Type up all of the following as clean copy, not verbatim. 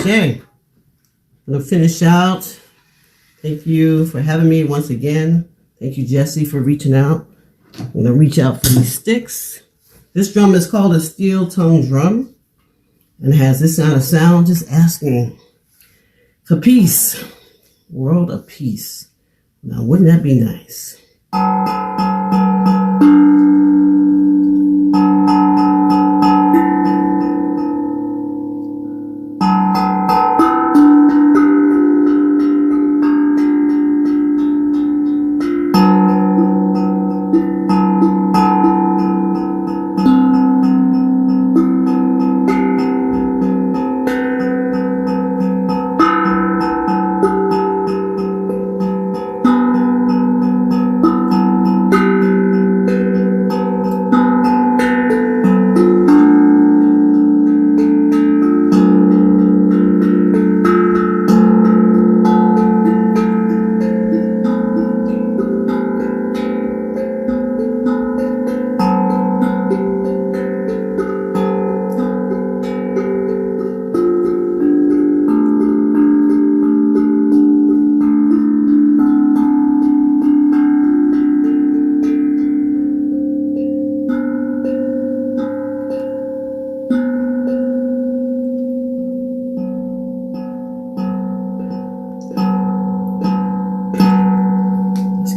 Okay, I'm going to finish out. Thank you for having me once again. Thank you, Jesse, for reaching out. I'm going to reach out for these sticks. This drum is called a steel tongue drum and has this kind of sound, just asking for peace, world of peace. Now, wouldn't that be nice?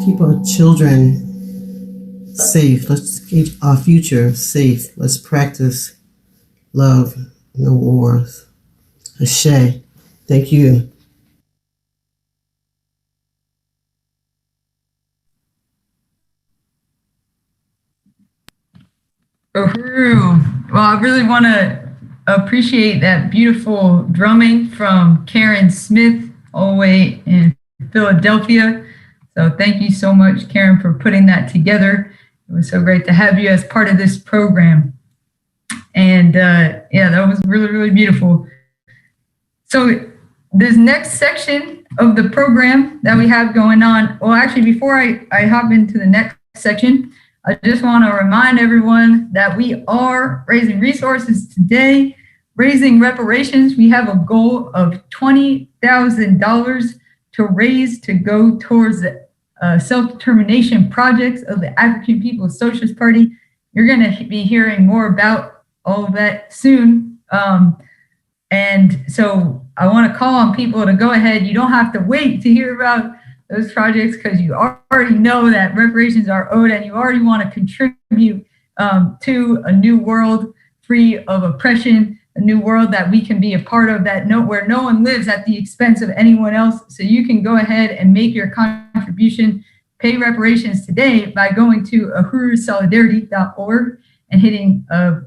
Keep our children safe. Let's keep our future safe. Let's practice love, no wars. Ashe. Thank you. Uhuru. Well, I really want to appreciate that beautiful drumming from Karen Smith all the way in Philadelphia. So thank you so much, Karen, for putting that together. It was so great to have you as part of this program. And yeah, that was really, really beautiful. So this next section of the program that we have going on, well, actually, before I hop into the next section, I just want to remind everyone that we are raising resources today, raising reparations. We have a goal of $20,000 to raise to go towards the self-determination projects of the African People's Socialist Party. You're going to be hearing more about all of that soon. And so I want to call on people to go ahead. You don't have to wait to hear about those projects because you already know that reparations are owed and you already want to contribute to a new world free of oppression, a new world that we can be a part of, where no one lives at the expense of anyone else. So you can go ahead and make your contribution, pay reparations today by going to uhurusolidarity.org and hitting a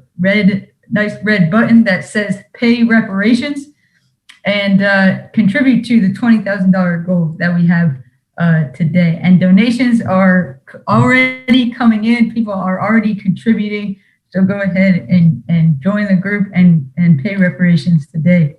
nice red button that says pay reparations and contribute to the $20,000 goal that we have today. And donations are already coming in. People are already contributing. So go ahead and join the group and pay reparations today.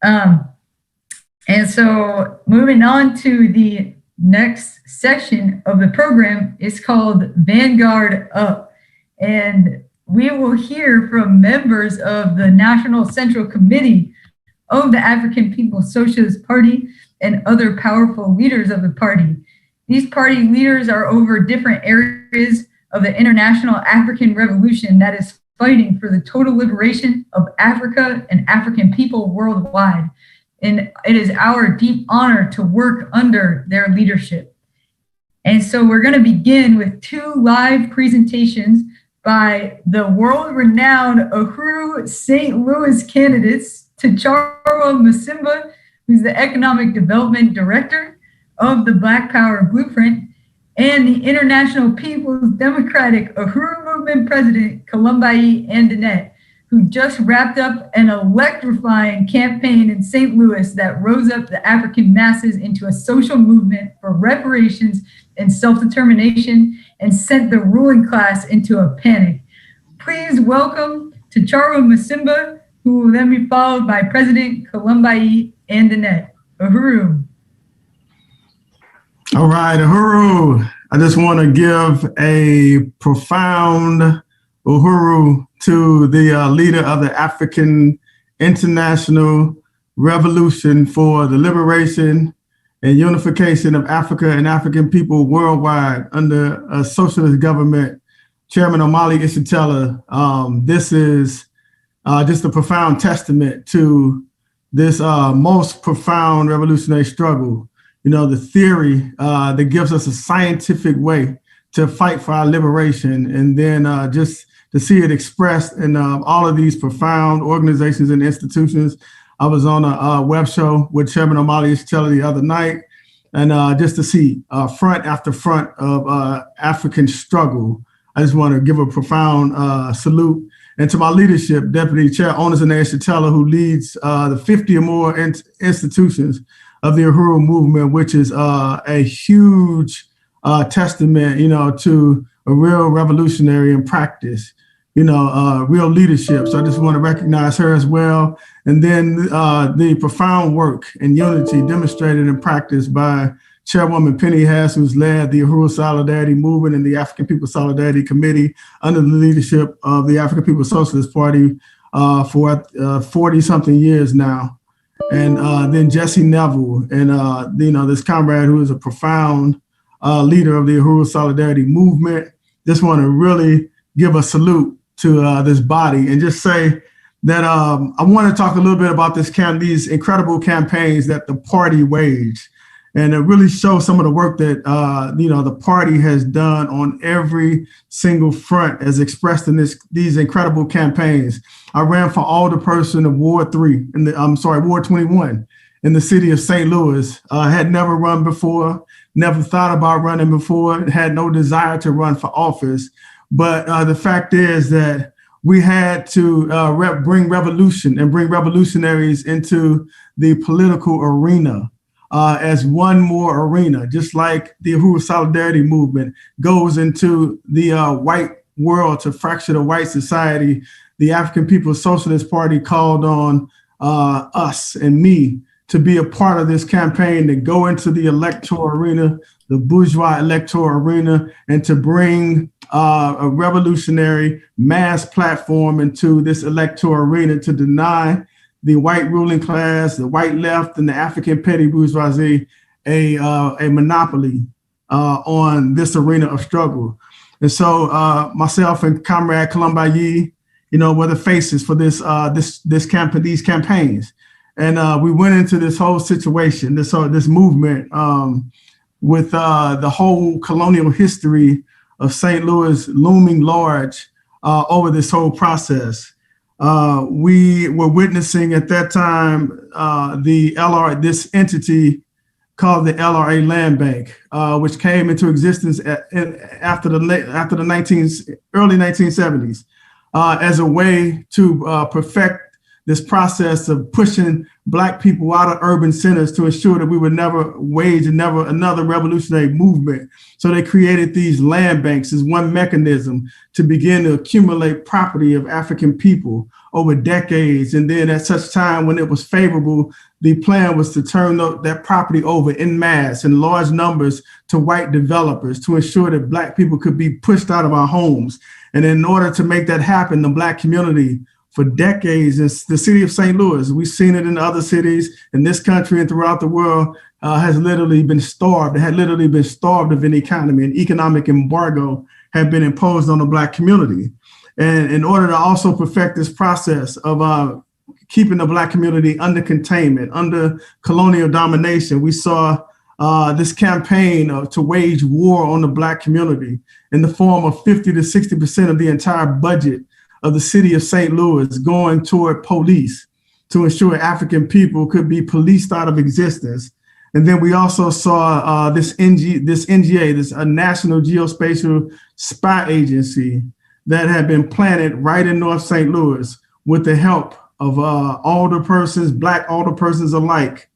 And so moving on to the next section of the program is called Vanguard Up. And we will hear from members of the National Central Committee of the African People's Socialist Party and other powerful leaders of the party. These party leaders are over different areas of the international African revolution that is fighting for the total liberation of Africa and African people worldwide. And it is our deep honor to work under their leadership. And so we're going to begin with 2 live presentations by the world-renowned Uhuru St. Louis candidates, T'Challa Masimba, who's the Economic Development Director of the Black Power Blueprint, and the International People's Democratic Uhuru Movement President, Columbai Andinet, who just wrapped up an electrifying campaign in St. Louis that rose up the African masses into a social movement for reparations and self-determination and sent the ruling class into a panic. Please welcome T'Challa Masimba, who will then be followed by President Columbai Andinet. Uhuru. All right, Uhuru. I just want to give a profound Uhuru to the leader of the African International revolution for the liberation and unification of Africa and African people worldwide under a socialist government. Chairman Omali Ishitela, this is just a profound testament to this most profound revolutionary struggle. You know, the theory that gives us a scientific way to fight for our liberation, and then just to see it expressed in all of these profound organizations and institutions. I was on a web show with Chairman Omali Ishitela the other night, and just to see front after front of African struggle, I just want to give a profound salute. And to my leadership, Deputy Chair Onizane Ishitela, who leads the 50 or more institutions of the Uhuru movement, which is a huge testament, you know, to a real revolutionary in practice, you know, real leadership. So I just want to recognize her as well. And then the profound work and unity demonstrated in practice by Chairwoman Penny Hess, who's led the Uhuru Solidarity Movement and the African People's Solidarity Committee under the leadership of the African People's Socialist Party for 40-something years now. And then Jesse Neville and, you know, this comrade who is a profound leader of the Uhuru Solidarity Movement. Just want to really give a salute to this body and just say that I want to talk a little bit about these incredible campaigns that the party waged. And it really shows some of the work that, you know, the party has done on every single front as expressed in these incredible campaigns. I ran for alderperson of Ward 21 in the city of St. Louis. Had never run before, never thought about running before, had no desire to run for office. But the fact is that we had to bring revolution and bring revolutionaries into the political arena. As one more arena, just like the Uhuru Solidarity Movement goes into the white world to fracture the white society. The African People's Socialist Party called on us and me to be a part of this campaign, to go into the electoral arena, the bourgeois electoral arena, and to bring a revolutionary mass platform into this electoral arena to deny the white ruling class, the white left, and the African petty bourgeoisie a monopoly on this arena of struggle. And so myself and Comrade Columbayi, you know, were the faces for these campaigns. And we went into this whole situation, this movement with the whole colonial history of St. Louis looming large over this whole process. We were witnessing at that time this entity called the LRA Land Bank, which came into existence after the early 1970s as a way to perfect this process of pushing Black people out of urban centers to ensure that we would never wage another revolutionary movement. So they created these land banks as one mechanism to begin to accumulate property of African people over decades. And then at such time when it was favorable, the plan was to turn that property over en masse in large numbers to white developers to ensure that Black people could be pushed out of our homes. And in order to make that happen, the Black community for decades in the city of St. Louis, we've seen it in other cities in this country and throughout the world, has literally been starved. It had literally been starved of an economy. An economic embargo had been imposed on the Black community. And in order to also perfect this process of keeping the Black community under containment, under colonial domination, we saw this campaign to wage war on the Black community in the form of 50 to 60% of the entire budget of the city of St. Louis going toward police to ensure African people could be policed out of existence. And then we also saw this NGA, this National Geospatial Spy Agency that had been planted right in North St. Louis with the help of alderpersons, Black alderpersons alike,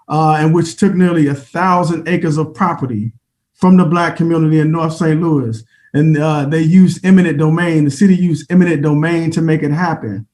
and which took nearly 1,000 acres of property from the Black community in North St. Louis. And they used eminent domain. The city used eminent domain to make it happen.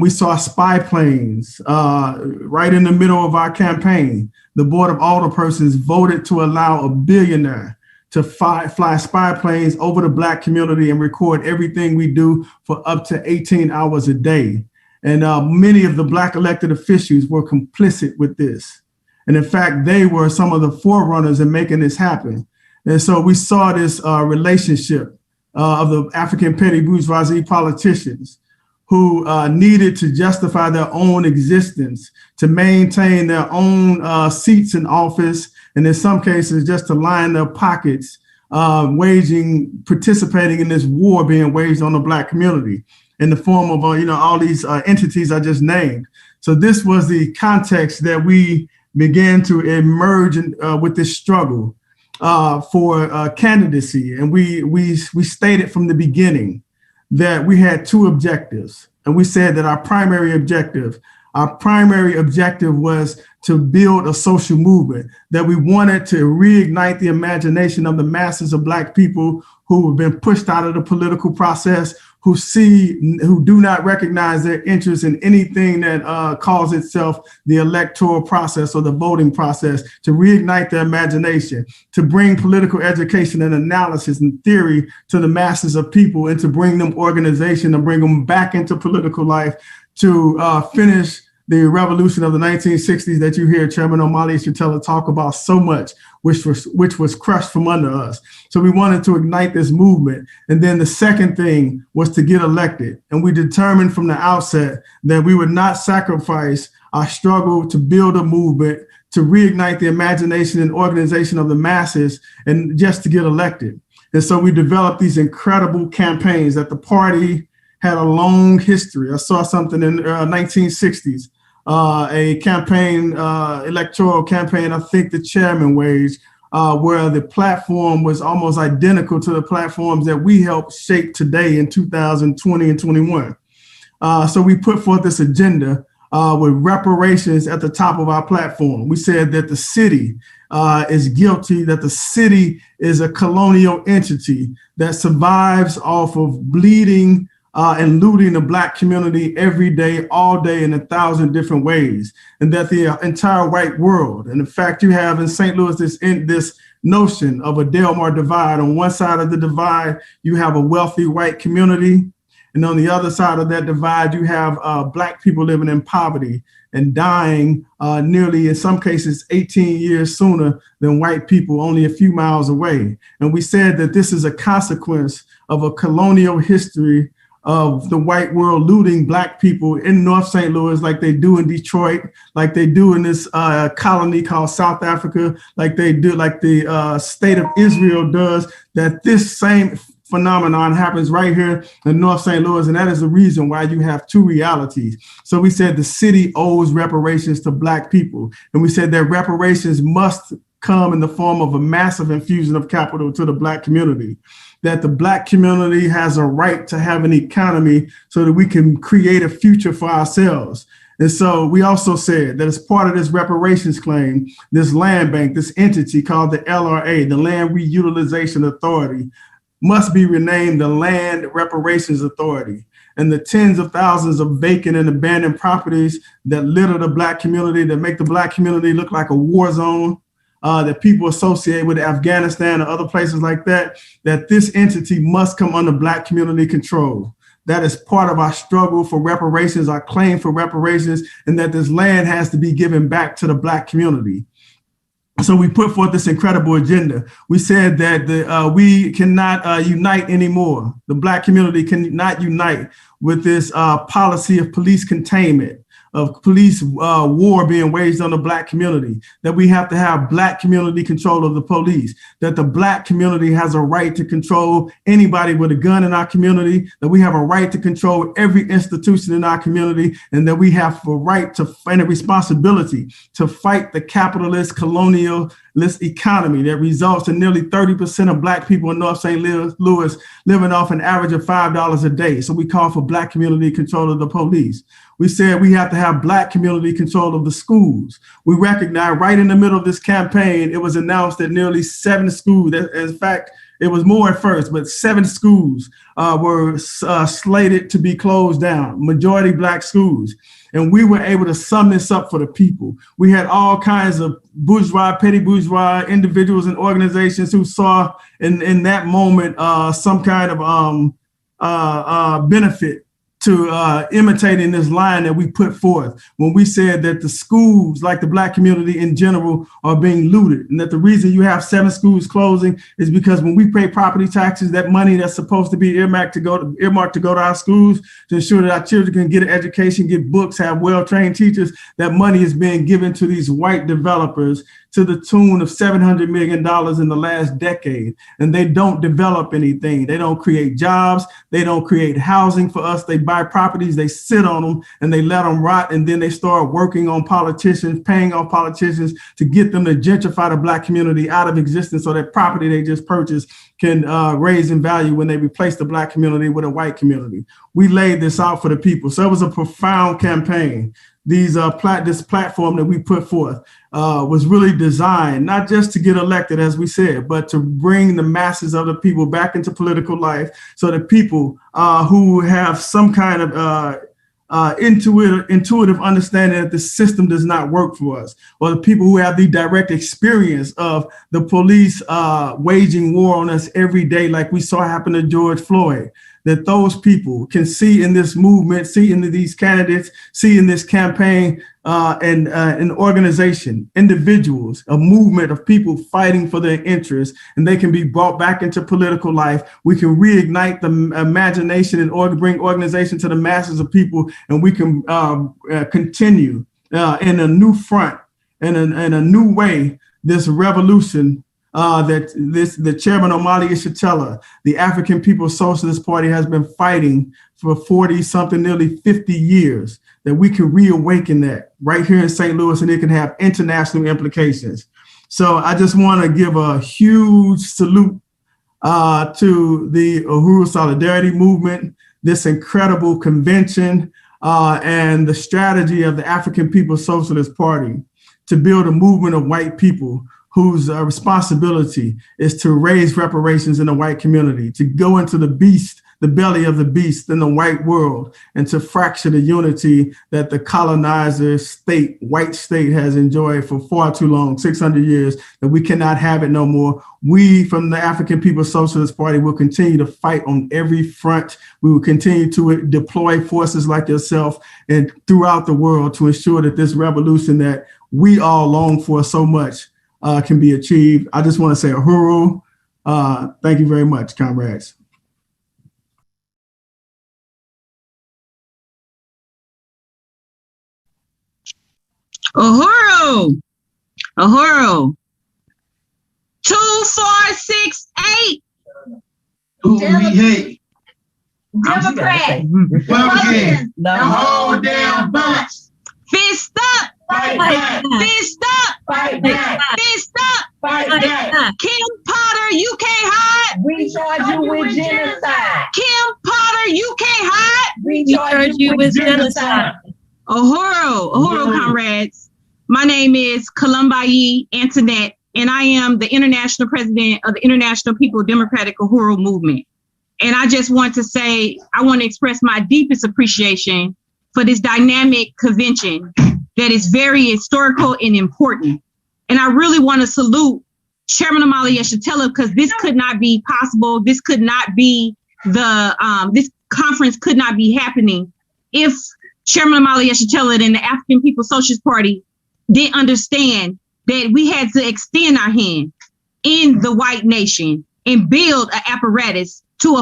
We saw spy planes right in the middle of our campaign. The Board of Alderpersons voted to allow a billionaire to fly spy planes over the Black community and record everything we do for up to 18 hours a day. And many of the Black elected officials were complicit with this. And in fact, they were some of the forerunners in making this happen. And so we saw this relationship of the African petty bourgeoisie politicians who needed to justify their own existence, to maintain their own seats in office, and in some cases just to line their pockets, participating in this war being waged on the Black community in the form of all these entities I just named. So this was the context that we began to emerge with this struggle for candidacy. And we stated from the beginning that we had two objectives. And we said that our primary objective was to build a social movement, that we wanted to reignite the imagination of the masses of Black people who have been pushed out of the political process, who do not recognize their interest in anything that calls itself the electoral process or the voting process, to reignite their imagination, to bring political education and analysis and theory to the masses of people, and to bring them organization and bring them back into political life, to finish the revolution of the 1960s that you hear Chairman O'Malley Isitela talk about so much, which was crushed from under us. So we wanted to ignite this movement. And then the second thing was to get elected. And we determined from the outset that we would not sacrifice our struggle to build a movement, to reignite the imagination and organization of the masses, and just to get elected. And so we developed these incredible campaigns that the party had a long history. I saw something in the 1960s. A campaign, electoral campaign, I think the chairman waged, where the platform was almost identical to the platforms that we helped shape today in 2020 and 21. So we put forth this agenda with reparations at the top of our platform. We said that the city is guilty, that the city is a colonial entity that survives off of bleeding and looting the Black community every day, all day, in 1,000 different ways, and that the entire white world, and in fact, you have in St. Louis this notion of a Delmar divide. On one side of the divide, you have a wealthy white community, and on the other side of that divide, you have Black people living in poverty and dying nearly, in some cases, 18 years sooner than white people, only a few miles away. And we said that this is a consequence of a colonial history of the white world looting Black people in North St. Louis, like they do in Detroit, like they do in this colony called South Africa, like they do, like the state of Israel does, that this same phenomenon happens right here in North St. Louis. And that is the reason why you have two realities. So we said the city owes reparations to Black people. And we said that reparations must come in the form of a massive infusion of capital to the Black community, that the Black community has a right to have an economy so that we can create a future for ourselves. And so we also said that as part of this reparations claim, this land bank, this entity called the LRA, the Land Reutilization Authority, must be renamed the Land Reparations Authority. And the tens of thousands of vacant and abandoned properties that litter the Black community, that make the Black community look like a war zone, that people associate with Afghanistan or other places like that, that this entity must come under Black community control. That is part of our struggle for reparations, our claim for reparations, and that this land has to be given back to the Black community. So we put forth this incredible agenda. We said that we cannot unite anymore. The Black community cannot unite with this policy of police containment, of police war being waged on the Black community, that we have to have Black community control of the police, that the Black community has a right to control anybody with a gun in our community, that we have a right to control every institution in our community, and that we have a right to and a responsibility to fight the capitalist colonialist economy that results in nearly 30% of Black people in North St. Louis living off an average of $5 a day. So we call for Black community control of the police. We said we have to have Black community control of the schools. We recognize right in the middle of this campaign, it was announced that nearly 7 schools, in fact, it was more at first, but 7 schools were slated to be closed down, majority Black schools. And we were able to sum this up for the people. We had all kinds of bourgeois, petty bourgeois individuals and organizations who saw in that moment some kind of benefit to imitating this line that we put forth when we said that the schools, like the Black community in general, are being looted, and that the reason you have 7 schools closing is because when we pay property taxes, that money that's supposed to be earmarked to go to our schools to ensure that our children can get an education, get books, have well-trained teachers, that money is being given to these white developers to the tune of $700 million in the last decade. And they don't develop anything. They don't create jobs. They don't create housing for us. They buy properties, they sit on them, and they let them rot. And then they start working on politicians, paying off politicians to get them to gentrify the Black community out of existence so that property they just purchased can raise in value when they replace the Black community with a white community. We laid this out for the people. So it was a profound campaign. This platform that we put forth was really designed not just to get elected, as we said, but to bring the masses of the people back into political life, so that people who have some kind of intuitive understanding that the system does not work for us, or the people who have the direct experience of the police waging war on us every day, like we saw happen to George Floyd, that those people can see in this movement, see in these candidates, see in this campaign an organization, individuals, a movement of people fighting for their interests, and they can be brought back into political life. We can reignite the imagination and bring organization to the masses of people, and we can continue in a new front, in a new way, this revolution that Chairman Omali Yeshitela, the African People's Socialist Party, has been fighting for 40 something, nearly 50 years, that we can reawaken that right here in St. Louis, and it can have international implications. So I just want to give a huge salute to the Uhuru Solidarity Movement, this incredible convention, and the strategy of the African People's Socialist Party to build a movement of white people whose responsibility is to raise reparations in the white community, to go into the belly of the beast in the white world, and to fracture the unity that the colonizer state, white state, has enjoyed for far too long, 600 years, that we cannot have it no more. We from the African People's Socialist Party will continue to fight on every front. We will continue to deploy forces like yourself and throughout the world to ensure that this revolution that we all long for so much can be achieved. I just want to say Uhuru. Thank you very much, comrades. Uhuru. 2468. Who we hate? Democrat. Republicans. The whole damn bunch. Fist up. Fight back. Fist up. Fight back. Fist up. Fight back. Kim Potter, you can't hide. We charge you with genocide. Kim Potter, you can't hide. We charge you with genocide. Uhuru, comrades. My name is Columbayi Antoinette, and I am the international president of the International People Democratic Uhuru Movement. And I just want to say, I want to express my deepest appreciation for this dynamic convention that is very historical and important. And I really want to salute Chairman Omali Yeshitela, because this could not be possible. This could not be this conference could not be happening if Chairman Omali Yeshitela and the African People's Socialist Party didn't understand that we had to extend our hand in the white nation and build an apparatus to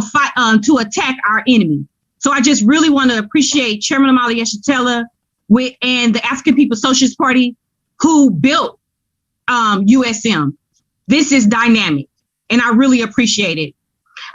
attack our enemy. So I just really want to appreciate Chairman Omali Yeshitela and the African People's Socialist Party who built USM. This is dynamic, and I really appreciate it.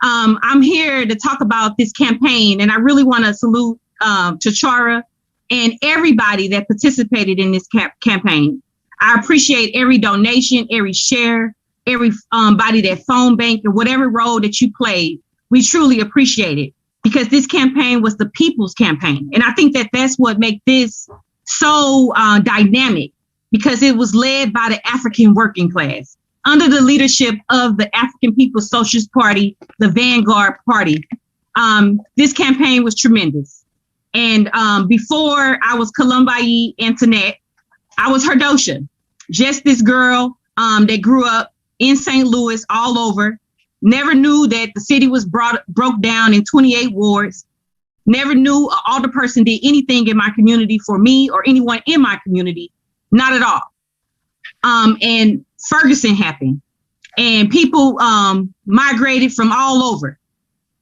I'm here to talk about this campaign, and I really want to salute Chachara and everybody that participated in this campaign. I appreciate every donation, every share, every body that phone banked, or whatever role that you played. We truly appreciate it, because this campaign was the people's campaign. And I think that that's what makes this so dynamic, because it was led by the African working class under the leadership of the African People's Socialist Party, the Vanguard Party. This campaign was tremendous. And before I was Columbayi Antoinette, I was Herdosha, just this girl that grew up in St. Louis, all over, never knew that the city was broke down in 28 wards, Never knew an alder person did anything in my community for me or anyone in my community. Not at all. And Ferguson happened, and people migrated from all over.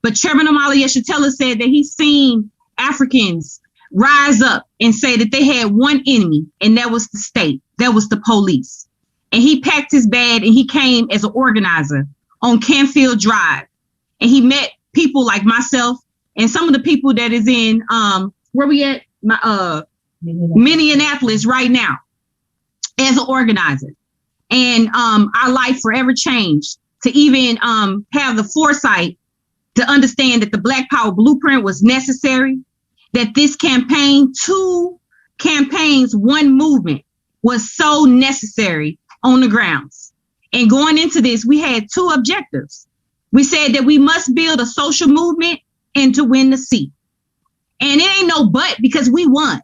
But Chairman Omali Yeshitela said that he's seen Africans rise up and say that they had one enemy, and that was the state, that was the police. And he packed his bag and he came as an organizer on Canfield Drive. And he met people like myself and some of the people that is in, where we at? Minneapolis right now as an organizer. And our life forever changed to even have the foresight to understand that the Black Power Blueprint was necessary, that this campaign, 2 campaigns, 1 movement was so necessary on the grounds. And going into this, we had 2 objectives. We said that we must build a social movement and to win the seat. And it ain't no but, because we won.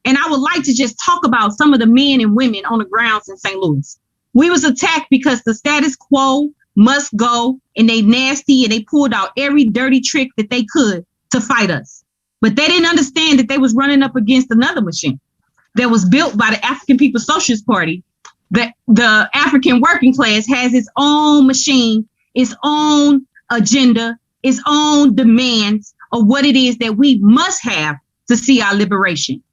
And I would like to just talk about some of the men and women on the grounds in St. Louis. We was attacked because the status quo must go, and they nasty, and they pulled out every dirty trick that they could to fight us. But they didn't understand that they was running up against another machine that was built by the African People's Socialist Party. That the African working class has its own machine, its own agenda, its own demands of what it is that we must have to see our liberation.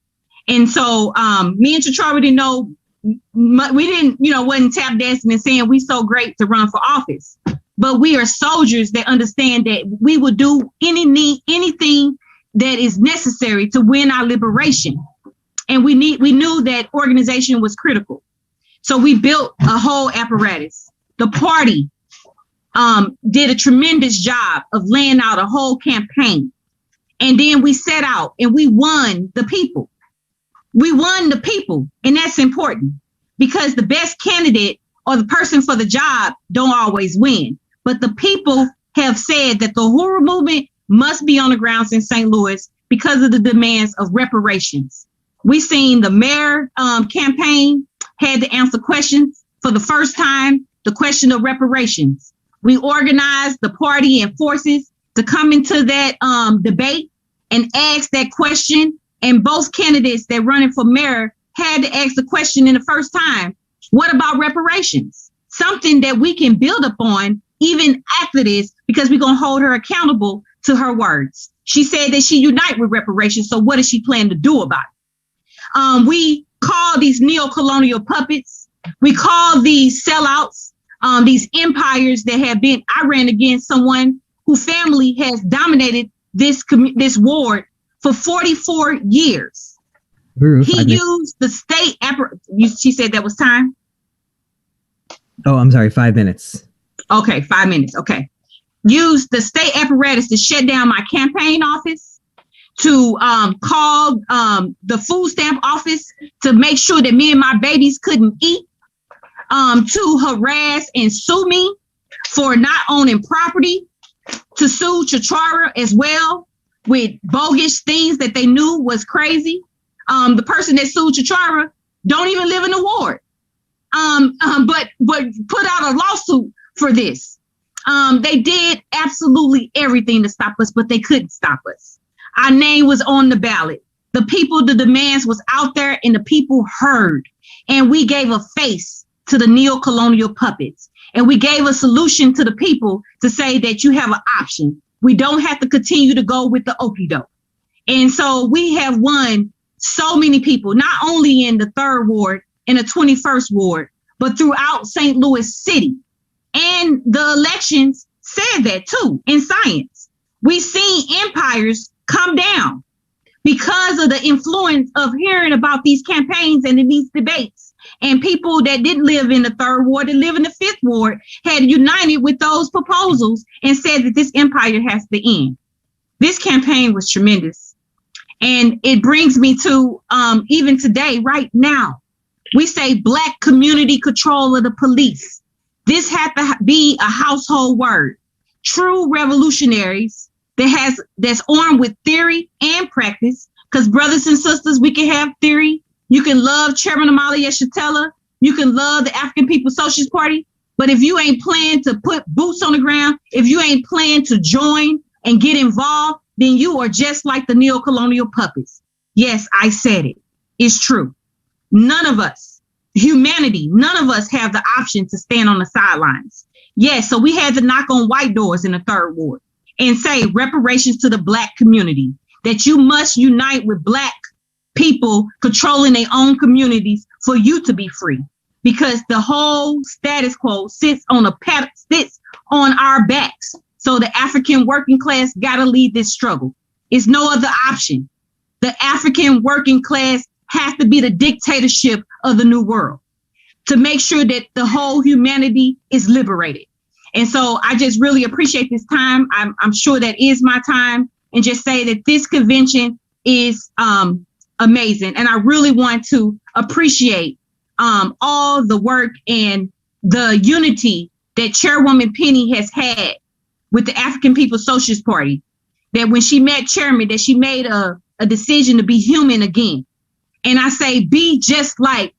And so me and Chachara didn't know, we didn't, wasn't tap dancing and saying we so great to run for office. But we are soldiers that understand that we will do anything that is necessary to win our liberation. And we knew that organization was critical. So we built a whole apparatus. The party did a tremendous job of laying out a whole campaign. And then we set out and we won the people. We won the people, and that's important because the best candidate or the person for the job don't always win. But the people have said that the Uhuru movement must be on the grounds in St. Louis because of the demands of reparations. We seen the mayor campaign had to answer questions for the first time, the question of reparations. We organized the party and forces to come into that debate and ask that question. And both candidates that running for mayor had to ask the question in the first time, what about reparations? Something that we can build upon even after this, because we're going to hold her accountable to her words. She said that she unite with reparations. So what does she plan to do about it? We call these neo-colonial puppets. We call these sellouts, these empires that have been, I ran against someone whose family has dominated this ward for 44 years. He used the state she said that was time? Oh, I'm sorry, 5 minutes. Okay, 5 minutes, okay. Used the state apparatus to shut down my campaign office, to call the food stamp office to make sure that me and my babies couldn't eat, to harass and sue me for not owning property, to sue Chachara as well with bogus things that they knew was crazy. The person that sued Chachara don't even live in the ward, but put out a lawsuit for this. They did absolutely everything to stop us, but they couldn't stop us. Our name was on the ballot. The people, the demands was out there, and the people heard. And we gave a face to the neo-colonial puppets. And we gave a solution to the people to say that you have an option. We don't have to continue to go with the okie doke. And so we have won so many people, not only in the 3rd Ward, in the 21st Ward, but throughout St. Louis City. And the elections said that too in science. We've seen empires come down because of the influence of hearing about these campaigns and in these debates. And people that didn't live in the 3rd Ward, that live in the 5th Ward, had united with those proposals and said that this empire has to end. This campaign was tremendous. And it brings me to even today, right now, we say Black community control of the police. This had to be a household word. True revolutionaries that's armed with theory and practice, because brothers and sisters, we can have theory. You can love Chairman Omali Yeshitela. You can love the African People's Socialist Party. But if you ain't planning to put boots on the ground, if you ain't planning to join and get involved, then you are just like the neo-colonial puppets. Yes, I said it. It's true. None of us, humanity, none of us have the option to stand on the sidelines. Yes, so we had to knock on white doors in the third ward and say reparations to the Black community, that you must unite with Black people controlling their own communities for you to be free. Because the whole status quo sits on our backs. So the African working class got to lead this struggle. It's no other option. The African working class has to be the dictatorship of the new world to make sure that the whole humanity is liberated. And so I just really appreciate this time. I'm sure that is my time, and just say that this convention is amazing. And I really want to appreciate all the work and the unity that Chairwoman Penny has had with the African People's Socialist Party, that when she met Chairman, that she made a decision to be human again. And I say, be just like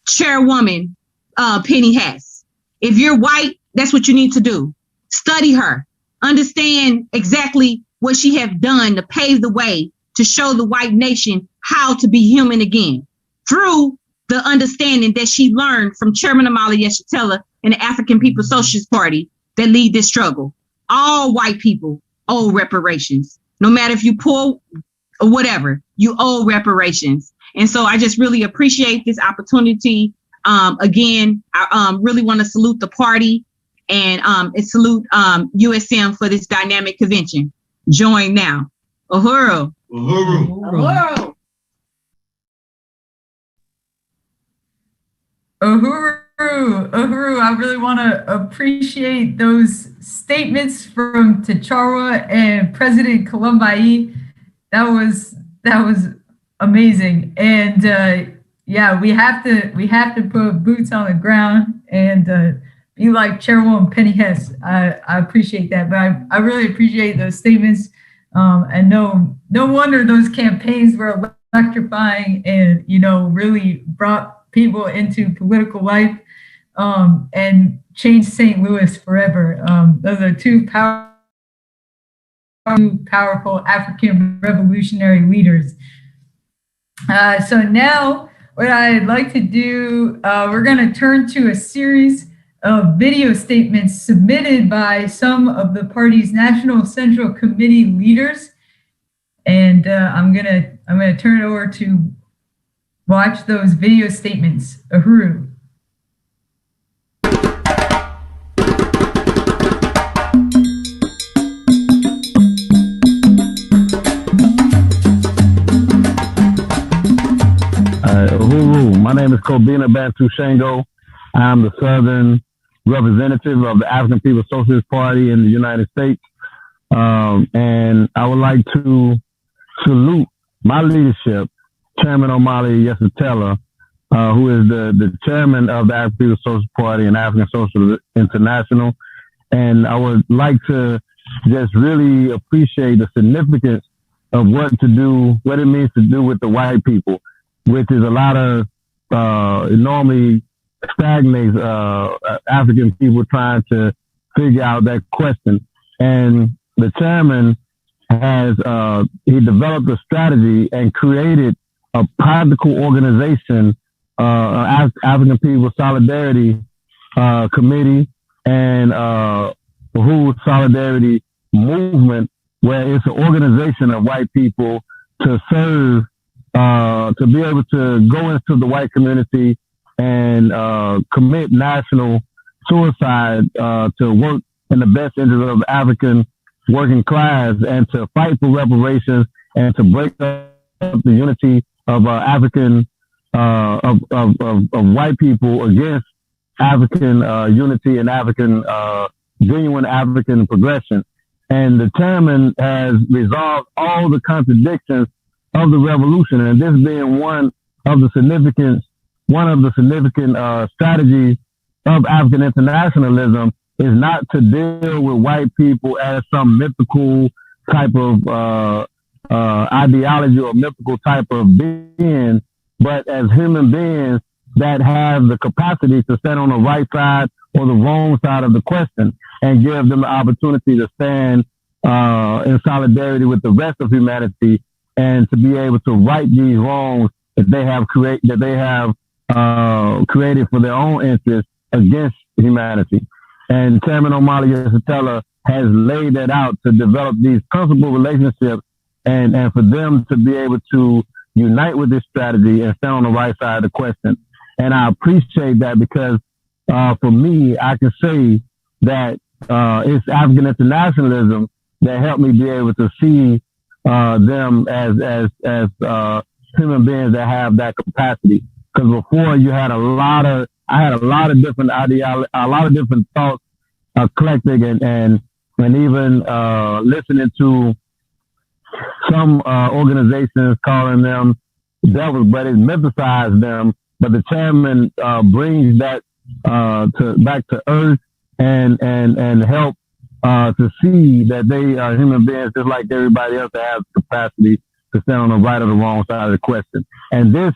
Chairwoman Penny has. If you're white, that's what you need to do. Study her, understand exactly what she have done to pave the way to show the white nation how to be human again, through the understanding that she learned from Chairman Omali Yeshitela and the African People's Socialist Party that lead this struggle. All white people owe reparations. No matter if you poor or whatever, you owe reparations. And so I just really appreciate this opportunity. Again, I really want to salute the party and salute USM for this dynamic convention. Join now. Uhuru. Uhuru. Uhuru. Uhuru, I really want to appreciate those statements from T'Challa and President Columbai. That was amazing. And yeah, we have to put boots on the ground and be like Chairwoman Penny Hess. I appreciate that, but I really appreciate those statements. And no wonder those campaigns were electrifying and, really brought people into political life and changed St. Louis forever. Those are two powerful African revolutionary leaders. So now what I'd like to do, we're going to turn to a series of video statements submitted by some of the party's National Central Committee leaders. And I'm gonna turn it over to watch those video statements. Uhuru. Uhuru. My name is Kobina Bantu Shango. I'm the Southern representative of the African People's Socialist Party in the United States. And I would like to salute my leadership, Chairman Omali Yeshitela, who is the chairman of the African People's Socialist Party and African Socialist International. And I would like to just really appreciate the significance of what it means to do with the white people, which is a lot of, it normally stagnates African people trying to figure out that question. And the chairman has, he developed a strategy and created a practical organization, African People Solidarity Committee and Uhuru Solidarity Movement, where it's an organization of white people to serve, to be able to go into the white community and commit national suicide to work in the best interest of the African working class and to fight for reparations and to break up the unity of African of white people against African unity and African genuine African progression. And the chairman has resolved all the contradictions of the revolution, and this being one of the significant strategies of African internationalism is not to deal with white people as some mythical type of ideology or mythical type of being, but as human beings that have the capacity to stand on the right side or the wrong side of the question and give them the opportunity to stand in solidarity with the rest of humanity, and to be able to right these wrongs that they have created for their own interests against humanity. And Chairman Omali Yeshitela has laid that out to develop these principal relationships and for them to be able to unite with this strategy and stand on the right side of the question. And I appreciate that because for me, I can say that it's African internationalism that helped me be able to see them as human beings that have that capacity. Because before I had a lot of different ideology, a lot of different thoughts, eclectic, and even listening to some organizations calling them devils, but it mythicized them. But the chairman brings that back to earth and help to see that they are human beings just like everybody else that has the capacity to stand on the right or the wrong side of the question. And this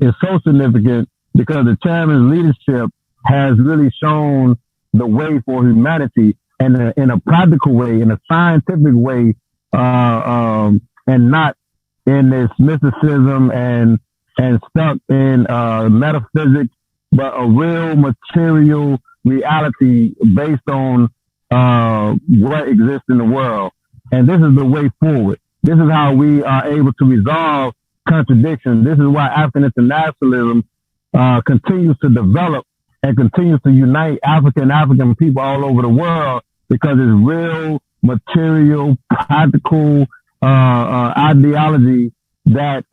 is so significant because the chairman's leadership has really shown the way for humanity in a practical way, in a scientific way, and not in this mysticism and stuck in metaphysics, but a real material reality based on what exists in the world. And this is the way forward. This is how we are able to resolve contradictions. This is why African internationalism continues to develop and continues to unite African people all over the world, because it's real, material, practical ideology that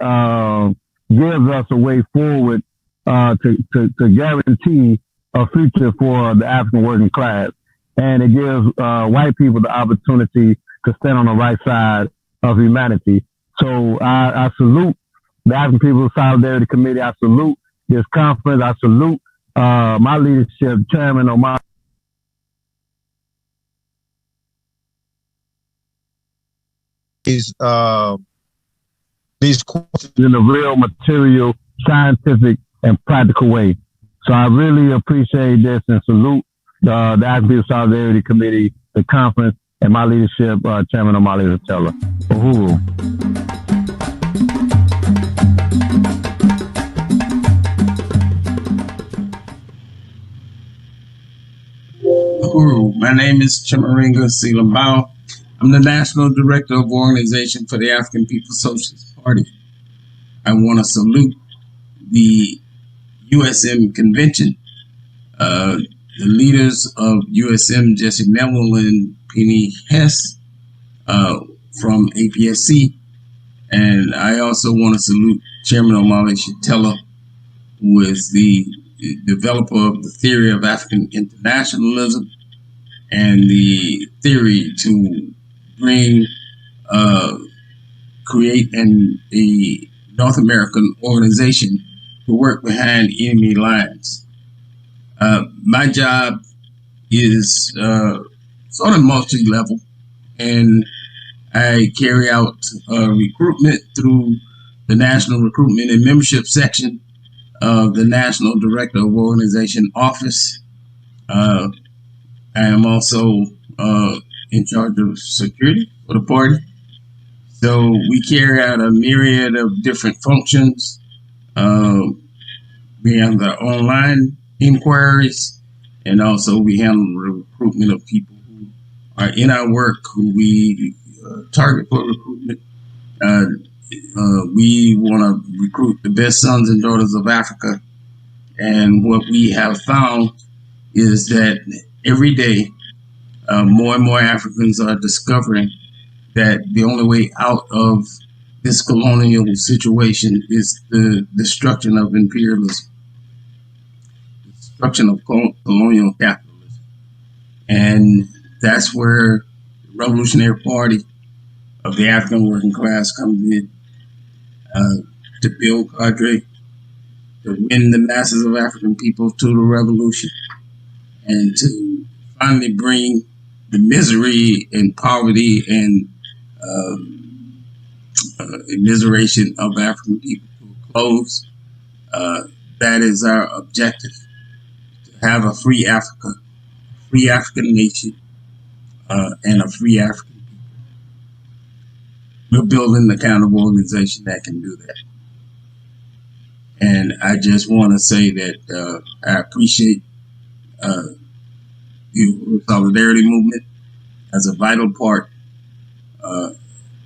gives us a way forward to guarantee a future for the African working class. And it gives white people the opportunity to stand on the right side of humanity. So I salute the African People's Solidarity Committee. I salute this conference. I salute my leadership, Chairman Omar. These questions in a real material, scientific, and practical way. So I really appreciate this and salute the African People's Solidarity Committee, the conference, and my leadership, Chairman Omali Yeshitela. Uhuru. Uhuru. My name is Chimaringa Silambao. I'm the National Director of Organization for the African People's Socialist Party. I want to salute the USM convention, the leaders of USM, Jesse Neville and Penny Hess from APSC. And I also want to salute Chairman Omali Yeshitela, who is the developer of the theory of African internationalism and the theory to create a North American organization to work behind enemy lines. My job is sort of multi-level, and I carry out recruitment through the National Recruitment and Membership Section of the National Director of Organization Office. I am also in charge of security for the party. So we carry out a myriad of different functions. We handle online inquiries, and also we handle the recruitment of people who are in our work, who we target for recruitment. We want to recruit the best sons and daughters of Africa. And what we have found is that every day, more and more Africans are discovering that the only way out of this colonial situation is the destruction of imperialism, the destruction of colonial capitalism. And that's where the Revolutionary Party of the African working class comes in, to build cadre, to win the masses of African people to the revolution, and to finally bring the misery and poverty and immiseration of African people to a close. That is our objective, to have a free Africa, a free African nation, and a free African. We're building the kind of organization that can do that. And I just want to say that I appreciate the solidarity movement as a vital part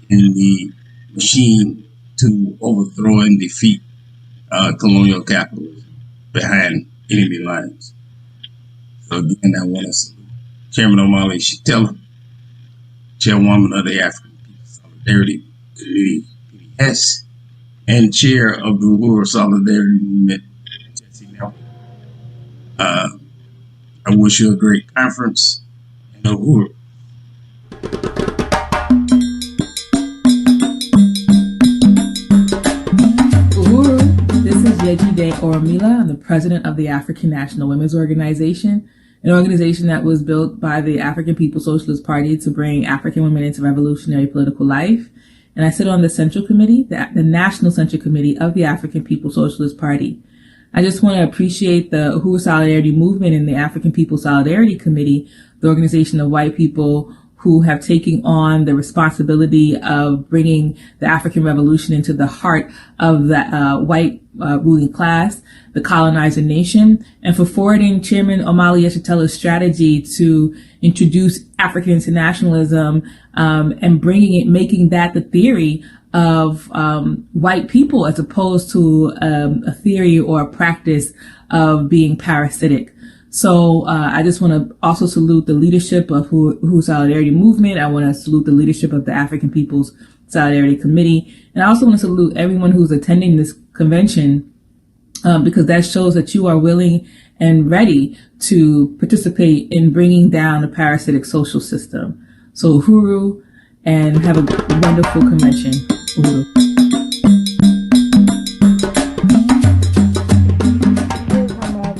in the machine to overthrow and defeat colonial capitalism behind enemy lines. So again, I want to salute Chairman Omali Shatella, Chairwoman of the African People's Solidarity Committee, PDS, and Chair of the Uhuru Solidarity Movement, Jesse Nelson. I wish you a great conference in Uhuru. Uhuru, this is Yejide Oromila. I'm the president of the African National Women's Organization, an organization that was built by the African People's Socialist Party to bring African women into revolutionary political life. And I sit on the Central Committee, the National Central Committee of the African People's Socialist Party. I just want to appreciate the Uhuru Solidarity Movement and the African People's Solidarity Committee, the organization of white people who have taken on the responsibility of bringing the African Revolution into the heart of the white ruling class, the colonizer nation, and for forwarding Chairman Omali Yeshitela's strategy to introduce African internationalism and making that the theory of white people as opposed to a theory or a practice of being parasitic. So I just want to also salute the leadership of Uhuru Solidarity Movement. I want to salute the leadership of the African People's Solidarity Committee. And I also want to salute everyone who's attending this convention because that shows that you are willing and ready to participate in bringing down the parasitic social system. So Uhuru, and have a wonderful convention. Uhuru.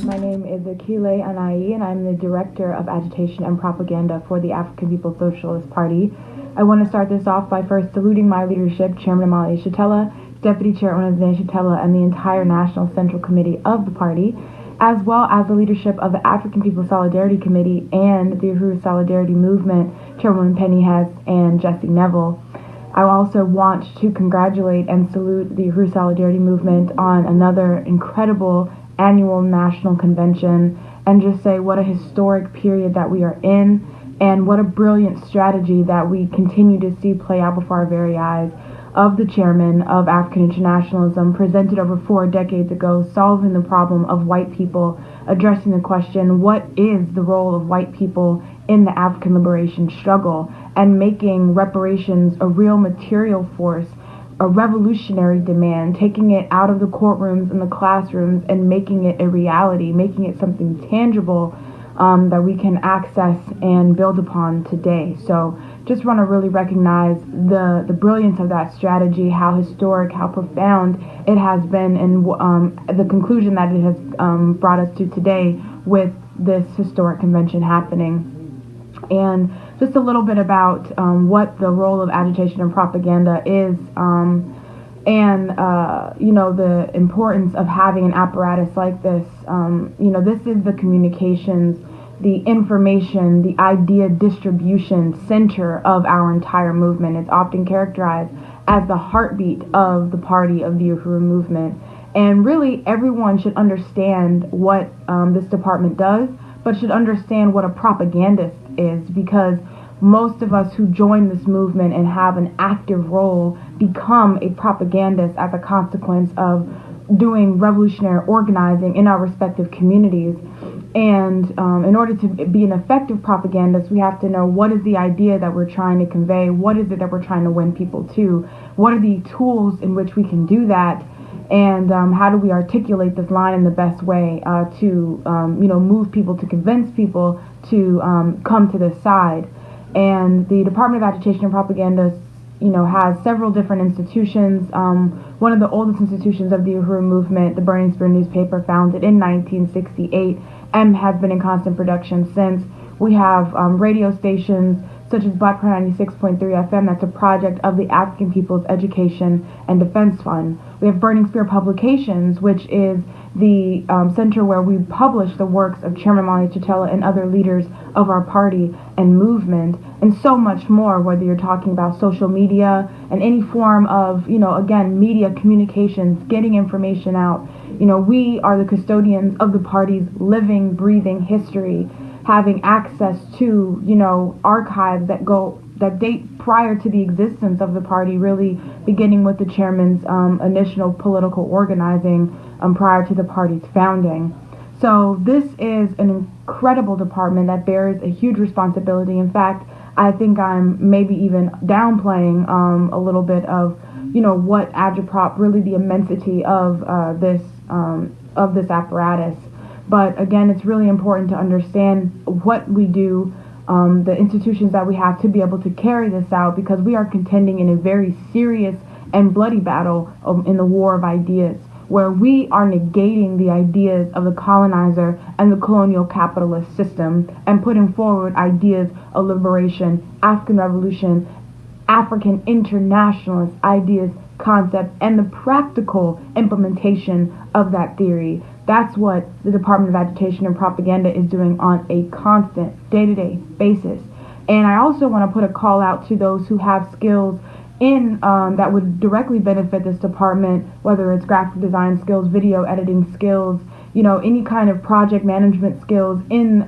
My name is Akile Anai, and I'm the Director of Agitation and Propaganda for the African People's Socialist Party. I want to start this off by first saluting my leadership, Chairman Omali Shatella, Deputy Chairman Shatella, and the entire National Central Committee of the party, as well as the leadership of the African People's Solidarity Committee and the Uhuru Solidarity Movement, Chairwoman Penny Hess and Jesse Neville. I also want to congratulate and salute the Uhuru Solidarity Movement on another incredible annual national convention and just say what a historic period that we are in and what a brilliant strategy that we continue to see play out before our very eyes of the chairman of African internationalism, presented over 4 decades ago, solving the problem of white people, addressing the question, what is the role of white people in the African liberation struggle, and making reparations a real material force, a revolutionary demand, taking it out of the courtrooms and the classrooms and making it a reality, making it something tangible that we can access and build upon today. So just want to really recognize the brilliance of that strategy, how historic, how profound it has been, and the conclusion that it has brought us to today with this historic convention happening. And just a little bit about what the role of agitation and propaganda is, the importance of having an apparatus like this. This is the communications, the information, the idea distribution center of our entire movement. It's often characterized as the heartbeat of the party, of the Uhuru movement. And really, everyone should understand what this department does, but should understand what a propagandist is, because most of us who join this movement and have an active role become a propagandist as a consequence of doing revolutionary organizing in our respective communities. And in order to be an effective propagandist, we have to know what is the idea that we're trying to convey, what is it that we're trying to win people to, what are the tools in which we can do that, and how do we articulate this line in the best way to move people, to convince people to come to this side. And the Department of Agitation and Propaganda has several different institutions. One of the oldest institutions of the Uhuru movement, the Burning Spear newspaper, founded in 1968 and has been in constant production since. We have radio stations such as Black Pride 96.3 FM, that's a project of the African People's Education and Defense Fund. We have Burning Spear Publications, which is the center where we publish the works of Chairman Mali Chitela and other leaders of our party and movement, and so much more, whether you're talking about social media and any form of, again, media communications, getting information out. We are the custodians of the party's living, breathing history, having access to, archives that date prior to the existence of the party, really beginning with the chairman's initial political organizing prior to the party's founding. So this is an incredible department that bears a huge responsibility. In fact, I think I'm maybe even downplaying a little bit of, what agitprop, really the immensity of this apparatus. But again, it's really important to understand what we do, the institutions that we have to be able to carry this out, because we are contending in a very serious and bloody battle in the war of ideas, where we are negating the ideas of the colonizer and the colonial capitalist system and putting forward ideas of liberation, African revolution, African internationalist ideas, concepts, and the practical implementation of that theory. That's what the Department of Agitation and Propaganda is doing on a constant, day-to-day basis. And I also want to put a call out to those who have skills in that would directly benefit this department, whether it's graphic design skills, video editing skills, any kind of project management skills in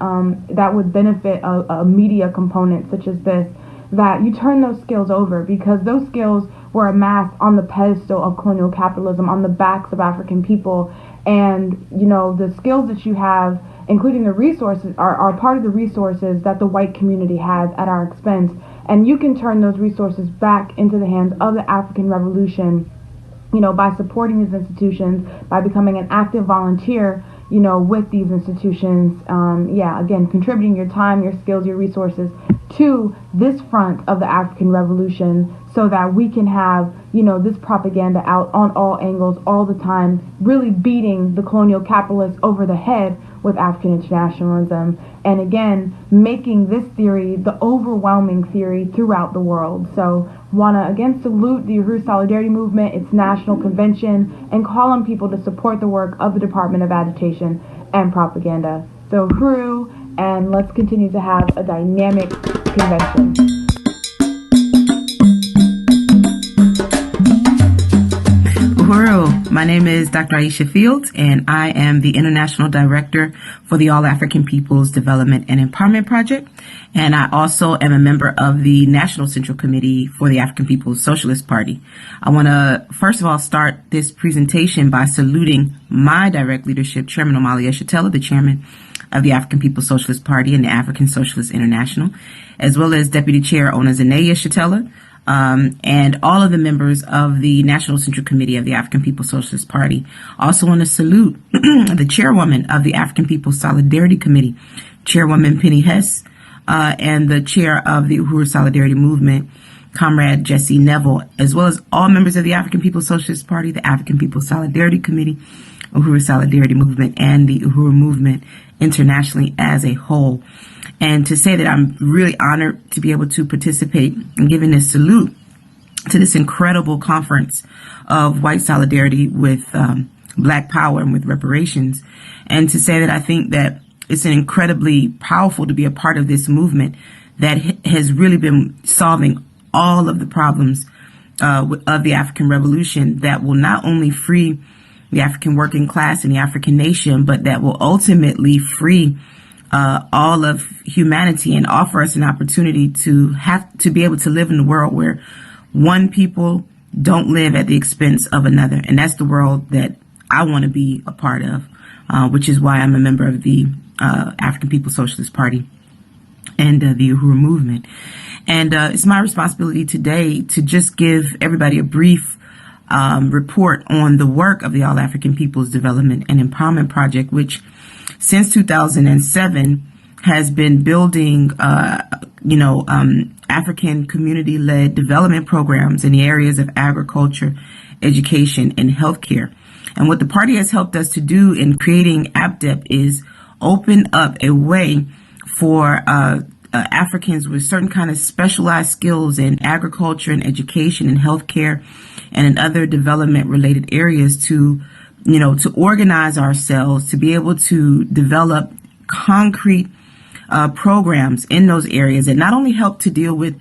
that would benefit a media component such as this, that you turn those skills over, because those skills were amassed on the pedestal of colonial capitalism, on the backs of African people. And, the skills that you have, including the resources, are part of the resources that the white community has at our expense. And you can turn those resources back into the hands of the African Revolution, by supporting these institutions, by becoming an active volunteer, with these institutions. Again, contributing your time, your skills, your resources to this front of the African Revolution, so that we can have, this propaganda out on all angles all the time, really beating the colonial capitalists over the head with African internationalism, and again, making this theory the overwhelming theory throughout the world. So want to again salute the Uhuru Solidarity Movement, its national convention, and call on people to support the work of the Department of Agitation and Propaganda. So Uhuru, and let's continue to have a dynamic convention. Uhuru. My name is Dr. Aisha Fields, and I am the International Director for the All African Peoples Development and Empowerment Project. And I also am a member of the National Central Committee for the African People's Socialist Party. I want to, first of all, start this presentation by saluting my direct leadership, Chairman Omali Chitela, the chairman of the African People's Socialist Party and the African Socialist International, as well as Deputy Chair Onazanaya Chitela, and all of the members of the National Central Committee of the African People's Socialist Party. Also want to salute the chairwoman of the African People's Solidarity Committee, Chairwoman Penny Hess, and the chair of the Uhuru Solidarity Movement, Comrade Jesse Neville, as well as all members of the African People's Socialist Party, the African People's Solidarity Committee, Uhuru Solidarity Movement, and the Uhuru Movement internationally as a whole. And to say that I'm really honored to be able to participate in giving this salute to this incredible conference of white solidarity with Black power and with reparations. And to say that I think that it's incredibly powerful to be a part of this movement that has really been solving all of the problems of the African Revolution, that will not only free the African working class and the African nation, but that will ultimately free all of humanity and offer us an opportunity to be able to live in a world where one people don't live at the expense of another. And that's the world that I want to be a part of, which is why I'm a member of the African People's Socialist Party and the Uhuru movement. And it's my responsibility today to just give everybody a brief report on the work of the All African People's Development and Empowerment Project, which since 2007 has been building, African community-led development programs in the areas of agriculture, education, and healthcare. And what the party has helped us to do in creating APDEP is open up a way for Africans with certain kind of specialized skills in agriculture and education and healthcare and in other development related areas to, to organize ourselves, to be able to develop concrete programs in those areas that not only help to deal with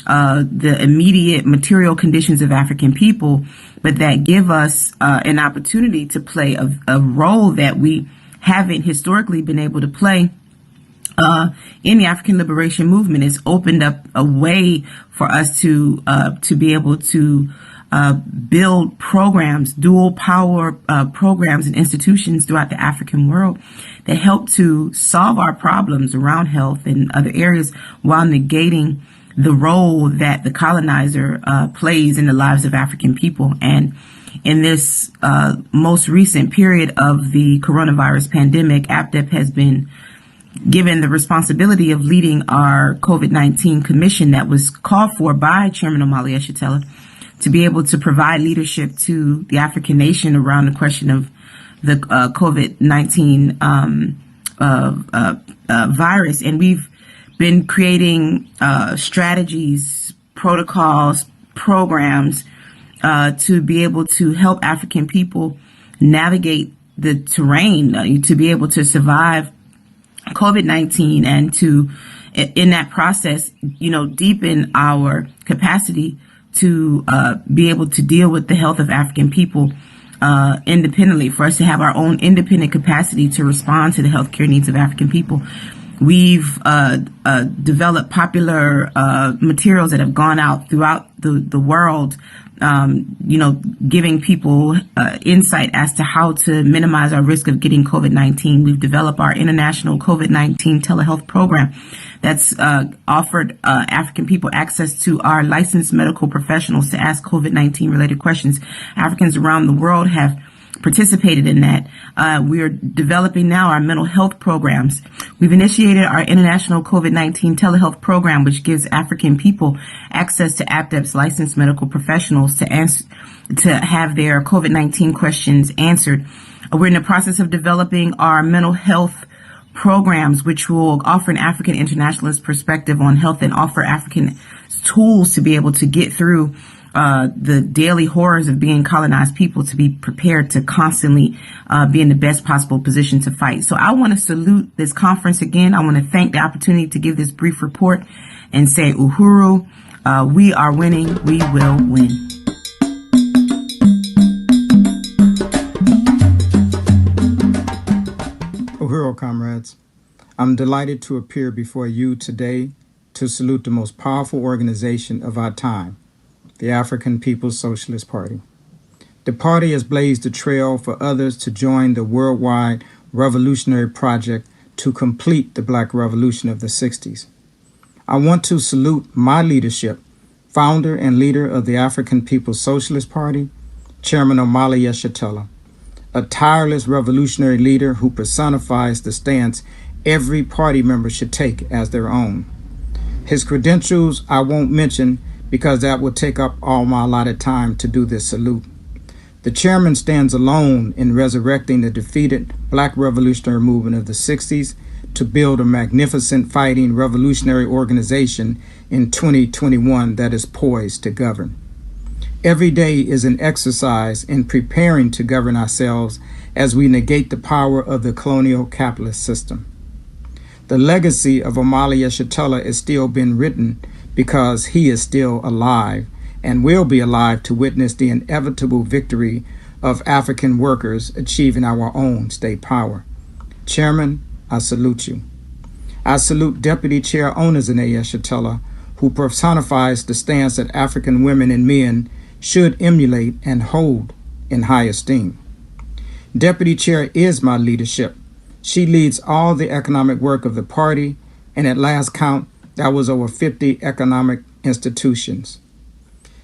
the immediate material conditions of African people, but that give us an opportunity to play a role that we haven't historically been able to play in the African liberation movement. It's opened up a way for us to be able to build programs, dual power programs and institutions throughout the African world that help to solve our problems around health and other areas while negating the role that the colonizer plays in the lives of African people. And in this most recent period of the coronavirus pandemic, APDEP has been given the responsibility of leading our COVID-19 commission that was called for by Chairman Omali Yeshitela to be able to provide leadership to the African nation around the question of the COVID-19 virus. And we've been creating strategies, protocols, programs to be able to help African people navigate the terrain, to be able to survive COVID-19 and to, in that process, deepen our capacity to be able to deal with the health of African people independently, for us to have our own independent capacity to respond to the healthcare needs of African people. We've developed popular materials that have gone out throughout the world, giving people insight as to how to minimize our risk of getting COVID-19. We've developed our international COVID-19 telehealth program that's offered African people access to our licensed medical professionals to ask COVID-19 related questions. Africans around the world have participated in that. We are developing now our mental health programs. We've initiated our international COVID-19 telehealth program, which gives African people access to APDEP's licensed medical professionals to have their COVID-19 questions answered. We're in the process of developing our mental health programs, which will offer an African internationalist perspective on health and offer African tools to be able to get through the daily horrors of being colonized people, to be prepared to constantly be in the best possible position to fight. So I want to salute this conference again. I want to thank the opportunity to give this brief report and say, Uhuru, we are winning. We will win. Uhuru, comrades. I'm delighted to appear before you today to salute the most powerful organization of our time, the African People's Socialist Party. The party has blazed the trail for others to join the worldwide revolutionary project to complete the Black Revolution of the 60s. I want to salute my leadership, founder and leader of the African People's Socialist Party, Chairman Omali Yeshitela, a tireless revolutionary leader who personifies the stance every party member should take as their own. His credentials I won't mention because that will take up all my allotted time to do this salute. The chairman stands alone in resurrecting the defeated Black revolutionary movement of the 60s to build a magnificent fighting revolutionary organization in 2021 that is poised to govern. Every day is an exercise in preparing to govern ourselves as we negate the power of the colonial capitalist system. The legacy of Omali Yeshitela is still being written because he is still alive and will be alive to witness the inevitable victory of African workers achieving our own state power. Chairman, I salute you. I salute Deputy Chair Onezene Yeshitela, who personifies the stance that African women and men should emulate and hold in high esteem. Deputy Chair is my leadership. She leads all the economic work of the party, and at last count, that was over 50 economic institutions.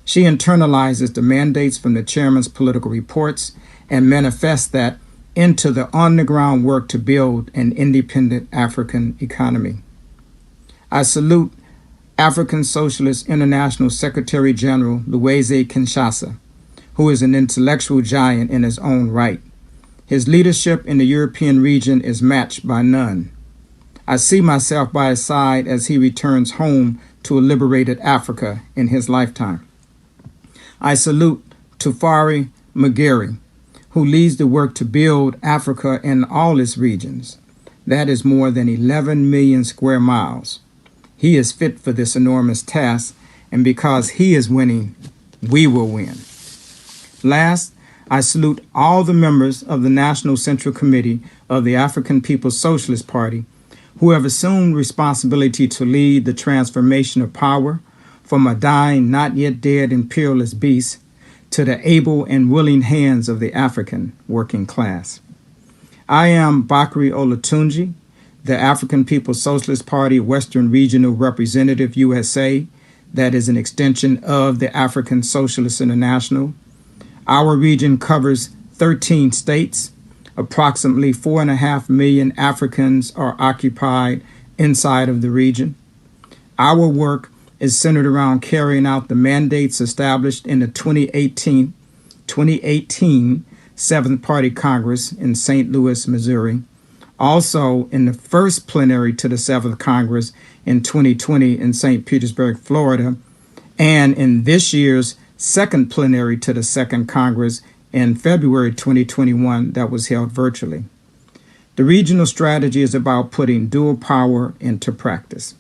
She internalizes the mandates from the chairman's political reports and manifests that into the on-the-ground work to build an independent African economy. I salute African Socialist International Secretary General Louise Kinshasa, who is an intellectual giant in his own right. His leadership in the European region is matched by none. I see myself by his side as he returns home to a liberated Africa in his lifetime. I salute Tufari Magere, who leads the work to build Africa in all its regions. That is more than 11 million square miles. He is fit for this enormous task, and because he is winning, we will win. Last, I salute all the members of the National Central Committee of the African People's Socialist Party who have assumed responsibility to lead the transformation of power from a dying, not yet dead imperialist beast to the able and willing hands of the African working class. I am Bakari Olatunji, the African People's Socialist Party Western Regional Representative, USA, that is an extension of the African Socialist International. Our region covers 13 states. Approximately 4.5 million Africans are occupied inside of the region. Our work is centered around carrying out the mandates established in the 2018 Seventh Party Congress in St. Louis, Missouri, also in the first plenary to the Seventh Congress in 2020 in St. Petersburg, Florida, and in this year's second plenary to the Second Congress in February 2021 that was held virtually. The regional strategy is about putting dual power into practice,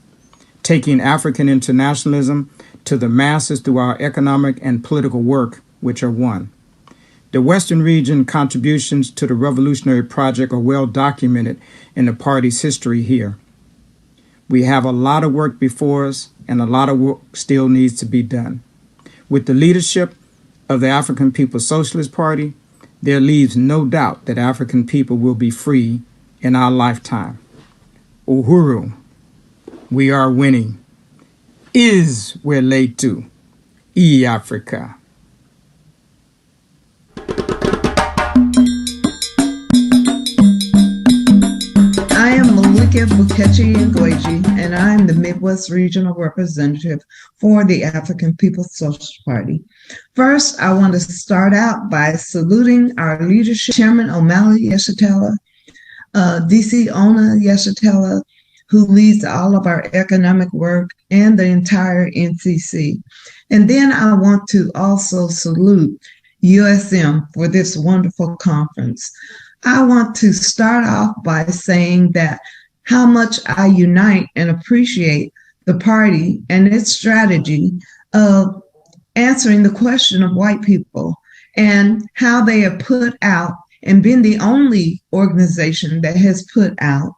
taking African internationalism to the masses through our economic and political work, which are one. The Western region contributions to the revolutionary project are well documented in the party's history here. We have a lot of work before us, and a lot of work still needs to be done. With the leadership of the African People's Socialist Party, there leaves no doubt that African people will be free in our lifetime. Uhuru, we are winning. Is we're late to. Africa. I am Malika Bukechi Ngweji, and I'm the Midwest Regional Representative for the African People's Socialist Party. First, I want to start out by saluting our leadership, Chairman Omali Yeshitela, DC Ona Yeshitela, who leads all of our economic work, and the entire NCC. And then I want to also salute USM for this wonderful conference. I want to start off by saying that how much I unite and appreciate the party and its strategy of answering the question of white people and how they have put out and been the only organization that has put out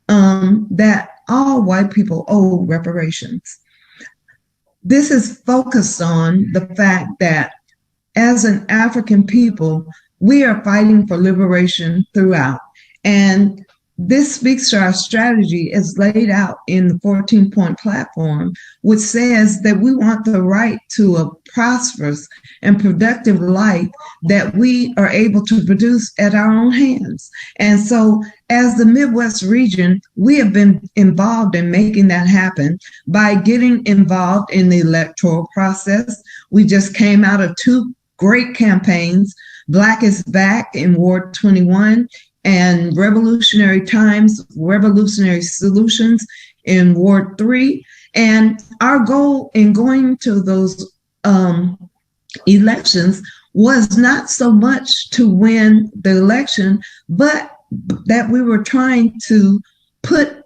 that all white people owe reparations. This is focused on the fact that as an African people, we are fighting for liberation throughout. And this speaks to our strategy as laid out in the 14-point platform, which says that we want the right to a prosperous and productive life that we are able to produce at our own hands. And so as the Midwest region, we have been involved in making that happen by getting involved in the electoral process. We just came out of two great campaigns, Black is Back in Ward 21 and Revolutionary Times, Revolutionary Solutions in Ward 3. And our goal in going to those elections was not so much to win the election, but that we were trying to put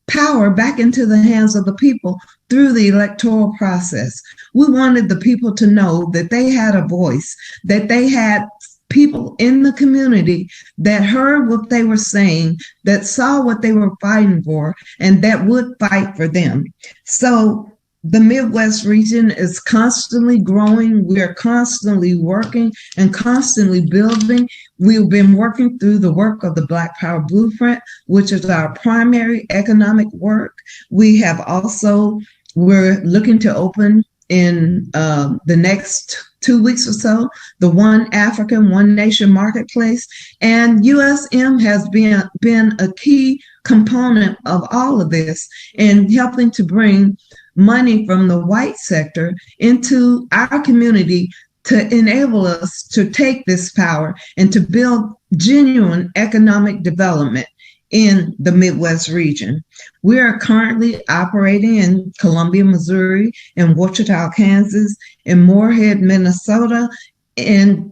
power back into the hands of the people through the electoral process. We wanted the people to know that they had a voice, that they had people in the community that heard what they were saying, that saw what they were fighting for, and that would fight for them. So the Midwest region is constantly growing. We are constantly working and constantly building. We've been working through the work of the Black Power Blueprint, which is our primary economic work. We have also, we're looking to open in the next 2 weeks or so, the One African, One Nation Marketplace. And USM has been a key component of all of this in helping to bring money from the white sector into our community to enable us to take this power and to build genuine economic development in the Midwest region. We are currently operating in Columbia, Missouri, in Wichita, Kansas, in Moorhead, Minnesota, and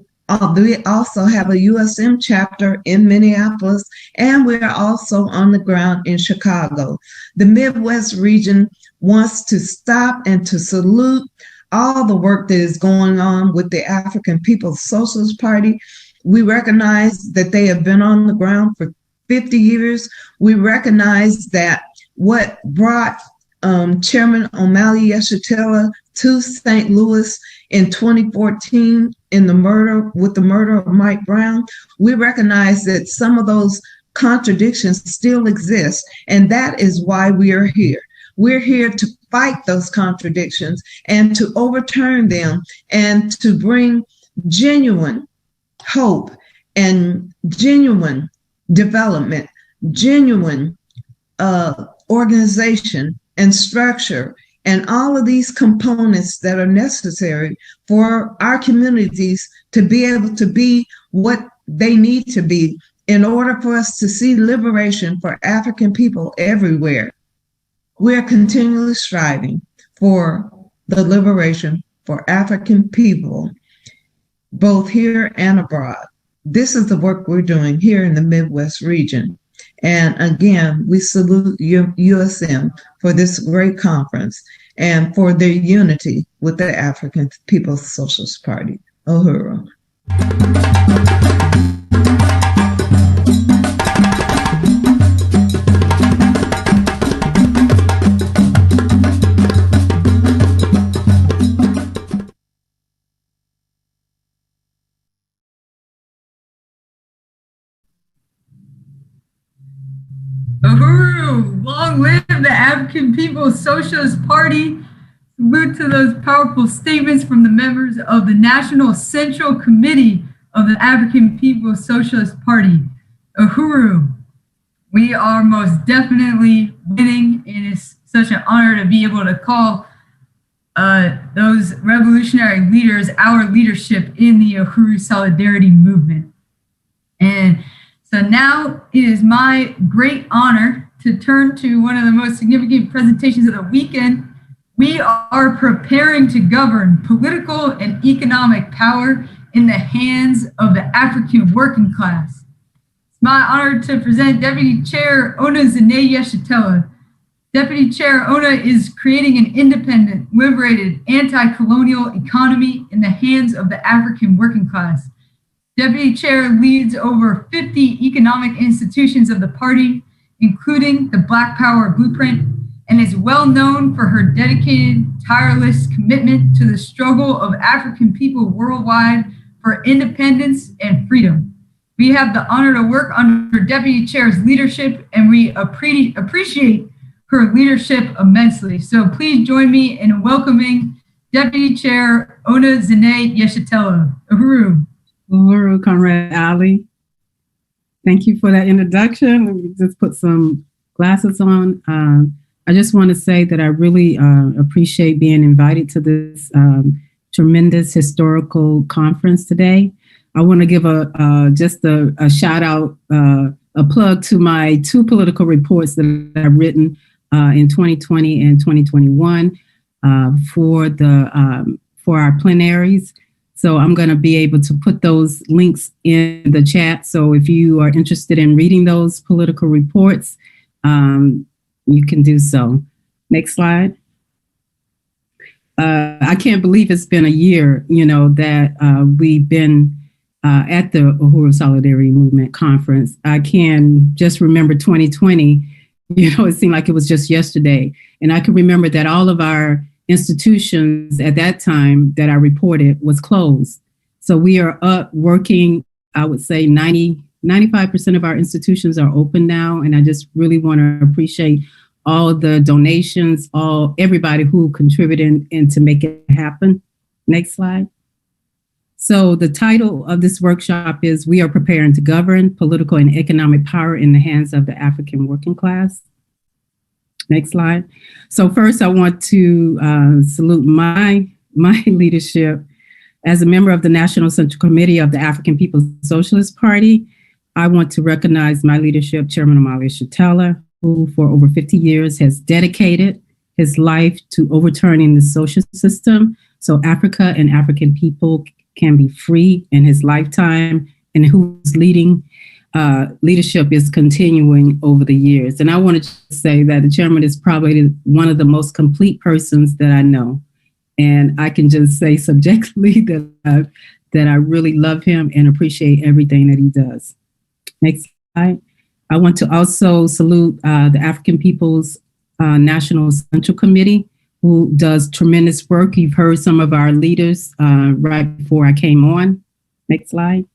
we also have a USM chapter in Minneapolis, and we are also on the ground in Chicago. The Midwest region wants to stop and to salute all the work that is going on with the African People's Socialist Party. We recognize that they have been on the ground for 50 years. We recognize that what brought Chairman Omali Yeshitela to St. Louis in 2014 with the murder of Mike Brown, we recognize that some of those contradictions still exist, and that is why we are here. We're here to fight those contradictions and to overturn them and to bring genuine hope and genuine development, genuine organization and structure, and all of these components that are necessary for our communities to be able to be what they need to be in order for us to see liberation for African people everywhere. We're continually striving for the liberation for African people, both here and abroad. This is the work we're doing here in the Midwest region. And again, we salute USM for this great conference and for their unity with the African People's Socialist Party. Uhuru. Uhuru, long live the African People's Socialist Party. Salute to those powerful statements from the members of the National Central Committee of the African People's Socialist Party. Uhuru, we are most definitely winning, and it's such an honor to be able to call those revolutionary leaders our leadership in the Uhuru Solidarity Movement. And so now it is my great honor to turn to one of the most significant presentations of the weekend. We are preparing to govern political and economic power in the hands of the African working class. It's my honor to present Deputy Chair Ona Zene Yeshitela. Deputy Chair Ona is creating an independent, liberated, anti-colonial economy in the hands of the African working class. Deputy Chair leads over 50 economic institutions of the party, including the Black Power Blueprint, and is well known for her dedicated, tireless commitment to the struggle of African people worldwide for independence and freedom. We have the honor to work under Deputy Chair's leadership, and we appreciate her leadership immensely. So please join me in welcoming Deputy Chair Ona Zene Yeshitela. Uhuru. Uhuru, Comrade Ali. Thank you for that introduction. Let me just put some glasses on. I just want to say that I really appreciate being invited to this tremendous historical conference today. I want to give just a shout out, a plug to my two political reports that I've written in 2020 and 2021 for our plenaries. So I'm going to be able to put those links in the chat. So if you are interested in reading those political reports, you can do so. Next slide. I can't believe it's been a year, that we've been at the Uhuru Solidarity Movement Conference. I can just remember 2020, it seemed like it was just yesterday. And I can remember that all of our institutions at that time that I reported was closed. So we are up working, I would say 95% of our institutions are open now. And I just really want to appreciate all the donations, everybody who contributed and to make it happen. Next slide. So the title of this workshop is We Are Preparing to Govern Political and Economic Power in the Hands of the African Working Class. Next slide. So first I want to salute my leadership as a member of the National Central Committee of the African People's Socialist Party. I want to recognize my leadership, Chairman Amalia Shatella, who for over 50 years has dedicated his life to overturning the social system so Africa and African people can be free in his lifetime, and whose leadership is continuing over the years. And I want to say that the chairman is probably one of the most complete persons that I know. And I can just say subjectively that I really love him and appreciate everything that he does. Next slide. I want to also salute the African People's National Central Committee, who does tremendous work. You've heard some of our leaders right before I came on. Next slide.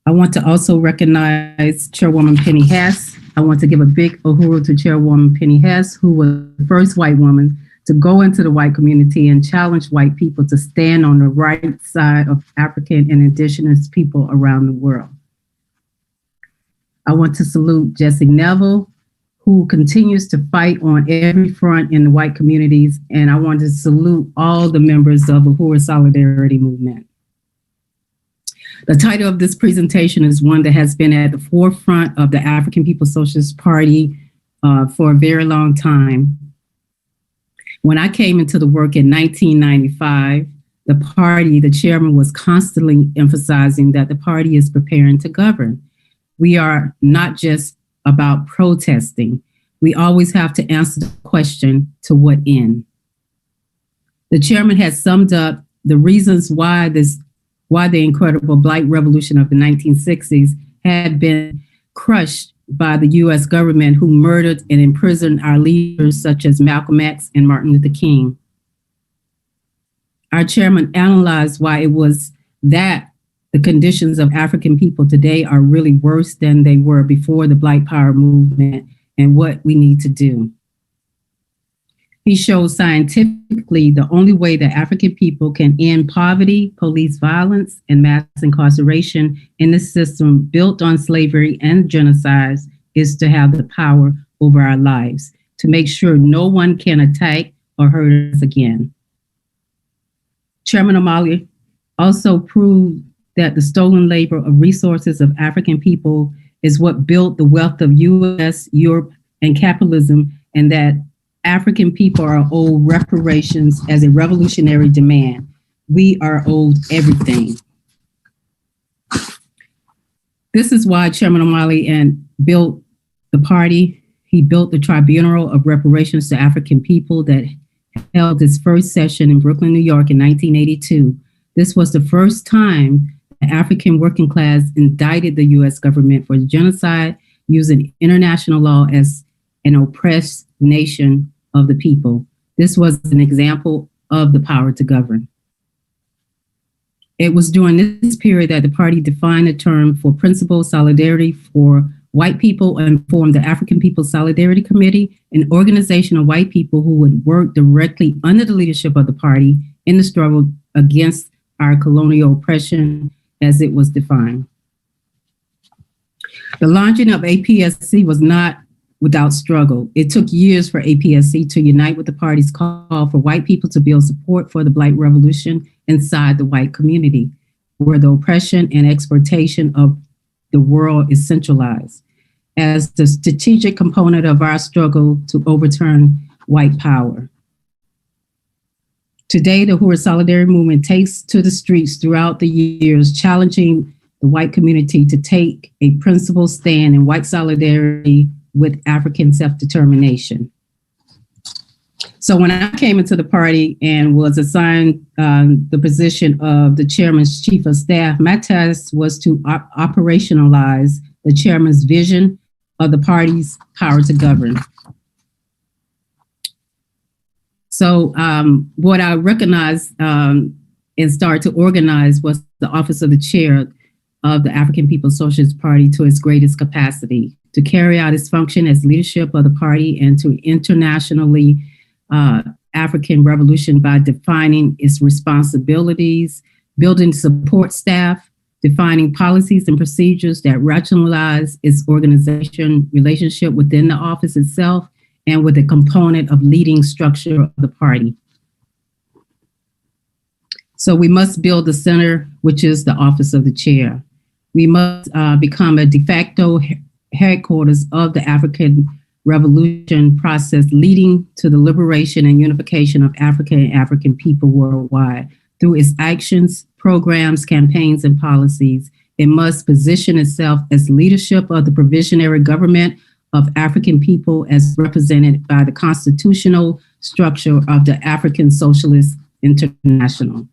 I want to also recognize Chairwoman Penny Hess. I want to give a big uhuru to Chairwoman Penny Hess, who was the first white woman to go into the white community and challenge white people to stand on the right side of African and indigenous people around the world. I want to salute Jesse Neville, who continues to fight on every front in the white communities. And I want to salute all the members of the Uhuru Solidarity Movement. The title of this presentation is one that has been at the forefront of the African People's Socialist Party for a very long time. When I came into the work in 1995, the chairman was constantly emphasizing that the party is preparing to govern. We are not just about protesting. We always have to answer the question, to what end? The chairman has summed up the reasons why the incredible Black Revolution of the 1960s had been crushed by the US government, who murdered and imprisoned our leaders such as Malcolm X and Martin Luther King. Our chairman analyzed why it was that the conditions of African people today are really worse than they were before the Black Power movement, and what we need to do. He shows scientifically the only way that African people can end poverty, police violence, and mass incarceration in the system built on slavery and genocides is to have the power over our lives, to make sure no one can attack or hurt us again. Chairman Amalia also proved that the stolen labor of resources of African people is what built the wealth of US, Europe, and capitalism, and that African people are owed reparations as a revolutionary demand. We are owed everything. This is why Chairman Amalia built the party. He built the Tribunal of Reparations to African People that held its first session in Brooklyn, New York in 1982. This was the first time the African working class indicted the US government for genocide, using international law as an oppressed nation of the people. This was an example of the power to govern. It was during this period that the party defined the term for principal solidarity for white people and formed the African People's Solidarity Committee, an organization of white people who would work directly under the leadership of the party in the struggle against our colonial oppression as it was defined. The launching of APSC was not without struggle. It took years for APSC to unite with the party's call for white people to build support for the Black Revolution inside the white community, where the oppression and exploitation of the world is centralized, as the strategic component of our struggle to overturn white power. Today, the Uhuru Solidarity Movement takes to the streets throughout the years, challenging the white community to take a principled stand in white solidarity with African self-determination. So when I came into the party and was assigned the position of the chairman's chief of staff, my task was to operationalize the chairman's vision of the party's power to govern. So what I recognized and started to organize was the office of the chair of the African People's Socialist Party to its greatest capacity, to carry out its function as leadership of the party and to internationally African revolution by defining its responsibilities, building support staff, defining policies and procedures that rationalize its organization relationship within the office itself, and with a component of leading structure of the party. So we must build the center, which is the office of the chair. We must become a de facto headquarters of the African revolution process leading to the liberation and unification of Africa and African people worldwide. Through its actions, programs, campaigns, and policies, it must position itself as leadership of the provisionary government of African people as represented by the constitutional structure of the African Socialist International.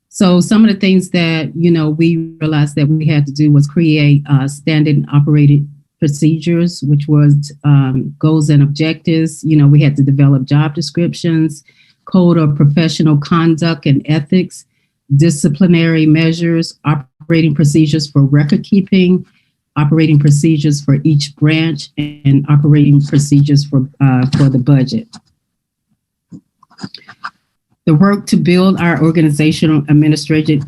So some of the things that, we realized that we had to do was create standard operating procedures, which was goals and objectives. We had to develop job descriptions, code of professional conduct and ethics, disciplinary measures, operating procedures for record keeping, operating procedures for each branch, and operating procedures for the budget. The work to build our organizational administrative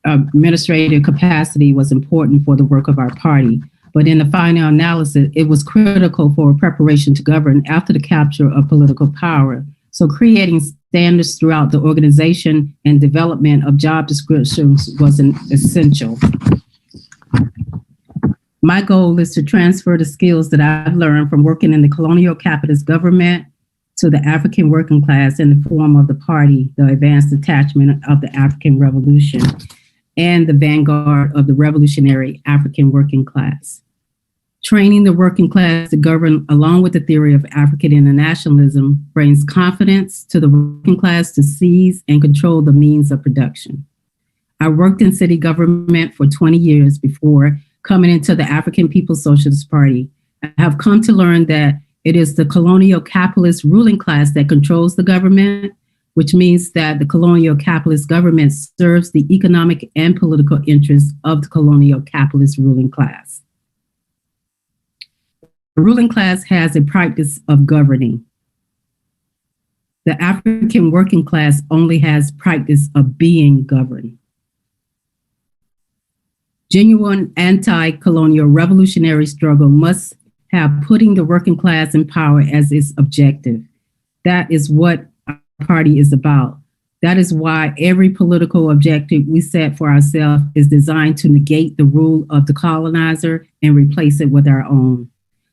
capacity was important for the work of our party. But in the final analysis, it was critical for preparation to govern after the capture of political power. So creating standards throughout the organization and development of job descriptions was essential. My goal is to transfer the skills that I've learned from working in the colonial capitalist government to the African working class in the form of the party, the advanced detachment of the African Revolution, and the vanguard of the revolutionary African working class. Training the working class to govern along with the theory of African internationalism brings confidence to the working class to seize and control the means of production. I worked in city government for 20 years before coming into the African People's Socialist Party. I have come to learn that it is the colonial capitalist ruling class that controls the government, which means that the colonial capitalist government serves the economic and political interests of the colonial capitalist ruling class. The ruling class has a practice of governing. The African working class only has practice of being governed. Genuine anti-colonial revolutionary struggle must have putting the working class in power as its objective. That is what our party is about. That is why every political objective we set for ourselves is designed to negate the rule of the colonizer and replace it with our own.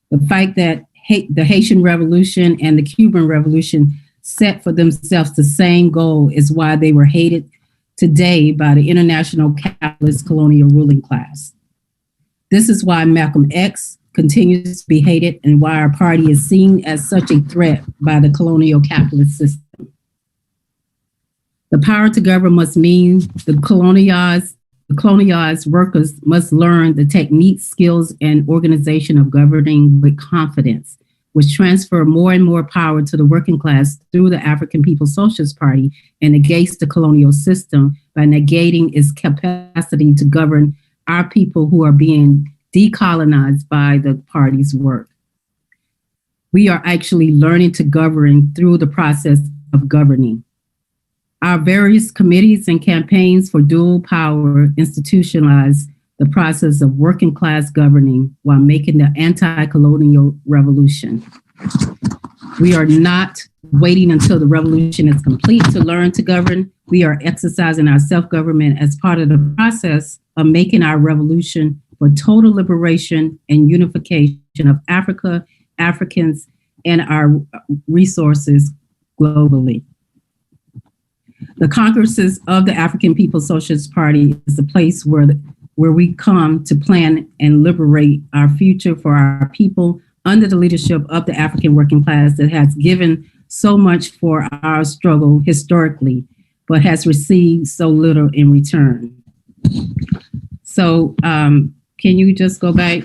The fact that the Haitian Revolution and the Cuban Revolution set for themselves the same goal is why they were hated today by the international capitalist colonial ruling class. This is why Malcolm X continues to be hated and why our party is seen as such a threat by the colonial capitalist system. The power to govern must mean the colonialized workers must learn the techniques, skills, and organization of governing with confidence, which transfer more and more power to the working class through the African People's Socialist Party and negates the colonial system by negating its capacity to govern our people who are being decolonized by the party's work. We are actually learning to govern through the process of governing. Our various committees and campaigns for dual power institutionalize the process of working class governing while making the anti-colonial revolution. We are not waiting until the revolution is complete to learn to govern. We are exercising our self-government as part of the process of making our revolution for total liberation and unification of Africa, Africans, and our resources globally. The Congresses of the African People's Socialist Party is the place where we come to plan and liberate our future for our people under the leadership of the African working class that has given so much for our struggle historically, but has received so little in return. So can you just go back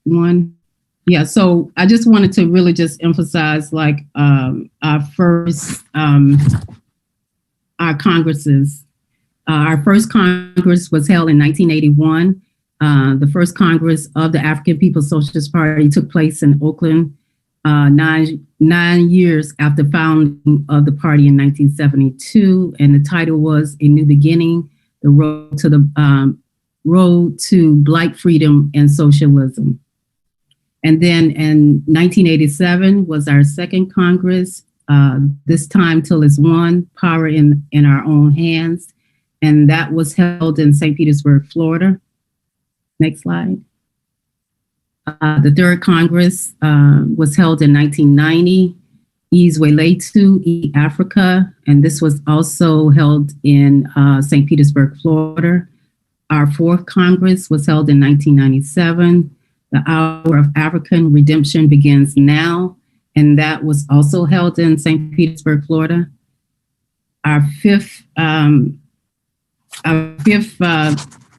one? Yeah, so I just wanted to really just emphasize like our Congresses. Our first Congress was held in 1981. The first Congress of the African People's Socialist Party took place in Oakland 9 years after founding of the party in 1972, and the title was A New Beginning, the road to Black freedom and socialism. And then in 1987 was our second Congress, this time till it's one, power in our own hands. and that was held in St. Petersburg, Florida. Next slide. The third Congress was held in 1990, Izweletu, Africa, and this was also held in St. Petersburg, Florida. Our fourth Congress was held in 1997. The Hour of African Redemption Begins Now, and that was also held in St. Petersburg, Florida. Our fifth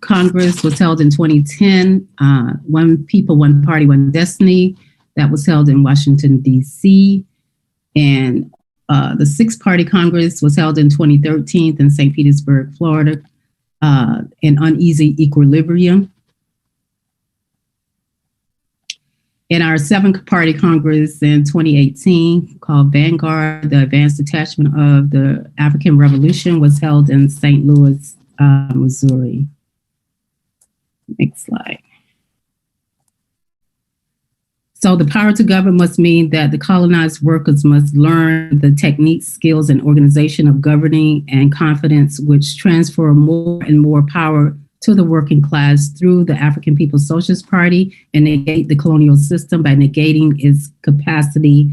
Congress was held in 2010, One People, One Party, One Destiny. That was held in Washington, D.C. And the Sixth Party Congress was held in 2013 in St. Petersburg, Florida, in Uneasy Equilibrium. In our Seventh Party Congress in 2018, called Vanguard, the Advanced Detachment of the African Revolution, was held in St. Louis, Missouri. Next slide. So the power to govern must mean that the colonized workers must learn the techniques, skills, and organization of governing and confidence, which transfer more and more power to the working class through the African People's Socialist Party and negate the colonial system by negating its capacity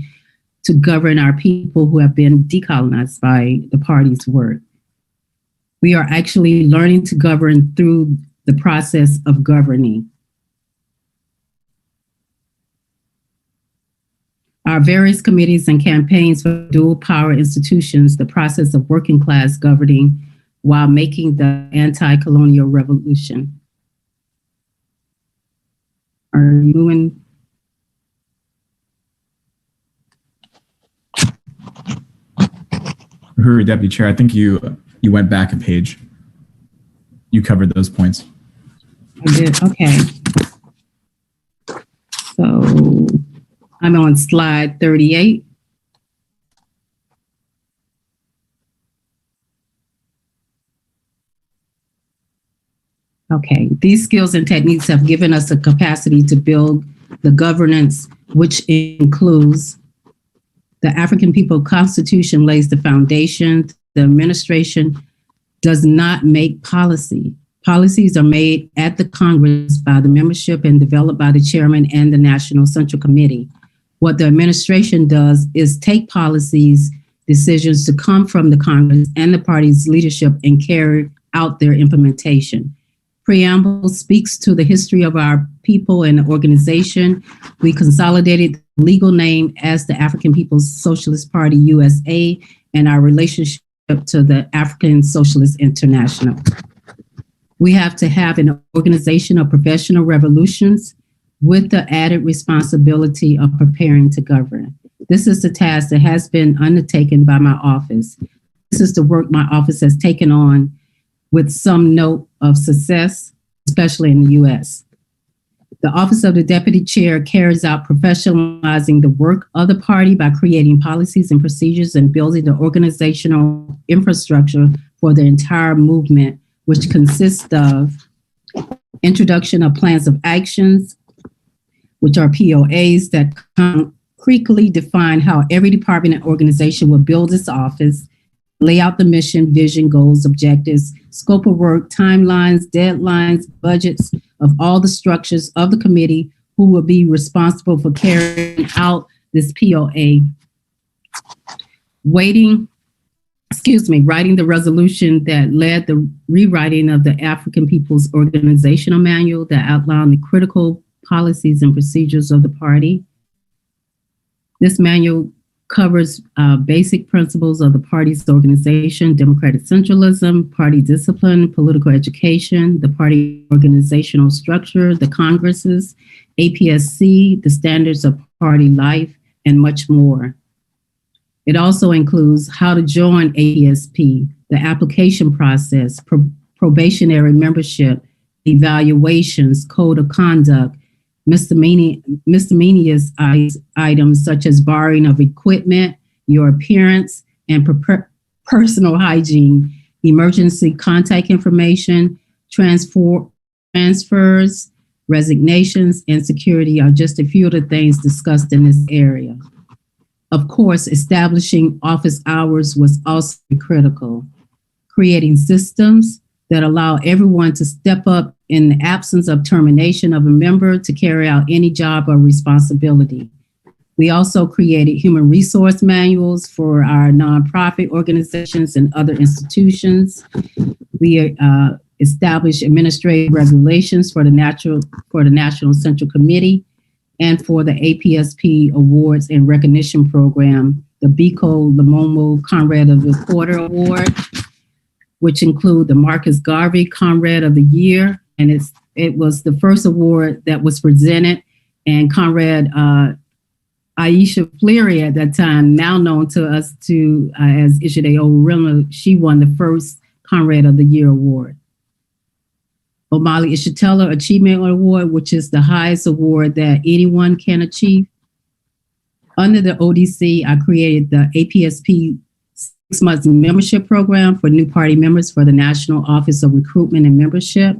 to govern our people who have been decolonized by the party's work. We are actually learning to govern through the process of governing. Our various committees and campaigns for dual power institutions, the process of working class governing while making the anti-colonial revolution. Are you moving? Uhuru, Deputy Chair, I think you went back a page. You covered those points. I did, okay. So I'm on slide 38. Okay, these skills and techniques have given us a capacity to build the governance, which includes the African People Constitution lays the foundation. The administration does not make policy. Policies are made at the Congress by the membership and developed by the chairman and the National Central Committee. What the administration does is take policies, decisions to come from the Congress and the party's leadership and carry out their implementation. Preamble speaks to the history of our people and organization. We consolidated the legal name as the African People's Socialist Party, USA, and our relationship to the African Socialist International. We have to have an organization of professional revolutions with the added responsibility of preparing to govern. This is the task that has been undertaken by my office. This is the work my office has taken on with some note of success, especially in the US. The Office of the Deputy Chair carries out professionalizing the work of the party by creating policies and procedures and building the organizational infrastructure for the entire movement, which consists of introduction of plans of actions, which are POAs that concretely define how every department and organization will build its office, lay out the mission, vision, goals, objectives, scope of work, timelines, deadlines, budgets of all the structures of the committee who will be responsible for carrying out this POA. Writing the resolution that led the rewriting of the African People's Organizational Manual that outlined the critical policies and procedures of the party. This manual covers basic principles of the party's organization, democratic centralism, party discipline, political education, the party organizational structure, the congresses, APSC, the standards of party life, and much more. It also includes how to join APSP, the application process, probationary membership, evaluations, code of conduct, miscellaneous items such as borrowing of equipment, your appearance, and personal hygiene, emergency contact information, transfers, resignations, and security are just a few of the things discussed in this area. Of course, establishing office hours was also critical. Creating systems, that allow everyone to step up in the absence of termination of a member to carry out any job or responsibility. We also created human resource manuals for our nonprofit organizations and other institutions. We established administrative regulations for the National Central Committee and for the APSP Awards and Recognition Program, the Biko Lamomo Conrad of the Quarter Award, which include the Marcus Garvey Conrad of the Year, and it was the first award that was presented, and Conrad Aisha Fleary at that time, now known to us as Ishide Orima, she won the first Conrad of the Year award. Omali Ishitella Achievement Award, which is the highest award that anyone can achieve. Under the ODC, I created the APSP 6-month membership program for new party members for the National Office of Recruitment and Membership.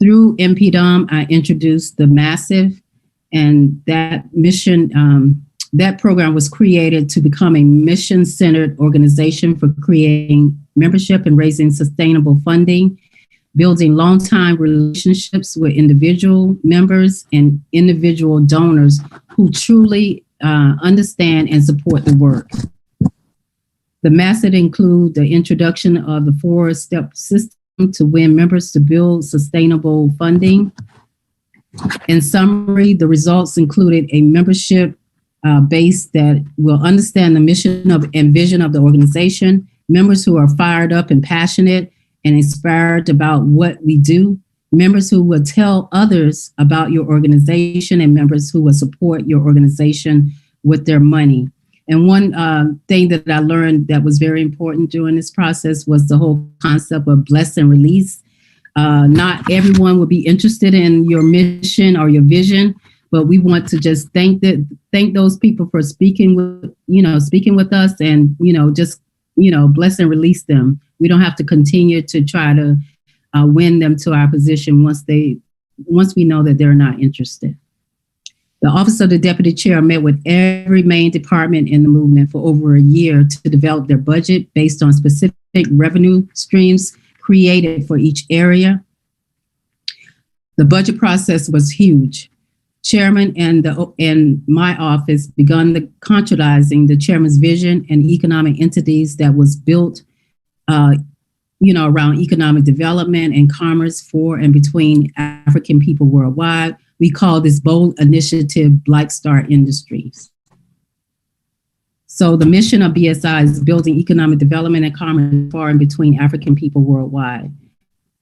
Through NPDOM, I introduced the Massive, and that mission, that program was created to become a mission-centered organization for creating membership and raising sustainable funding, building long-time relationships with individual members and individual donors who truly understand and support the work. The Massive include the introduction of the 4-step system to win members to build sustainable funding. In summary, the results included a membership base that will understand the mission and vision of the organization, members who are fired up and passionate and inspired about what we do, members who will tell others about your organization, and members who will support your organization with their money. And one thing that I learned that was very important during this process was the whole concept of bless and release. Not everyone will be interested in your mission or your vision, but we want to just thank those people for speaking with us, and just bless and release them. We don't have to continue to try to win them to our position once we know that they're not interested. The Office of the Deputy Chair met with every main department in the movement for over a year to develop their budget based on specific revenue streams created for each area. The budget process was huge. Chairman and my office begun contractualizing the chairman's vision and economic entities that was built around economic development and commerce for and between African people worldwide. We call this bold initiative Black Star Industries. So the mission of BSI is building economic development and commerce for and between African people worldwide.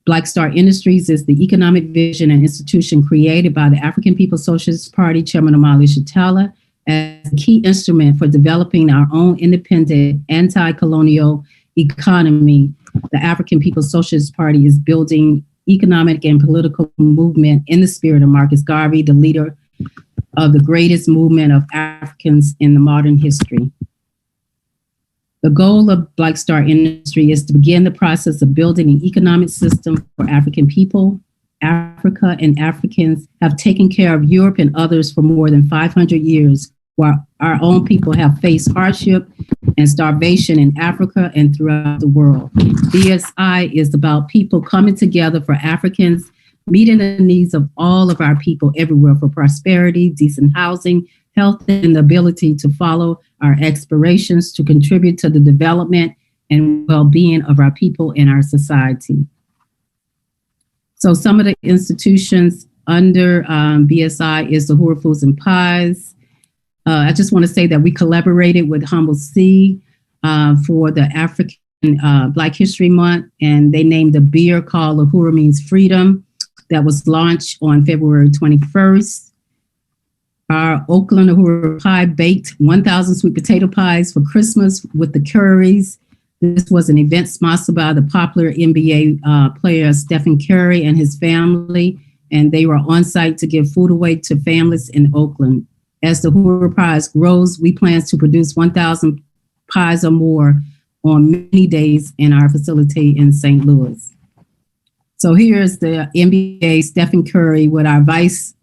Black Star Industries is the economic vision and institution created by the African People's Socialist Party, Chairman Omali Ishitella, as a key instrument for developing our own independent anti-colonial economy. The African People's Socialist Party is building economic and political movement in the spirit of Marcus Garvey, the leader of the greatest movement of Africans in the modern history. The goal of Black Star Industry is to begin the process of building an economic system for African people. Africa and Africans have taken care of Europe and others for more than 500 years, while our own people have faced hardship and starvation in Africa and throughout the world. BSI is about people coming together for Africans, meeting the needs of all of our people everywhere for prosperity, decent housing, health, and the ability to follow our aspirations to contribute to the development and well-being of our people and our society. So some of the institutions under BSI is the Uhuru Foods and Pies. I just want to say that we collaborated with Humble Sea for the African Black History Month, and they named a beer called Uhuru Means Freedom that was launched on February 21st. Our Oakland Uhuru Pie baked 1,000 sweet potato pies for Christmas with the Currys. This was an event sponsored by the popular NBA player Stephen Curry and his family, and they were on site to give food away to families in Oakland. As the Uhuru Prize grows, we plan to produce 1,000 pies or more on many days in our facility in St. Louis. So here's the NBA Stephen Curry with our Vice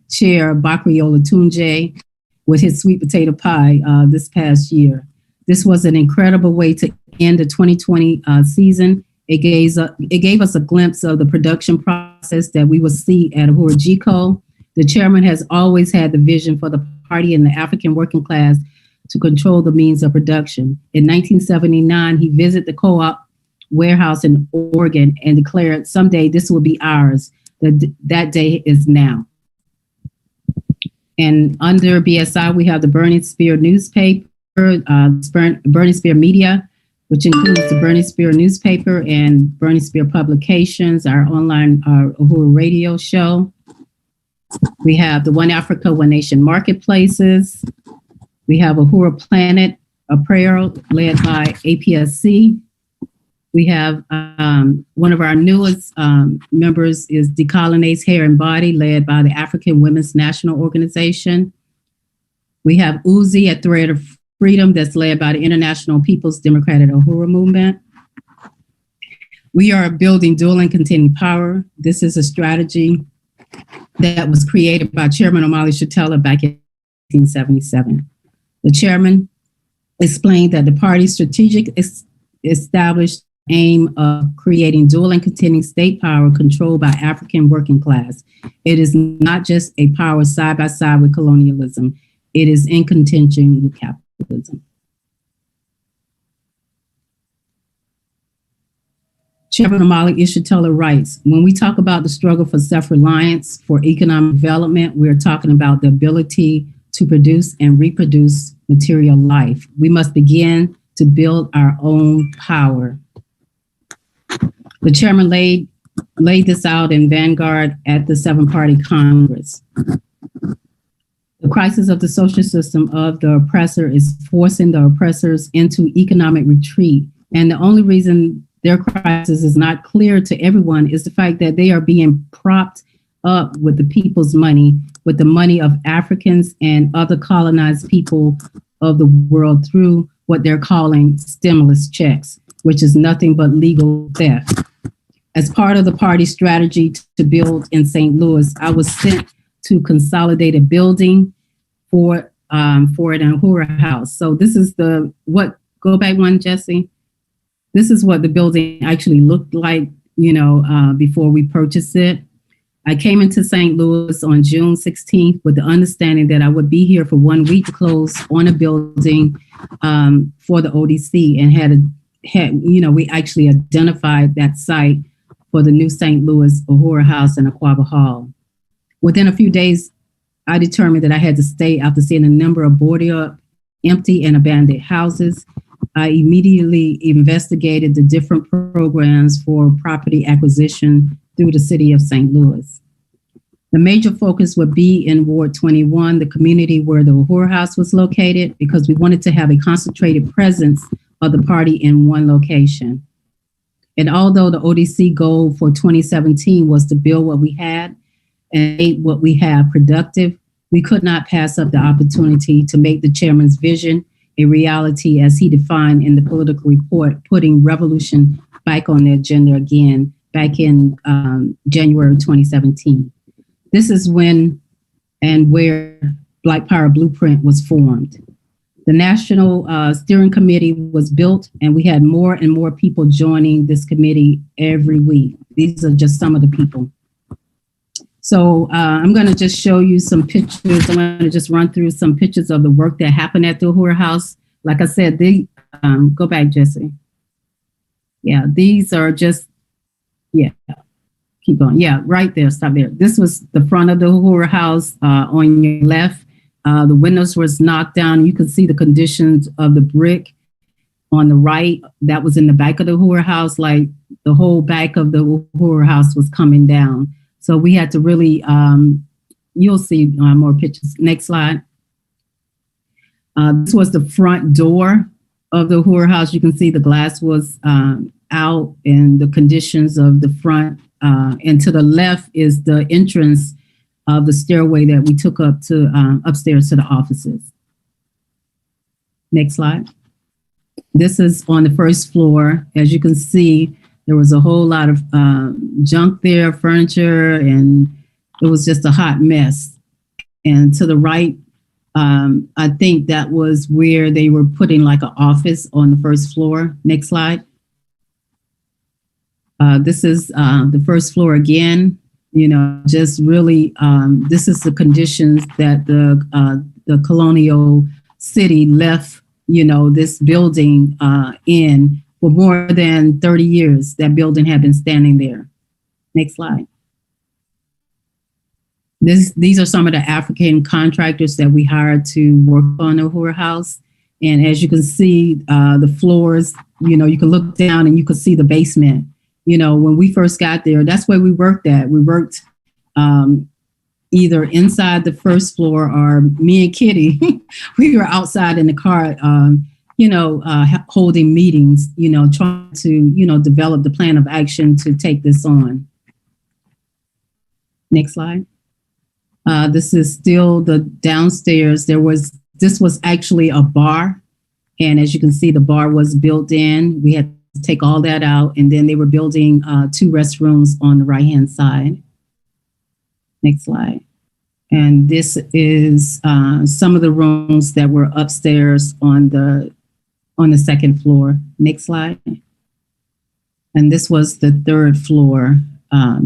Chair Bakri Olatunji with his sweet potato pie this past year. This was an incredible way to end the 2020 season, It gave us a glimpse of the production process that we will see at Uhuru GCO. The chairman has always had the vision for the party and the African working class to control the means of production. In 1979, he visited the co-op warehouse in Oregon and declared, "Someday this will be ours." That day is now. And under BSI, we have the Burning Spear newspaper, Burning Spear Media, which includes the Burning Spear newspaper and Burning Spear publications, our online Uhuru radio show. We have the One Africa, One Nation marketplaces. We have Uhuru Planet Apparel led by APSC. We have one of our newest members is Decolonize Hair and Body, led by the African Women's National Organization. We have Uzi, A Thread of Freedom, that's led by the International People's Democratic Uhuru Movement. We are building dual and contending power. This is a strategy that was created by Chairman Omali Shatella back in 1977. The chairman explained that the party's strategic established aim of creating dual and contending state power controlled by African working class. It is not just a power side by side with colonialism. It is in contention with capitalism. Chairman Omali Shatella writes, when we talk about the struggle for self-reliance, for economic development, we're talking about the ability to produce and reproduce material life. We must begin to build our own power. The chairman laid this out in Vanguard at the Seven Party Congress. The crisis of the social system of the oppressor is forcing the oppressors into economic retreat. And the only reason their crisis is not clear to everyone is the fact that they are being propped up with the people's money, with the money of Africans and other colonized people of the world through what they're calling stimulus checks, which is nothing but legal theft. As part of the party's strategy to build in St. Louis, I was sent to consolidate a building for an Uhuru house. So this is go back one, Jesse. This is what the building actually looked like, before we purchased it. I came into St. Louis on June 16th with the understanding that I would be here for 1 week to close on a building for the ODC, and we actually identified that site for the new St. Louis Uhuru House in Aquaba Hall. Within a few days, I determined that I had to stay after seeing a number of boarded up, empty, and abandoned houses. I immediately investigated the different programs for property acquisition through the city of St. Louis. The major focus would be in Ward 21, the community where the Uhuru House was located, because we wanted to have a concentrated presence of the party in one location. And although the ODC goal for 2017 was to build what we had and make what we have productive, we could not pass up the opportunity to make the chairman's vision a reality as he defined in the political report, putting revolution back on the agenda again back in January 2017. This is when and where Black Power Blueprint was formed. The National Steering Committee was built, and we had more and more people joining this committee every week. These are just some of the people. So I'm going to just show you some pictures. I'm going to just run through some pictures of the work that happened at the Uhuru House. Like I said, go back, Jesse. Yeah, these are just, keep going. Yeah, right there, stop there. This was the front of the Uhuru House on your left. The windows was knocked down. You could see the conditions of the brick on the right. That was in the back of the Uhuru House, like the whole back of the Uhuru House was coming down. So we had to really, you'll see more pictures. Next slide. This was the front door of the Uhuru House. You can see the glass was out and the conditions of the front. And to the left is the entrance of the stairway that we took up to upstairs to the offices. Next slide. This is on the first floor. As you can see, there was a whole lot of junk there, furniture, and it was just a hot mess. And to the right, I think that was where they were putting like an office on the first floor. Next slide. This is the first floor again. Just really, this is the conditions that the colonial city left, this building in for more than 30 years. That building had been standing there. Next slide. These are some of the African contractors that we hired to work on the Uhuru House. And as you can see, the floors, you can look down and you can see the basement. When we first got there, that's where we worked at. We worked either inside the first floor or me and Kitty, we were outside in the car, holding meetings, trying to, develop the plan of action to take this on. Next slide. This is still the downstairs. This was actually a bar. And as you can see, the bar was built in. We had to take all that out. And then they were building 2 restrooms on the right-hand side. Next slide. And this is some of the rooms that were upstairs on the second floor. Next slide. And this was the 3rd floor.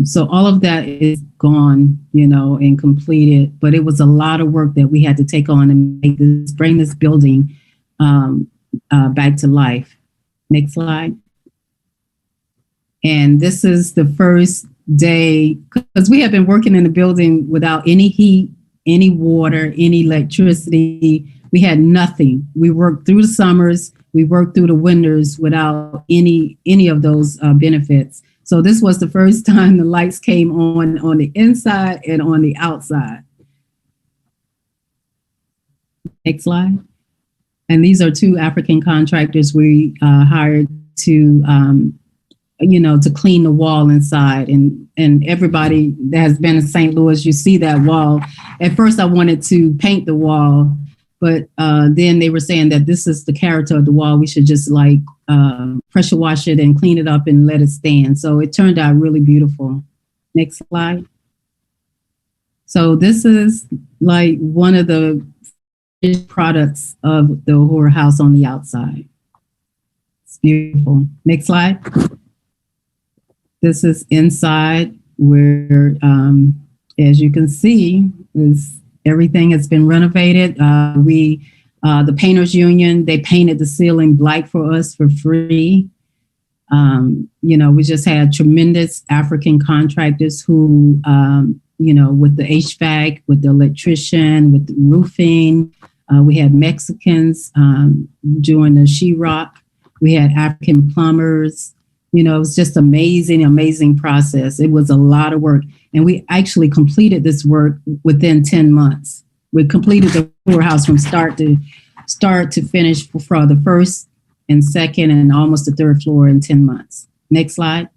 So all of that is gone, and completed, but it was a lot of work that we had to take on and bring this building back to life. Next slide. And this is the first day, because we have been working in the building without any heat, any water, any electricity. We had nothing. We worked through the summers, we worked through the winters without any of those benefits. So this was the first time the lights came on the inside and on the outside. Next slide. And these are 2 African contractors we hired to, to clean the wall inside. And everybody that has been in St. Louis, you see that wall. At first I wanted to paint the wall, but then they were saying that this is the character of the wall. We should just pressure wash it and clean it up and let it stand. So it turned out really beautiful. Next slide. So this is one of the products of the Uhuru House on the outside. It's beautiful. Next slide. This is inside where, as you can see, everything has been renovated. The Painters Union, they painted the ceiling black for us for free. We just had tremendous African contractors who, with the HVAC, with the electrician, with the roofing. We had Mexicans doing the sheetrock. We had African plumbers. It was just amazing process. It was a lot of work. And we actually completed this work within 10 months. We completed the Uhuru House from start to finish for the first and second and almost the 3rd floor in 10 months. Next slide.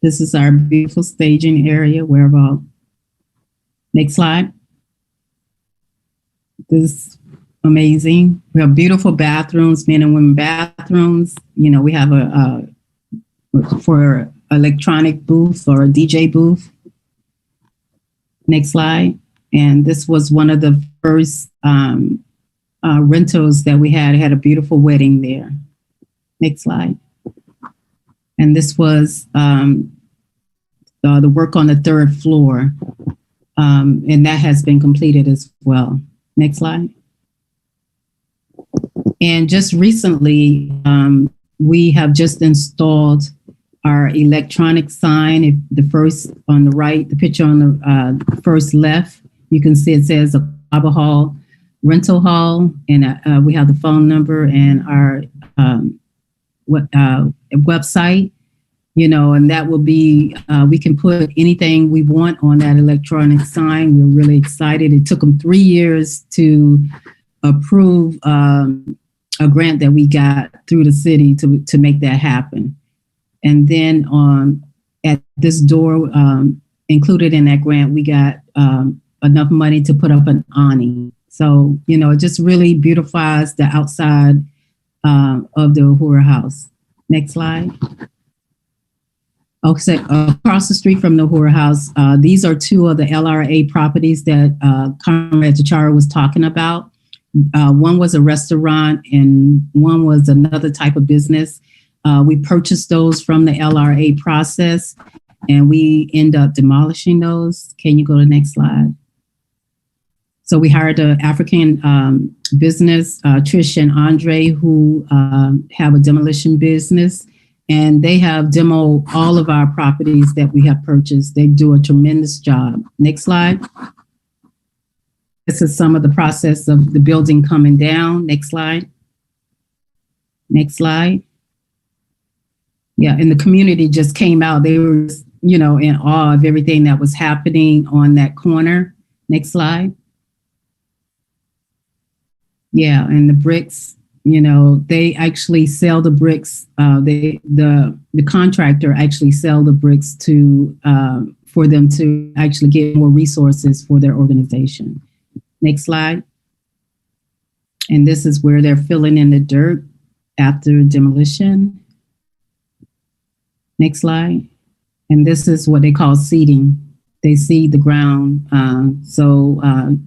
This is our beautiful staging area. Next slide. This is amazing. We have beautiful bathrooms, men and women bathrooms. We have for electronic booth or a DJ booth. Next slide. And this was one of the first rentals that we had. It had a beautiful wedding there. Next slide. And this was the work on the 3rd floor. And that has been completed as well. Next slide. And just recently, we have just installed our electronic sign. The first on the right, the picture on the first left, you can see it says a Harbor Hall rental hall, and we have the phone number and our website, and that will be, we can put anything we want on that electronic sign. We're really excited. It took them 3 years to approve a grant that we got through the city to make that happen. And then at this door, included in that grant, we got enough money to put up an awning. So, it just really beautifies the outside of the Uhuru House. Next slide. Okay, across the street from the Uhuru House, these are 2 of the LRA properties that Comrade Tachara was talking about. One was a restaurant and one was another type of business. We purchased those from the LRA process, and we end up demolishing those. Can you go to the next slide? So we hired an African business, Trish and Andre, who have a demolition business, and they have demoed all of our properties that we have purchased. They do a tremendous job. Next slide. This is some of the process of the building coming down. Next slide. Next slide. Yeah, and the community just came out. They were, in awe of everything that was happening on that corner. Next slide. Yeah, and the bricks, they actually sell the bricks. The contractor actually sell the bricks to for them to actually get more resources for their organization. Next slide. And this is where they're filling in the dirt after demolition. Next slide. And this is what they call seeding. They seed the ground so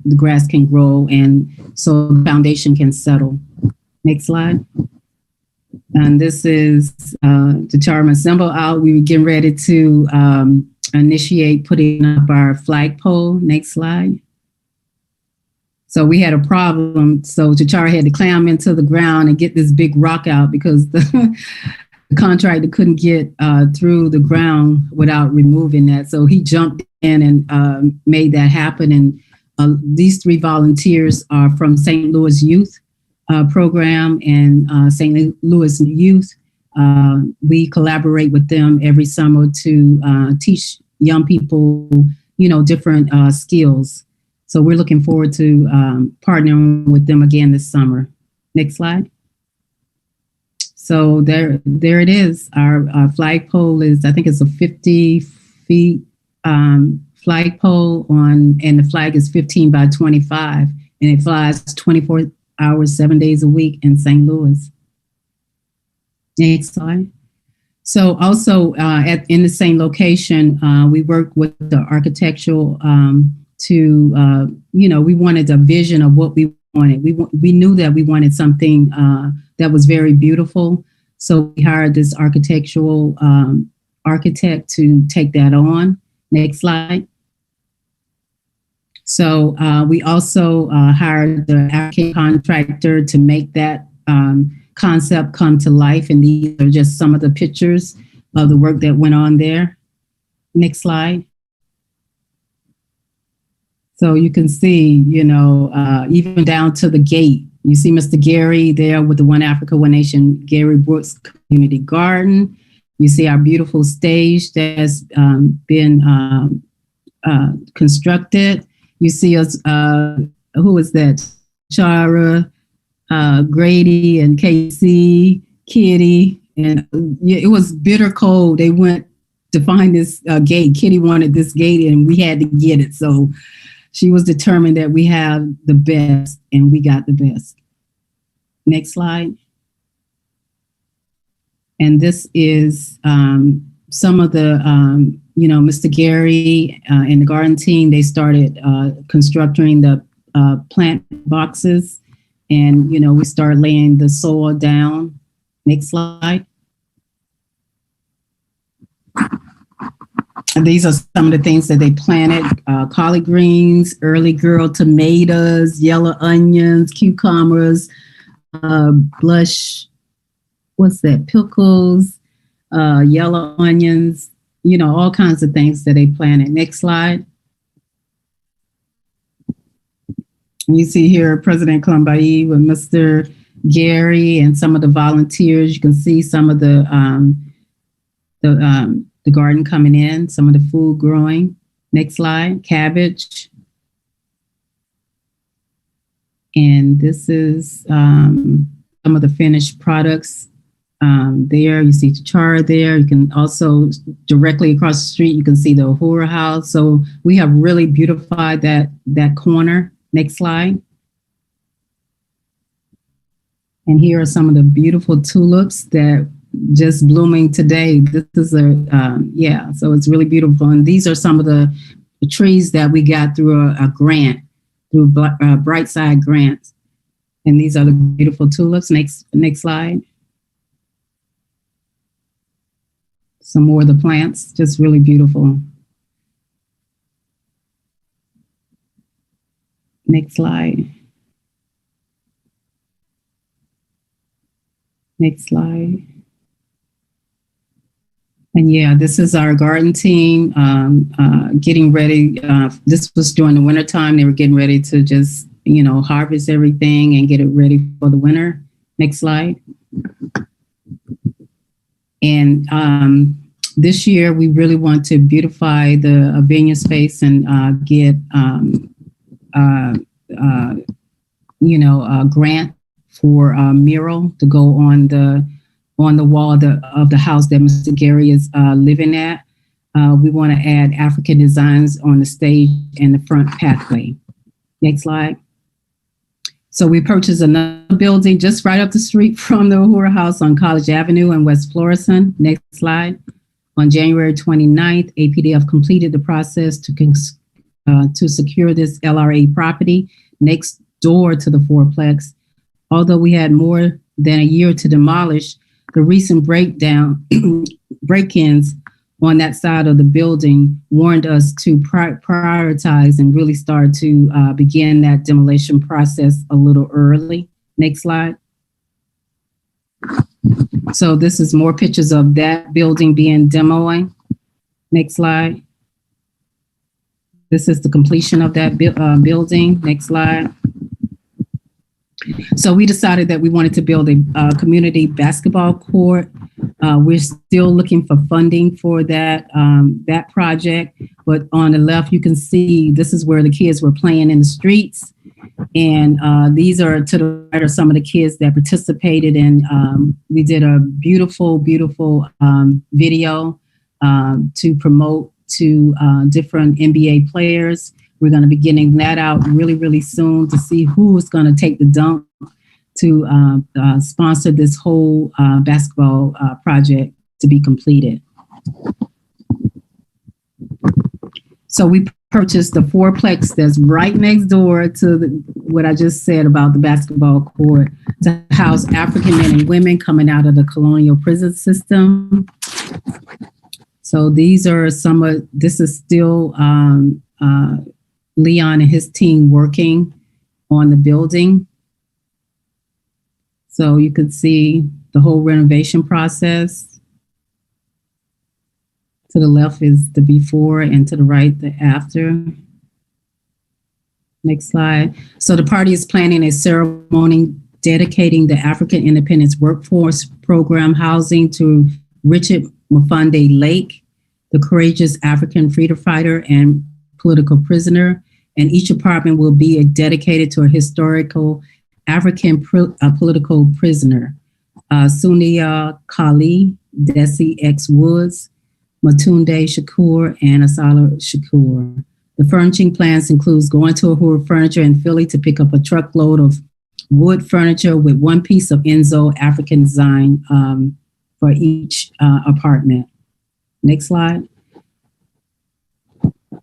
the grass can grow and so the foundation can settle. Next slide. And this is the charm assemble out. We were getting ready to initiate putting up our flagpole. Next slide. So we had a problem. So T'Challa had to climb into the ground and get this big rock out because the contractor couldn't get through the ground without removing that. So he jumped in and made that happen. And these 3 volunteers are from St. Louis Youth Program and St. Louis Youth. We collaborate with them every summer to teach young people, different skills. So we're looking forward to partnering with them again this summer. Next slide. So there it is. Our flagpole is, I think it's a 50 feet flagpole and the flag is 15 by 25, and it flies 24 hours, 7 days a week in St. Louis. Next slide. So also in the same location, we work with the architectural to, we wanted a vision of what we wanted. We knew that we wanted something that was very beautiful. So we hired this architectural architect to take that on. Next slide. So we also hired the African contractor to make that concept come to life. And these are just some of the pictures of the work that went on there. Next slide. So you can see, even down to the gate, you see Mr. Gary there with the One Africa, One Nation, Gary Brooks Community Garden. You see our beautiful stage that's been constructed. You see us, who is that? Chara, Grady, and Casey, Kitty. And it was bitter cold. They went to find this gate. Kitty wanted this gate and we had to get it. So she was determined that we have the best, and we got the best. Next slide. And this is some of the, Mr. Gary and the garden team, they started constructing the plant boxes, and, we started laying the soil down. Next slide. And these are some of the things that they planted: collard greens, early girl tomatoes, yellow onions, cucumbers, blush, pickles, yellow onions, all kinds of things that they planted. Next slide. You see here President Kalambayi with Mr. Gary and some of the volunteers. You can see some of the garden coming in, some of the food growing. Next slide, cabbage. And this is some of the finished products there. You see T'Challa there. You can also, directly across the street, you can see the Uhuru house. So we have really beautified that corner. Next slide. And here are some of the beautiful tulips that just blooming today. This is so it's really beautiful. And these are some of the trees that we got through a grant, through Brightside grants. And these are the beautiful tulips. Next slide. some more of the plants, just really beautiful. Next slide. Next slide. And yeah, this is our garden team getting ready. This was during the winter time. They were getting ready to just, harvest everything and get it ready for the winter. Next slide. And this year, we really want to beautify the vineyard space and get, a grant for a mural to go on the wall of the house that Mr. Gary is living at. We want to add African designs on the stage and the front pathway. Next slide. So we purchased another building just right up the street from the Uhuru House on College Avenue in West Florissant. Next slide. On January 29th, APDF completed the process to secure this LRA property next door to the fourplex. Although we had more than a year to demolish, the recent break-ins on that side of the building warned us to prioritize and really start to begin that demolition process a little early. Next slide. So this is more pictures of that building being demoed. Next slide. This is the completion of that building. Next slide. So we decided that we wanted to build a community basketball court. We're still looking for funding for that project. But on the left, you can see this is where the kids were playing in the streets. And these are to the right are some of the kids that participated in. We did a beautiful, beautiful video to promote to different NBA players. We're going to be getting that out really, really soon to see who's going to take the dump to sponsor this whole basketball project to be completed. So we purchased the fourplex that's right next door to what I just said about the basketball court to house African men and women coming out of the colonial prison system. So these are this is still Leon and his team working on the building. So you can see the whole renovation process. To the left is the before and to the right, the after. Next slide. So the party is planning a ceremony dedicating the African Independence Workforce Program housing to Richard Mufande Lake, the courageous African freedom fighter and political prisoner, and each apartment will be dedicated to a historical African political prisoner. Sunia Kali, Desi X Woods, Matunde Shakur, and Asala Shakur. The furnishing plans includes going to Uhuru Furniture in Philly to pick up a truckload of wood furniture with one piece of Enzo African design for each apartment. Next slide.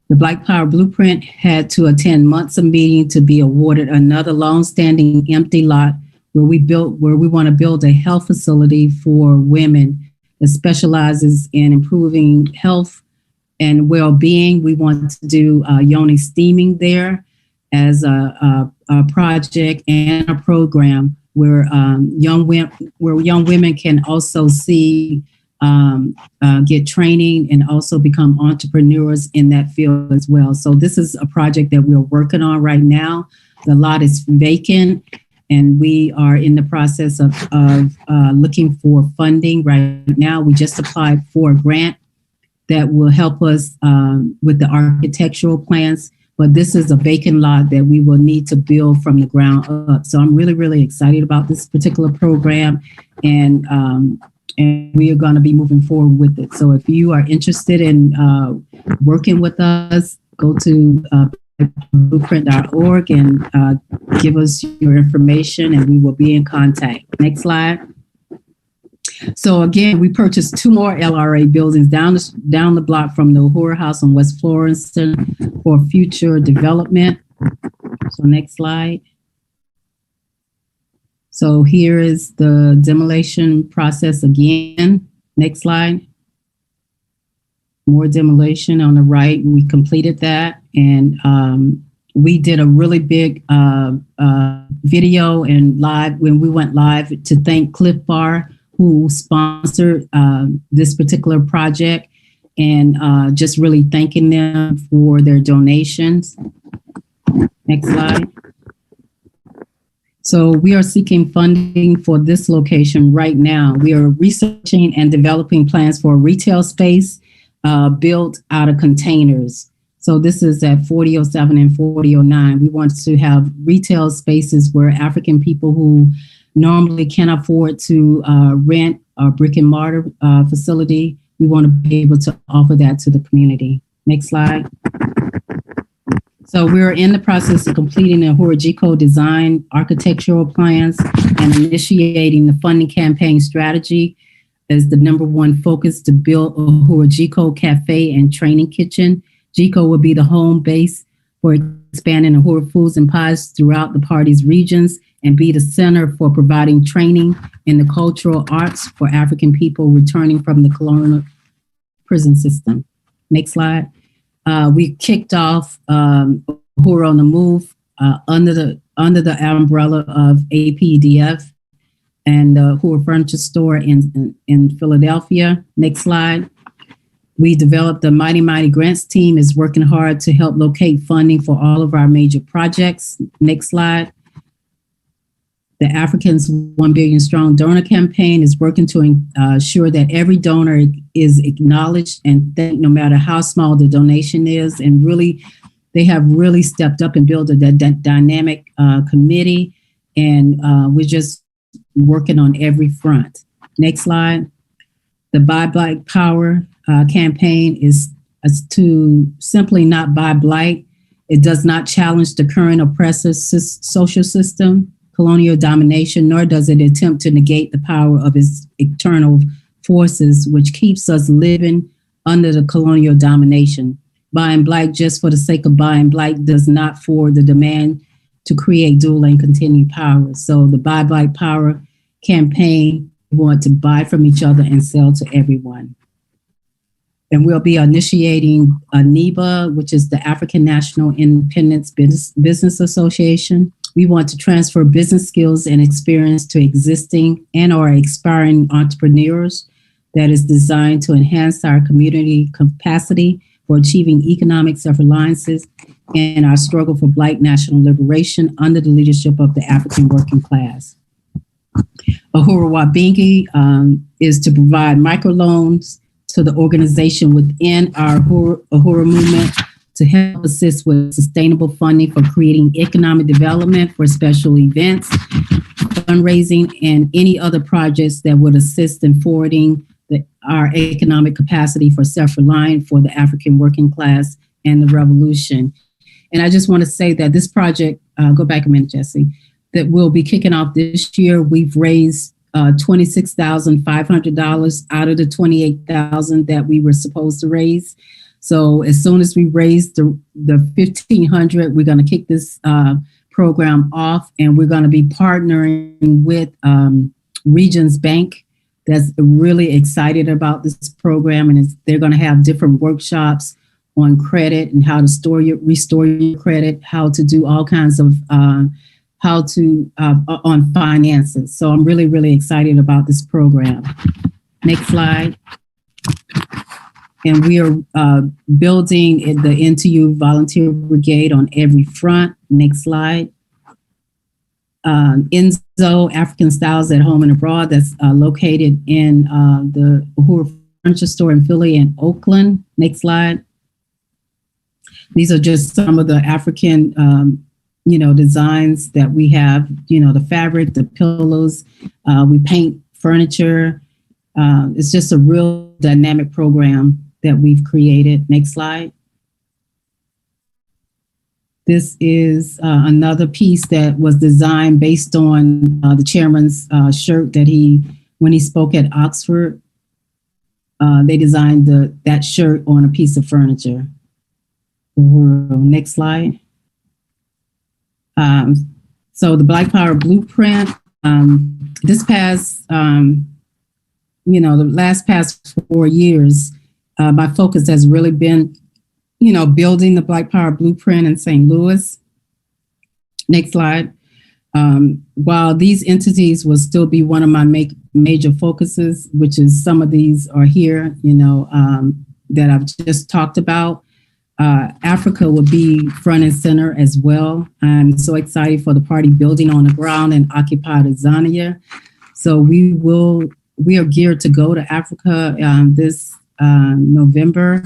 The Black Power Blueprint had to attend months of meeting to be awarded another long-standing empty lot where we want to build a health facility for women that specializes in improving health and well-being. We want to do yoni steaming there as a project and a program where young women can also see get training and also become entrepreneurs in that field as well. So this is a project that we're working on right now. The lot is vacant and we are in the process of looking for funding right now. We just applied for a grant that will help us with the architectural plans, but this is a vacant lot that we will need to build from the ground up. So I'm really, really excited about this particular program and we are going to be moving forward with it. So if you are interested in working with us, go to blueprint.org and give us your information and we will be in contact. Next slide. So again, we purchased 2 more LRA buildings down the block from the Uhuru House on West Florissant for future development. So next slide. So here is the demolition process again. Next slide. more demolition on the right. We completed that, and we did a really big video and live when we went live to thank Cliff Bar, who sponsored this particular project, and just really thanking them for their donations. Next slide. So we are seeking funding for this location right now. We are researching and developing plans for a retail space built out of containers. So this is at 4007 and 4009. We want to have retail spaces where African people who normally can't afford to rent a brick and mortar facility, we want to be able to offer that to the community. Next slide. So we're in the process of completing the Uhuru GCO design architectural plans and initiating the funding campaign strategy as the #1 focus to build a Uhuru GCO cafe and training kitchen. GCO will be the home base for expanding Uhuru foods and pies throughout the party's regions and be the center for providing training in the cultural arts for African people returning from the colonial prison system. Next slide. We kicked off Uhuru on the Move under the umbrella of APDF and the Uhuru Furniture Store in Philadelphia. Next slide. We developed the Mighty Grants team is working hard to help locate funding for all of our major projects. Next slide. The Africans 1 Billion Strong Donor Campaign is working to ensure that every donor is acknowledged and thanked no matter how small the donation is. And really, they have really stepped up and built a dynamic committee. And we're just working on every front. Next slide. The Buy Black Power campaign is to simply not buy blight. It does not challenge the current oppressive social system, colonial domination, nor does it attempt to negate the power of its external forces, which keeps us living under the colonial domination. Buying black just for the sake of buying black does not forward the demand to create dual and continued power. So the Buy Black Power campaign, we want to buy from each other and sell to everyone. And we'll be initiating NEBA, which is the African National Independence Business Association. We want to transfer business skills and experience to existing and or aspiring entrepreneurs that is designed to enhance our community capacity for achieving economic self-reliance and our struggle for Black national liberation under the leadership of the African working class. Uhuru Wabingi is to provide microloans to the organization within our Uhuru movement to help assist with sustainable funding for creating economic development for special events, fundraising, and any other projects that would assist in forwarding our economic capacity for self-reliance for the African working class and the revolution. And I just want to say that this project, go back a minute, Jesse, that we'll be kicking off this year, we've raised $26,500 out of the $28,000 that we were supposed to raise. So as soon as we raise the $1,500, we're going to kick this program off, and we're going to be partnering with Regions Bank. That's really excited about this program, and they're going to have different workshops on credit and how to restore your credit, how to do all kinds of on finances. So I'm really, really excited about this program. Next slide. And we are building the NTU Volunteer Brigade on every front. Next slide. Enzo African Styles at Home and Abroad, that's located in the Uhuru Furniture Store in Philly and Oakland. Next slide. These are just some of the African designs that we have, the fabric, the pillows, we paint furniture. It's just a real dynamic program that we've created. Next slide. This is another piece that was designed based on the chairman's shirt that when he spoke at Oxford, they designed that shirt on a piece of furniture. Next slide. So the Black Power Blueprint, this past, the last past 4 years, my focus has really been, building the Black Power blueprint in St. Louis. Next slide. While these entities will still be one of my major focuses, which is some of these are here, that I've just talked about, Africa will be front and center as well. I'm so excited for the party building on the ground in occupied Azania. So we are geared to go to Africa this November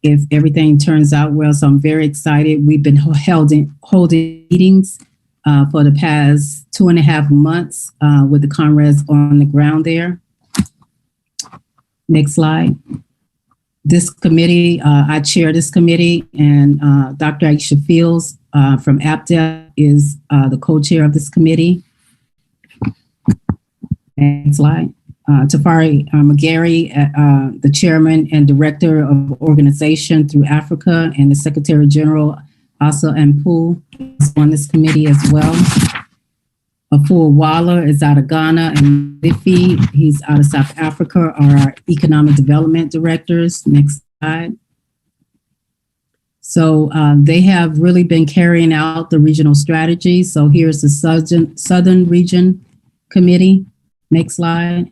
if everything turns out well. So I'm very excited. We've been holding meetings for the past 2.5 months with the comrades on the ground there. Next slide. This committee, I chair this committee, and Dr. Aisha Fields from APDEP is the co-chair of this committee. Next slide. Tafari McGarry, the chairman and director of organization through Africa, and the secretary general, Asa Ampu, is on this committee as well. Afua Waller is out of Ghana, and Liffy, he's out of South Africa, are our economic development directors. Next slide. So they have really been carrying out the regional strategy. So here's the Southern Region Committee. Next slide.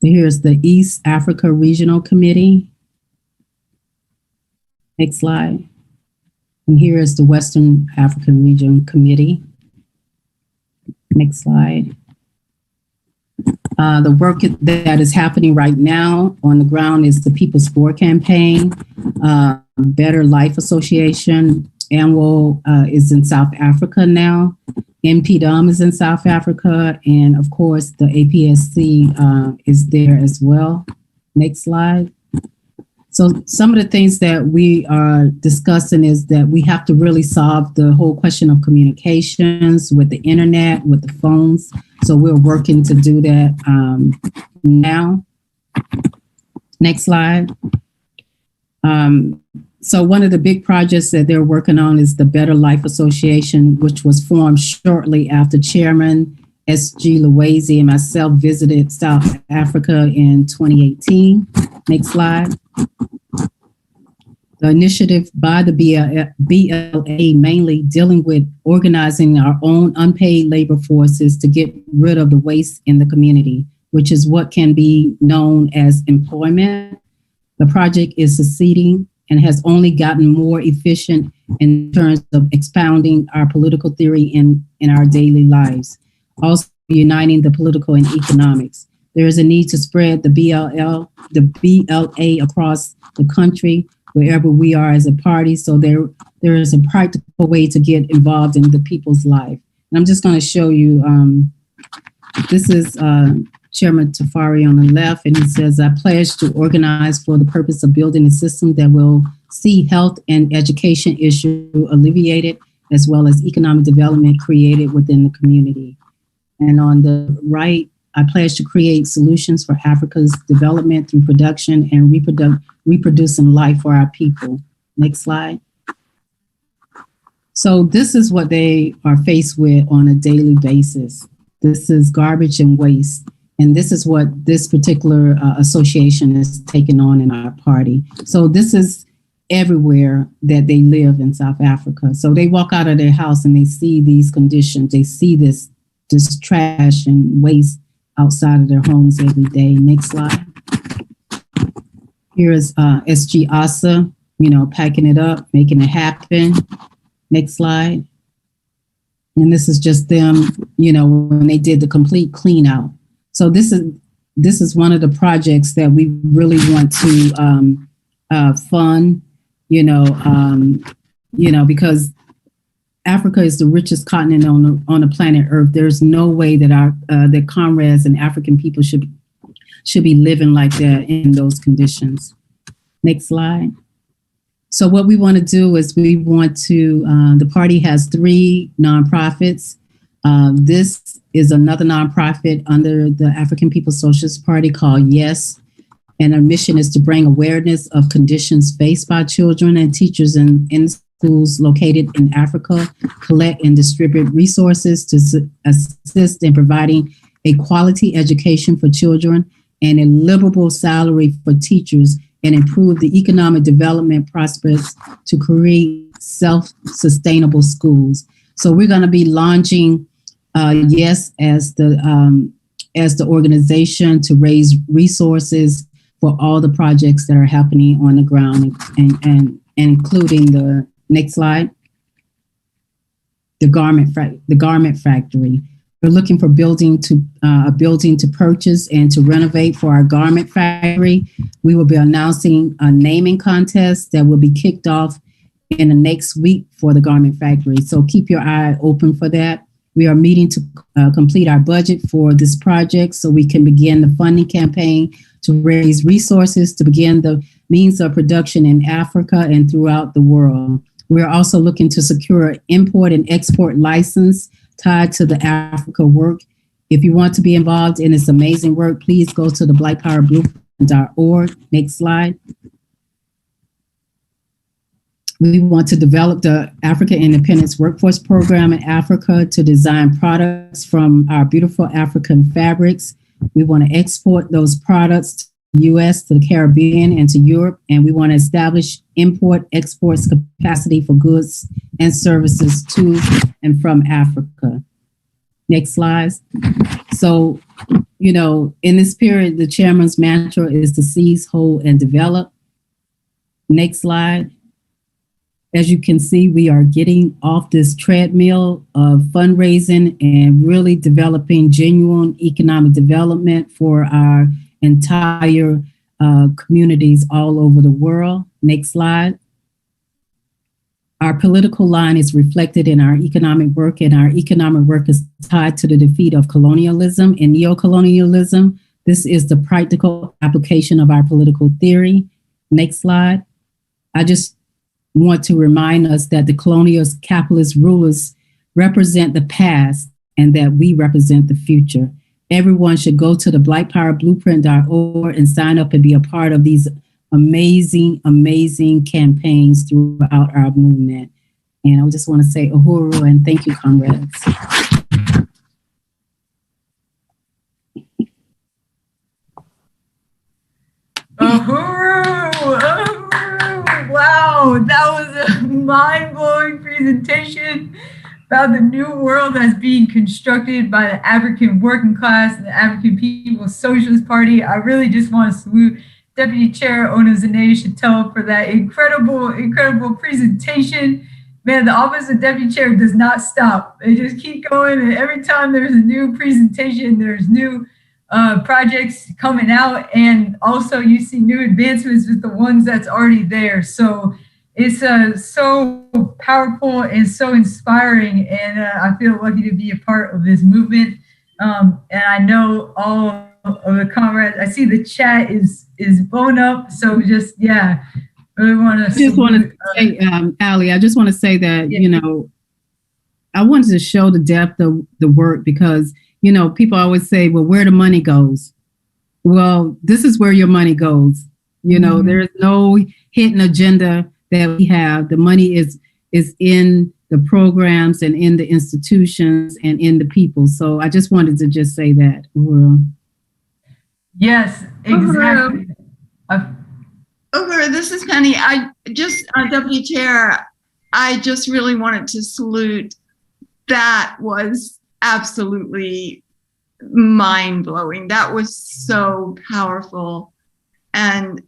Here's the East Africa Regional Committee. Next slide. And here is the Western African Region Committee. Next slide. The work that is happening right now on the ground is the People's Sport Campaign, Better Life Association, AMWO is in South Africa now. NPDOM is in South Africa, and of course the APSC is there as well. Next slide. So some of the things that we are discussing is that we have to really solve the whole question of communications with the internet, with the phones. So we're working to do that now. Next slide. So one of the big projects that they're working on is the Better Life Association, which was formed shortly after Chairman S.G. Lawezi and myself visited South Africa in 2018. Next slide. The initiative by the BLA mainly dealing with organizing our own unpaid labor forces to get rid of the waste in the community, which is what can be known as employment. The project is succeeding and has only gotten more efficient in terms of expounding our political theory in our daily lives. Also uniting the political and economics. There is a need to spread the BLA across the country, wherever we are as a party. So there is a practical way to get involved in the people's life. And I'm just going to show you, this is Chairman Tafari on the left, and he says, I pledge to organize for the purpose of building a system that will see health and education issue alleviated, as well as economic development created within the community. And on the right, I pledge to create solutions for Africa's development through production and reproducing life for our people. Next slide. So this is what they are faced with on a daily basis. This is garbage and waste. And this is what this particular association is taking on in our party. So this is everywhere that they live in South Africa. So they walk out of their house and they see these conditions. They see this trash and waste outside of their homes every day. Next slide. Here is SG ASA, packing it up, making it happen. Next slide. And this is just them, when they did the complete clean out. So this is one of the projects that we really want to fund, because Africa is the richest continent on the planet Earth. There's no way that that comrades and African people should be living like that in those conditions. Next slide. So what we want to do is we want to, the party has 3 nonprofits. This is another nonprofit under the African People's Socialist Party called YES. And our mission is to bring awareness of conditions faced by children and teachers in schools located in Africa, collect and distribute resources to assist in providing a quality education for children and a livable salary for teachers and improve the economic development prospects to create self-sustainable schools. So we're going to be launching YES as the organization to raise resources for all the projects that are happening on the ground, and including the next slide, the garment factory. We're looking for a building to purchase and to renovate for our garment factory. We will be announcing a naming contest that will be kicked off in the next week for the garment factory. So keep your eye open for that. We are meeting to complete our budget for this project so we can begin the funding campaign to raise resources to begin the means of production in Africa and throughout the world. We're also looking to secure import and export license tied to the Africa work. If you want to be involved in this amazing work, please go to the blackpowerblueprint.org. Next slide. We want to develop the African Independence Workforce Program in Africa to design products from our beautiful African fabrics. We want to export those products to the U.S., to the Caribbean, and to Europe, and we want to establish import-export capacity for goods and services to and from Africa. Next slide. So, in this period, the chairman's mantra is to seize, hold, and develop. Next slide. As you can see, we are getting off this treadmill of fundraising and really developing genuine economic development for our entire communities all over the world. Next slide. Our political line is reflected in our economic work, and our economic work is tied to the defeat of colonialism and neocolonialism. This is the practical application of our political theory. Next slide. I just want to remind us that the colonial capitalist rulers represent the past and that we represent the future. Everyone should go to the blackpowerblueprint.org and sign up and be a part of these amazing, amazing campaigns throughout our movement. And I just want to say Uhuru and thank you, comrades. Uhuru! Wow, that was a mind-blowing presentation about the new world that's being constructed by the African working class and the African People's Socialist Party. I really just want to salute Deputy Chair Onozene Chattel for that incredible presentation. Man, the Office of Deputy Chair does not stop. They just keep going, and every time there's a new presentation, there's new projects coming out, and also you see new advancements with the ones that's already there. So it's so powerful and so inspiring, and I feel lucky to be a part of this movement. And I know all of the comrades. I see the chat is blown up. So just really want to. Just want to say, Ali, I just want to say that I wanted to show the depth of the work because people always say, well, where the money goes. Well, this is where your money goes. There's no hidden agenda that we have. The money is in the programs and in the institutions and in the people. So I just wanted to just say that. Yes, exactly. Uhuru, this is Penny. Deputy Chair, I just really wanted to salute. That was absolutely mind-blowing. That was so powerful, and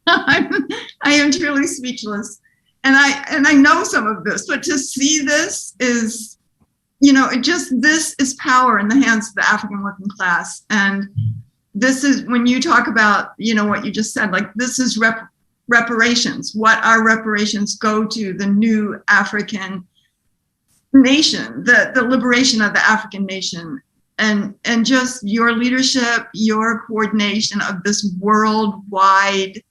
I am truly speechless. And I know some of this, but to see this is, this is power in the hands of the African working class. And this is when you talk about, what you just said, like this is reparations. What our reparations go to the new African nation, the liberation of the African nation, and just your leadership, your coordination of this worldwide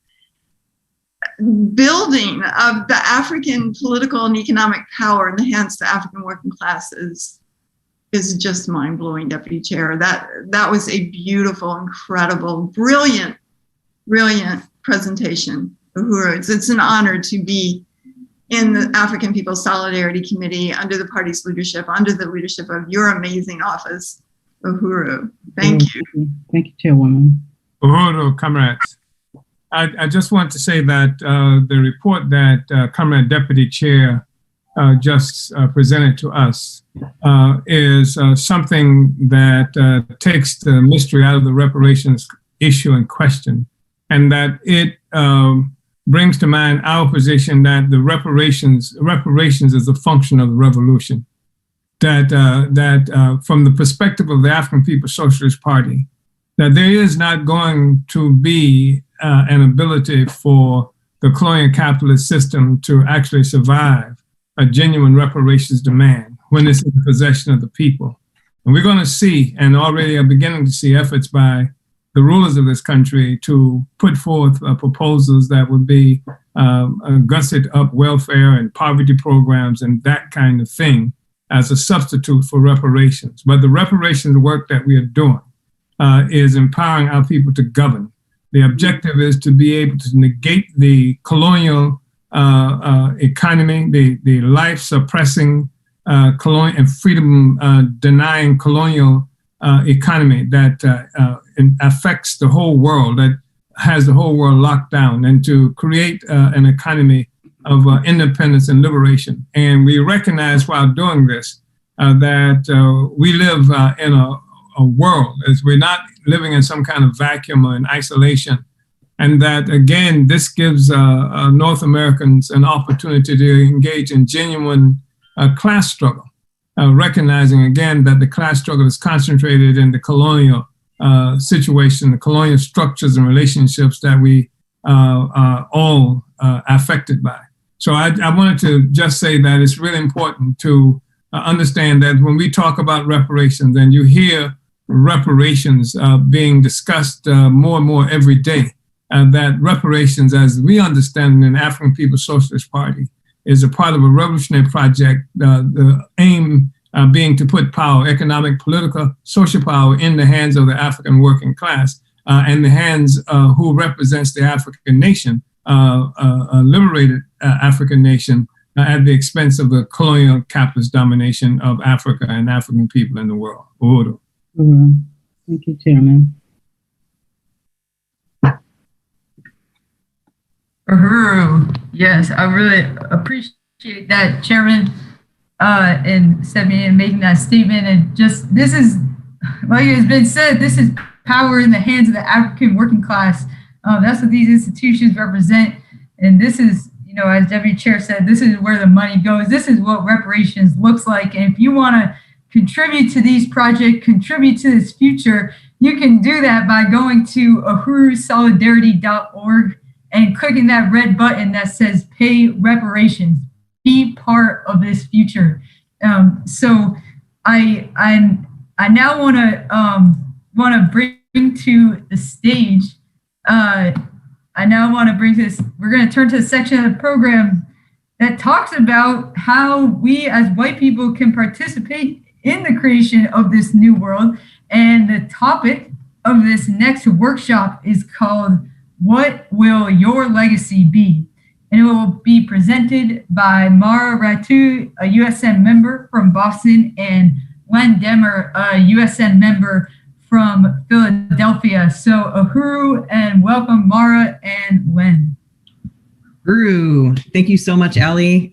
building of the African political and economic power in the hands of the African working classes is just mind-blowing, Deputy Chair. That was a beautiful, incredible, brilliant presentation, Uhuru. It's an honor to be in the African People's Solidarity Committee under the party's leadership, under the leadership of your amazing office. Uhuru. Thank you. Thank you, Chairwoman. Uhuru, comrades. I just want to say that the report that Comrade Deputy Chair just presented to us is something that takes the mystery out of the reparations issue in question, and that it brings to mind our position that the reparations is a function of the revolution. That from the perspective of the African People's Socialist Party, that there is not going to be an ability for the colonial capitalist system to actually survive a genuine reparations demand when it's in the possession of the people. And we're going to see, and already are beginning to see, efforts by the rulers of this country to put forth proposals that would be gusset up welfare and poverty programs and that kind of thing as a substitute for reparations. But the reparations work that we are doing is empowering our people to govern. The objective is to be able to negate the colonial economy, the life-suppressing colonial and freedom-denying colonial economy that affects the whole world, that has the whole world locked down, and to create an economy of independence and liberation. And we recognize while doing this that we live in a world, as we're not living in some kind of vacuum or in isolation. And that, again, this gives North Americans an opportunity to engage in genuine class struggle, recognizing, again, that the class struggle is concentrated in the colonial situation, the colonial structures and relationships that we are all affected by. So I wanted to just say that it's really important to understand that when we talk about reparations, and you hear reparations being discussed more and more every day, that reparations, as we understand in the African People's Socialist Party, is a part of a revolutionary project, the aim being to put power, economic, political, social power in the hands of the African working class and the hands who represents the African nation, a liberated African nation, at the expense of the colonial capitalist domination of Africa and African people in the world. Uhuru. Thank you, Chairman. Uhuru. Yes, I really appreciate that, Chairman, and stepping in and making that statement. And just, this is, like it has been said, this is power in the hands of the African working class. That's what these institutions represent. And this is, you know, as Deputy Chair said, this is where the money goes. This is what reparations looks like. And if you want to contribute to these projects, contribute to this future, you can do that by going to uhurusolidarity.org and clicking that red button that says pay reparations. Be part of this future. So I now want to bring to the stage. I now want to bring this. We're going to turn to a section of the program that talks about how we as white people can participate in the creation of this new world. And the topic of this next workshop is called "What Will Your Legacy Be?" And it will be presented by Mara Ratu, a USM member from Boston, and Len Demmer, a USM member from Philadelphia. So Uhuru, and welcome Mara and Len. Uhuru. Thank you so much, Ali.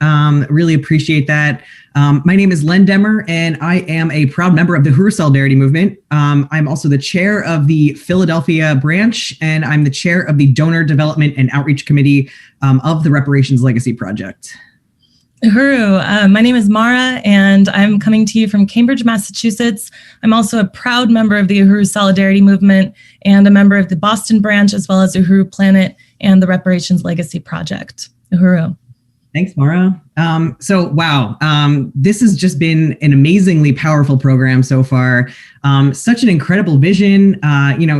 Really appreciate that. My name is Len Demmer, and I am a proud member of the Uhuru Solidarity Movement. I'm also the chair of the Philadelphia branch, and I'm the chair of the Donor Development and Outreach Committee of the Reparations Legacy Project. Uhuru, my name is Mara, and I'm coming to you from Cambridge, Massachusetts. I'm also a proud member of the Uhuru Solidarity Movement and a member of the Boston branch, as well as Uhuru Planet and the Reparations Legacy Project. Uhuru. Thanks, Mara. This has just been an amazingly powerful program so far. Such an incredible vision,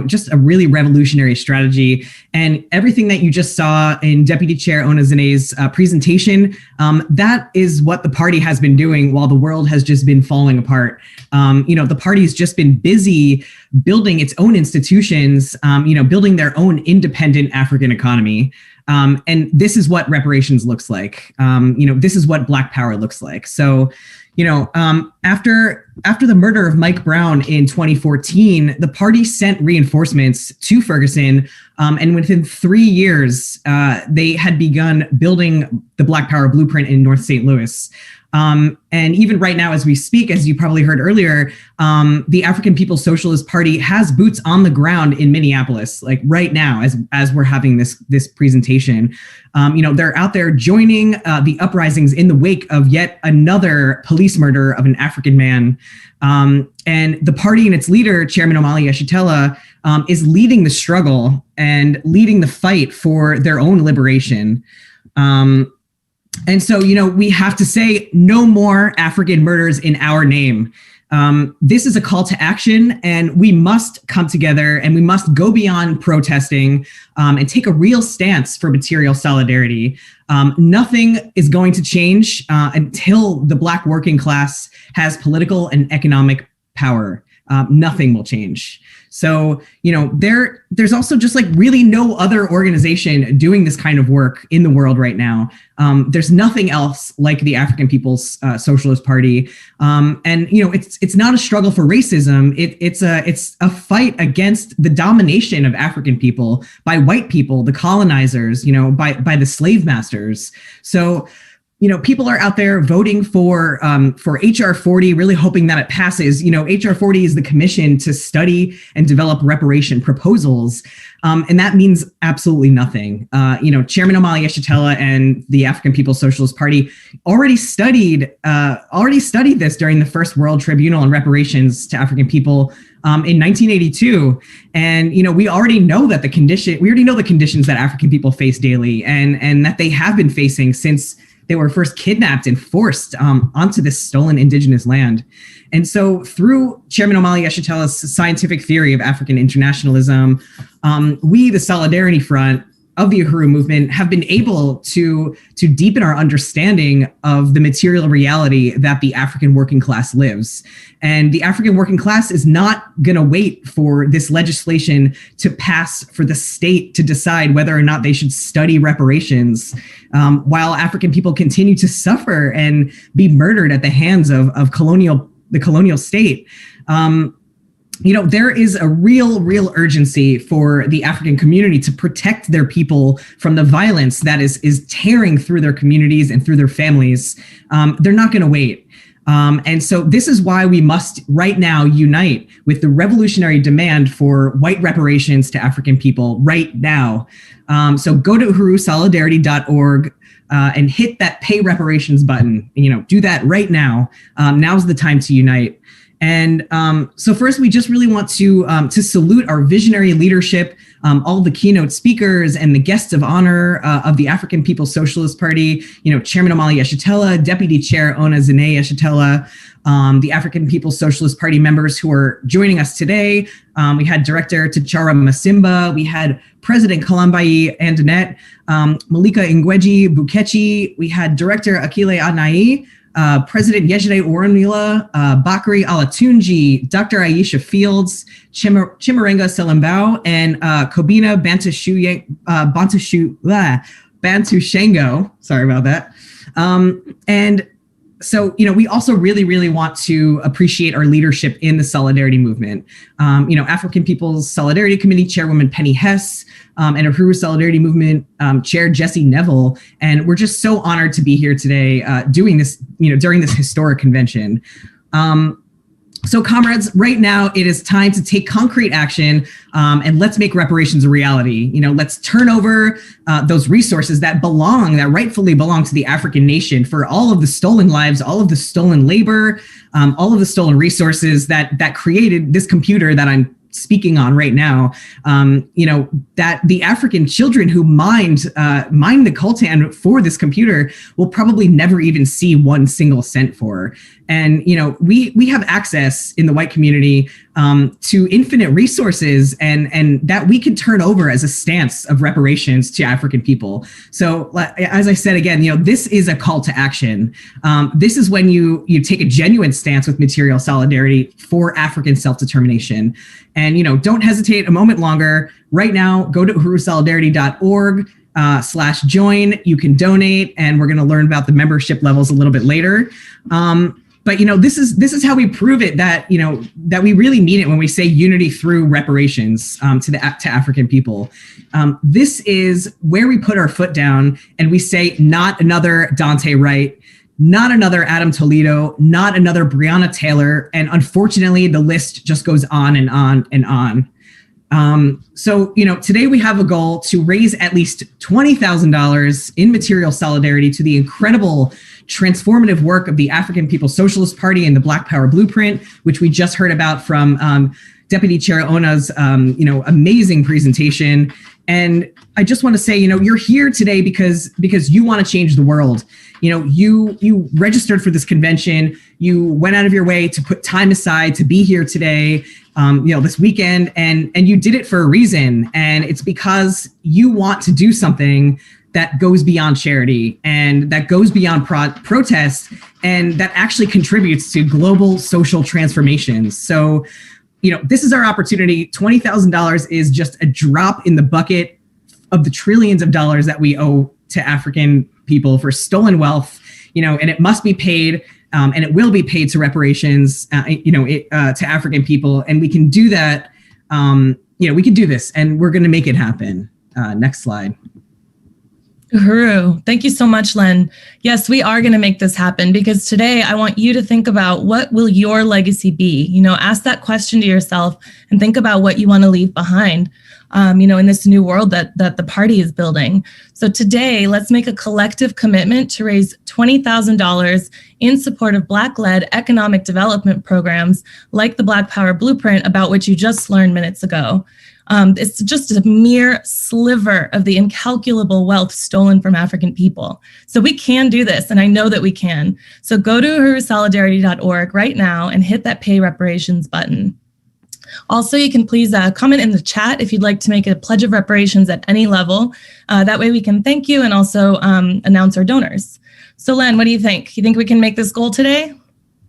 just a really revolutionary strategy. And everything that you just saw in Deputy Chair Onazane's presentation, that is what the party has been doing while the world has just been falling apart. The party's just been busy building its own institutions, building their own independent African economy. And this is what reparations looks like. This is what Black power looks like. So, After the murder of Mike Brown in 2014, the party sent reinforcements to Ferguson, and within 3 years, they had begun building the Black Power blueprint in North St. Louis. And even right now, as we speak, as you probably heard earlier, the African People's Socialist Party has boots on the ground in Minneapolis, like right now, as we're having this presentation. They're out there joining the uprisings in the wake of yet another police murder of an African man. And the party and its leader, Chairman Omali Yeshitela, is leading the struggle and leading the fight for their own liberation. And so, we have to say no more African murders in our name. This is a call to action, and we must come together and we must go beyond protesting and take a real stance for material solidarity. Nothing is going to change until the Black working class has political and economic power. Nothing will change. So, there's also just like really no other organization doing this kind of work in the world right now. There's nothing else like the African People's Socialist Party. And, it's not a struggle for racism. It's a fight against the domination of African people by white people, the colonizers, by the slave masters. So, people are out there voting for HR 40, really hoping that it passes. HR 40 is the commission to study and develop reparation proposals. And that means absolutely nothing. Chairman Omali Yeshitela and the African People's Socialist Party already studied this during the First World Tribunal on Reparations to African People in 1982. And, we already know the conditions that African people face daily and that they have been facing since they were first kidnapped and forced onto this stolen indigenous land. And so through Chairman Omali Yeshitela's scientific theory of African internationalism, we, the Solidarity Front of the Uhuru movement, have been able to deepen our understanding of the material reality that the African working class lives. And the African working class is not going to wait for this legislation to pass for the state to decide whether or not they should study reparations, while African people continue to suffer and be murdered at the hands of the colonial state. There is a real urgency for the African community to protect their people from the violence that is tearing through their communities and through their families. They're not going to wait. And so this is why we must right now unite with the revolutionary demand for white reparations to African people right now. So go to uhurusolidarity.org and hit that pay reparations button. Do that right now. Now's the time to unite. And so first, we just really want to salute our visionary leadership, all the keynote speakers and the guests of honor of the African People's Socialist Party, Chairman Omali Yeshitela, Deputy Chair Ona Zane Yeshitela, the African People's Socialist Party members who are joining us today. We had Director Tichara Masimba, we had President Kalambayi Antoinette, Malika Ingweji Bukechi, we had Director Akile Anai, President Yejide Orunmila, Bakari Alatunji, Dr. Aisha Fields, Chimarenga Selembao, and Kobina Bantushengo. Sorry about that. And so, we also really want to appreciate our leadership in the solidarity movement. African People's Solidarity Committee Chairwoman Penny Hess, and Uhuru Solidarity Movement Chair Jesse Neville. And we're just so honored to be here today doing this, during this historic convention. So comrades, right now it is time to take concrete action and let's make reparations a reality. Let's turn over those resources that rightfully belong to the African nation for all of the stolen lives, all of the stolen labor, all of the stolen resources that created this computer that I'm speaking on right now. That the African children who mined the coltan for this computer will probably never even see 1 single cent for. And we have access in the white community to infinite resources and that we can turn over as a stance of reparations to African people. So as I said again, this is a call to action. This is when you take a genuine stance with material solidarity for African self-determination. And don't hesitate a moment longer. Right now, go to uhurusolidarity.org /join. You can donate, and we're going to learn about the membership levels a little bit later. But this is how we prove it that that we really mean it when we say unity through reparations to African people. This is where we put our foot down and we say not another Dante Wright, not another Adam Toledo, not another Breonna Taylor, and unfortunately the list just goes on and on and on. So today we have a goal to raise at least $20,000 in material solidarity to the incredible transformative work of the African People's Socialist Party and the Black Power Blueprint, which we just heard about from Deputy Chair Ona's amazing presentation. And I just want to say, you're here today because you want to change the world. You registered for this convention. You went out of your way to put time aside to be here today, this weekend, and you did it for a reason. And it's because you want to do something that goes beyond charity and that goes beyond protest and that actually contributes to global social transformations. So, this is our opportunity. $20,000 is just a drop in the bucket of the trillions of dollars that we owe to African people for stolen wealth, and it must be paid, and it will be paid to reparations, to African people. And we can do that. We can do this, and we're going to make it happen. Next slide. Uhuru, thank you so much, Len. Yes, we are going to make this happen because today I want you to think about what will your legacy be? Ask that question to yourself and think about what you want to leave behind, in this new world that the party is building. So today, let's make a collective commitment to raise $20,000 in support of Black-led economic development programs like the Black Power Blueprint, about which you just learned minutes ago. It's just a mere sliver of the incalculable wealth stolen from African people. So we can do this, and I know that we can. So go to uhurusolidarity.org right now and hit that pay reparations button. Also, you can please comment in the chat if you'd like to make a pledge of reparations at any level. That way we can thank you and also announce our donors. So Len, what do you think? You think we can make this goal today?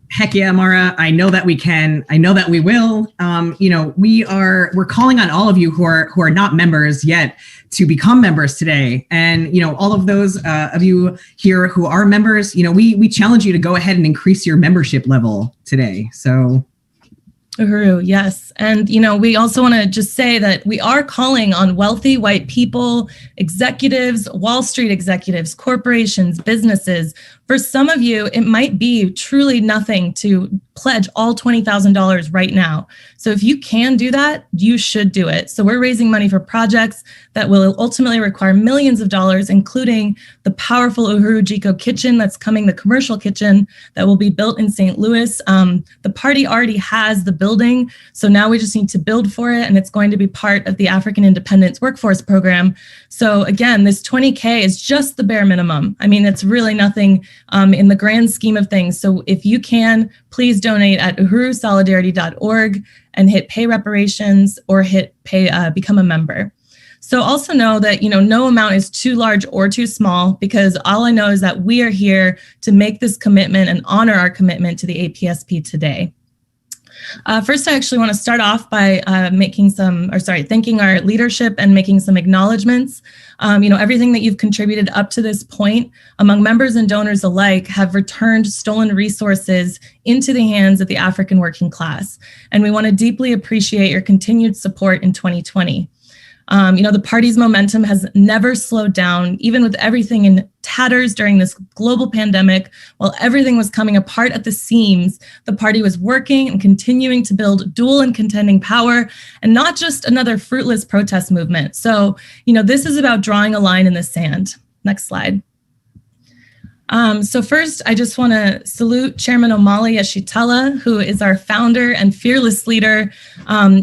Heck yeah, Mara. I know that we can. I know that we will. We're calling on all of you who are not members yet to become members today. And, all of those of you here who are members, we challenge you to go ahead and increase your membership level today. So. Uhuru, yes. And, we also want to just say that we are calling on wealthy white people, executives, Wall Street executives, corporations, businesses. For some of you, it might be truly nothing to pledge all $20,000 right now. So if you can do that, you should do it. So we're raising money for projects that will ultimately require millions of dollars, including the powerful Uhuru Jiko kitchen that's coming, the commercial kitchen that will be built in St. Louis. The party already has the building, so now we just need to build for it, and it's going to be part of the African Independence Workforce Program. So again, this $20K is just the bare minimum. I mean, it's really nothing in the grand scheme of things. So if you can, please donate at uhurusolidarity.org and hit pay reparations or hit pay become a member. So also know that, no amount is too large or too small, because all I know is that we are here to make this commitment and honor our commitment to the APSP today. First, I actually want to start off by thanking our leadership and making some acknowledgements. Everything that you've contributed up to this point among members and donors alike have returned stolen resources into the hands of the African working class. And we want to deeply appreciate your continued support in 2020. The party's momentum has never slowed down, even with everything in tatters during this global pandemic. While everything was coming apart at the seams, the party was working and continuing to build dual and contending power, and not just another fruitless protest movement. So, this is about drawing a line in the sand. Next slide. So first, I just want to salute Chairman Omali Yeshitela, who is our founder and fearless leader.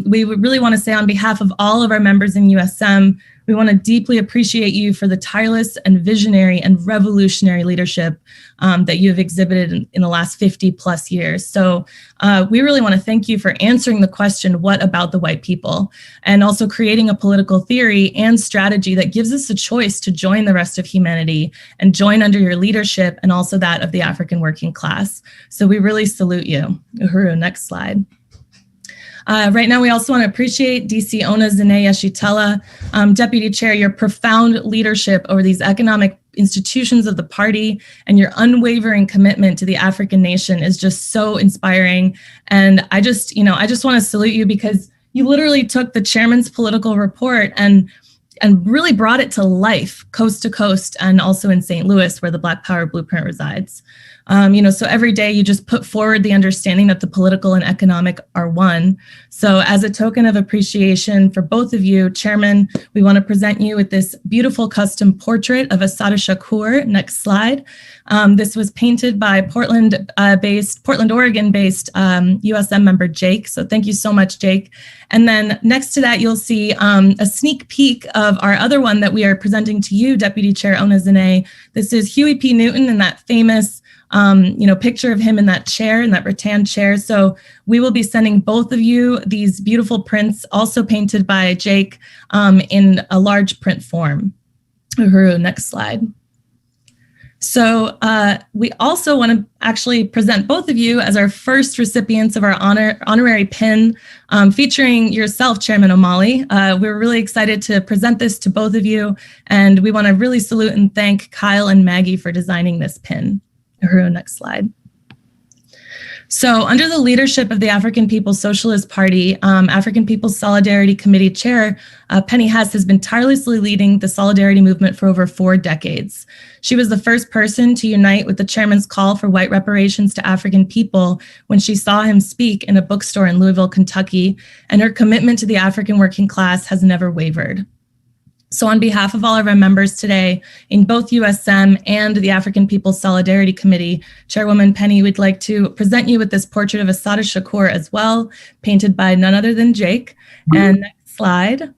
We would really want to say on behalf of all of our members in USM, we want to deeply appreciate you for the tireless and visionary and revolutionary leadership that you have exhibited in the last 50 plus years. So we really want to thank you for answering the question, what about the white people? And also creating a political theory and strategy that gives us a choice to join the rest of humanity and join under your leadership and also that of the African working class. So we really salute you. Uhuru, next slide. Right now, we also want to appreciate DC Ona Zene Yeshitela, Deputy Chair, your profound leadership over these economic institutions of the party, and your unwavering commitment to the African nation is just so inspiring. And I just want to salute you, because you literally took the chairman's political report and really brought it to life, coast to coast, and also in St. Louis, where the Black Power Blueprint resides. So every day you just put forward the understanding that the political and economic are one. So as a token of appreciation for both of you, Chairman, we want to present you with this beautiful custom portrait of Assata Shakur. Next slide. This was painted by Portland, Oregon-based USM member Jake. So thank you so much, Jake. And then next to that, you'll see a sneak peek of our other one that we are presenting to you, Deputy Chair Onezene. This is Huey P. Newton in that famous picture of him in that chair, in that rattan chair. So we will be sending both of you these beautiful prints, also painted by Jake, in a large print form. Uhuru, next slide. So we also want to actually present both of you as our first recipients of our honorary pin, featuring yourself, Chairman O'Malley. We're really excited to present this to both of you, and we want to really salute and thank Kyle and Maggie for designing this pin. Uhuru, next slide. So under the leadership of the African People's Socialist Party, African People's Solidarity Committee Chair, Penny Hess has been tirelessly leading the solidarity movement for over 4 decades. She was the first person to unite with the chairman's call for white reparations to African people when she saw him speak in a bookstore in Louisville, Kentucky, and her commitment to the African working class has never wavered. So on behalf of all of our members today in both USM and the African People's Solidarity Committee, Chairwoman Penny would like to present you with this portrait of Assata Shakur as well, painted by none other than Jake. And next slide.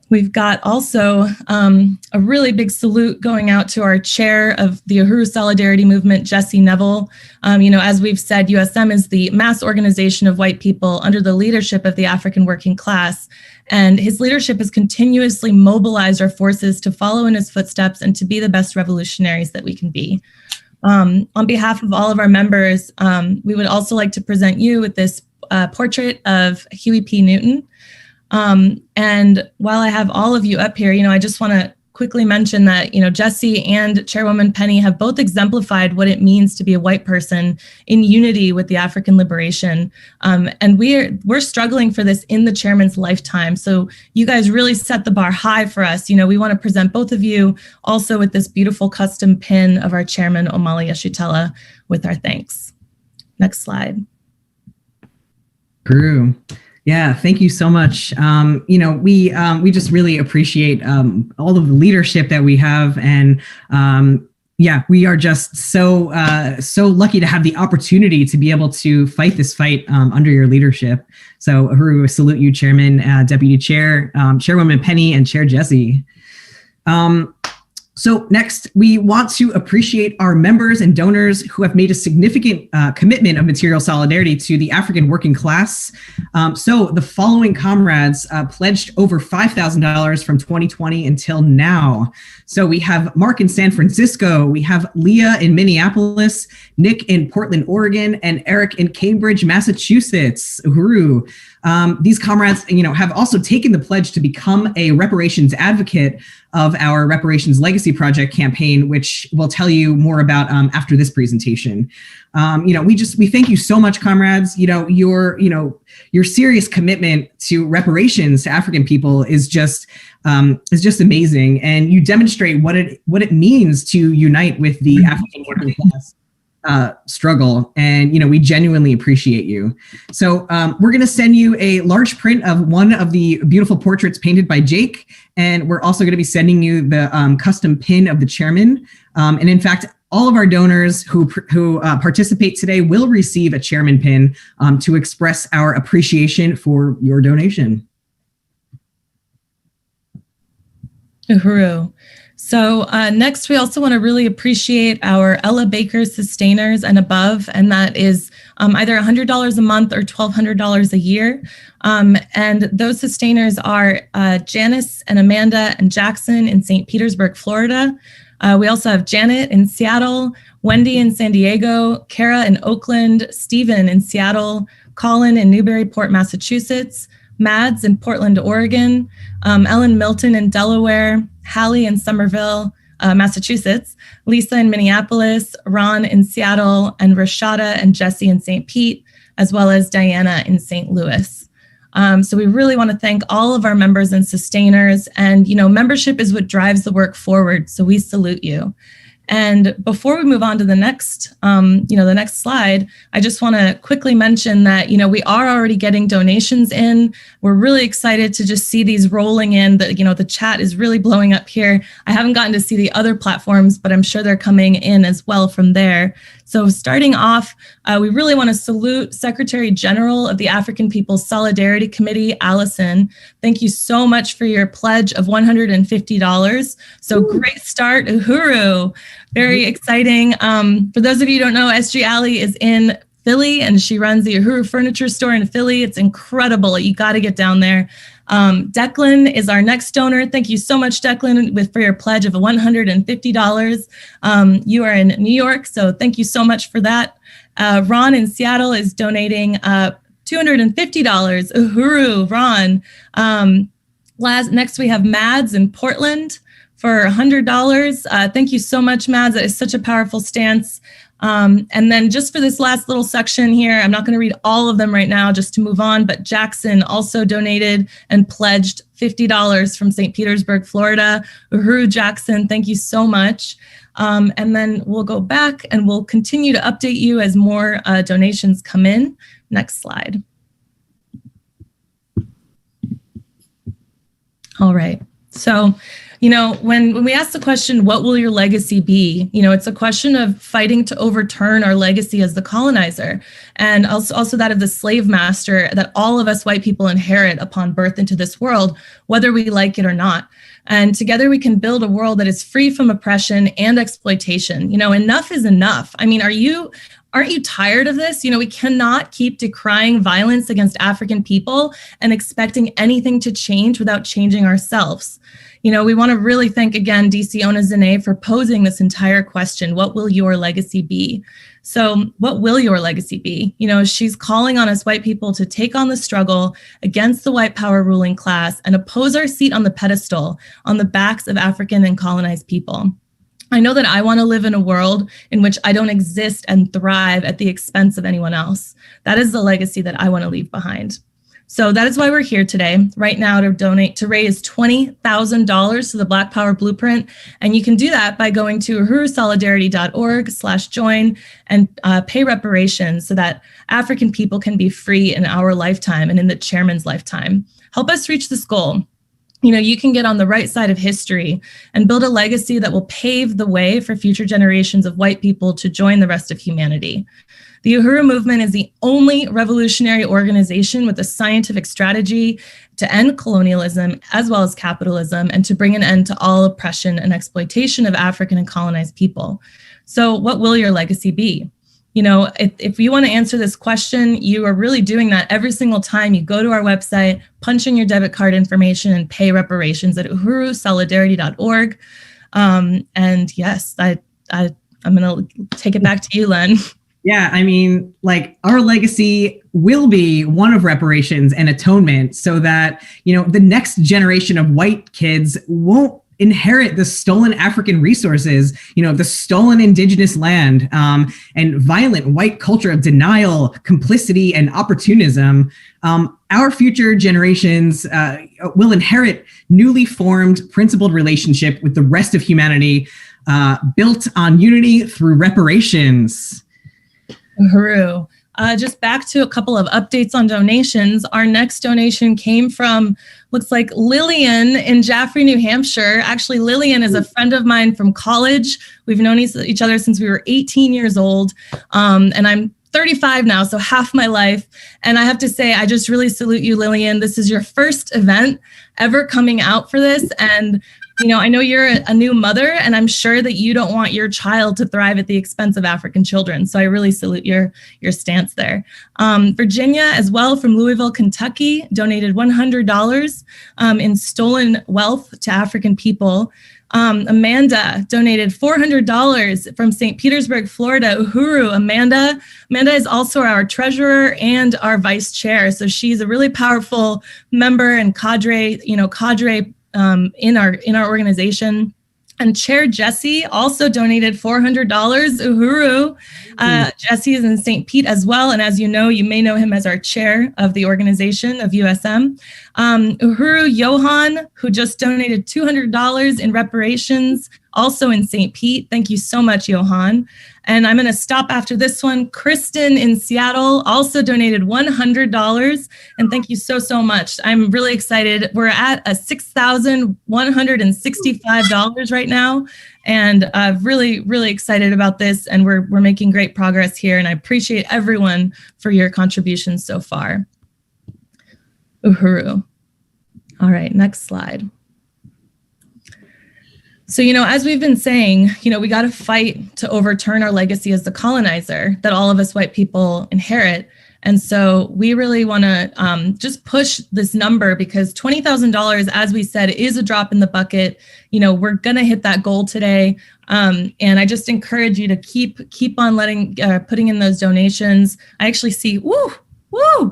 We've got also a really big salute going out to our chair of the Uhuru Solidarity Movement, Jesse Neville. As we've said, USM is the mass organization of white people under the leadership of the African working class. And his leadership has continuously mobilized our forces to follow in his footsteps and to be the best revolutionaries that we can be. On behalf of all of our members, we would also like to present you with this portrait of Huey P. Newton. And while I have all of you up here, I just want to quickly mention that, Jesse and Chairwoman Penny have both exemplified what it means to be a white person in unity with the African liberation. And we're struggling for this in the chairman's lifetime. So you guys really set the bar high for us. We want to present both of you also with this beautiful custom pin of our chairman, Omali Yeshitela, with our thanks. Next slide. Drew. Yeah, thank you so much. We just really appreciate all of the leadership that we have, and we are just so lucky to have the opportunity to be able to fight this fight under your leadership. So, Uhuru, salute you, Chairman, Deputy Chair, Chairwoman Penny, and Chair Jesse. So next, we want to appreciate our members and donors who have made a significant commitment of material solidarity to the African working class. So the following comrades pledged over $5,000 from 2020 until now. So we have Mark in San Francisco, we have Leah in Minneapolis, Nick in Portland, Oregon, and Eric in Cambridge, Massachusetts. Uhuru. These comrades, have also taken the pledge to become a reparations advocate of our Reparations Legacy Project campaign, which we'll tell you more about after this presentation. We thank you so much, comrades. Your serious commitment to reparations to African people is just amazing, and you demonstrate what it means to unite with the African working class struggle, and we genuinely appreciate you. So we're going to send you a large print of one of the beautiful portraits painted by Jake, and we're also going to be sending you the custom pin of the chairman. And in fact, all of our donors who participate today will receive a chairman pin to express our appreciation for your donation. Uhuru. So next, we also want to really appreciate our Ella Baker sustainers and above, and that is either $100 a month or $1,200 a year. And those sustainers are Janice and Amanda and Jackson in St. Petersburg, Florida. We also have Janet in Seattle, Wendy in San Diego, Kara in Oakland, Stephen in Seattle, Colin in Newburyport, Massachusetts, Mads in Portland, Oregon, Ellen Milton in Delaware, Hallie in Somerville, Massachusetts, Lisa in Minneapolis, Ron in Seattle, and Rashada and Jesse in St. Pete, as well as Diana in St. Louis. So we really want to thank all of our members and sustainers. And, membership is what drives the work forward. So we salute you. And before we move on to the next, the next slide, I just want to quickly mention that, we are already getting donations in. We're really excited to just see these rolling in. The chat is really blowing up here. I haven't gotten to see the other platforms, but I'm sure they're coming in as well from there. So starting off, we really want to salute Secretary General of the African People's Solidarity Committee, Allison. Thank you so much for your pledge of $150. So great start, Uhuru. Very exciting. For those of you who don't know, SG Alley is in Philly and she runs the Uhuru Furniture Store in Philly. It's incredible. You got to get down there. Declan is our next donor. Thank you so much, Declan, for your pledge of $150. You are in New York, so thank you so much for that. Ron in Seattle is donating $250. Uhuru, Ron. Next, we have Mads in Portland for $100. Thank you so much, Mads. That is such a powerful stance. And then just for this last little section here, I'm not going to read all of them right now just to move on, but Jackson also donated and pledged $50 from St. Petersburg, Florida. Uhuru Jackson, thank you so much. And then we'll go back and we'll continue to update you as more donations come in. Next slide. All right. So, when we ask the question, what will your legacy be? It's a question of fighting to overturn our legacy as the colonizer, and also that of the slave master that all of us white people inherit upon birth into this world, whether we like it or not. And together we can build a world that is free from oppression and exploitation. Enough is enough. I mean, aren't you tired of this? We cannot keep decrying violence against African people and expecting anything to change without changing ourselves. We want to really thank again DC Ona Zane for posing this entire question. What will your legacy be? So what will your legacy be? She's calling on us white people to take on the struggle against the white power ruling class and oppose our seat on the pedestal on the backs of African and colonized people. I know that I want to live in a world in which I don't exist and thrive at the expense of anyone else. That is the legacy that I want to leave behind. So that is why we're here today, right now, to raise $20,000 to the Black Power Blueprint. And you can do that by going to uhurusolidarity.org/join and pay reparations so that African people can be free in our lifetime and in the chairman's lifetime. Help us reach this goal. You can get on the right side of history and build a legacy that will pave the way for future generations of white people to join the rest of humanity. The Uhuru movement is the only revolutionary organization with a scientific strategy to end colonialism as well as capitalism and to bring an end to all oppression and exploitation of African and colonized people. So what will your legacy be? If you want to answer this question, you are really doing that every single time you go to our website, punch in your debit card information and pay reparations at uhurusolidarity.org. And yes, I'm going to take it back to you, Len. Yeah, I mean, our legacy will be one of reparations and atonement so that, the next generation of white kids won't inherit the stolen African resources, the stolen indigenous land, and violent white culture of denial, complicity, and opportunism. Our future generations will inherit newly formed, principled relationship with the rest of humanity, built on unity through reparations. Uhuru. Just back to a couple of updates on donations. Our next donation came from, looks like Lillian in Jaffrey, New Hampshire. Actually, Lillian is a friend of mine from college. We've known each other since we were 18 years old. And I'm 35 now, so half my life. And I have to say, I just really salute you, Lillian. This is your first event ever coming out for this. And I know you're a new mother, and I'm sure that you don't want your child to thrive at the expense of African children. So I really salute your stance there. Virginia, as well, from Louisville, Kentucky, donated $100 in stolen wealth to African people. Amanda donated $400 from St. Petersburg, Florida. Uhuru, Amanda is also our treasurer and our vice chair. So she's a really powerful member and cadre in our organization. And Chair Jesse also donated $400. Uhuru. Jesse is in St. Pete as well. And as you know, you may know him as our chair of the organization of USM. Uhuru Johan, who just donated $200 in reparations, also in St. Pete. Thank you so much, Johan. And I'm going to stop after this one. Kristen in Seattle also donated $100. And thank you so, so much. I'm really excited. We're at $6,165 right now. And really, really excited about this. And we're making great progress here. And I appreciate everyone for your contributions so far. Uhuru. All right, next slide. So, as we've been saying, we got to fight to overturn our legacy as the colonizer that all of us white people inherit. And so we really want to just push this number because $20,000, as we said, is a drop in the bucket. We're going to hit that goal today. And I just encourage you to keep on putting in those donations. I actually see, woo. I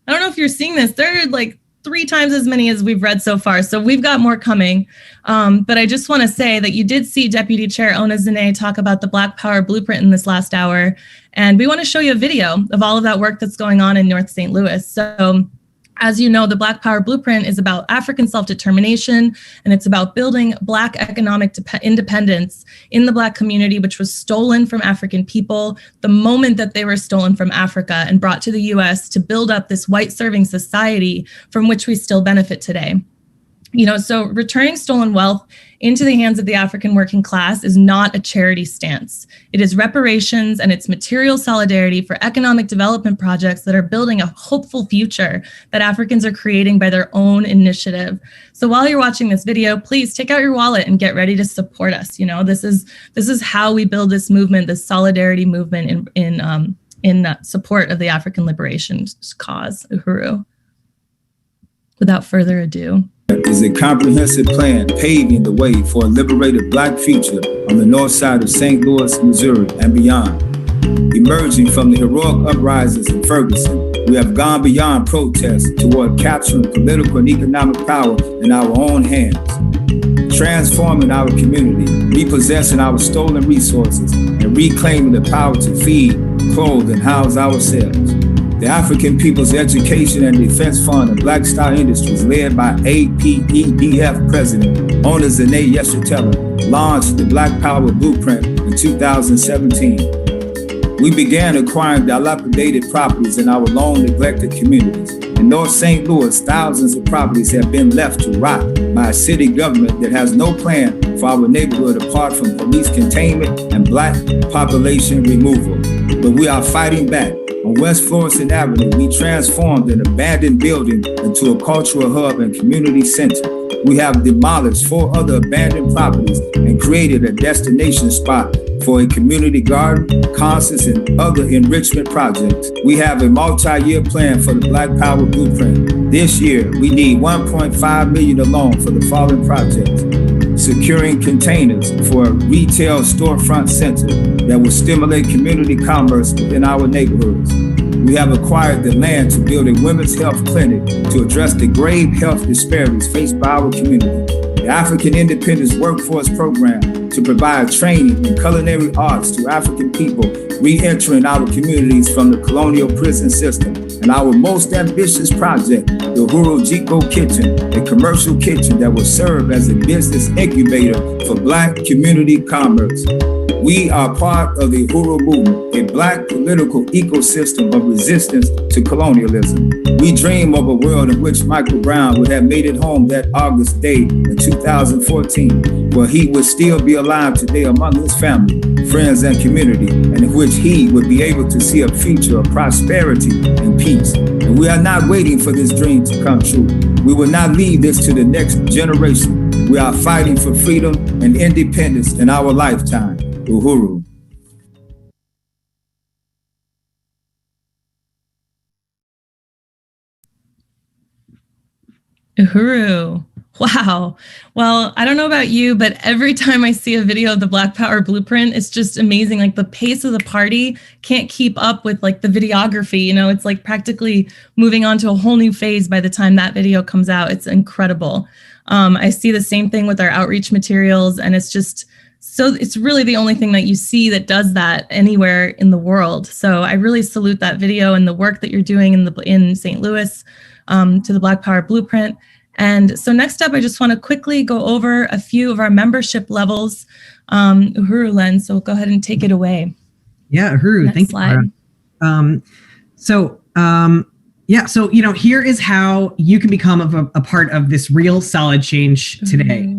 don't know if you're seeing this. There are like 3 times as many as we've read so far. So we've got more coming. But I just want to say that you did see Deputy Chair Ona Zane talk about the Black Power Blueprint in this last hour. And we want to show you a video of all of that work that's going on in North St. Louis. So as you know, the Black Power Blueprint is about African self-determination, and it's about building Black economic independence in the Black community, which was stolen from African people the moment that they were stolen from Africa and brought to the US to build up this white-serving society from which we still benefit today. So returning stolen wealth into the hands of the African working class is not a charity stance. It is reparations and it's material solidarity for economic development projects that are building a hopeful future that Africans are creating by their own initiative. So while you're watching this video, please take out your wallet and get ready to support us. This is how we build this movement, this solidarity movement in support of the African liberation cause. Uhuru. Without further ado. Is a comprehensive plan paving the way for a liberated Black future on the north side of St. Louis, Missouri, and beyond. Emerging from the heroic uprisings in Ferguson, we have gone beyond protests toward capturing political and economic power in our own hands, transforming our community, repossessing our stolen resources, and reclaiming the power to feed, clothe, and house ourselves. The African People's Education and Defense Fund of Black Star Industries, led by APEDF President Ona Zane launched the Black Power Blueprint in 2017. We began acquiring dilapidated properties in our long neglected communities. In North St. Louis, thousands of properties have been left to rot by a city government that has no plan for our neighborhood apart from police containment and Black population removal. But we are fighting back. On West Florissant Avenue, we transformed an abandoned building into a cultural hub and community center. We have demolished 4 other abandoned properties and created a destination spot for a community garden, concerts, and other enrichment projects. We have a multi-year plan for the Black Power Blueprint. This year, we need $1.5 million alone for the following projects: securing containers for a retail storefront center that will stimulate community commerce within our neighborhoods. We have acquired the land to build a women's health clinic to address the grave health disparities faced by our community. The African Independence Workforce Program to provide training in culinary arts to African people re-entering our communities from the colonial prison system. And our most ambitious project, the Uhuru Kitchen, a commercial kitchen that will serve as a business incubator for Black community commerce. We are part of the Uhuru movement, a Black political ecosystem of resistance to colonialism. We dream of a world in which Michael Brown would have made it home that August day in 2014, where he would still be alive today among his family, friends, and community, and in which he would be able to see a future of prosperity and peace. And we are not waiting for this dream to come true. We will not leave this to the next generation. We are fighting for freedom and independence in our lifetime. Uhuru. Uhuru. Wow. Well, I don't know about you, but every time I see a video of the Black Power Blueprint, it's just amazing. Like the pace of the party can't keep up with like the videography. It's like practically moving on to a whole new phase by the time that video comes out. It's incredible. I see the same thing with our outreach materials, and it's really the only thing that you see that does that anywhere in the world. So I really salute that video and the work that you're doing in St. Louis to the Black Power Blueprint. And so next up, I just want to quickly go over a few of our membership levels. Uhuru, Len, so go ahead and take it away. Yeah, Uhuru, thank you. Here is how you can become a part of this real solid change today.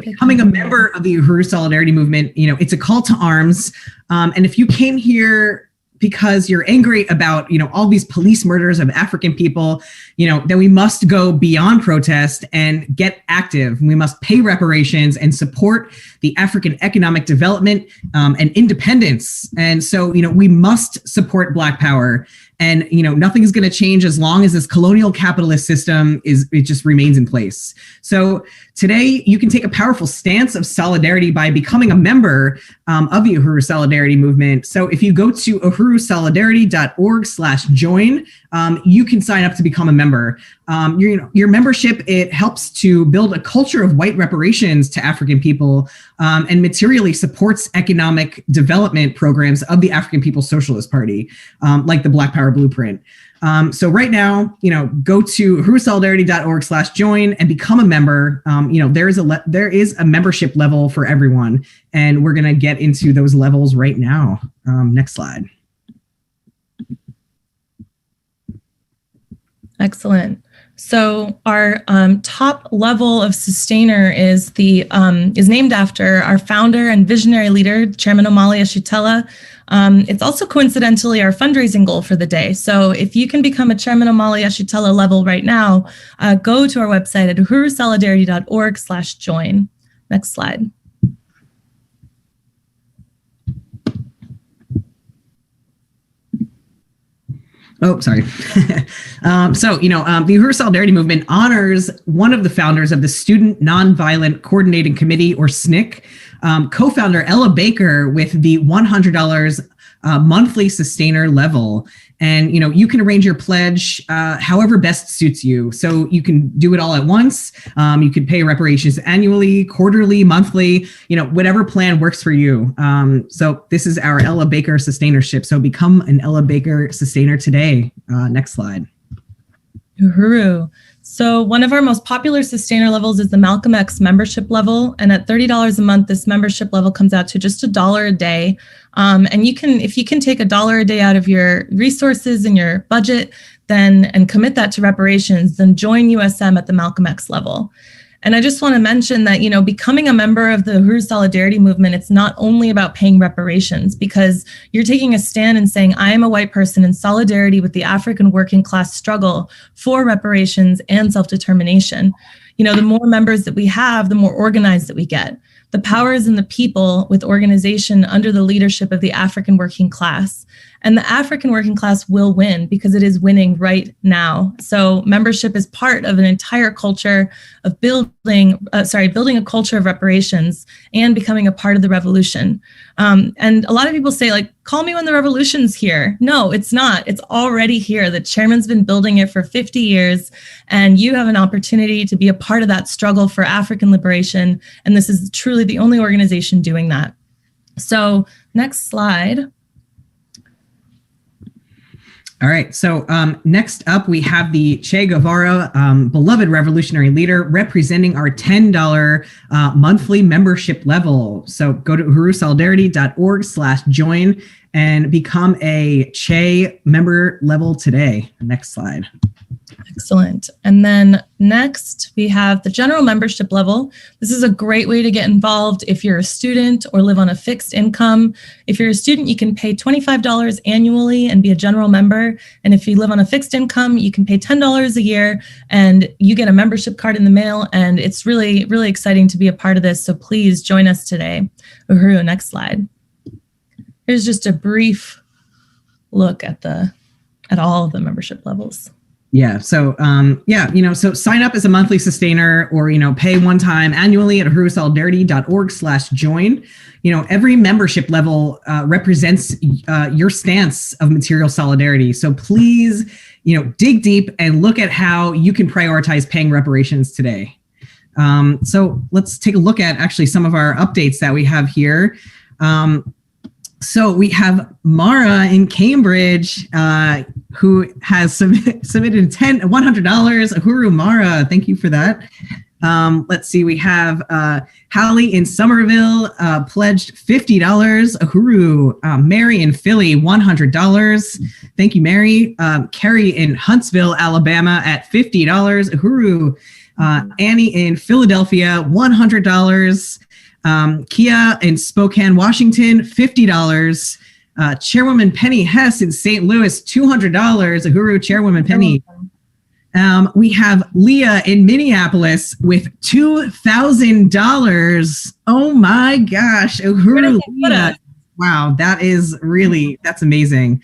Becoming a member of the Uhuru Solidarity Movement, it's a call to arms. And if you came here because you're angry about, all these police murders of African people, then we must go beyond protest and get active. We must pay reparations and support the African economic development and independence. And so, we must support Black Power. And, nothing is going to change as long as this colonial capitalist system it just remains in place. So today you can take a powerful stance of solidarity by becoming a member of the Uhuru Solidarity Movement. So if you go to uhurusolidarity.org/join, you can sign up to become a member. Your membership, it helps to build a culture of white reparations to African people and materially supports economic development programs of the African People's Socialist Party, like the Black Power Blueprint. So right now, go to uhurusolidarity.org/join and become a member. There is a membership level for everyone, and we're going to get into those levels right now. Next slide. Excellent. So our top level of sustainer is named after our founder and visionary leader, Chairman Omali Yeshitela. It's also coincidentally our fundraising goal for the day. So if you can become a Chairman Omali Yeshitela level right now, go to our website at uhurusolidarity.org/join. Next slide. Oh, sorry. The Uhuru Solidarity Movement honors one of the founders of the Student Nonviolent Coordinating Committee, or SNCC, co-founder Ella Baker, with the $100 monthly sustainer level. And, you can arrange your pledge however best suits you. So you can do it all at once. You could pay reparations annually, quarterly, monthly, whatever plan works for you. So this is our Ella Baker sustainership. So become an Ella Baker sustainer today. Next slide. Uhuru. So one of our most popular sustainer levels is the Malcolm X membership level. And at $30 a month, this membership level comes out to just $1 a day. And if you can take $1 a day out of your resources and your budget, and commit that to reparations, then join USM at the Malcolm X level. And I just want to mention that, becoming a member of the Uhuru Solidarity Movement, it's not only about paying reparations, because you're taking a stand and saying, I am a white person in solidarity with the African working class struggle for reparations and self-determination. The more members that we have, the more organized that we get. The power is in the people, with organization under the leadership of the African working class. And the African working class will win, because it is winning right now. So membership is part of an entire culture of building a culture of reparations and becoming a part of the revolution. And a lot of people say, call me when the revolution's here. No, it's not. It's already here. The chairman's been building it for 50 years, and you have an opportunity to be a part of that struggle for African liberation. And this is truly the only organization doing that. So next slide. All right. So next up, we have the Che Guevara, beloved revolutionary leader, representing our $10 monthly membership level. So go to uhurusolidarity.org/join and become a Che member level today. Next slide. Excellent. And then next, we have the general membership level. This is a great way to get involved if you're a student or live on a fixed income. If you're a student, you can pay $25 annually and be a general member. And if you live on a fixed income, you can pay $10 a year and you get a membership card in the mail. And it's really, really exciting to be a part of this. So please join us today. Uhuru, next slide. Here's just a brief look at all of the membership levels. Yeah. So, so sign up as a monthly sustainer, or, pay one time annually at uhurusolidarity.org/join. Every membership level represents your stance of material solidarity. So please, dig deep and look at how you can prioritize paying reparations today. So let's take a look at actually some of our updates that we have here. So we have Mara in Cambridge, who has submitted $100. Uhuru, Mara, thank you for that. Let's see, we have Hallie in Somerville pledged $50. Uhuru. Mary in Philly, $100. Thank you, Mary. Carrie in Huntsville, Alabama at $50. Uhuru. Annie in Philadelphia, $100. Kia in Spokane, Washington, $50. Chairwoman Penny Hess in St. Louis, $200. Uhuru, Chairwoman Penny. We have Leah in Minneapolis with $2,000. Oh my gosh, Uhuru, Leah. Wow, that's amazing.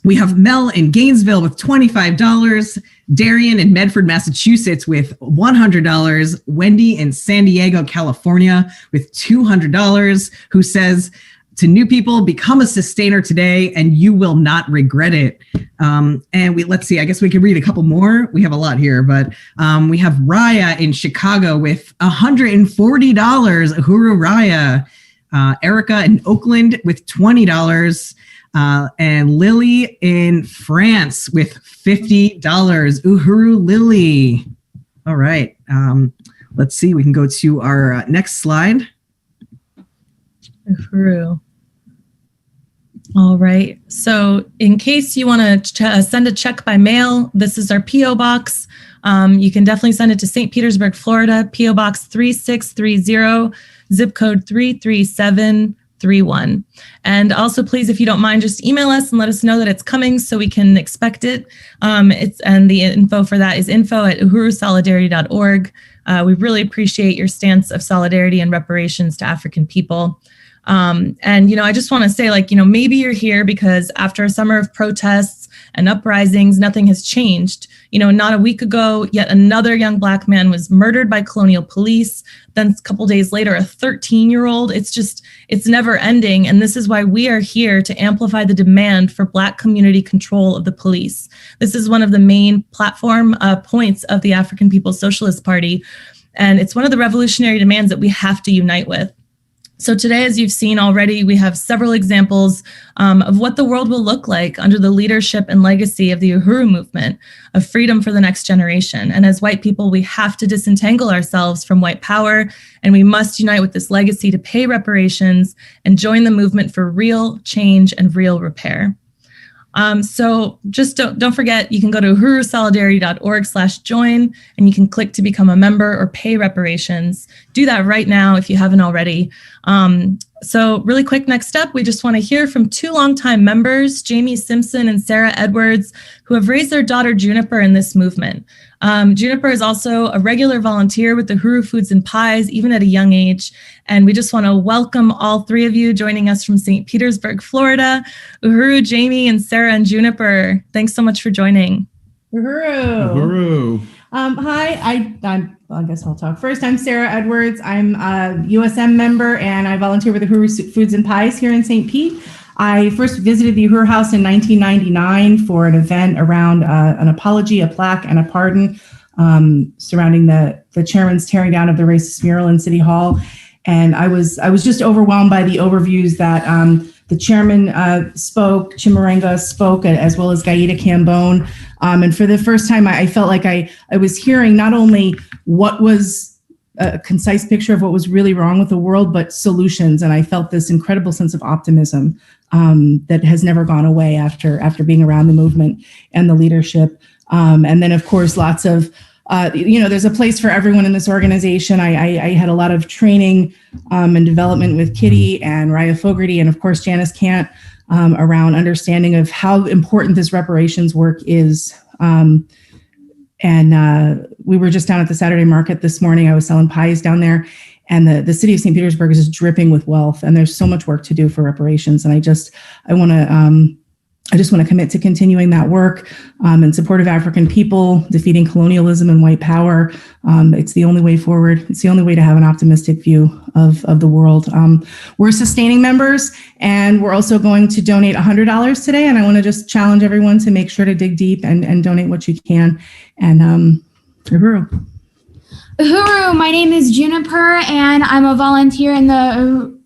We have Mel in Gainesville with $25. Darian in Medford, Massachusetts with $100. Wendy in San Diego, California with $200, who says, to new people, become a sustainer today and you will not regret it. Let's see, I guess we could read a couple more. We have a lot here, but we have Raya in Chicago with $140. Uhuru, Raya. Erica in Oakland with $20. And Lily in France with $50. Uhuru, Lily. All right. Let's see, we can go to our next slide. Uhuru. All right. So in case you want to send a check by mail, this is our P.O. Box. You can definitely send it to St. Petersburg, Florida, P.O. Box 3630, zip code 33731. And also, please, if you don't mind, just email us and let us know that it's coming so we can expect it. And the info for that is info@uhurusolidarity.org. We really appreciate your stance of solidarity and reparations to African people. And, I just want to say, maybe you're here because after a summer of protests and uprisings, nothing has changed. Not a week ago, yet another young Black man was murdered by colonial police. Then a couple days later, a 13-year-old. It's never ending. And this is why we are here to amplify the demand for Black community control of the police. This is one of the main platform points of the African People's Socialist Party. And it's one of the revolutionary demands that we have to unite with. So today, as you've seen already, we have several examples of what the world will look like under the leadership and legacy of the Uhuru movement of freedom for the next generation. And as white people, we have to disentangle ourselves from white power, and we must unite with this legacy to pay reparations and join the movement for real change and real repair. So just don't forget, you can go to uhurusolidarity.org/join, and you can click to become a member or pay reparations. Do that right now if you haven't already. So really quick, next step, we just want to hear from two longtime members, Jamie Simpson and Sarah Edwards, who have raised their daughter Juniper in this movement. Juniper is also a regular volunteer with the Uhuru Foods and Pies, even at a young age. And we just want to welcome all three of you joining us from St. Petersburg, Florida. Uhuru, Jamie, and Sarah and Juniper, thanks so much for joining. Uhuru. Hi, I guess I'll talk first. I'm Sarah Edwards. I'm a USM member and I volunteer with the Uhuru Foods and Pies here in St. Pete. I first visited the Uhuru House in 1999 for an event around an apology, a plaque, and a pardon surrounding the chairman's tearing down of the racist mural in City Hall. And I was just overwhelmed by the overviews that the chairman spoke, Chimurenga spoke, as well as Gaida Cambone. And for the first time, I felt like I was hearing not only what was a concise picture of what was really wrong with the world, but solutions. And I felt this incredible sense of optimism that has never gone away after being around the movement and the leadership. And then, of course, lots of there's a place for everyone in this organization. I had a lot of training and development with Kitty and Raya Fogarty and, of course, Janice Cant around understanding of how important this reparations work is. And we were just down at the Saturday market this morning. I was selling pies down there. And the city of St. Petersburg is just dripping with wealth. And there's so much work to do for reparations. And I just want to commit to continuing that work in support of African people, defeating colonialism and white power. It's the only way forward. It's the only way to have an optimistic view of the world. We're sustaining members, and we're also going to donate $100 today. And I want to just challenge everyone to make sure to dig deep and donate what you can. And Uhuru. Uhuru, my name is Juniper, and I'm a volunteer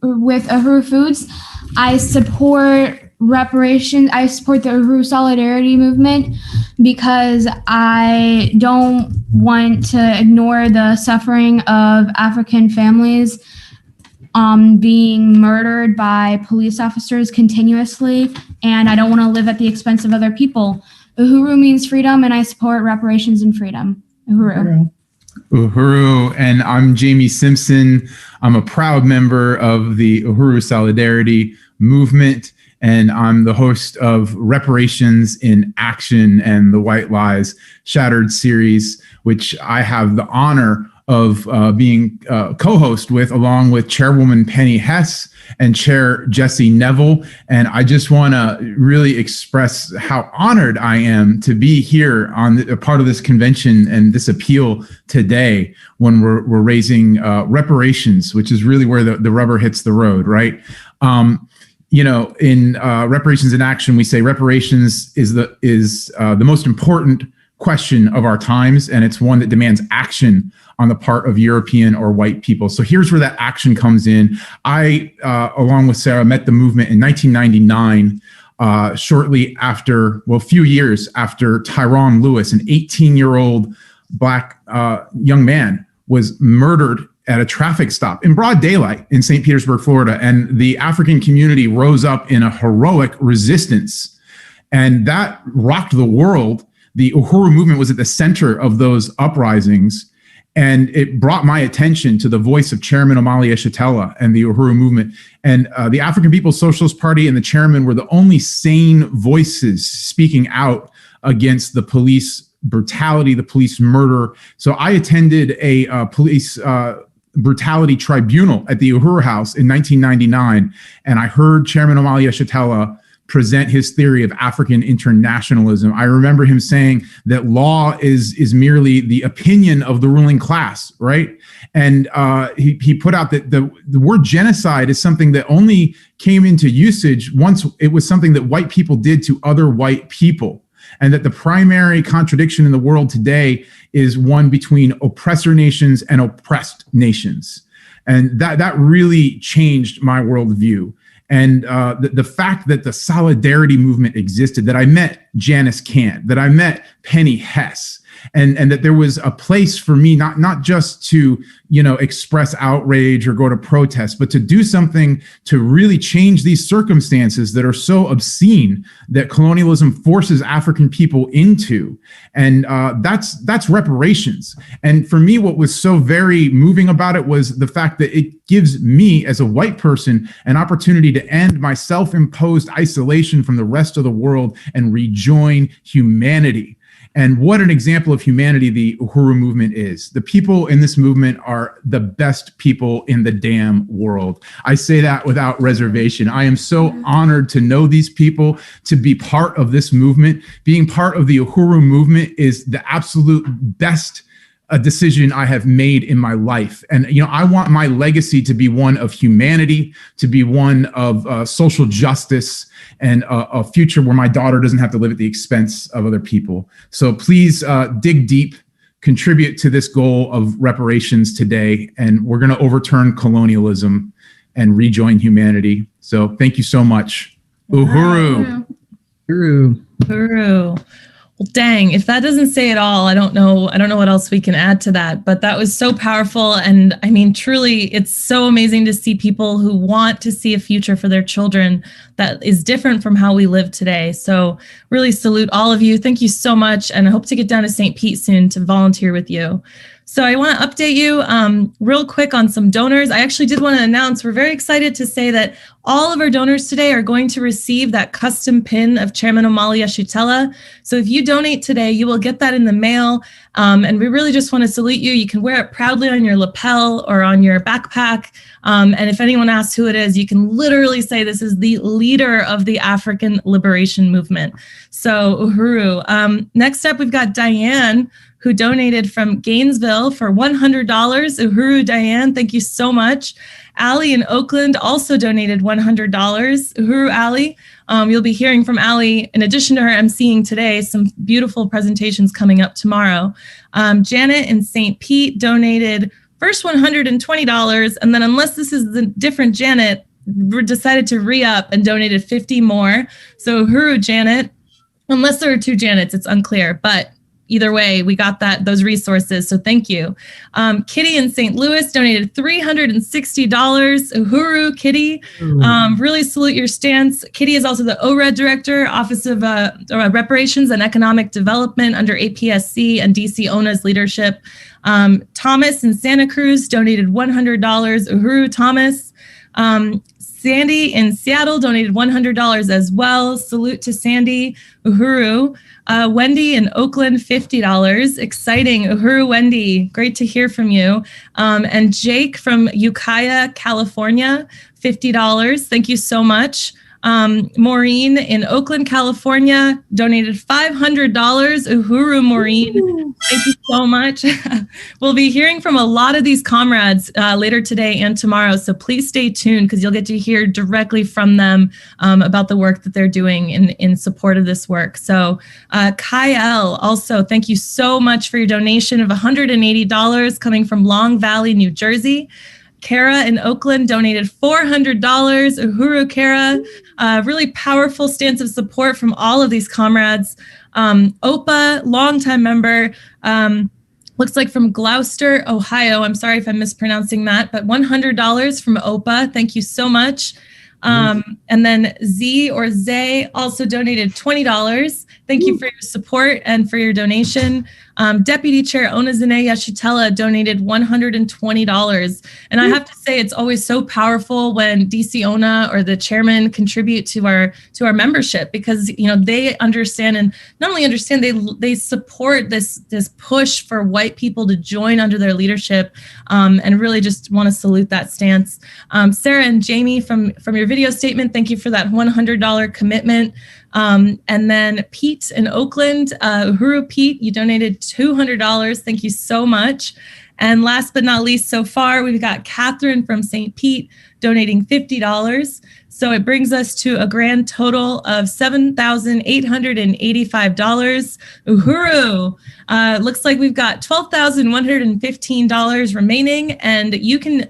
with Uhuru Foods. I support reparations. I support the Uhuru Solidarity Movement because I don't want to ignore the suffering of African families being murdered by police officers continuously, and I don't want to live at the expense of other people. Uhuru means freedom, and I support reparations and freedom. Uhuru. Uhuru, and I'm Jamie Simpson. I'm a proud member of the Uhuru Solidarity Movement, and I'm the host of Reparations in Action and the White Lies Shattered series, which I have the honor of being co-host with, along with Chairwoman Penny Hess and Chair Jesse Neville. And I just want to really express how honored I am to be here on a part of this convention and this appeal today when we're raising reparations, which is really where the rubber hits the road, right? You know, in Reparations in Action, we say reparations is the most important question of our times, and it's one that demands action on the part of European or white people. So here's where that action comes in. I, along with Sarah, met the movement in 1999, shortly after, well, a few years after Tyrone Lewis, an 18-year-old Black young man, was murdered at a traffic stop in broad daylight in St. Petersburg, Florida. And the African community rose up in a heroic resistance. And that rocked the world. The Uhuru movement was at the center of those uprisings. And it brought my attention to the voice of Chairman Omali Yeshitela and the Uhuru movement. And the African People's Socialist Party and the chairman were the only sane voices speaking out against the police brutality, the police murder. So I attended a police brutality tribunal at the Uhuru House in 1999, and I heard Chairman Omali Yeshitela present his theory of African internationalism. I remember him saying that law is merely the opinion of the ruling class, right? And he put out that the word genocide is something that only came into usage once it was something that white people did to other white people. And that the primary contradiction in the world today is one between oppressor nations and oppressed nations. And that really changed my worldview. And the fact that the solidarity movement existed, that I met Janice Cant, that I met Penny Hess, and that there was a place for me not just to, you know, express outrage or go to protest, but to do something to really change these circumstances that are so obscene that colonialism forces African people into. And that's reparations. And for me, what was so very moving about it was the fact that it gives me as a white person an opportunity to end my self-imposed isolation from the rest of the world and rejoin humanity. And what an example of humanity the Uhuru movement is. The people in this movement are the best people in the damn world. I say that without reservation. I am so honored to know these people, to be part of this movement. Being part of the Uhuru movement is the absolute best decision I have made in my life. And, you know, I want my legacy to be one of humanity, to be one of social justice, and a future where my daughter doesn't have to live at the expense of other people. So please dig deep, contribute to this goal of reparations today, and we're going to overturn colonialism and rejoin humanity. So thank you so much. Uhuru. Uhuru. Uhuru. Well, dang, if that doesn't say it all, I don't know what else we can add to that, but that was so powerful. And I mean, truly, it's so amazing to see people who want to see a future for their children that is different from how we live today. So really salute all of you. Thank you so much. And I hope to get down to St. Pete soon to volunteer with you. So I want to update you real quick on some donors. I actually did want to announce, we're very excited to say that all of our donors today are going to receive that custom pin of Chairman Omali Yeshitela. So if you donate today, you will get that in the mail. And we really just want to salute you. You can wear it proudly on your lapel or on your backpack. And if anyone asks who it is, you can literally say this is the leader of the African liberation movement. So Uhuru. Next up, we've got Diane, who donated from Gainesville for $100. Uhuru, Diane, thank you so much. Allie in Oakland also donated $100. Uhuru Allie. You'll be hearing from Allie, in addition to her emceeing today, some beautiful presentations coming up tomorrow. Janet in St. Pete donated first $120, and then unless this is the different Janet, decided to re-up and donated 50 more. So Uhuru Janet, unless there are two Janets, it's unclear, but either way, we got those resources, so thank you. Kitty in St. Louis donated $360. Uhuru, Kitty. Really salute your stance. Kitty is also the ORED director, Office of Reparations and Economic Development under APSC and DC ONA's leadership. Thomas in Santa Cruz donated $100. Uhuru, Thomas. Sandy in Seattle donated $100 as well. Salute to Sandy. Uhuru. Wendy in Oakland, $50. Exciting. Uhuru, Wendy. Great to hear from you. And Jake from Ukiah, California, $50. Thank you so much. Maureen in Oakland, California, donated $500. Uhuru, Maureen. Thank you so much. We'll be hearing from a lot of these comrades later today and tomorrow, so please stay tuned because you'll get to hear directly from them about the work that they're doing in support of this work. So Kyle, also, thank you so much for your donation of $180 coming from Long Valley, New Jersey. Kara in Oakland donated $400. Uhuru, Kara. Really powerful stance of support from all of these comrades. Opa, longtime member, looks like from Gloucester, Ohio. I'm sorry if I'm mispronouncing that, but $100 from Opa. Thank you so much. And then Z or Zay also donated $20. Thank you for your support and for your donation. Deputy Chair Onazine Yashitela donated $120. And I have to say, it's always so powerful when DC ONA or the chairman contribute to our membership because, you know, they understand and not only understand, they support this push for white people to join under their leadership and really just want to salute that stance. Sarah and Jamie from your video statement, thank you for that $100 commitment. And then Pete in Oakland, Uhuru Pete, you donated $200. Thank you so much. And last but not least, so far, we've got Catherine from St. Pete donating $50. So it brings us to a grand total of $7,885. Uhuru. Looks like we've got $12,115 remaining, and you can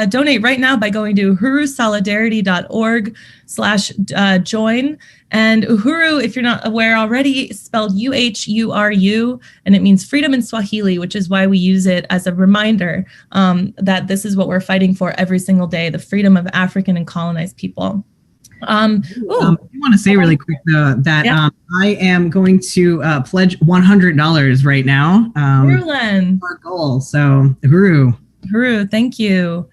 donate right now by going to uhurusolidarity.org/join. And Uhuru, if you're not aware already, is spelled UHURU, and it means freedom in Swahili, which is why we use it as a reminder that this is what we're fighting for every single day, the freedom of African and colonized people. I want to say really quick that I am going to pledge $100 right now. Our goal. So Uhuru, thank you.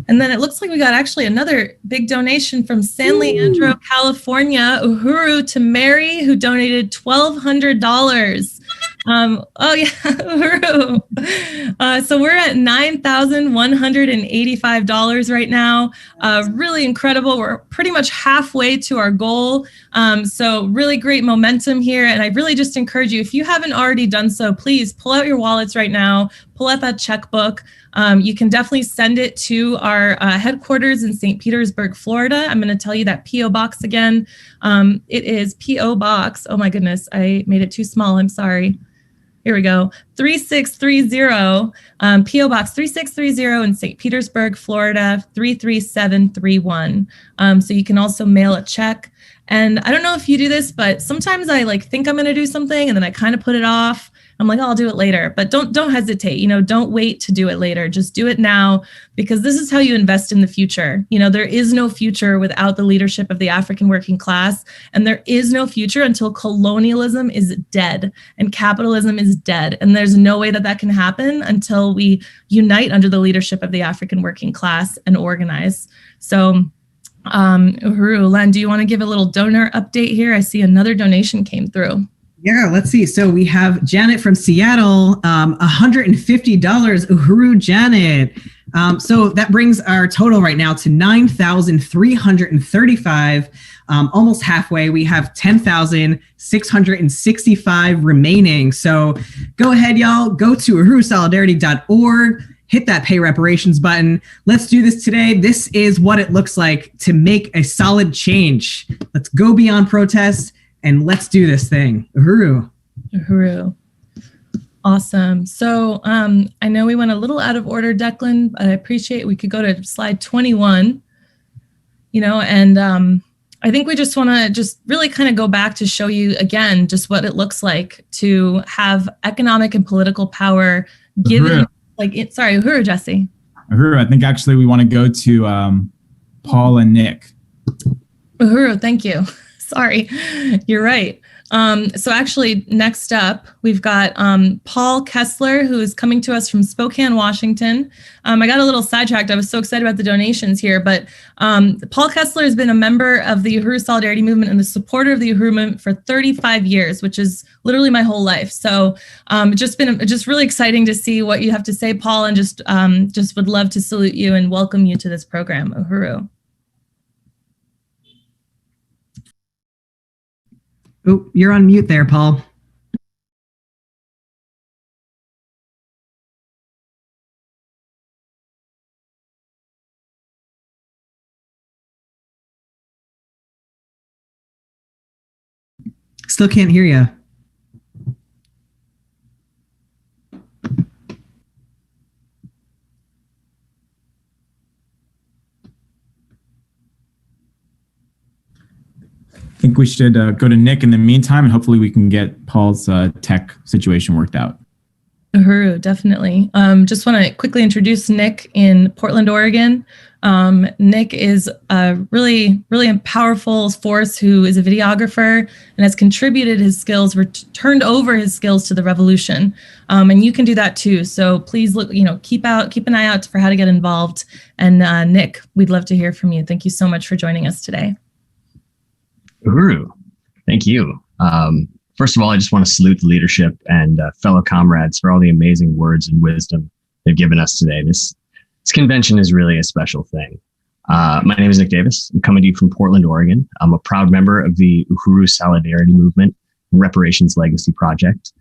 And then it looks like we got actually another big donation from San Leandro, California. Uhuru to Mary, who donated $1,200. Oh yeah, Uhuru. So we're at $9,185 right now. Really incredible. We're pretty much halfway to our goal. So really great momentum here. And I really just encourage you, if you haven't already done so, please pull out your wallets right now, pull out that checkbook. You can definitely send it to our headquarters in St. Petersburg, Florida. I'm going to tell you that P.O. Box again. It is P.O. Box. Oh my goodness, I made it too small. I'm sorry. Here we go. 3630, P.O. Box 3630 in St. Petersburg, Florida, 33731. So you can also mail a check. And I don't know if you do this, but sometimes I think I'm going to do something and then I kind of put it off. I'm like, oh, I'll do it later, but don't hesitate. Don't wait to do it later. Just do it now, because this is how you invest in the future. There is no future without the leadership of the African working class, and there is no future until colonialism is dead and capitalism is dead. And there's no way that can happen until we unite under the leadership of the African working class and organize. So, Uhuru, Len, do you want to give a little donor update here? I see another donation came through. Yeah, let's see. So we have Janet from Seattle, $150. Uhuru, Janet. So that brings our total right now to $9,335, almost halfway. We have $10,665 remaining. So go ahead, y'all. Go to uhurusolidarity.org. hit that pay reparations button. Let's do this today. This is what it looks like to make a solid change. Let's go beyond protests and let's do this thing. Uhuru. Uhuru. Awesome. So I know we went a little out of order, Declan, but I appreciate we could go to slide 21, and I think we just want to just really kind of go back to show you again just what it looks like to have economic and political power given, Uhuru, Jesse. Uhuru, I think actually we want to go to Paul and Nick. Uhuru, thank you. Sorry, you're right. So actually, next up, we've got Paul Kessler, who is coming to us from Spokane, Washington. I got a little sidetracked. I was so excited about the donations here, but Paul Kessler has been a member of the Uhuru Solidarity Movement and the supporter of the Uhuru Movement for 35 years, which is literally my whole life. So just really exciting to see what you have to say, Paul, and just would love to salute you and welcome you to this program, Uhuru. Oh, you're on mute there, Paul. Still can't hear you. I think we should go to Nick in the meantime, and hopefully we can get Paul's tech situation worked out. Uhuru, definitely. Just want to quickly introduce Nick in Portland, Oregon. Nick is a really, really powerful force who is a videographer and has contributed his skills, turned over his skills to the revolution. And you can do that too. So please look, keep an eye out for how to get involved. And Nick, we'd love to hear from you. Thank you so much for joining us today. Uhuru, thank you. First of all, I just want to salute the leadership and fellow comrades for all the amazing words and wisdom they've given us today. This convention is really a special thing. My name is Nick Davis. I'm coming to you from Portland, Oregon. I'm a proud member of the Uhuru Solidarity Movement and Reparations Legacy Project.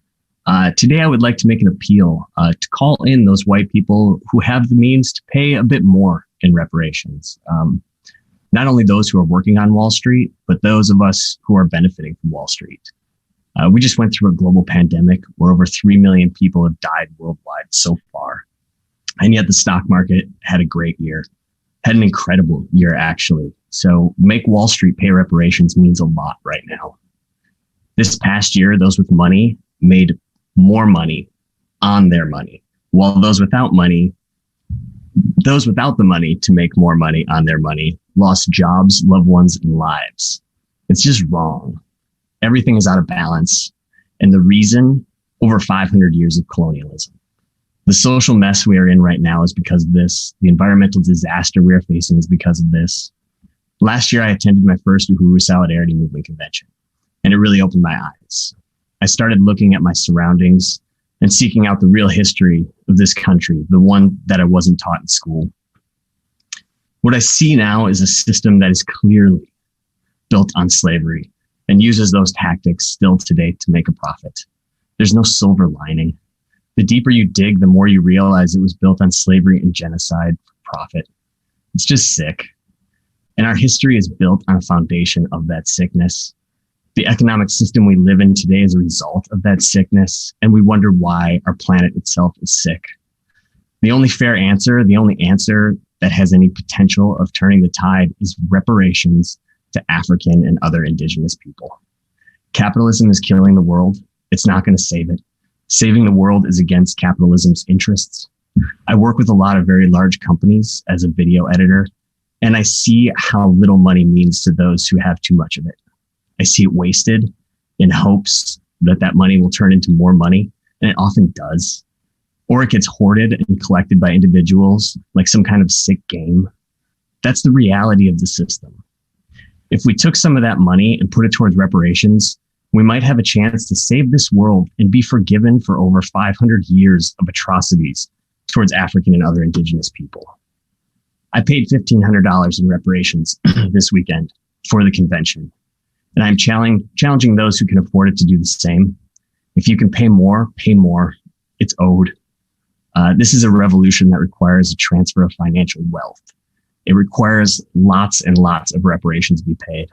Today, I would like to make an appeal to call in those white people who have the means to pay a bit more in reparations. Not only those who are working on Wall Street, but those of us who are benefiting from Wall Street. We just went through a global pandemic where over 3 million people have died worldwide so far. And yet the stock market had a great year, had an incredible year, actually. So make Wall Street pay reparations means a lot right now. This past year, those with money made more money on their money, while those without the money to make more money on their money lost jobs, loved ones, and lives. It's just wrong. Everything is out of balance. And the reason, over 500 years of colonialism. The social mess we are in right now is because of this. The environmental disaster we are facing is because of this. Last year, I attended my first Uhuru Solidarity Movement convention, and it really opened my eyes. I started looking at my surroundings and seeking out the real history of this country, the one that I wasn't taught in school. What I see now is a system that is clearly built on slavery and uses those tactics still today to make a profit. There's no silver lining. The deeper you dig, the more you realize it was built on slavery and genocide for profit. It's just sick. And our history is built on a foundation of that sickness. The economic system we live in today is a result of that sickness, and we wonder why our planet itself is sick. The only fair answer, the only answer that has any potential of turning the tide is reparations to African and other indigenous people. Capitalism is killing the world. It's not going to save it. Saving the world is against capitalism's interests. I work with a lot of very large companies as a video editor, and I see how little money means to those who have too much of it. I see it wasted in hopes that that money will turn into more money, and it often does. Or it gets hoarded and collected by individuals like some kind of sick game. That's the reality of the system. If we took some of that money and put it towards reparations, we might have a chance to save this world and be forgiven for over 500 years of atrocities towards African and other indigenous people. I paid $1,500 in reparations this weekend for the convention, and I'm challenging those who can afford it to do the same. If you can pay more, it's owed. This is a revolution that requires a transfer of financial wealth. It requires lots and lots of reparations to be paid.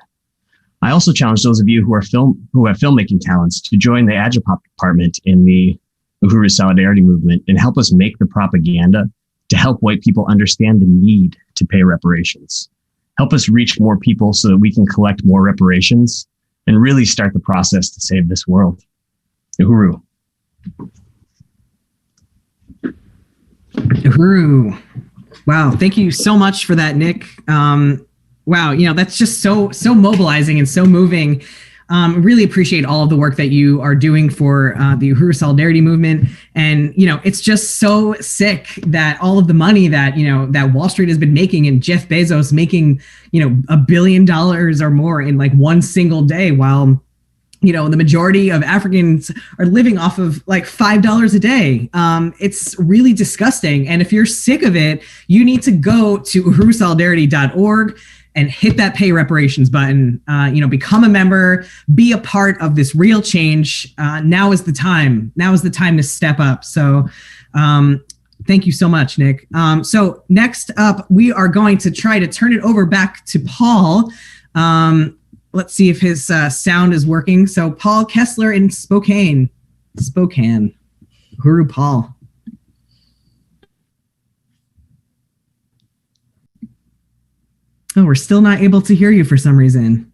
I also challenge those of you who have filmmaking talents to join the Agipop department in the Uhuru Solidarity Movement and help us make the propaganda to help white people understand the need to pay reparations. Help us reach more people so that we can collect more reparations and really start the process to save this world. Uhuru. Uhuru. Wow. Thank you so much for that, Nick. Wow. That's just so mobilizing and so moving. Really appreciate all of the work that you are doing for the Uhuru Solidarity Movement. And, it's just so sick that all of the money that, that Wall Street has been making and Jeff Bezos making, $1 billion or more in like one single day, while, the majority of Africans are living off of like $5 a day. It's really disgusting. And if you're sick of it, you need to go to uhurusolidarity.org and hit that pay reparations button, become a member, be a part of this real change. Now is the time. Now is the time to step up. So thank you so much, Nick. So next up, we are going to try to turn it over back to Paul. Let's see if his sound is working. So Paul Kessler in Spokane. Uhuru Paul. Oh, we're still not able to hear you for some reason.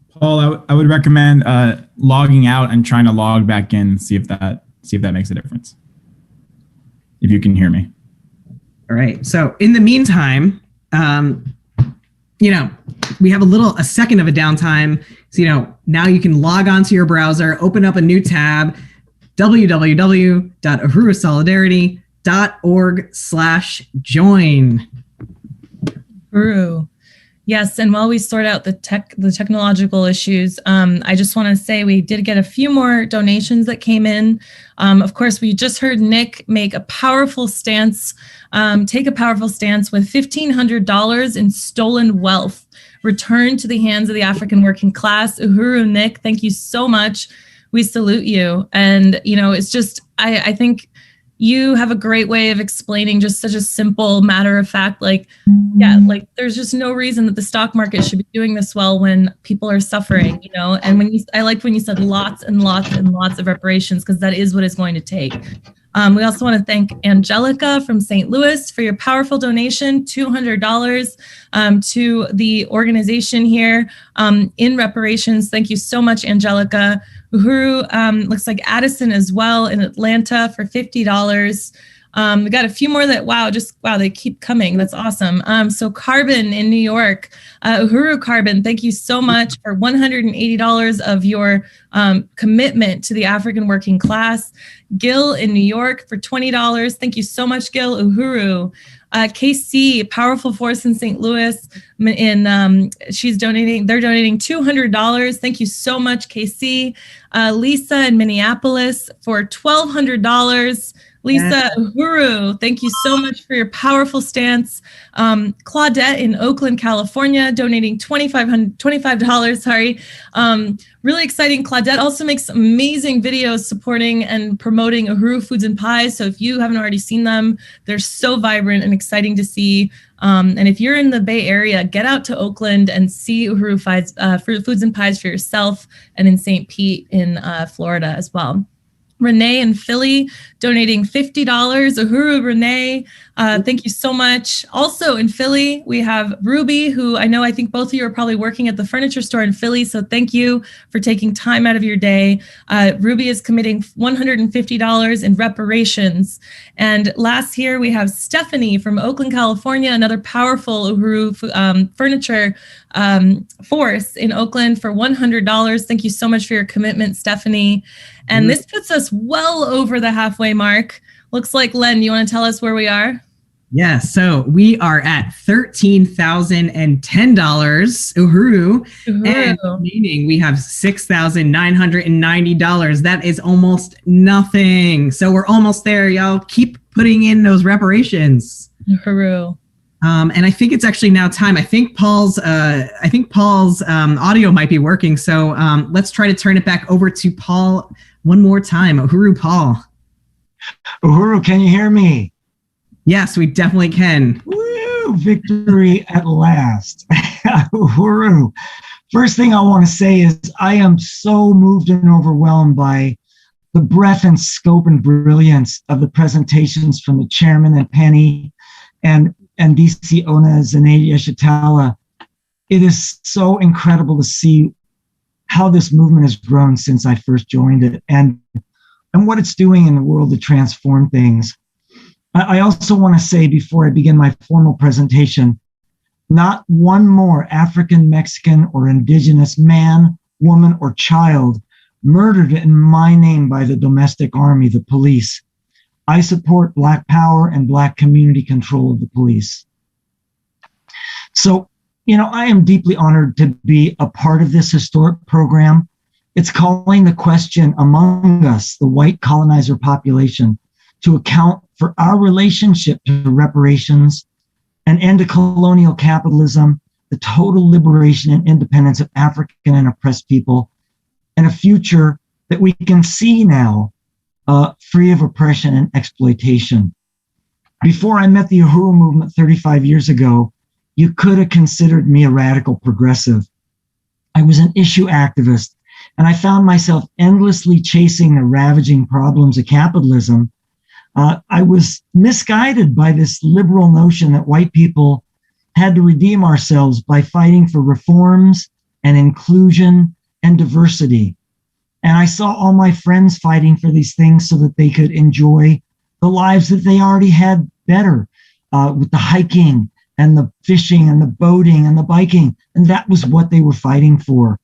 Paul, I would recommend logging out and trying to log back in, see if that makes a difference. If you can hear me. All right. So in the meantime, we have a second of a downtime. So, now you can log onto your browser, open up a new tab, www.uhurusolidarity.org/join. Uhuru. Yes, and while we sort out the technological issues, I just want to say we did get a few more donations that came in. Of course, we just heard Nick make a powerful stance, take a powerful stance with $1,500 in stolen wealth returned to the hands of the African working class. Uhuru, Nick, thank you so much. We salute you. And, it's just, I think you have a great way of explaining just such a simple matter of fact, there's just no reason that the stock market should be doing this well when people are suffering, and I liked when you said lots and lots and lots of reparations, because that is what it's going to take. We also want to thank Angelica from St. Louis for your powerful donation, $200 to the organization here in Reparations. Thank you so much, Angelica. Uhuru, looks like Addison as well in Atlanta for $50. We got a few more that, they keep coming. That's awesome. So Carbon in New York, Uhuru Carbon, thank you so much for $180 of your commitment to the African working class. Gil in New York for $20. Thank you so much, Gil. Uhuru. KC, Powerful Force in St. Louis, they're donating $200. Thank you so much, KC. Lisa in Minneapolis for $1,200. Lisa, Uhuru, thank you so much for your powerful stance. Claudette in Oakland, California, donating $25. Really exciting. Claudette also makes amazing videos supporting and promoting Uhuru Foods and Pies. So if you haven't already seen them, they're so vibrant and exciting to see. And if you're in the Bay Area, get out to Oakland and see Uhuru Foods and Pies for yourself, and in St. Pete in Florida as well. Renee in Philly donating $50. Uhuru, Renee, thank you so much. Also in Philly, we have Ruby, who I think both of you are probably working at the furniture store in Philly. So thank you for taking time out of your day. Ruby is committing $150 in reparations. And last here, we have Stephanie from Oakland, California, another powerful Uhuru furniture force in Oakland for $100. Thank you so much for your commitment, Stephanie. And this puts us well over the halfway mark. Looks like, Len, you want to tell us where we are? Yeah, so we are at $13,010. Uhuru. And meaning we have $6,990. That is almost nothing. So we're almost there, y'all. Keep putting in those reparations. Uhuru. And I think it's actually now time. I think Paul's audio might be working. So let's try to turn it back over to Paul one more time. Uhuru, Paul. Uhuru, can you hear me? Yes, we definitely can. Woo! Victory at last. Uhuru. First thing I want to say is I am so moved and overwhelmed by the breadth and scope and brilliance of the presentations from the chairman and Penny and DC Ona Zanedia Shatala. It is so incredible to see how this movement has grown since I first joined it and what it's doing in the world to transform things. I also want to say before I begin my formal presentation, not one more African, Mexican, or indigenous man, woman, or child murdered in my name by the domestic army, the police. I support Black power and Black community control of the police. So, I am deeply honored to be a part of this historic program. It's calling the question among us, the white colonizer population, to account for our relationship to reparations, an end to colonial capitalism, the total liberation and independence of African and oppressed people, and a future that we can see now free of oppression and exploitation. Before I met the Uhuru movement 35 years ago, you could have considered me a radical progressive. I was an issue activist, and I found myself endlessly chasing the ravaging problems of capitalism. I was misguided by this liberal notion that white people had to redeem ourselves by fighting for reforms and inclusion and diversity. And I saw all my friends fighting for these things so that they could enjoy the lives that they already had better, with the hiking and the fishing and the boating and the biking. And that was what they were fighting for.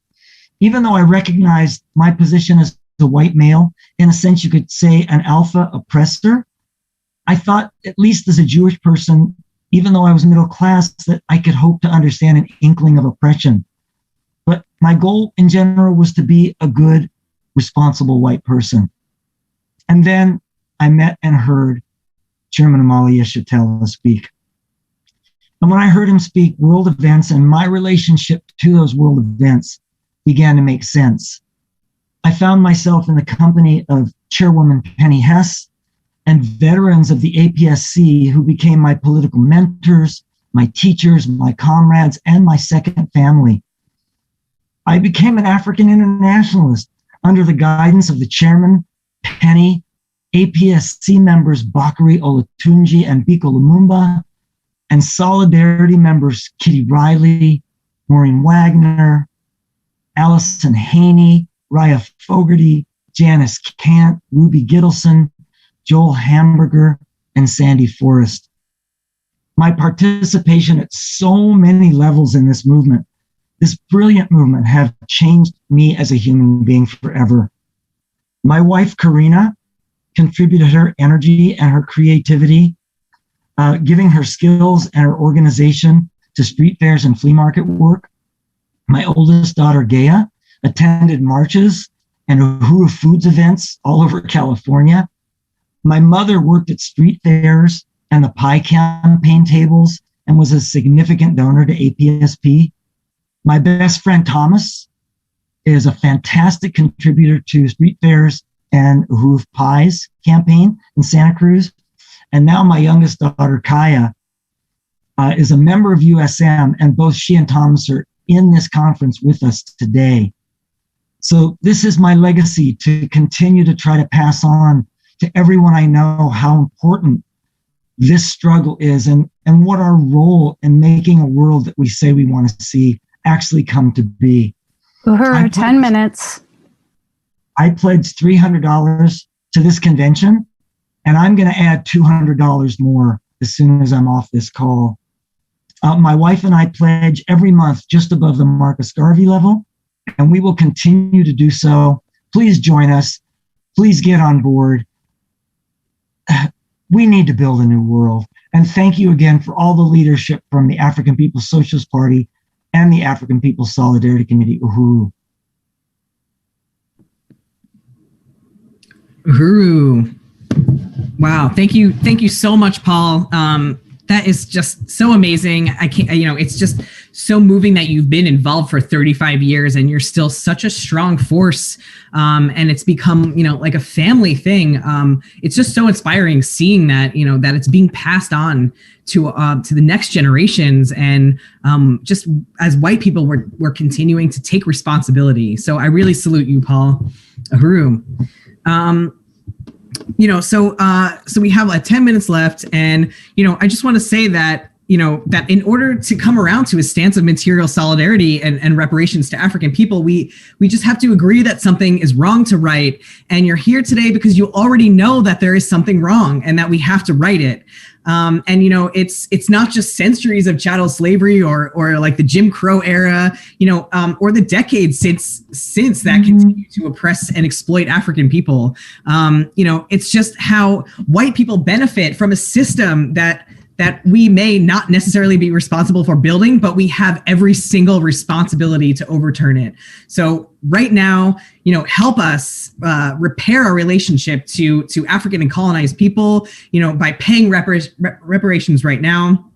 Even though I recognized my position as a white male, in a sense you could say an alpha oppressor, I thought, at least as a Jewish person, even though I was middle class, that I could hope to understand an inkling of oppression. But my goal in general was to be a good, responsible white person. And then I met and heard Chairman Amalia Shatella speak. And when I heard him speak, world events and my relationship to those world events began to make sense. I found myself in the company of Chairwoman Penny Hess and veterans of the APSC who became my political mentors, my teachers, my comrades, and my second family. I became an African internationalist under the guidance of the chairman, Penny, APSC members Bakari Olatunji and Biko Lumumba, and Solidarity members Kitty Riley, Maureen Wagner, Allison Haney, Raya Fogarty, Janice Kant, Ruby Gittleson, Joel Hamburger, and Sandy Forrest. My participation at so many levels in this movement, this brilliant movement, have changed me as a human being forever. My wife, Karina, contributed her energy and her creativity, giving her skills and her organization to street fairs and flea market work. My oldest daughter, Gaya, attended marches and Uhuru Foods events all over California. My mother worked at street fairs and the pie campaign tables and was a significant donor to APSP. My best friend, Thomas, is a fantastic contributor to street fairs and Uhuru Pies campaign in Santa Cruz. And now my youngest daughter, Kaya, is a member of USM, and both she and Thomas are in this conference with us today. So this is my legacy, to continue to try to pass on to everyone I know how important this struggle is and what our role in making a world that we say we want to see actually come to be. Uhuru, 10 minutes. I pledged $300 to this convention, and I'm going to add $200 more as soon as I'm off this call. My wife and I pledge every month just above the Marcus Garvey level, and we will continue to do so. Please join us. Please get on board. We need to build a new world. And thank you again for all the leadership from the African People's Socialist Party and the African People's Solidarity Committee, Uhuru. Uhuru. Wow. Thank you so much, Paul. That is just so amazing. I can't, it's just so moving that you've been involved for 35 years and you're still such a strong force. And it's become, like a family thing. It's just so inspiring seeing that, that it's being passed on to the next generations. And just as white people, we're continuing to take responsibility. So I really salute you, Paul. Uhuru. So we have like 10 minutes left. And, I just want to say that, that in order to come around to a stance of material solidarity and reparations to African people, we just have to agree that something is wrong to right. And you're here today because you already know that there is something wrong and that we have to right it. And it's not just centuries of chattel slavery or like the Jim Crow era, or the decades since that continue to oppress and exploit African people. It's just how white people benefit from a system that we may not necessarily be responsible for building, but we have every single responsibility to overturn it. So right now, help us repair our relationship to African and colonized people, by paying reparations right now.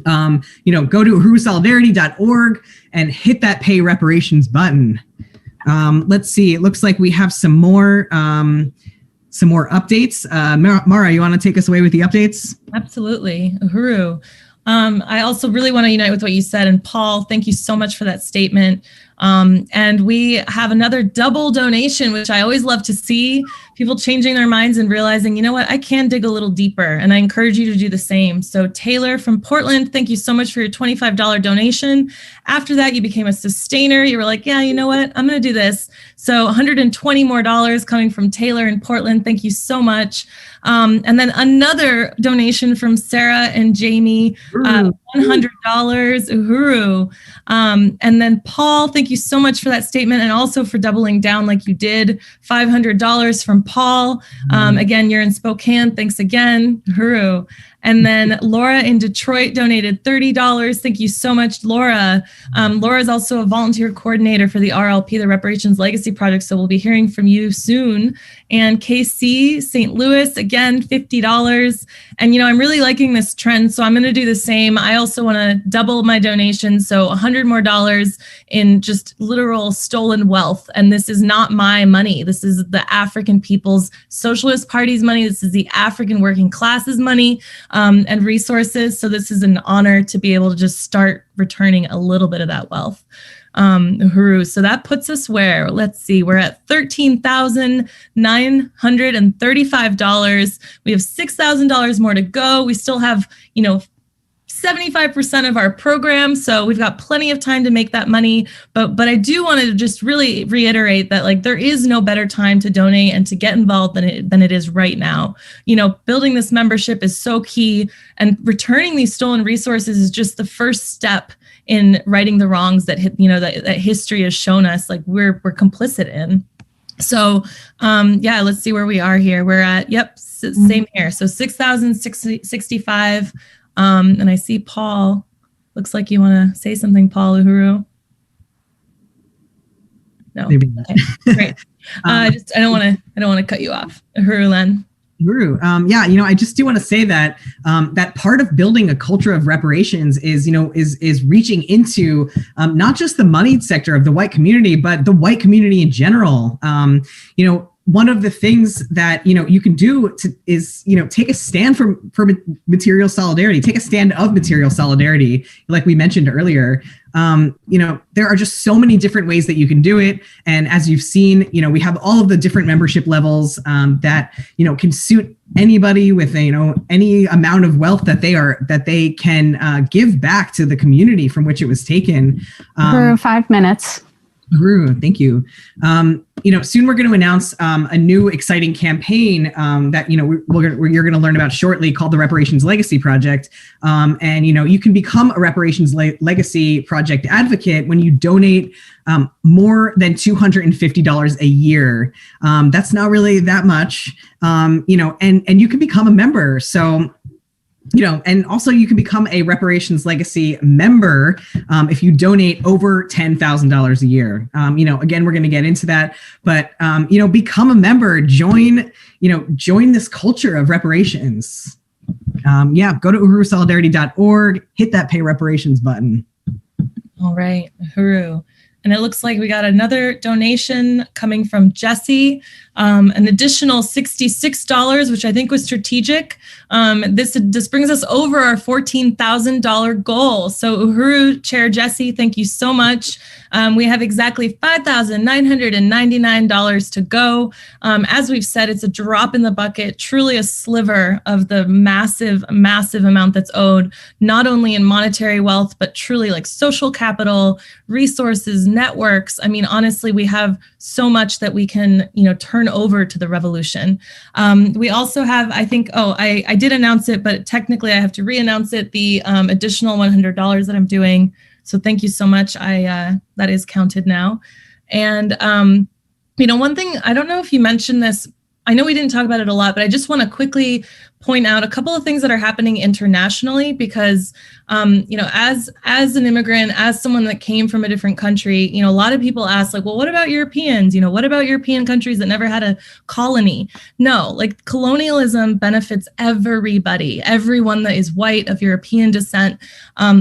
Go to uhurusolidarity.org and hit that pay reparations button. Let's see. It looks like we have some more updates. Mara, you want to take us away with the updates? Absolutely. Uhuru. I also really want to unite with what you said. And Paul, thank you so much for that statement. And we have another double donation, which I always love to see, people changing their minds and realizing, I can dig a little deeper, and I encourage you to do the same. So Taylor from Portland, thank you so much for your $25 donation. After that, you became a sustainer. You were like, yeah, you know what? I'm going to do this. So $120 more coming from Taylor in Portland. Thank you so much. And then another donation from Sarah and Jamie, $100, Uhuru. And then Paul, thank you so much for that statement and also for doubling down like you did, $500 from Paul. Again, you're in Spokane. Thanks again, Uhuru. And then Laura in Detroit donated $30. Thank you so much, Laura. Laura is also a volunteer coordinator for the RLP, the Reparations Legacy Project, so we'll be hearing from you soon. And KC, St. Louis, again, $50. And, I'm really liking this trend, so I'm going to do the same. I also want to double my donation, so $100 more in just literal stolen wealth. And this is not my money. This is the African People's Socialist Party's money. This is the African working class's money. And resources. So this is an honor to be able to just start returning a little bit of that wealth. Uhuru. So that puts us where? Let's see. We're at $13,935. We have $6,000 more to go. We still have, 75% of our program. So we've got plenty of time to make that money. But I do want to just really reiterate that there is no better time to donate and to get involved than it is right now. Building this membership is so key, and returning these stolen resources is just the first step in righting the wrongs that that history has shown us we're complicit in. So let's see where we are here. We're at, same here. So 6,065. And I see Paul. Looks like you want to say something, Paul. Uhuru. No. Okay, great. I don't want to cut you off. Uhuru, Len. Uhuru. I just do want to say that that part of building a culture of reparations is reaching into not just the moneyed sector of the white community, but the white community in general. One of the things that you can do is take a stand for material solidarity, take a stand of material solidarity, like we mentioned earlier. There are just so many different ways that you can do it, and as you've seen, we have all of the different membership levels that can suit anybody with any amount of wealth that they can give back to the community from which it was taken. For 5 minutes. Uhuru, thank you. Soon we're going to announce a new exciting campaign that you're going to learn about shortly, called the Reparations Legacy Project. And you can become a Reparations Legacy Project advocate when you donate more than $250 a year. That's not really that much, and you can become a member. So. And also you can become a Reparations Legacy member if you donate over $10,000 a year. Again, we're going to get into that, but become a member, join this culture of reparations. Go to uhurusolidarity.org, hit that pay reparations button. All right, Uhuru. And it looks like we got another donation coming from Jesse, an additional $66, which I think was strategic. This brings us over our $14,000 goal. So Uhuru, Chair Jesse, thank you so much. We have exactly $5,999 to go. As we've said, it's a drop in the bucket, truly a sliver of the massive, massive amount that's owed, not only in monetary wealth, but truly like social capital, resources, networks. I mean, honestly, we have so much that we can, turn over to the revolution. We also have, I think, I did announce it, but technically I have to re-announce it, the additional $100 that I'm doing. So thank you so much. That is counted now. And, one thing, I don't know if you mentioned this, I know we didn't talk about it a lot, but I just want to quickly point out a couple of things that are happening internationally because, as an immigrant, as someone that came from a different country, a lot of people ask like, well, what about Europeans? What about European countries that never had a colony? No, like colonialism benefits everybody, everyone that is white of European descent,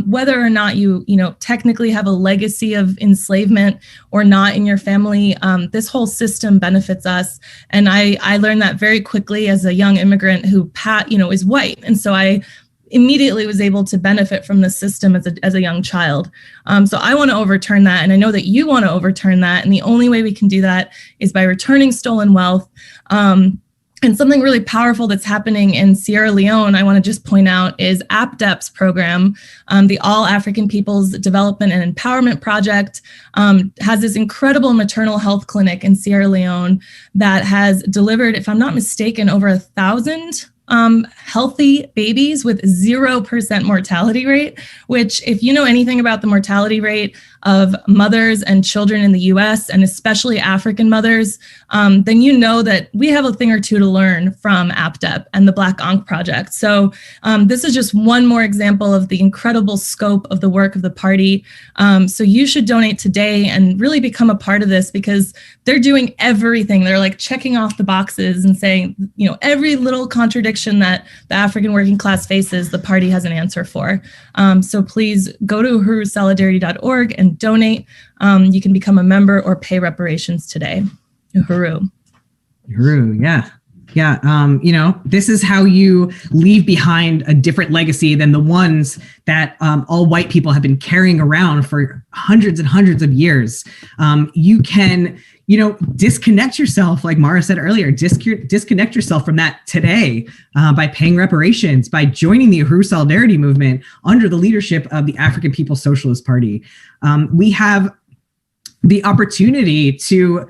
whether or not you technically have a legacy of enslavement or not in your family. This whole system benefits us. And I learned that very quickly as a young immigrant who is white. And so I immediately was able to benefit from the system as a young child. So I want to overturn that. And I know that you want to overturn that. And the only way we can do that is by returning stolen wealth. And something really powerful that's happening in Sierra Leone, I want to just point out, is APDEP's program, the All African Peoples Development and Empowerment Project, has this incredible maternal health clinic in Sierra Leone that has delivered, if I'm not mistaken, over 1,000 healthy babies with 0% mortality rate, which if you know anything about the mortality rate of mothers and children in the US, and especially African mothers, then you know that we have a thing or two to learn from APDEP and the Black Ankh Project. So this is just one more example of the incredible scope of the work of the party. So you should donate today and really become a part of this because they're doing everything. They're like checking off the boxes and saying, every little contradiction that the African working class faces, the party has an answer for. So please go to uhurusolidarity.org and donate. You can become a member or pay reparations today. Uhuru. Uhuru, yeah. Yeah, this is how you leave behind a different legacy than the ones that all white people have been carrying around for hundreds and hundreds of years. You can, disconnect yourself, like Mara said earlier, disconnect yourself from that today by paying reparations, by joining the Uhuru Solidarity Movement under the leadership of the African People's Socialist Party. We have the opportunity to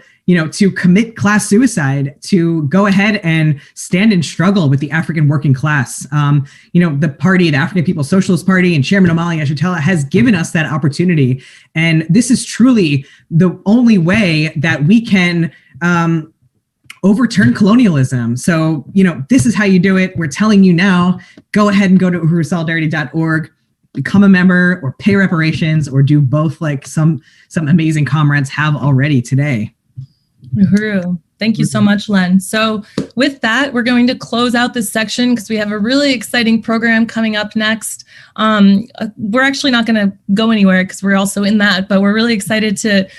commit class suicide, to go ahead and stand and struggle with the African working class. The party, the African People's Socialist Party, and Chairman Omali Yeshitela has given us that opportunity. And this is truly the only way that we can overturn colonialism. So, this is how you do it. We're telling you now, go ahead and go to uhurusolidarity.org. Become a member or pay reparations or do both like some amazing comrades have already today. Uhuru. Thank you so much, Len. So with that, we're going to close out this section because we have a really exciting program coming up next. We're actually not going to go anywhere because we're also in that, but we're really excited to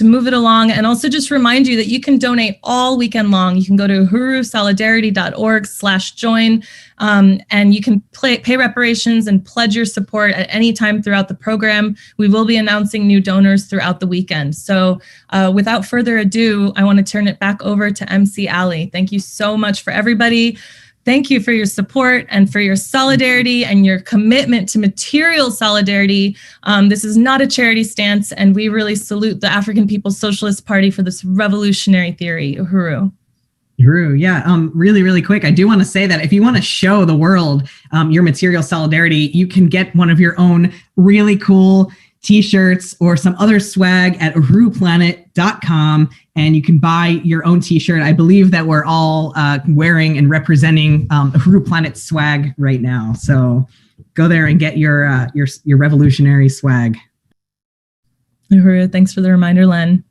move it along and also just remind you that you can donate all weekend long. You can go to uhurusolidarity.org/join. And you can pay reparations and pledge your support at any time throughout the program. We will be announcing new donors throughout the weekend. So without further ado, I want to turn it back over to MC Ali. Thank you so much for everybody. Thank you for your support and for your solidarity and your commitment to material solidarity. This is not a charity stance, and we really salute the African People's Socialist Party for this revolutionary theory. Uhuru. Drew, yeah, really, really quick. I do want to say that if you want to show the world your material solidarity, you can get one of your own really cool t-shirts or some other swag at uhuruplanet.com, and you can buy your own t-shirt. I believe that we're all wearing and representing Uhuru Planet swag right now. So go there and get your revolutionary swag. Uhuru, thanks for the reminder, Len.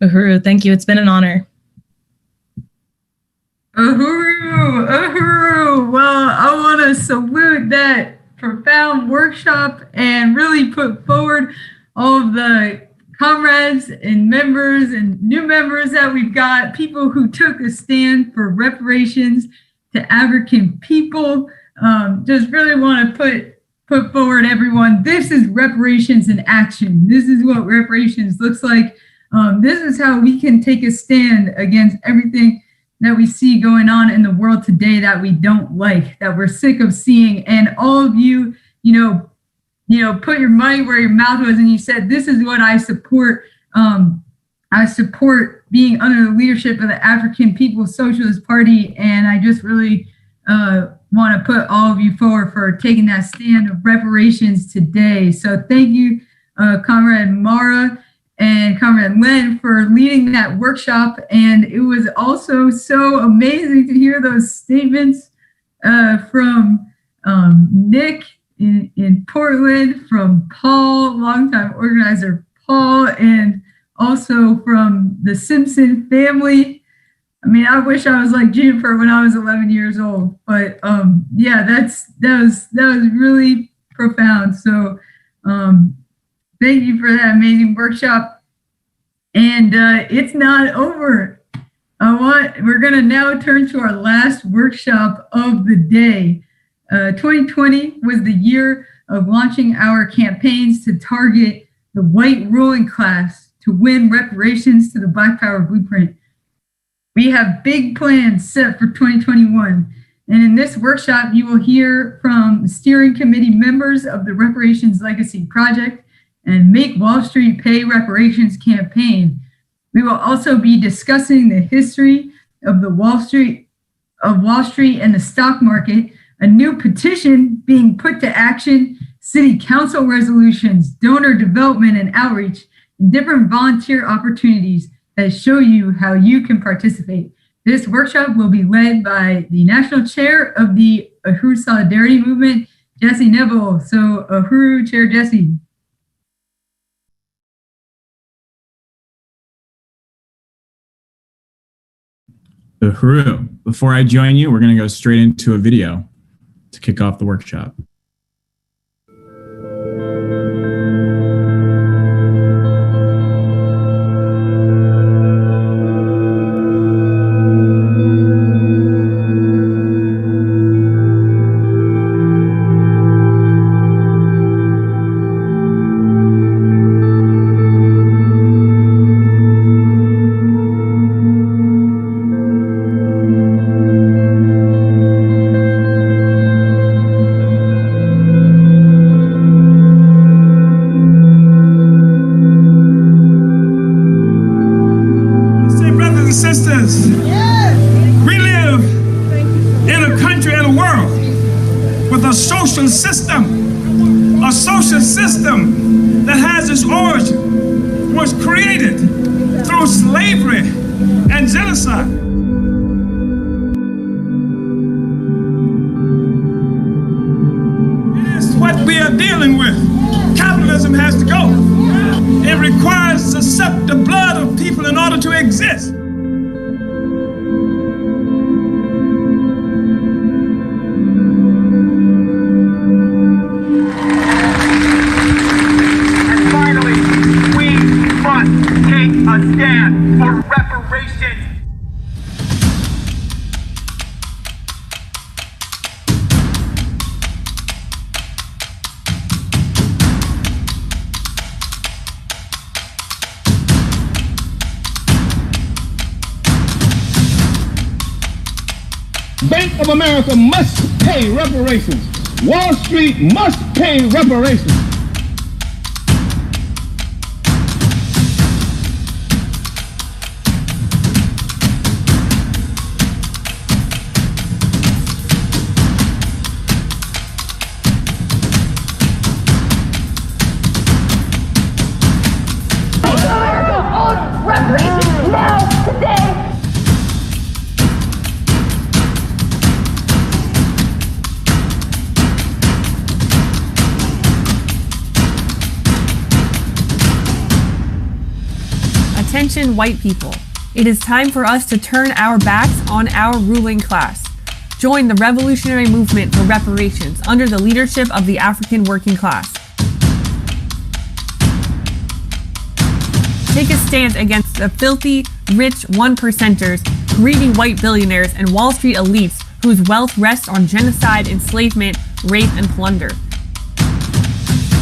Uhuru, thank you. It's been an honor. Uhuru. Well, I want to salute that profound workshop and really put forward all of the comrades and members and new members that we've got, people who took a stand for reparations to African people. Just really want to put forward, everyone, this is reparations in action. This is what reparations looks like. This is how we can take a stand against everything that we see going on in the world today that we don't like, that we're sick of seeing. And all of you, put your money where your mouth was, and you said, this is what I support. I support being under the leadership of the African People's Socialist Party. And I just really want to put all of you forward for taking that stand of reparations today. So thank you, Comrade Mara and Comrade Len, for leading that workshop. And it was also so amazing to hear those statements from Nick in Portland, from Paul, longtime organizer Paul, and also from the Simpson family. I mean, I wish I was like Juniper when I was 11 years old, but yeah, that was really profound. So thank you for that amazing workshop. And it's not over. We're gonna now turn to our last workshop of the day. 2020 was the year of launching our campaigns to target the white ruling class to win reparations to the Black Power blueprint. We have big plans set for 2021. And in this workshop, you will hear from steering committee members of the Reparations Legacy Project and Make Wall Street Pay Reparations campaign. We will also be discussing the history of Wall Street and the stock market, a new petition being put to action, city council resolutions, donor development and outreach, and different volunteer opportunities that show you how you can participate. This workshop will be led by the National Chair of the Uhuru Solidarity Movement, Jesse Neville. So Uhuru Chair Jesse. Uhuru, before I join you, we're going to go straight into a video to kick off the workshop. System that has its origin was created through slavery and genocide. It is what we are dealing with. Capitalism has to go. It requires to suck the blood of people in order to exist. Stand for reparations. Bank of America must pay reparations. Wall Street must pay reparations. Attention, white people. It is time for us to turn our backs on our ruling class. Join the revolutionary movement for reparations under the leadership of the African working class. Take a stand against the filthy, rich one-percenters, greedy white billionaires, and Wall Street elites whose wealth rests on genocide, enslavement, rape, and plunder.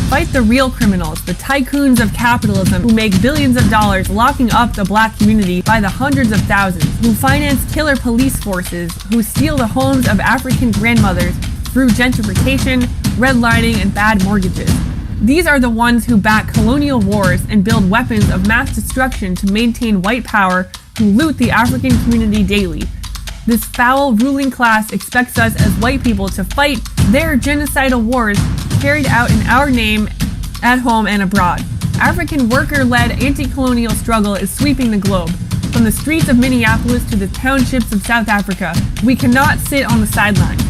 Fight the real criminals, the tycoons of capitalism who make billions of dollars locking up the black community by the hundreds of thousands, who finance killer police forces, who steal the homes of African grandmothers through gentrification, redlining, and bad mortgages. These are the ones who back colonial wars and build weapons of mass destruction to maintain white power, who loot the African community daily. This foul ruling class expects us as white people to fight their genocidal wars carried out in our name at home and abroad. African worker-led anti-colonial struggle is sweeping the globe. From the streets of Minneapolis to the townships of South Africa, we cannot sit on the sidelines.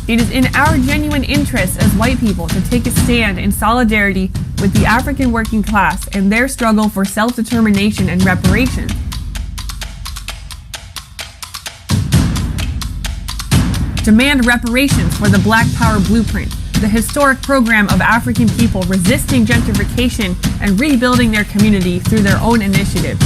It is in our genuine interest as white people to take a stand in solidarity with the African working class and their struggle for self-determination and reparations. Demand reparations for the Black Power Blueprint, the historic program of African people resisting gentrification and rebuilding their community through their own initiative.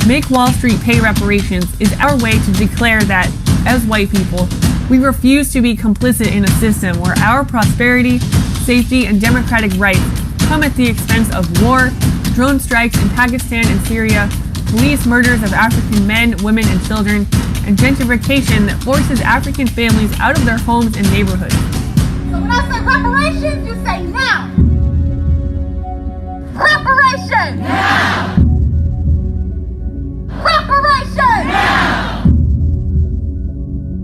Make Wall Street Pay Reparations is our way to declare that, as white people, we refuse to be complicit in a system where our prosperity, safety, and democratic rights come at the expense of war, drone strikes in Pakistan and Syria, police murders of African men, women, and children, and gentrification that forces African families out of their homes and neighborhoods. So when I say reparations, you say now. Reparations! Now! Reparations! Now!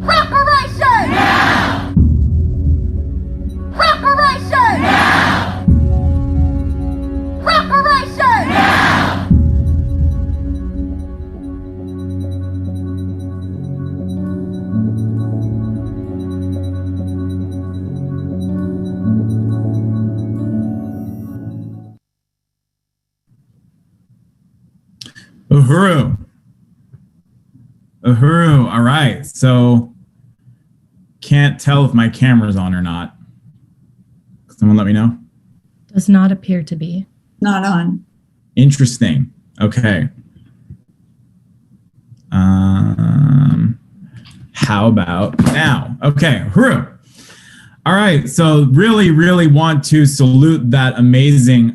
Reparations! Now! Reparations! Now! Reparations! Now! Uhuru. Uhuru. All right. So can't tell if my camera's on or not. Someone let me know. Does not appear to be. Not on. Interesting. Okay. How about now? Okay, Uhuru. All right, so really want to salute that amazing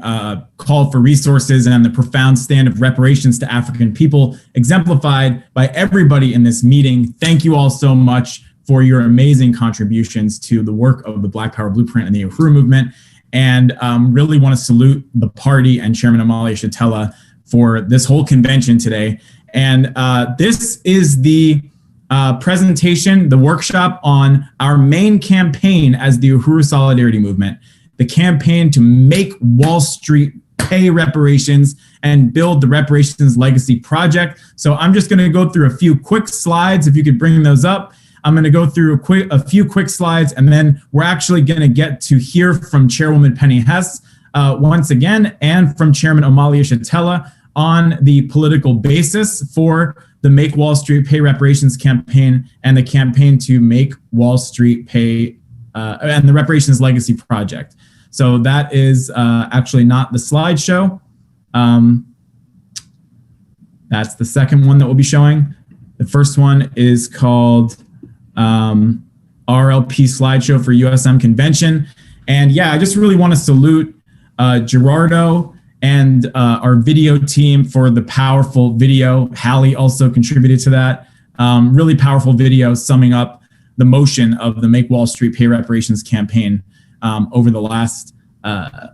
call for resources and the profound stand of reparations to African people exemplified by everybody in this meeting. Thank you all so much for your amazing contributions to the work of the Black Power Blueprint and the Uhuru movement. And really want to salute the party and Chairman Amalia Shatella for this whole convention today. And this is the presentation, the workshop on our main campaign as the Uhuru Solidarity Movement, the campaign to make Wall Street pay reparations and build the Reparations Legacy Project. So I'm just going to go through a few quick slides. If you could bring those up. I'm going to go through a few quick slides, and then we're actually going to get to hear from Chairwoman Penny Hess once again, and from Chairman Amalia Shatella on the political basis for the Make Wall Street Pay Reparations campaign and the campaign to make Wall Street pay and the Reparations Legacy Project. So that is actually not the slideshow. That's the second one that we'll be showing. The first one is called RLP slideshow for USM convention. And yeah, I just really want to salute Gerardo and our video team for the powerful video. Hallie also contributed to that. Really powerful video summing up the motion of the Make Wall Street Pay Reparations campaign over the last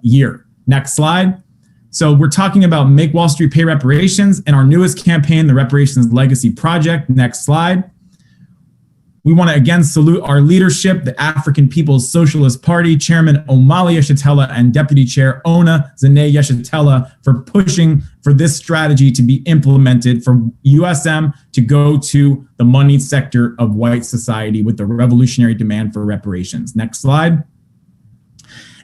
year. Next slide. So we're talking about Make Wall Street Pay Reparations and our newest campaign, the Reparations Legacy Project. Next slide. We want to again salute our leadership, the African People's Socialist Party, Chairman Amalia Shatella and Deputy Chair Ona Zane Yeshatella for pushing for this strategy to be implemented for USM to go to the moneyed sector of white society with the revolutionary demand for reparations. Next slide.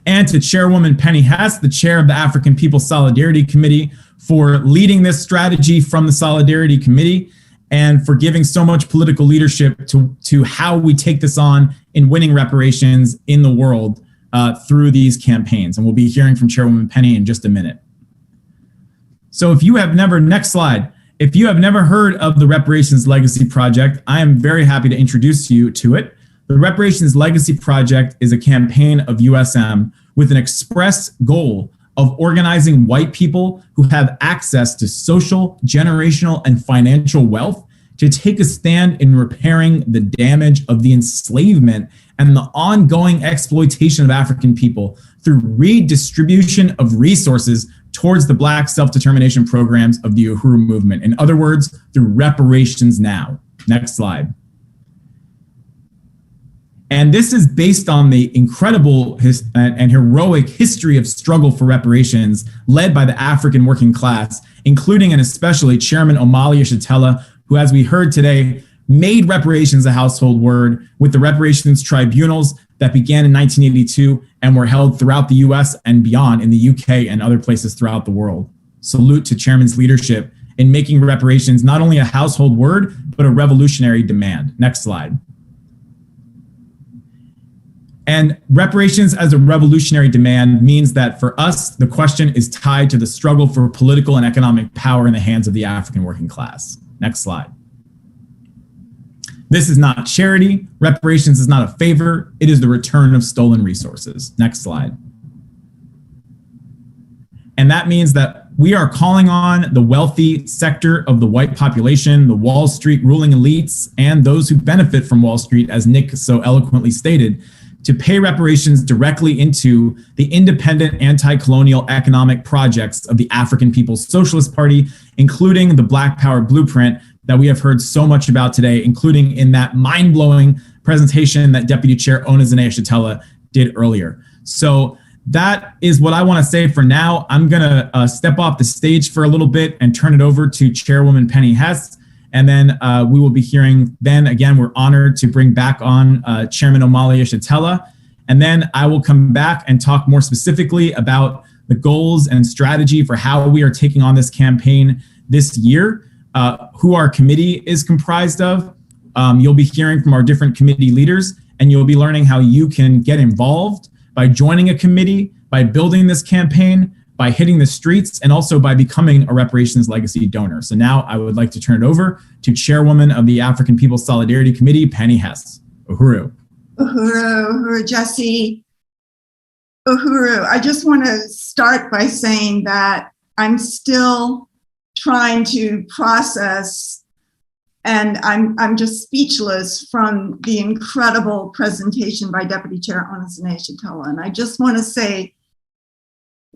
And to Chairwoman Penny Hess, the chair of the African People's Solidarity Committee, for leading this strategy from the Solidarity Committee and for giving so much political leadership to how we take this on in winning reparations in the world through these campaigns. And we'll be hearing from Chairwoman Penny in just a minute. So if you have never, next slide, if you have never heard of the Reparations Legacy Project, I am very happy to introduce you to it. The Reparations Legacy Project is a campaign of USM with an express goal of organizing white people who have access to social, generational, and financial wealth to take a stand in repairing the damage of the enslavement and the ongoing exploitation of African people through redistribution of resources towards the Black self-determination programs of the Uhuru movement. In other words, through reparations now. Next slide. And this is based on the incredible and heroic history of struggle for reparations led by the African working class, including and especially Chairman Omali Yeshitela, who, as we heard today, made reparations a household word with the reparations tribunals that began in 1982 and were held throughout the US and beyond in the UK and other places throughout the world. Salute to Chairman's leadership in making reparations not only a household word, but a revolutionary demand. Next slide. And reparations as a revolutionary demand means that for us, the question is tied to the struggle for political and economic power in the hands of the African working class. Next slide. This is not charity. Reparations is not a favor. It is the return of stolen resources. Next slide. And that means that we are calling on the wealthy sector of the white population, the Wall Street ruling elites, and those who benefit from Wall Street, as Nick so eloquently stated, to pay reparations directly into the independent anti-colonial economic projects of the African People's Socialist Party, including the Black Power Blueprint that we have heard so much about today, including in that mind-blowing presentation that Deputy Chair Onezene Yeshitela did earlier. So that is what I want to say for now. I'm going to step off the stage for a little bit and turn it over to Chairwoman Penny Hess. And then we will be hearing, then again, we're honored to bring back on Chairman Omali Yeshitela. And then I will come back and talk more specifically about the goals and strategy for how we are taking on this campaign this year, who our committee is comprised of. You'll be hearing from our different committee leaders, and you'll be learning how you can get involved by joining a committee, by building this campaign, by hitting the streets, and also by becoming a Reparations Legacy donor. So now I would like to turn it over to Chairwoman of the African People's Solidarity Committee, Penny Hess. Uhuru. Uhuru, Jesse. Uhuru, I just want to start by saying that I'm still trying to process, and I'm just speechless from the incredible presentation by Deputy Chair Onezene Yeshitela. And I just want to say,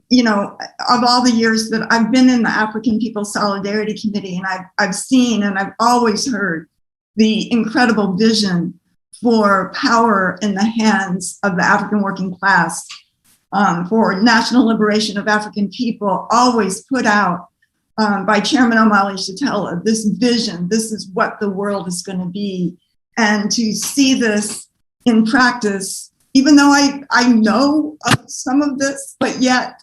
you know, of all the years that I've been in the African People's Solidarity Committee, and I've seen and I've always heard the incredible vision for power in the hands of the African working class, for national liberation of African people, always put out by Chairman Omali Yeshitela, this vision, this is what the world is going to be. And to see this in practice, even though I know of some of this, but yet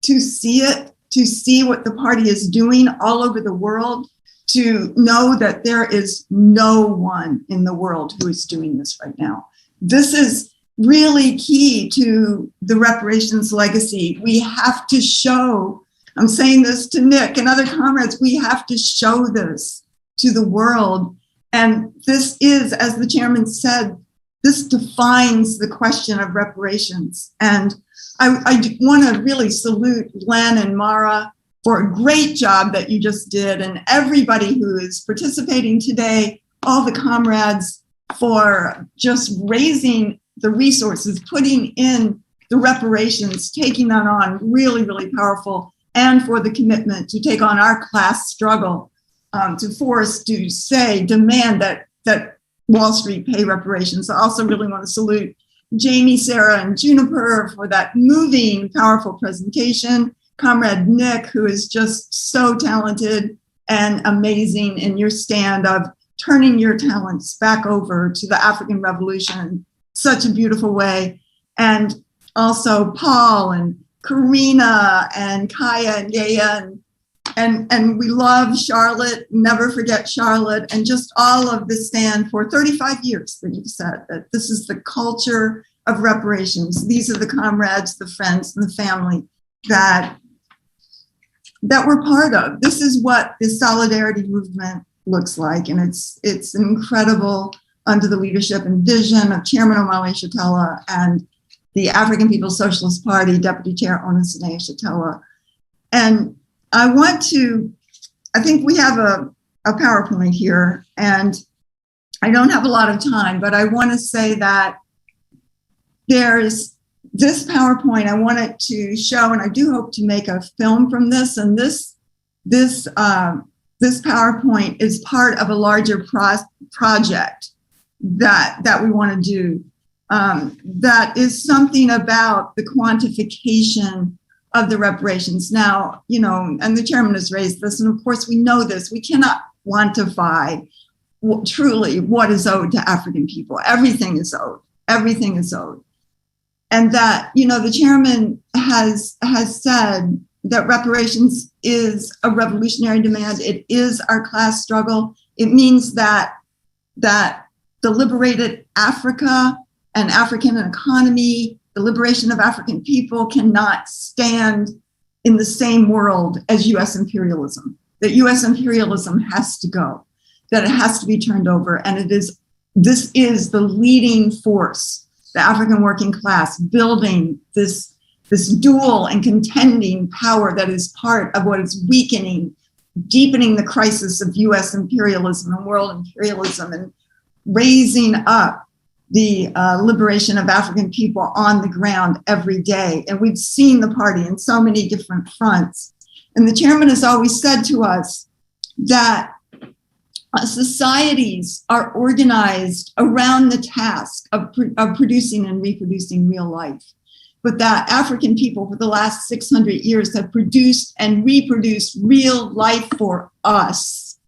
to see it, to see what the party is doing all over the world, to know that there is no one in the world who is doing this right now. This is really key to the reparations legacy. We have to show, I'm saying this to Nick and other comrades, we have to show this to the world. And this is, as the chairman said, this defines the question of reparations. And I want to really salute Len and Mara for a great job that you just did, and everybody who is participating today, all the comrades, for just raising the resources, putting in the reparations, taking that on, really, really powerful, and for the commitment to take on our class struggle, to force, to say, demand that Wall Street pay reparations. I also really want to salute Jamie, Sarah, and Juniper for that moving, powerful presentation. Comrade Nick, who is just so talented and amazing in your stand of turning your talents back over to the African Revolution in such a beautiful way. And also Paul and Karina and Kaya and Yaya, and we love Charlotte, never forget Charlotte, and just all of the stand for 35 years that you've said that this is the culture of reparations. These are the comrades, the friends, and the family that that we're part of. This is what the solidarity movement looks like, and it's incredible under the leadership and vision of Chairman Omale Shatella and the African People's Socialist Party Deputy Chair Onisene Shatella. And I think we have a PowerPoint here, and I don't have a lot of time, but I want to say that there's this PowerPoint I wanted to show, and I do hope to make a film from this. And this PowerPoint is part of a larger project that we want to do. That is something about the quantification of the reparations. Now, and the chairman has raised this, and of course we know this, we cannot quantify truly what is owed to African people. Everything is owed. Everything is owed. And that, the chairman has said that reparations is a revolutionary demand. It is our class struggle. It means that the liberated Africa and African economy, the liberation of African people cannot stand in the same world as US imperialism. That US imperialism has to go, that it has to be turned over. And this is the leading force, the African working class, building this dual and contending power that is part of what is weakening, deepening the crisis of US imperialism and world imperialism, and raising up the liberation of African people on the ground every day. And we've seen the party in so many different fronts. And the chairman has always said to us that societies are organized around the task of producing and reproducing real life, but that African people for the last 600 years have produced and reproduced real life for us.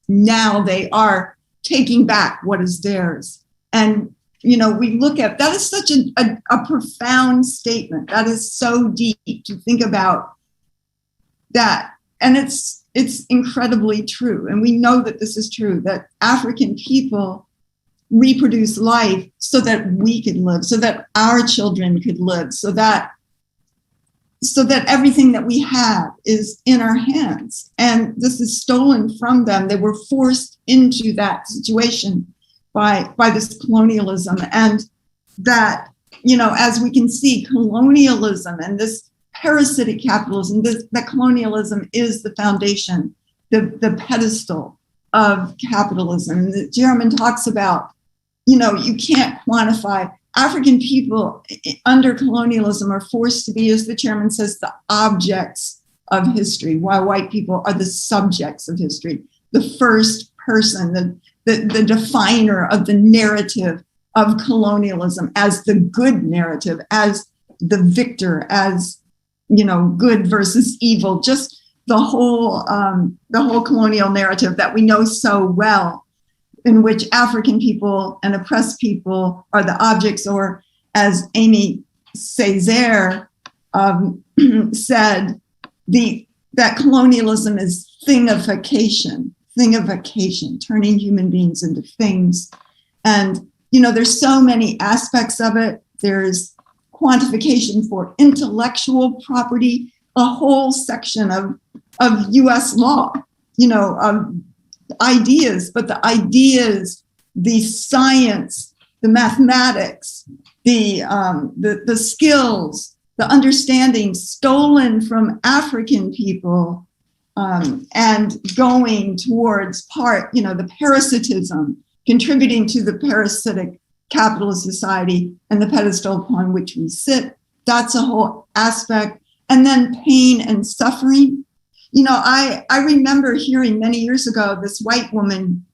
Now they are taking back what is theirs. And, we look at, that is such a profound statement. That is so deep to think about that. And it's incredibly true. And we know that this is true, that African people reproduce life so that we could live, so that our children could live, so that everything that we have is in our hands. And this is stolen from them. They were forced into that situation by this colonialism. And that, as we can see, colonialism and this parasitic capitalism, that colonialism is the foundation, the pedestal of capitalism. And the chairman talks about, you can't quantify. African people under colonialism are forced to be, as the chairman says, the objects of history, while white people are the subjects of history, the first person, the definer of the narrative of colonialism as the good narrative, as the victor, as good versus evil, just the whole colonial narrative that we know so well, in which African people and oppressed people are the objects, or as Amy Césaire said, that colonialism is thingification, turning human beings into things. And, there's so many aspects of it. There's quantification for intellectual property, a whole section of US law, of ideas, but the ideas, the science, the mathematics, the skills, the understanding stolen from African people, and going towards the parasitism, contributing to the parasitic capitalist society and the pedestal upon which we sit. That's a whole aspect. And then pain and suffering. I remember hearing many years ago, this white woman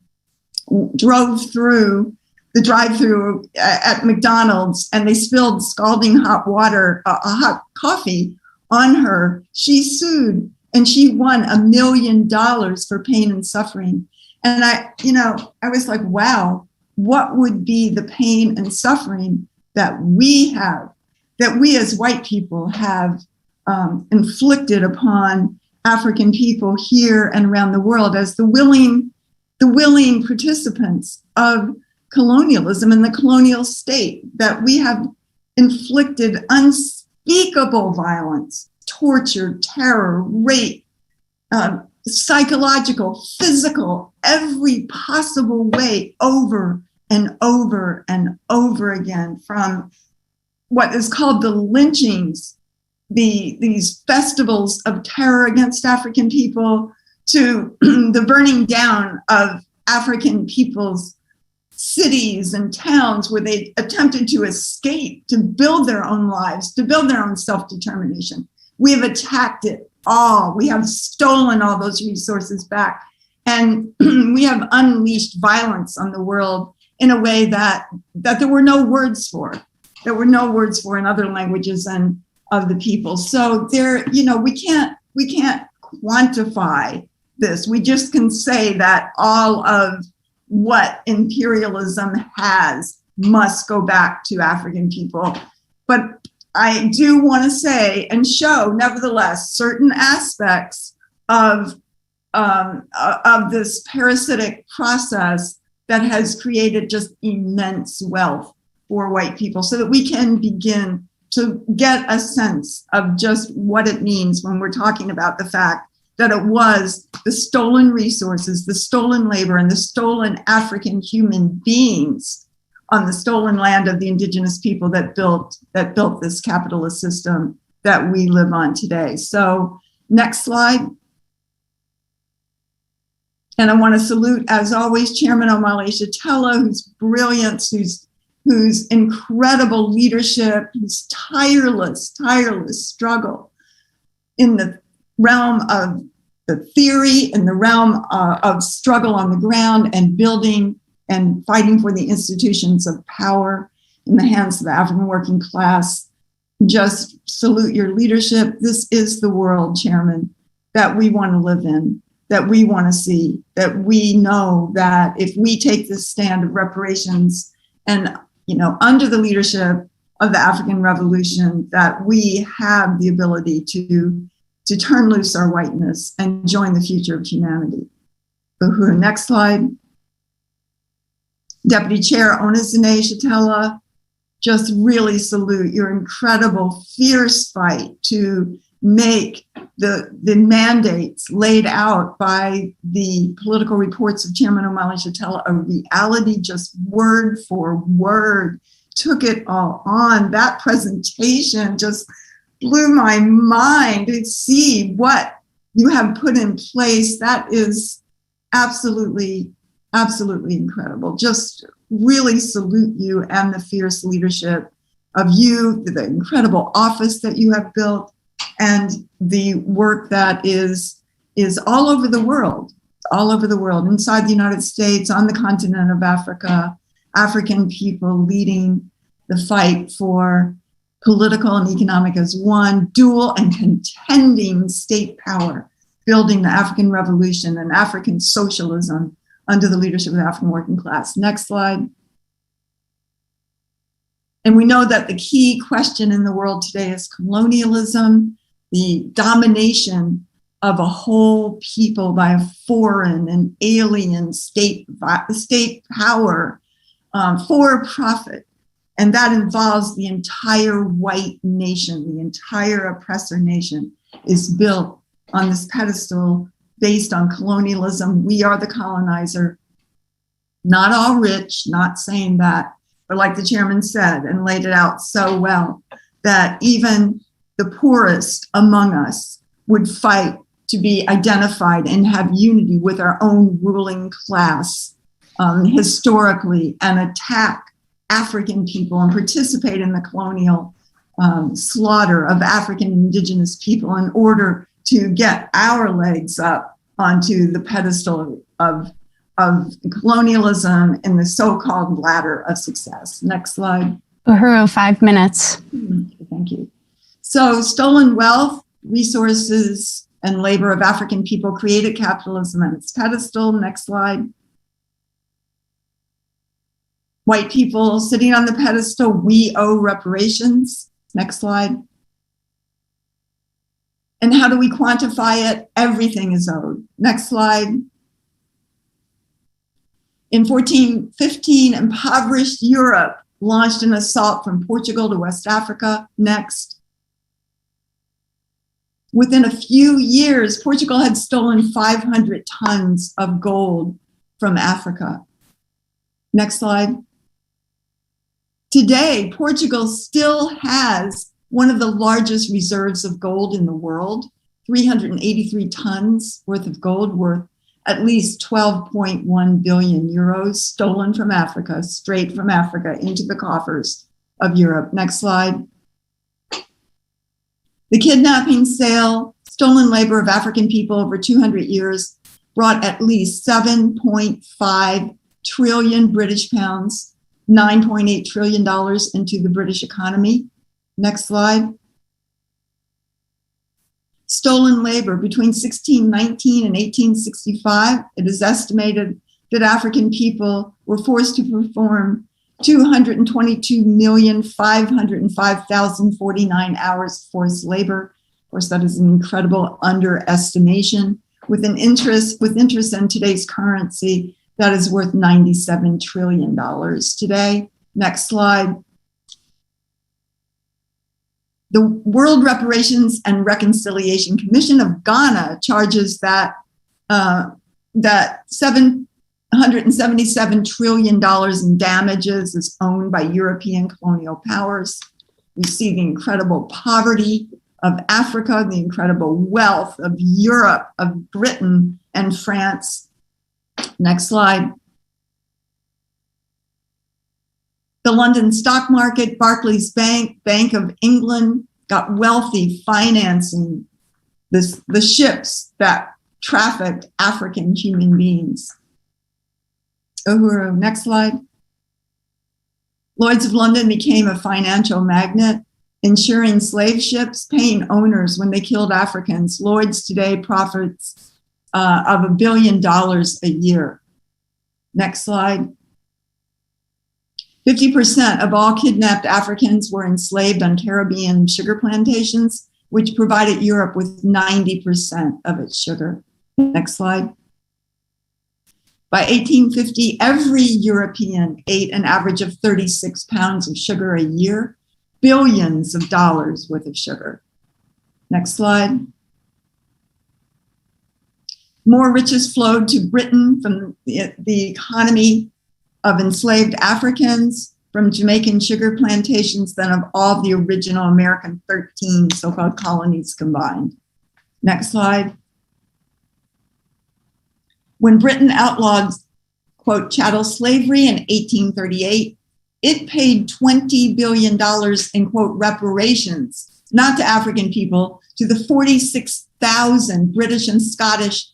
drove through the drive-through at McDonald's, and they spilled scalding hot water, hot coffee on her. She sued, and she won $1 million for pain and suffering. And I was like, wow, what would be the pain and suffering that we have, that we as white people have inflicted upon African people here and around the world as the willing participants of colonialism and the colonial state, that we have inflicted unspeakable violence torture, terror, rape, psychological, physical, every possible way over and over and over again, from what is called the lynchings, these festivals of terror against African people, to the burning down of African people's cities and towns where they attempted to escape, to build their own lives, to build their own self-determination. We have attacked it all. We have stolen all those resources back. And we have unleashed violence on the world in a way that there were no words for. There were no words for in other languages and of the people. So there, we can't quantify this. We just can say that all of what imperialism has must go back to African people. But I do want to say and show, nevertheless, certain aspects of this parasitic process that has created just immense wealth for white people, so that we can begin to get a sense of just what it means when we're talking about the fact that it was the stolen resources, the stolen labor, and the stolen African human beings on the stolen land of the indigenous people that built this capitalist system that we live on today. So next slide. And I want to salute, as always, Chairman Omale Yeshitela, whose brilliance, whose incredible leadership, whose tireless struggle in the realm of the theory, in the realm of struggle on the ground and building and fighting for the institutions of power in the hands of the African working class. Just salute your leadership. This is the world, Chairman, that we want to live in, that we want to see, that we know that if we take this stand of reparations and, under the leadership of the African Revolution, that we have the ability to turn loose our whiteness and join the future of humanity. Uhuru, next slide. Deputy Chair Onizine Yeshitela, just really salute your incredible, fierce fight to make the mandates laid out by the political reports of Chairman Omale Yeshitela a reality, just word for word, took it all on. That presentation just blew my mind to see what you have put in place. That is absolutely incredible. Just really salute you and the fierce leadership of you, the incredible office that you have built, and the work that is all over the world, inside the United States, on the continent of Africa, African people leading the fight for political and economic as one, dual and contending state power, building the African Revolution and African socialism under the leadership of the African working class. Next slide. And we know that the key question in the world today is colonialism, the domination of a whole people by a foreign and alien state power for profit. And that involves the entire white nation, the entire oppressor nation is built on this pedestal based on colonialism. We are the colonizer, not all rich, not saying that, but like the chairman said and laid it out so well, that even the poorest among us would fight to be identified and have unity with our own ruling class historically, and attack African people and participate in the colonial slaughter of African indigenous people in order to get our legs up onto the pedestal of colonialism and the so-called ladder of success. Next slide. Uhuru, 5 minutes. Thank you. So stolen wealth, resources, and labor of African people created capitalism on its pedestal. Next slide. White people sitting on the pedestal, we owe reparations. Next slide. And how do we quantify it? Everything is owed. Next slide. In 1415, impoverished Europe launched an assault from Portugal to West Africa. Next. Within a few years, Portugal had stolen 500 tons of gold from Africa. Next slide. Today, Portugal still has one of the largest reserves of gold in the world, 383 tons worth of gold, worth at least 12.1 billion euros, stolen from Africa, straight from Africa into the coffers of Europe. Next slide. The kidnapping, sale, stolen labor of African people over 200 years brought at least 7.5 trillion British pounds, $9.8 trillion into the British economy. Next slide. Stolen labor between 1619 and 1865, it is estimated that African people were forced to perform 222,505,049 hours of forced labor. Of course, that is an incredible underestimation. With interest in today's currency, that is worth $97 trillion today. Next slide. The World Reparations and Reconciliation Commission of Ghana charges that $777 trillion in damages is owned by European colonial powers. We see the incredible poverty of Africa, the incredible wealth of Europe, of Britain and France. Next slide. The London stock market, Barclays Bank, Bank of England got wealthy financing the ships that trafficked African human beings. Uhuru, next slide. Lloyd's of London became a financial magnet, insuring slave ships, paying owners when they killed Africans. Lloyd's today profits of $1 billion a year. Next slide. 50% of all kidnapped Africans were enslaved on Caribbean sugar plantations, which provided Europe with 90% of its sugar. Next slide. By 1850, every European ate an average of 36 pounds of sugar a year, billions of dollars worth of sugar. Next slide. More riches flowed to Britain from the economy of enslaved Africans from Jamaican sugar plantations than of all the original American 13 so-called colonies combined. Next slide. When Britain outlawed, quote, chattel slavery in 1838, it paid $20 billion in, quote, reparations, not to African people, to the 46,000 British and Scottish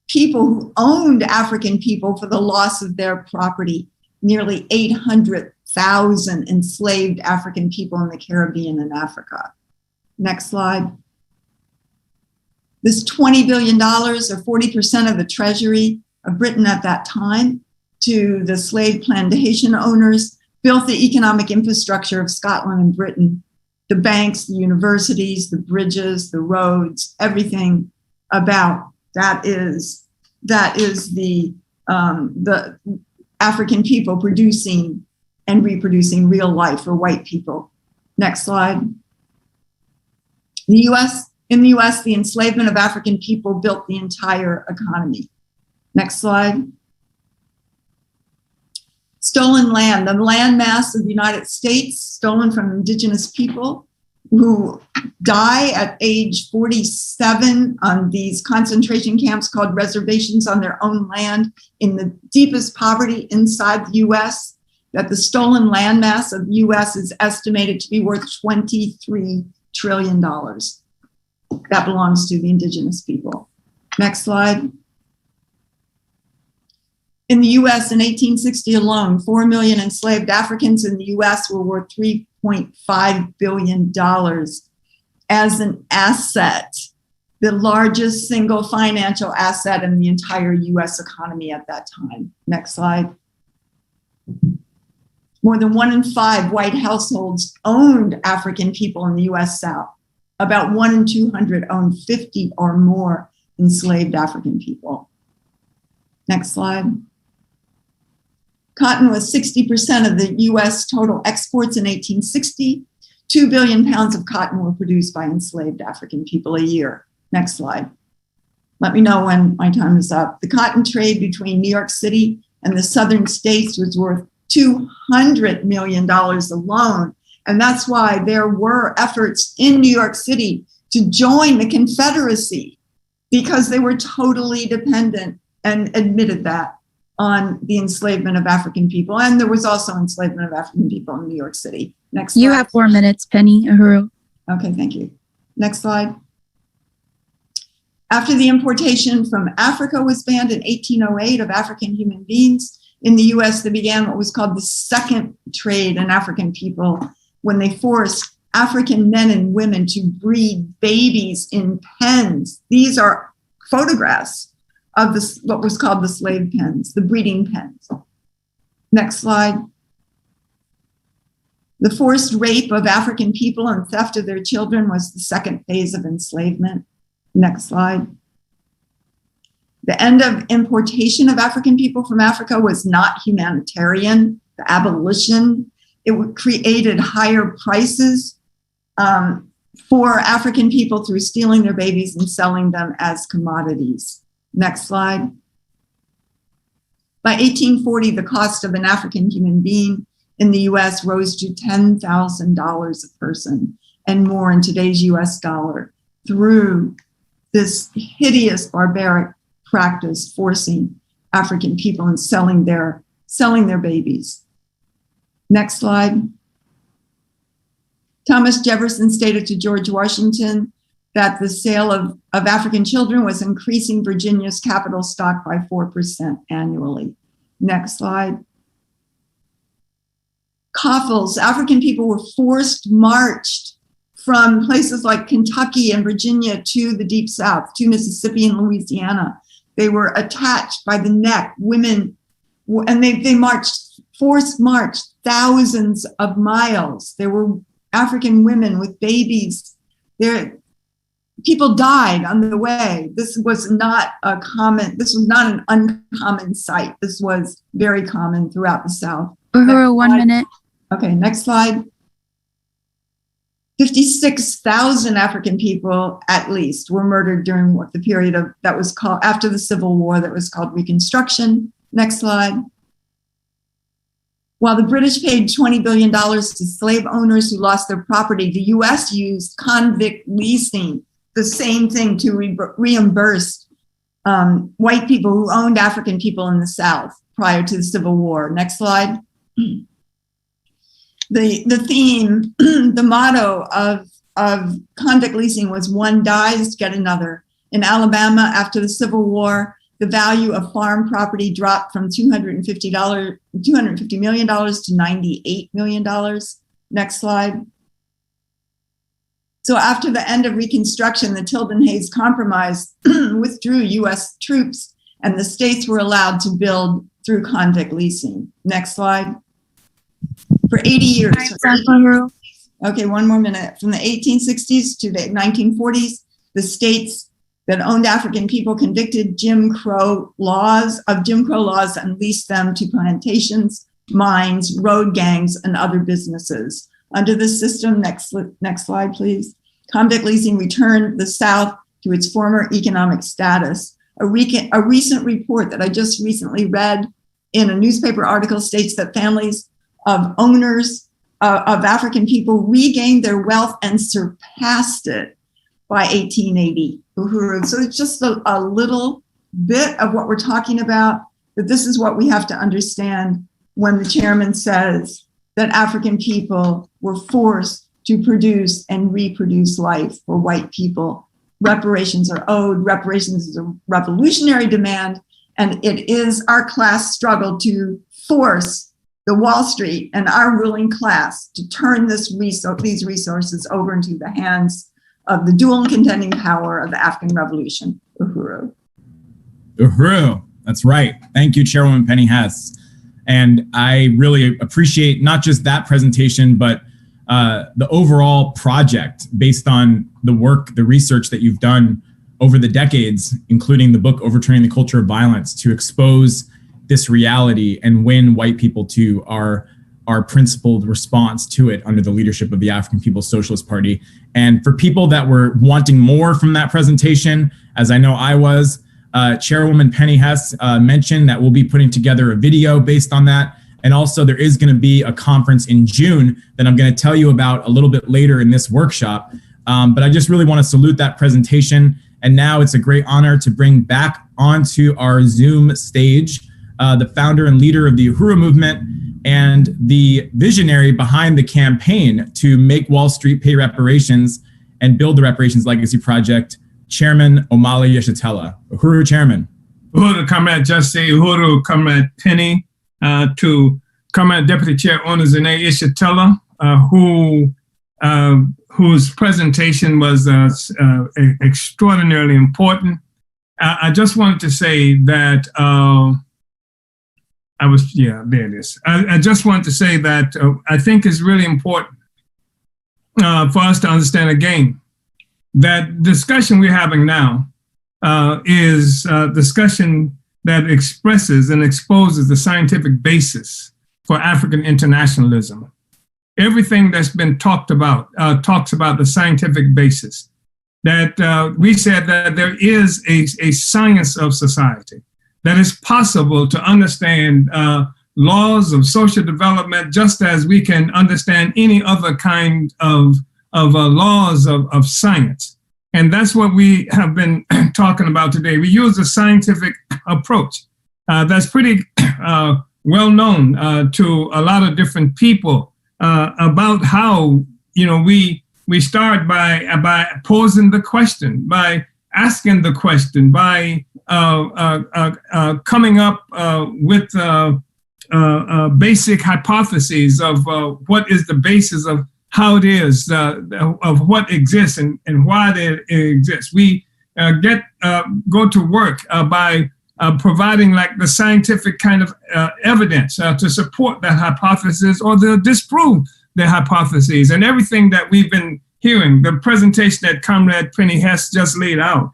people who owned African people for the loss of their property, nearly 800,000 enslaved African people in the Caribbean and Africa. Next slide. This $20 billion, or 40% of the treasury of Britain at that time, to the slave plantation owners, built the economic infrastructure of Scotland and Britain, the banks, the universities, the bridges, the roads, everything about that is the African people producing and reproducing real life for white people. Next slide. In the US, the enslavement of African people built the entire economy. Next slide. Stolen land, the land mass of the United States, stolen from indigenous people who die at age 47 on these concentration camps called reservations on their own land in the deepest poverty inside the US, that the stolen land mass of the US is estimated to be worth $23 trillion. That belongs to the indigenous people. Next slide. In the US in 1860 alone, 4 million enslaved Africans in the US were worth $3.5 billion as an asset, the largest single financial asset in the entire US economy at that time. Next slide. More than 1 in 5 white households owned African people in the US South. About 1 in 200 owned 50 or more enslaved African people. Next slide. Cotton was 60% of the US total exports in 1860. 2 billion pounds of cotton were produced by enslaved African people a year. Next slide. Let me know when my time is up. The cotton trade between New York City and the southern states was worth $200 million alone. And that's why there were efforts in New York City to join the Confederacy, because they were totally dependent and admitted that on the enslavement of African people. And there was also enslavement of African people in New York City. Next slide. You have 4 minutes, Penny, Uhuru. Okay, thank you. Next slide. After the importation from Africa was banned in 1808 of African human beings, in the US, they began what was called the second trade in African people, when they forced African men and women to breed babies in pens. These are photographs of this, what was called the slave pens, the breeding pens. Next slide. The forced rape of African people and theft of their children was the second phase of enslavement. Next slide. The end of importation of African people from Africa was not humanitarian. The abolition, it created higher prices for African people through stealing their babies and selling them as commodities. Next slide. By 1840, the cost of an African human being in the US rose to $10,000 a person and more in today's US dollar through this hideous barbaric practice forcing African people and selling their babies. Next slide. Thomas Jefferson stated to George Washington that the sale of African children was increasing Virginia's capital stock by 4% annually. Next slide. Coffles, African people were marched from places like Kentucky and Virginia to the Deep South, to Mississippi and Louisiana. They were attached by the neck, women, and they forced marched thousands of miles. There were African women with babies. People died on the way. This was not an uncommon sight. This was very common throughout the South. Uhuru, 1 minute. Okay, next slide. 56,000 African people, at least, were murdered during the period that was called, after the Civil War, that was called Reconstruction. Next slide. While the British paid $20 billion to slave owners who lost their property, the US used convict leasing, the same thing, to reimburse white people who owned African people in the South prior to the Civil War. Next slide. The theme, the motto of convict leasing was "one dies, get another." In Alabama, after the Civil War, the value of farm property dropped from $250 million to $98 million. Next slide. So after the end of Reconstruction, the Tilden-Hayes Compromise withdrew US troops, and the states were allowed to build through convict leasing. Next slide. For 80 years. Okay, 1 more minute. From the 1860s to the 1940s, the states that owned African people convicted Jim Crow laws and leased them to plantations, mines, road gangs, and other businesses. Under this system, next slide, please. Convict leasing returned the South to its former economic status. A recent report that I just recently read in a newspaper article states that families of owners of African people regained their wealth and surpassed it by 1880. Uhuru. So it's just a little bit of what we're talking about, that this is what we have to understand when the chairman says that African people were forced to produce and reproduce life for white people. Reparations are owed. Reparations is a revolutionary demand, and it is our class struggle to force the Wall Street and our ruling class to turn these resources over into the hands of the dual and contending power of the African Revolution. Uhuru. Uhuru. That's right. Thank you, Chairwoman Penny Hess. And I really appreciate not just that presentation, but the overall project based on the work, the research that you've done over the decades, including the book Overturning the Culture of Violence, to expose this reality and win white people to our our principled response to it under the leadership of the African People's Socialist Party. And for people that were wanting more from that presentation, as I know I was, Chairwoman Penny Hess mentioned that we'll be putting together a video based on that. And also there is going to be a conference in June that I'm going to tell you about a little bit later in this workshop. But I just really want to salute that presentation. And now it's a great honor to bring back onto our Zoom stage the founder and leader of the Uhuru movement and the visionary behind the campaign to make Wall Street pay reparations and build the Reparations Legacy Project, Chairman Omali Yeshitela. Uhuru Chairman. Uhuru, Comrade Jesse, Uhuru, Comrade Penny, to Comrade Deputy Chair Onozune Yeshitela, whose presentation was extraordinarily important. I just wanted to say that there it is. I just wanted to say that I think it's really important for us to understand again that discussion we're having now is a discussion that expresses and exposes the scientific basis for African internationalism. Everything that's been talked about talks about the scientific basis, that we said that there is a science of society, that it's possible to understand laws of social development just as we can understand any other kind of laws of science. And that's what we have been talking about today. We use a scientific approach that's pretty well known to a lot of different people about how, we start by posing the question, by asking the question, by coming up with basic hypotheses of what is the basis of how it is, of what exists and why it exists. We go to work by providing like the scientific kind of evidence to support that hypothesis or to disprove the hypotheses. And everything that we've been hearing, the presentation that Comrade Penny Hess just laid out,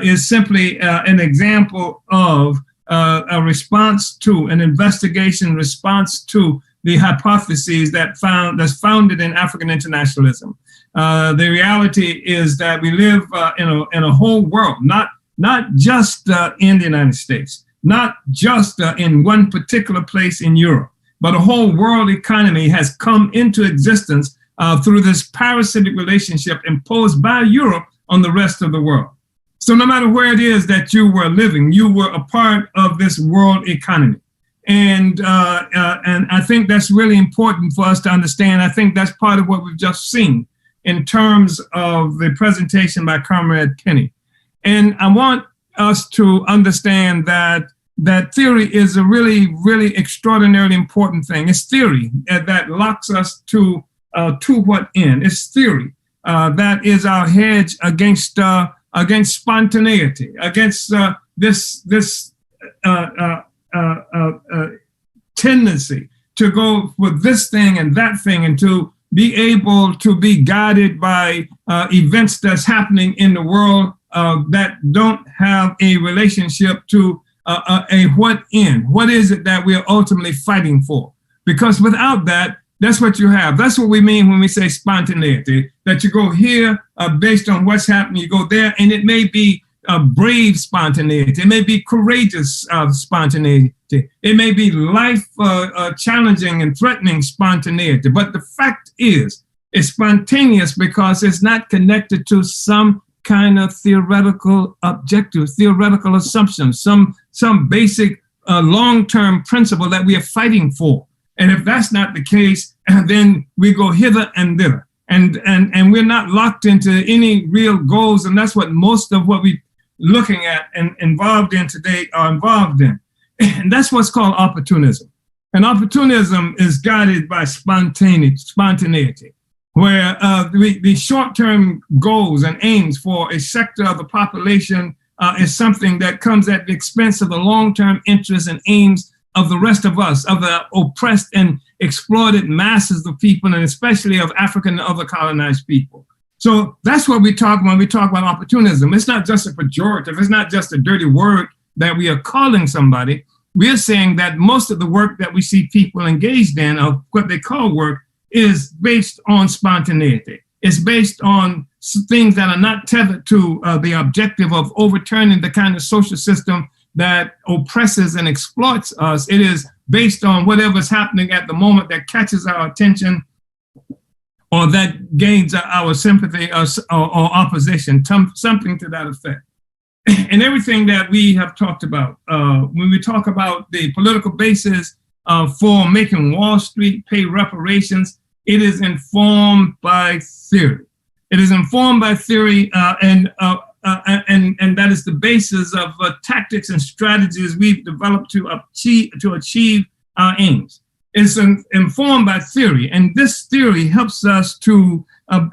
is simply an example of a response to an investigation response to the hypotheses that's founded in African internationalism. The reality is that we live in a whole world, not just in the United States, not just in one particular place in Europe, but a whole world economy has come into existence through this parasitic relationship imposed by Europe on the rest of the world. So no matter where it is that you were living, you were a part of this world economy. And I think that's really important for us to understand. I think that's part of what we've just seen in terms of the presentation by Comrade Penny. And I want us to understand that theory is a really, really extraordinarily important thing. It's theory that locks us to what end. It's theory that is our hedge against spontaneity, against this tendency to go for this thing and that thing, and to be able to be guided by events that's happening in the world that don't have a relationship to a what end. What is it that we're ultimately fighting for? Because without that, that's what you have. That's what we mean when we say spontaneity, that you go here based on what's happening, you go there, and it may be brave spontaneity. It may be courageous spontaneity. It may be life challenging and threatening spontaneity. But the fact is, it's spontaneous because it's not connected to some kind of theoretical objective, theoretical assumption, some basic long-term principle that we are fighting for. And if that's not the case, then we go hither and thither. And we're not locked into any real goals. And that's what most of what we're looking at and involved in today are involved in. And that's what's called opportunism. And opportunism is guided by spontaneity, where the short-term goals and aims for a sector of the population is something that comes at the expense of the long-term interests and aims of the rest of us, of the oppressed and exploited masses of people, and especially of African and other colonized people. So that's what we talk when we talk about opportunism. It's not just a pejorative. It's not just a dirty word that we are calling somebody. we're saying that most of the work that we see people engaged in, of what they call work, is based on spontaneity. It's based on things that are not tethered to the objective of overturning the kind of social system that oppresses and exploits us. It is based on whatever's happening at the moment that catches our attention or that gains our sympathy or opposition, something to that effect. And everything that we have talked about, when we talk about the political basis for making Wall Street pay reparations, it is informed by theory. It is informed by theory, and that is the basis of tactics and strategies we've developed to achieve our aims. It's informed by theory, and this theory helps us to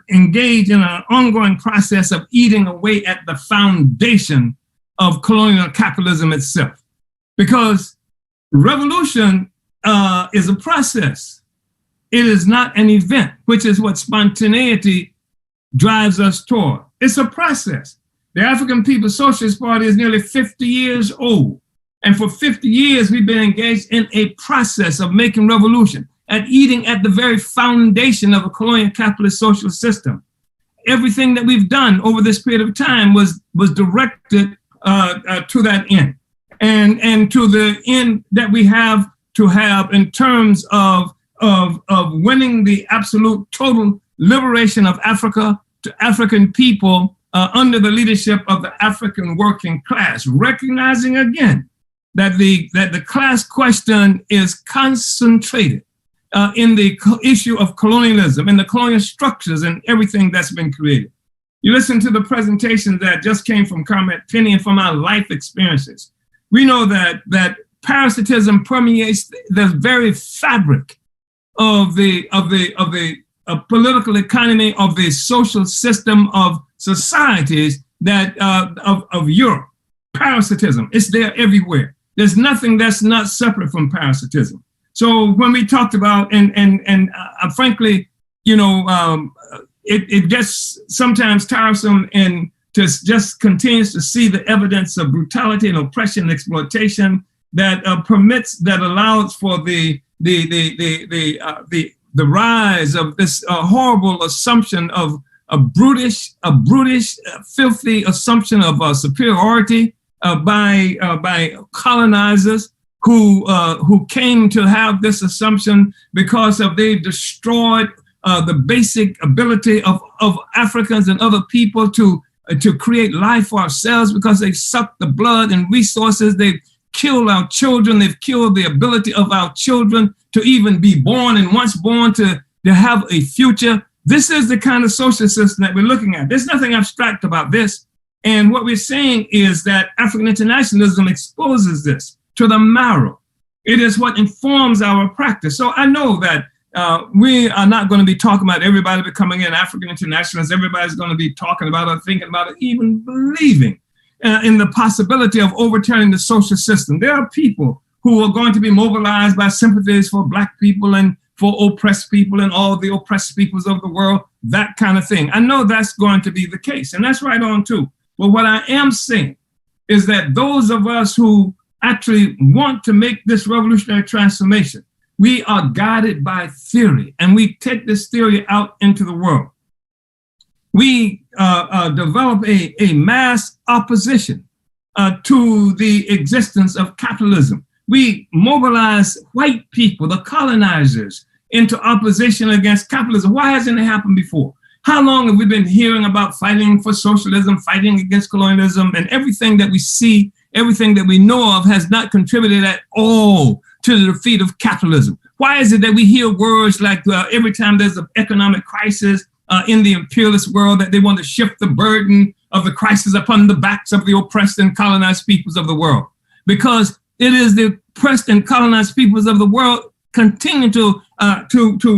engage in an ongoing process of eating away at the foundation of colonial capitalism itself. Because revolution is a process. It is not an event, which is what spontaneity drives us toward. It's a process. The African People's Socialist Party is nearly 50 years old. And for 50 years, we've been engaged in a process of making revolution and eating at the very foundation of a colonial capitalist social system. Everything that we've done over this period of time was directed to that end, and to the end that we have to have in terms of winning the absolute total liberation of Africa to African people under the leadership of the African working class, recognizing again that the class question is concentrated in the issue of colonialism, in the colonial structures and everything that's been created. You listen to the presentation that just came from Carmet Penny and from our life experiences. We know that parasitism permeates the very fabric of the political economy, of the social system of societies that of Europe. Parasitism, it's there everywhere. There's nothing that's not separate from parasitism. So when we talked about, and frankly, it gets sometimes tiresome and just continues to see the evidence of brutality and oppression and exploitation that allows for the rise of this horrible assumption of a brutish, filthy assumption of superiority by colonizers who came to have this assumption because they destroyed the basic ability of Africans and other people to create life for ourselves, because they've sucked the blood and resources. They've killed our children. They've killed the ability of our children to even be born, and once born to have a future. This is the kind of social system that we're looking at. There's nothing abstract about this. And what we're saying is that African internationalism exposes this to the marrow. It is what informs our practice. So I know that we are not going to be talking about everybody becoming an African internationalist. Everybody's going to be talking about it, thinking about it, even believing in the possibility of overturning the social system. There are people who are going to be mobilized by sympathies for Black people and for oppressed people and all the oppressed peoples of the world, that kind of thing. I know that's going to be the case, and that's right on too. But what I am saying is that those of us who actually want to make this revolutionary transformation, we are guided by theory, and we take this theory out into the world. We develop a mass opposition to the existence of capitalism. We mobilize white people, the colonizers, into opposition against capitalism. Why hasn't it happened before? How long have we been hearing about fighting for socialism, fighting against colonialism, and everything that we see, everything that we know of has not contributed at all to the defeat of capitalism? Why is it that we hear words like every time there's an economic crisis in the imperialist world that they want to shift the burden of the crisis upon the backs of the oppressed and colonized peoples of the world? Because it is the oppressed and colonized peoples of the world continue to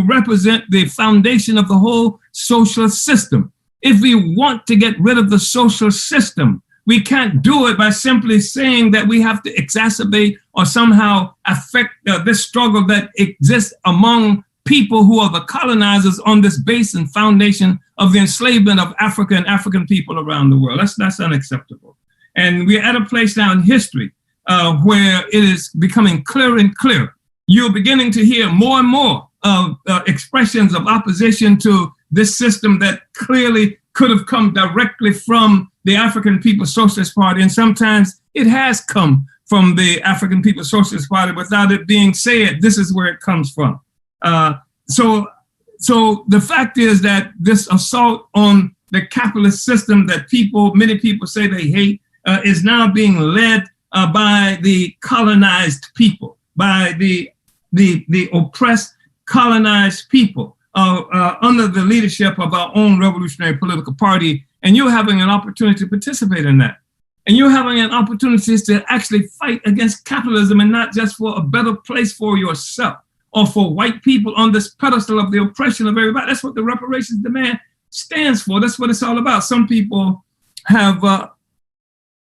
represent the foundation of the whole social system. If we want to get rid of the social system, we can't do it by simply saying that we have to exacerbate or somehow affect this struggle that exists among people who are the colonizers on this base and foundation of the enslavement of Africa and African people around the world. That's unacceptable. And we're at a place now in history where it is becoming clearer and clearer. You're beginning to hear more and more of expressions of opposition to this system that clearly could have come directly from the African People's Socialist Party, and sometimes it has come from the African People's Socialist Party without it being said. This is where it comes from. So the fact is that this assault on the capitalist system that many people say they hate, is now being led by the colonized people, by the oppressed, colonized people under the leadership of our own revolutionary political party. And you're having an opportunity to participate in that. And you're having an opportunity to actually fight against capitalism, and not just for a better place for yourself or for white people on this pedestal of the oppression of everybody. That's what the reparations demand stands for. That's what it's all about. Some people have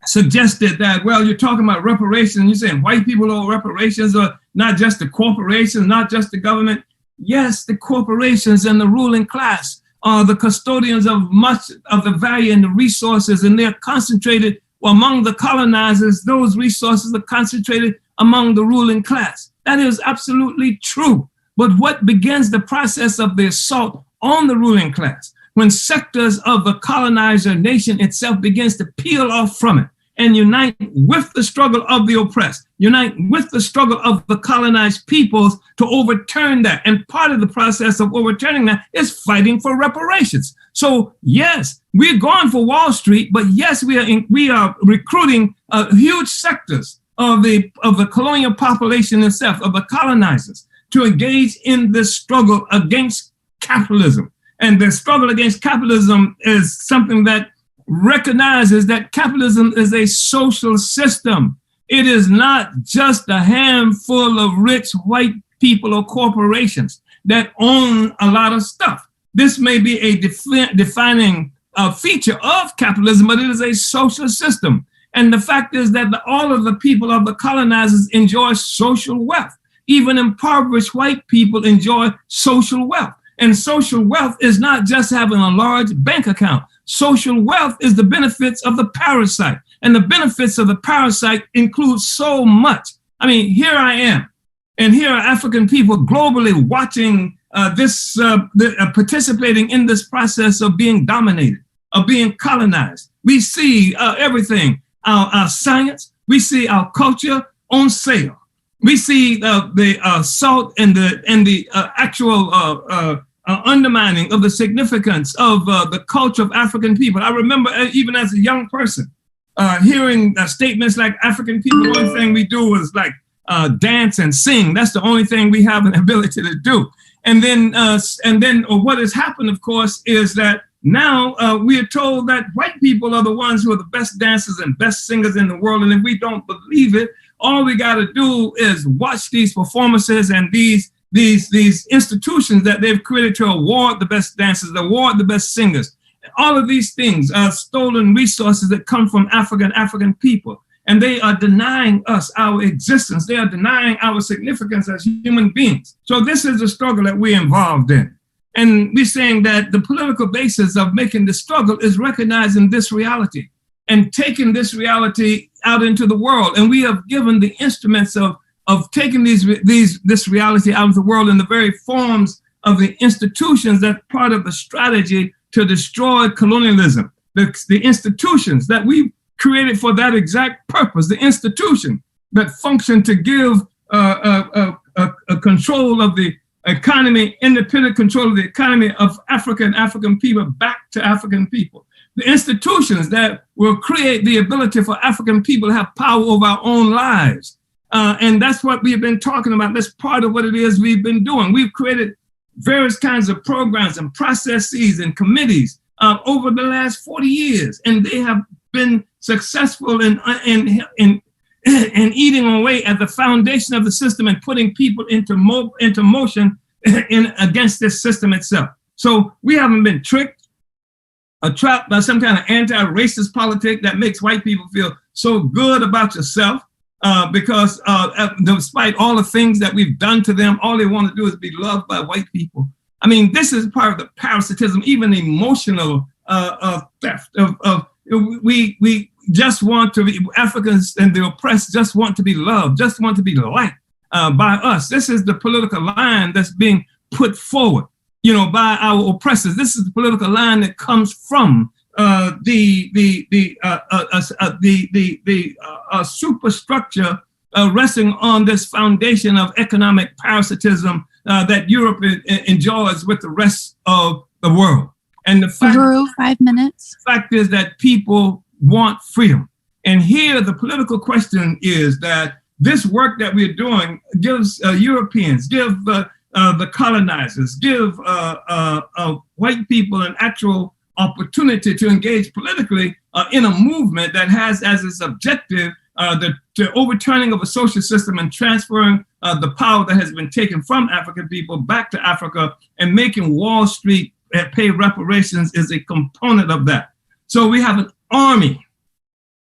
suggested that, well, you're talking about reparations, and you're saying white people owe reparations, or not just the corporations, not just the government. Yes, the corporations and the ruling class are the custodians of much of the value and the resources, and they're concentrated among the colonizers. Those resources are concentrated among the ruling class. That is absolutely true. But what begins the process of the assault on the ruling class? When sectors of the colonizer nation itself begins to peel off from it and unite with the struggle of the oppressed, unite with the struggle of the colonized peoples to overturn that. And part of the process of overturning that is fighting for reparations. So yes, we're going for Wall Street, but yes, we are recruiting huge sectors of the colonial population itself, of the colonizers, to engage in this struggle against capitalism. And the struggle against capitalism is something that recognizes that capitalism is a social system. It is not just a handful of rich white people or corporations that own a lot of stuff. This may be a defining feature of capitalism, but it is a social system. And the fact is that all of the people of the colonizers enjoy social wealth. Even impoverished white people enjoy social wealth. And social wealth is not just having a large bank account. Social wealth is the benefits of the parasite. And the benefits of the parasite include so much. I mean, here I am, and here are African people globally watching participating in this process of being dominated, of being colonized. We see everything, our science, we see our culture on sale. We see the assault and the actual undermining of the significance of the culture of African people. I remember even as a young person hearing statements like, African people, the only thing we do is like dance and sing. That's the only thing we have an ability to do. And then what has happened, of course, is that now we are told that white people are the ones who are the best dancers and best singers in the world. And if we don't believe it, all we got to do is watch these performances and these institutions that they've created to award the best dancers, award the best singers. All of these things are stolen resources that come from African people. And they are denying us our existence. They are denying our significance as human beings. So this is a struggle that we're involved in. And we're saying that the political basis of making this struggle is recognizing this reality and taking this reality out into the world. And we have given the instruments of taking this reality out of the world in the very forms of the institutions that's part of the strategy to destroy colonialism. The institutions that we created for that exact purpose, the institution that function to give a control of the economy, independent control of the economy of African people back to African people. The institutions that will create the ability for African people to have power over our own lives. And that's what we've been talking about. That's part of what it is we've been doing. We've created various kinds of programs and processes and committees over the last 40 years. And they have been successful in eating away at the foundation of the system and putting people into motion against this system itself. So we haven't been tricked or trapped by some kind of anti-racist politic that makes white people feel so good about yourself because despite all the things that we've done to them, all they want to do is be loved by white people. I mean, this is part of the parasitism, even emotional theft of we just want to be, Africans and the oppressed just want to be loved, just want to be liked by us. This is the political line that's being put forward, by our oppressors. This is the political line that comes from the superstructure resting on this foundation of economic parasitism that Europe enjoys with the rest of the world. And the fact, Uhuru, 5 minutes. Fact is that people want freedom. And here the political question is that this work that we're doing gives Europeans, give the colonizers, give white people an actual opportunity to engage politically in a movement that has as its objective the overturning of a social system and transferring the power that has been taken from African people back to Africa, and making Wall Street pay reparations is a component of that. So we have an army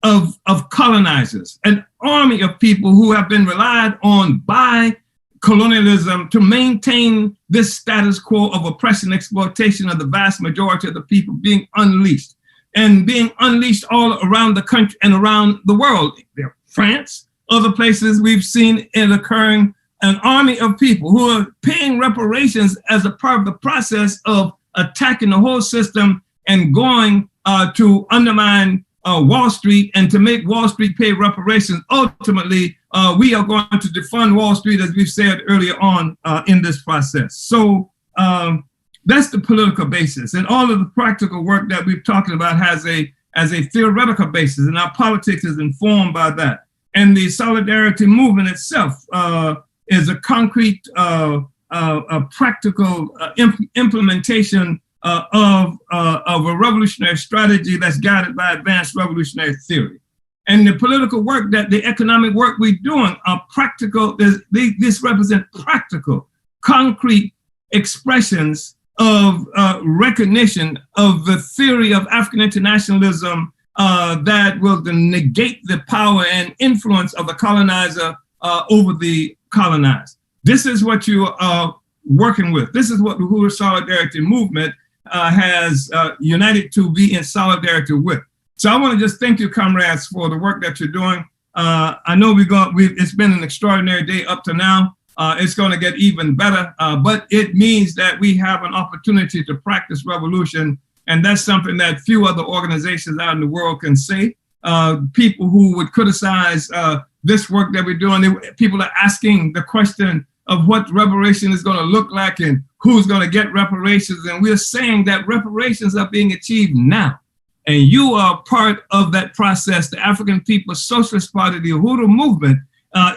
of colonizers, an army of people who have been relied on by colonialism to maintain this status quo of oppression and exploitation of the vast majority of the people being unleashed, and being unleashed all around the country and around the world. France, other places we've seen it occurring, an army of people who are paying reparations as a part of the process of attacking the whole system and going to undermine Wall Street and to make Wall Street pay reparations. Ultimately, we are going to defund Wall Street, as we've said earlier on in this process. So that's the political basis, and all of the practical work that we've talked about has a theoretical basis, and our politics is informed by that. And the solidarity movement itself is a concrete, practical implementation of a revolutionary strategy that's guided by advanced revolutionary theory. And the political work, the economic work we're doing are practical. This represents practical, concrete expressions of recognition of the theory of African internationalism that will negate the power and influence of the colonizer over the colonized. This is what you are working with. This is what the Uhuru Solidarity Movement has united to be in solidarity with. So I want to just thank you, comrades, for the work that you're doing. I know it's been an extraordinary day up to now. It's going to get even better, but it means that we have an opportunity to practice revolution, and that's something that few other organizations out in the world can say. People who would criticize this work that we're doing, people are asking the question of what reparation is going to look like and who's going to get reparations, and we're saying that reparations are being achieved now. And you are part of that process. The African People's Socialist Party, the Uhuru movement,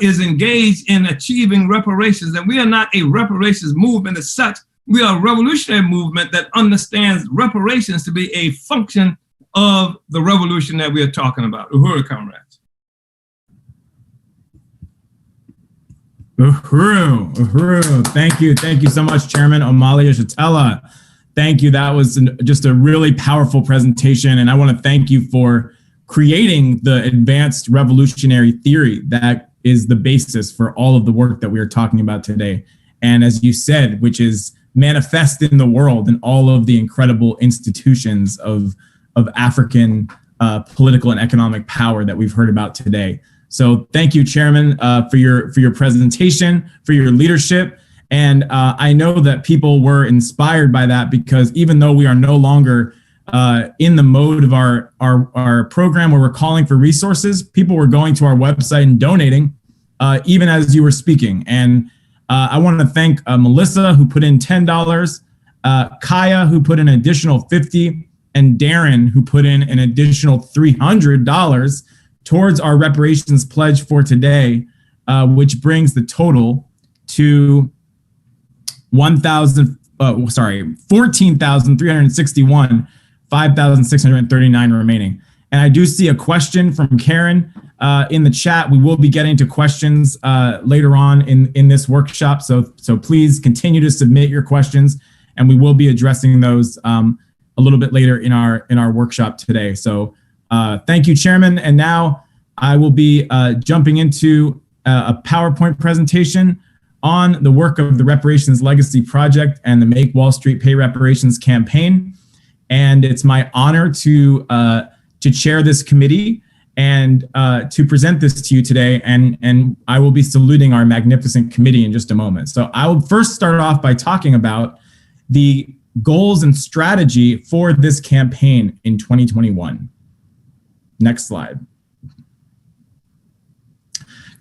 is engaged in achieving reparations. And we are not a reparations movement as such. We are a revolutionary movement that understands reparations to be a function of the revolution that we are talking about. Uhuru, comrades. Uhuru. Thank you so much, Chairman Omali Yeshitela. Thank you. That was just a really powerful presentation. And I want to thank you for creating the advanced revolutionary theory that is the basis for all of the work that we are talking about today. And as you said, which is manifest in the world in all of the incredible institutions of African political and economic power that we've heard about today. So thank you, Chairman, for your presentation, for your leadership. And I know that people were inspired by that, because even though we are no longer in the mode of our program where we're calling for resources, people were going to our website and donating even as you were speaking. And I want to thank Melissa, who put in $10, Kaya, who put in an additional $50, and Darren, who put in an additional $300 towards our reparations pledge for today, which brings the total to $14,361, 5,639 remaining. And I do see a question from Karen in the chat. We will be getting to questions later on in this workshop. So please continue to submit your questions, and we will be addressing those a little bit later in our workshop today. So thank you, Chairman. And now I will be jumping into a PowerPoint presentation on the work of the Reparations Legacy Project and the Make Wall Street Pay Reparations campaign. And it's my honor to chair this committee and to present this to you today. And I will be saluting our magnificent committee in just a moment. So I will first start off by talking about the goals and strategy for this campaign in 2021. Next slide.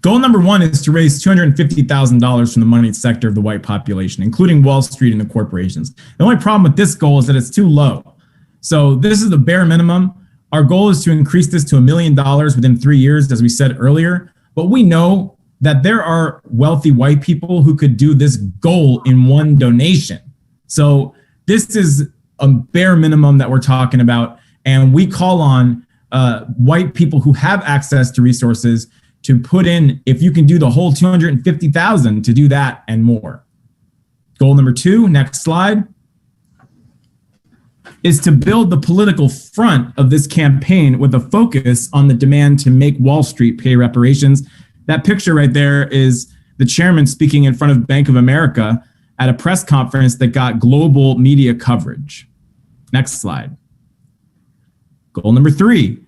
Goal number one is to raise $250,000 from the moneyed sector of the white population, including Wall Street and the corporations. The only problem with this goal is that it's too low. So this is the bare minimum. Our goal is to increase this to $1 million within 3 years, as we said earlier. But we know that there are wealthy white people who could do this goal in one donation. So this is a bare minimum that we're talking about. And we call on white people who have access to resources to put in, if you can do the whole 250,000, to do that and more. Goal number two, next slide, is to build the political front of this campaign with a focus on the demand to make Wall Street pay reparations. That picture right there is the chairman speaking in front of Bank of America at a press conference that got global media coverage. Next slide. Goal number three,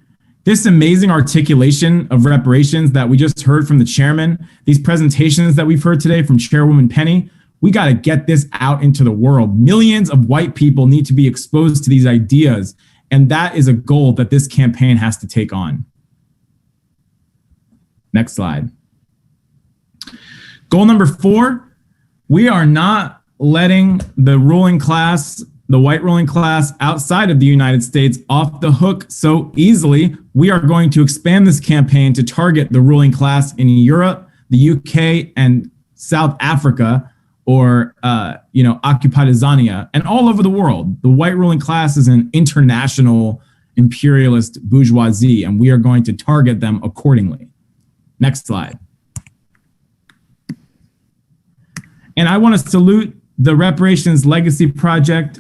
this amazing articulation of reparations that we just heard from the chairman, these presentations that we've heard today from Chairwoman Penny, we got to get this out into the world. Millions of white people need to be exposed to these ideas, and that is a goal that this campaign has to take on. Next slide. Goal number four, we are not letting the ruling class, the white ruling class outside of the United States, off the hook so easily. We are going to expand this campaign to target the ruling class in Europe, the UK, and South Africa, or occupied Azania, and all over the world. The white ruling class is an international imperialist bourgeoisie, and we are going to target them accordingly. Next slide. And I want to salute the Reparations Legacy Project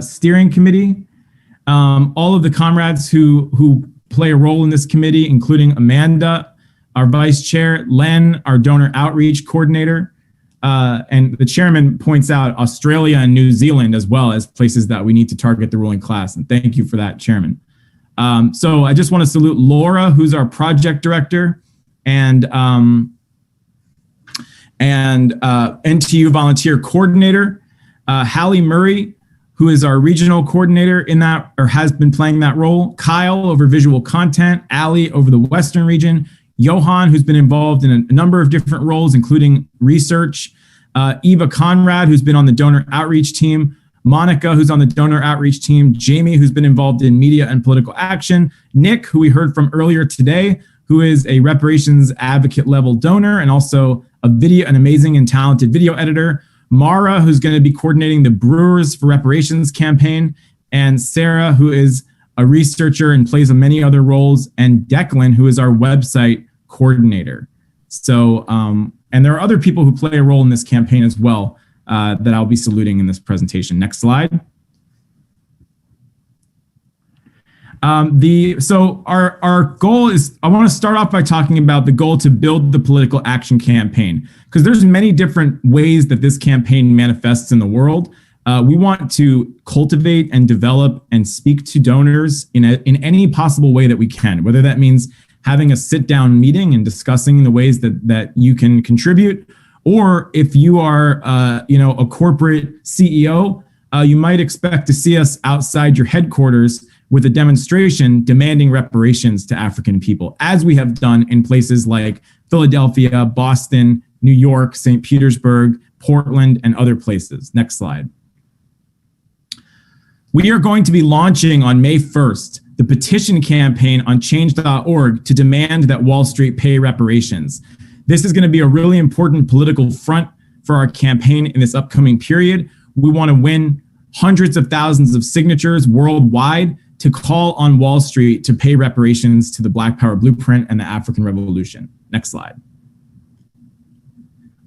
steering committee, all of the comrades who play a role in this committee, including Amanda, our vice chair, Len, our donor outreach coordinator, and the chairman points out Australia and New Zealand as well as places that we need to target the ruling class. And thank you for that, Chairman. So I just want to salute Laura, who's our project director, and NTU volunteer coordinator, Hallie Murray, who is our regional coordinator in that, or has been playing that role, Kyle over visual content, Ali over the Western region, Johan, who's been involved in a number of different roles, including research, Eva Conrad, who's been on the donor outreach team, Monica, who's on the donor outreach team, Jamie, who's been involved in media and political action, Nick, who we heard from earlier today, who is a reparations advocate level donor and also an amazing and talented video editor, Mara, who's going to be coordinating the Brewers for Reparations campaign, and Sarah, who is a researcher and plays many other roles, and Declan, who is our website coordinator. So, and there are other people who play a role in this campaign as well that I'll be saluting in this presentation. Next slide. So our goal is, I want to start off by talking about the goal to build the political action campaign, because there's many different ways that this campaign manifests in the world. We want to cultivate and develop and speak to donors in any possible way that we can, whether that means having a sit-down meeting and discussing the ways that you can contribute, or if you are a corporate CEO, you might expect to see us outside your headquarters with a demonstration demanding reparations to African people, as we have done in places like Philadelphia, Boston, New York, St. Petersburg, Portland, and other places. Next slide. We are going to be launching on May 1st the petition campaign on change.org to demand that Wall Street pay reparations. This is going to be a really important political front for our campaign in this upcoming period. We want to win hundreds of thousands of signatures worldwide to call on Wall Street to pay reparations to the Black Power Blueprint and the African Revolution. Next slide.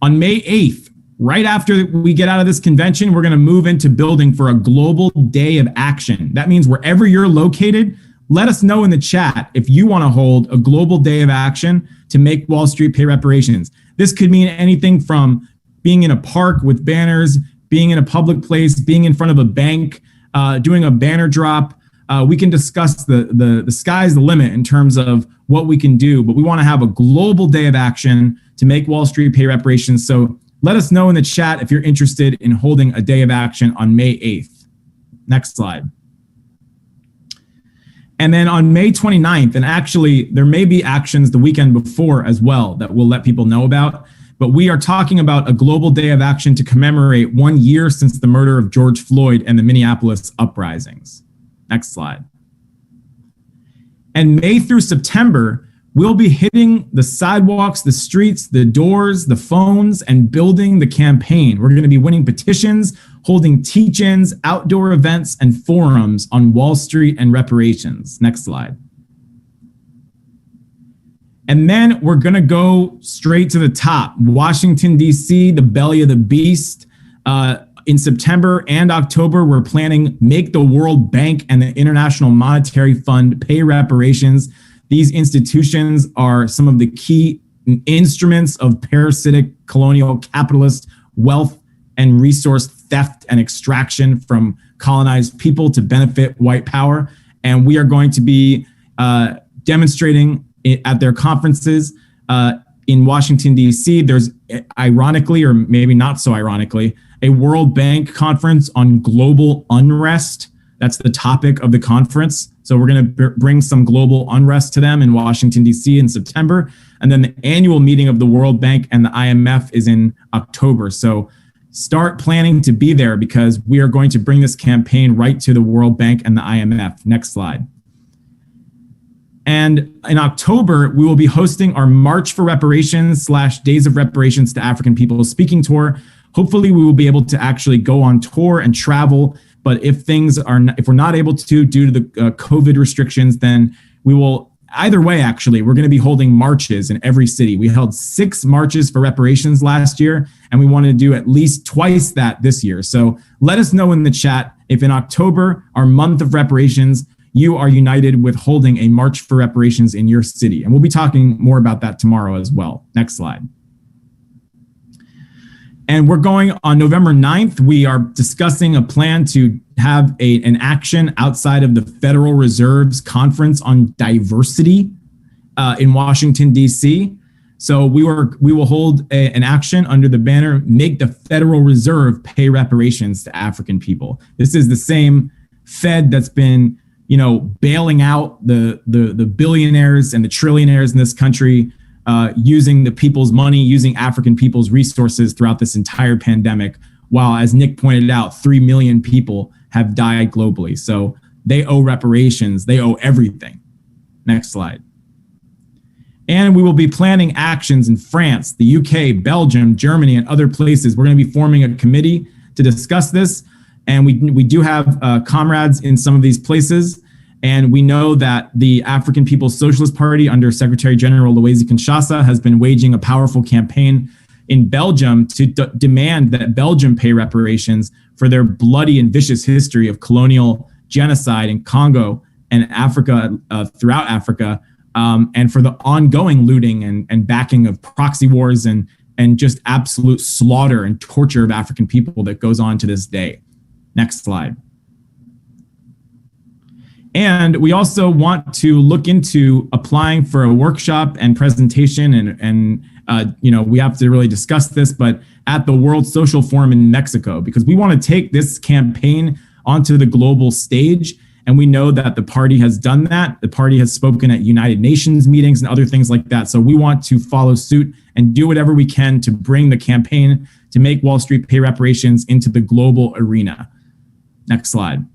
On May 8th, right after we get out of this convention, we're going to move into building for a global day of action. That means wherever you're located, let us know in the chat if you want to hold a global day of action to make Wall Street pay reparations. This could mean anything from being in a park with banners, being in a public place, being in front of a bank, doing a banner drop. We can discuss the sky's the limit in terms of what we can do, but we want to have a global day of action to make Wall Street pay reparations. So let us know in the chat if you're interested in holding a day of action on May 8th. Next slide. And then on May 29th, and actually there may be actions the weekend before as well that we'll let people know about, but we are talking about a global day of action to commemorate 1 year since the murder of George Floyd and the Minneapolis uprisings. Next slide. And May through September, we'll be hitting the sidewalks, the streets, the doors, the phones, and building the campaign. We're going to be winning petitions, holding teach-ins, outdoor events, and forums on Wall Street and reparations. Next slide. And then we're going to go straight to the top. Washington, D.C., the belly of the beast. In September and October, we're planning Make the World Bank and the International Monetary Fund pay reparations. These institutions are some of the key instruments of parasitic colonial capitalist wealth and resource theft and extraction from colonized people to benefit white power. And we are going to be demonstrating at their conferences in Washington, D.C. There's, ironically, or maybe not so ironically, a World Bank conference on global unrest. That's the topic of the conference. So we're going to bring some global unrest to them in Washington, D.C. in September. And then the annual meeting of the World Bank and the IMF is in October. So start planning to be there because we are going to bring this campaign right to the World Bank and the IMF. Next slide. And in October, we will be hosting our March for Reparations / Days of Reparations to African People speaking tour. Hopefully we will be able to actually go on tour and travel. But if we're not able to due to the COVID restrictions, then we will, either way, actually, we're going to be holding marches in every city. We held 6 marches for reparations last year, and we want to do at least twice that this year. So let us know in the chat if in October, our month of reparations, you are united with holding a March for Reparations in your city. And we'll be talking more about that tomorrow as well. Next slide. And we're going on November 9th. We are discussing a plan to have an action outside of the Federal Reserve's Conference on Diversity in Washington, D.C. So we will hold an action under the banner, Make the Federal Reserve Pay Reparations to African People. This is the same Fed that's been, bailing out the billionaires and the trillionaires in this country, using the people's money, using African people's resources throughout this entire pandemic, while, as Nick pointed out, 3 million people have died globally. So they owe reparations. They owe everything. Next slide. And we will be planning actions in France, the UK, Belgium, Germany, and other places. We're going to be forming a committee to discuss this. And we do have comrades in some of these places. And we know that the African People's Socialist Party under Secretary General Loizi Kinshasa has been waging a powerful campaign in Belgium to demand that Belgium pay reparations for their bloody and vicious history of colonial genocide in Congo and Africa, throughout Africa, and for the ongoing looting and backing of proxy wars and just absolute slaughter and torture of African people that goes on to this day. Next slide. And we also want to look into applying for a workshop and presentation, and we have to really discuss this, but at the World Social Forum in Mexico, because we want to take this campaign onto the global stage. And we know that the party has done that. The party has spoken at United Nations meetings and other things like that. So we want to follow suit and do whatever we can to bring the campaign to make Wall Street pay reparations into the global arena. Next slide.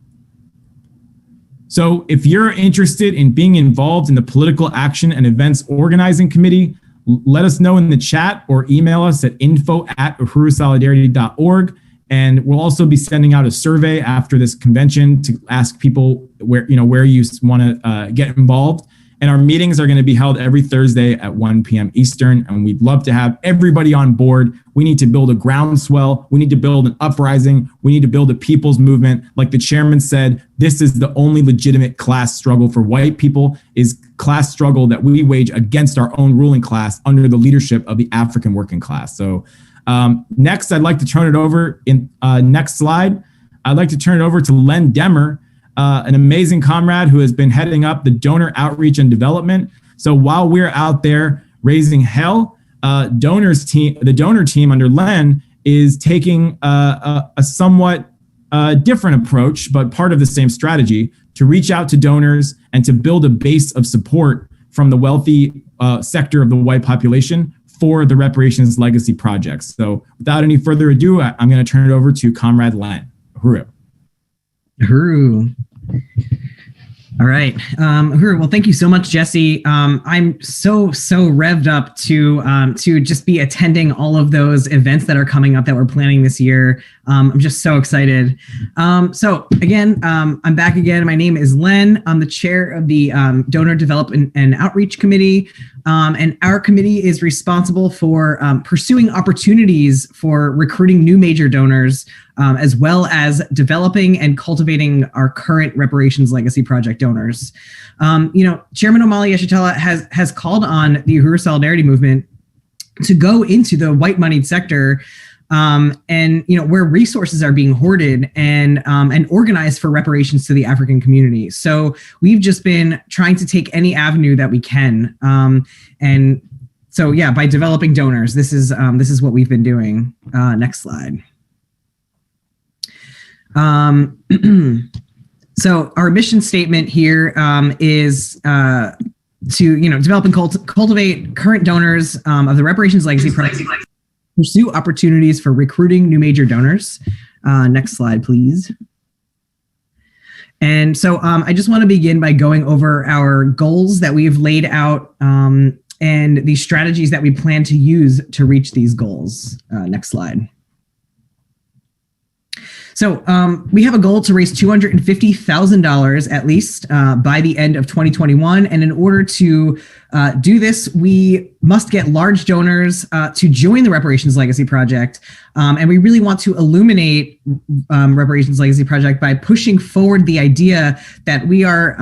So if you're interested in being involved in the Political Action and Events Organizing Committee, let us know in the chat or email us at info@uhurusolidarity.org. And we'll also be sending out a survey after this convention to ask people where you want to get involved. And our meetings are going to be held every Thursday at 1 p.m. Eastern. And we'd love to have everybody on board. We need to build a groundswell. We need to build an uprising. We need to build a people's movement. Like the chairman said, this is the only legitimate class struggle for white people, is class struggle that we wage against our own ruling class under the leadership of the African working class. So next, I'd like to turn it over next slide. I'd like to turn it over to Len Demmer, an amazing comrade who has been heading up the donor outreach and development. So while we're out there raising hell, the donor team under Len is taking a somewhat different approach, but part of the same strategy to reach out to donors and to build a base of support from the wealthy sector of the white population for the Reparations Legacy projects. So without any further ado, I'm going to turn it over to Comrade Len. Uhuru. Uhuru. All right. Uhuru, well, thank you so much, Jesse. I'm so revved up to just be attending all of those events that are coming up that we're planning this year. I'm just so excited. So again, I'm back again. My name is Len. I'm the chair of the Donor Development and Outreach Committee. And our committee is responsible for pursuing opportunities for recruiting new major donors, as well as developing and cultivating our current Reparations Legacy Project donors. Chairman Omali Yeshitela has called on the Uhuru Solidarity Movement to go into the white moneyed sector, and where resources are being hoarded and organized for reparations to the African community. So we've just been trying to take any avenue that we can, and so yeah, by developing donors, this is what we've been doing. Next slide. So our mission statement here is to develop and cultivate current donors of the Reparations Legacy Project. Pursue opportunities for recruiting new major donors. Next slide, please. And so I just want to begin by going over our goals that we've laid out and the strategies that we plan to use to reach these goals. Next slide. So we have a goal to raise $250,000 at least by the end of 2021. And in order to do this, we must get large donors to join the Reparations Legacy Project. And we really want to illuminate Reparations Legacy Project by pushing forward the idea that we're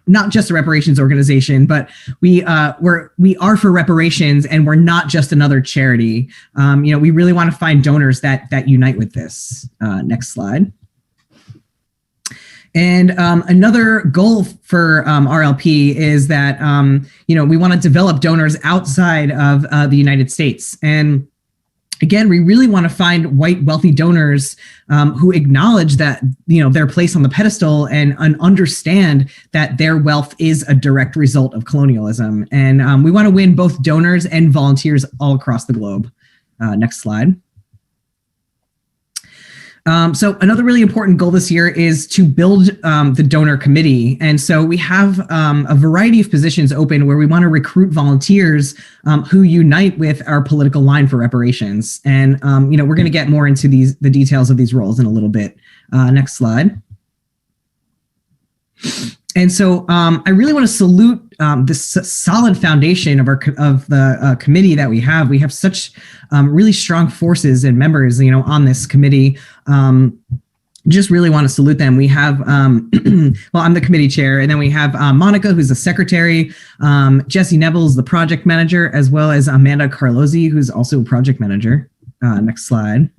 not just a reparations organization, but we are for reparations, and we're not just another charity. We really want to find donors that unite with this. Next slide. And another goal for RLP is that we want to develop donors outside of the United States. And again, we really want to find white wealthy donors who acknowledge that their place on the pedestal and understand that their wealth is a direct result of colonialism. And we want to win both donors and volunteers all across the globe. Next slide. So another really important goal this year is to build the donor committee. And so we have a variety of positions open where we want to recruit volunteers who unite with our political line for reparations. And, we're going to get more into the details of these roles in a little bit. Next slide. And so I really want to salute this solid foundation of the committee that we have. We have such really strong forces and members, on this committee. Just really want to salute them. We have, well, I'm the committee chair, and then we have Monica, who's the secretary, Jesse Neville's the project manager, as well as Amanda Carlozzi, who's also a project manager. Next slide.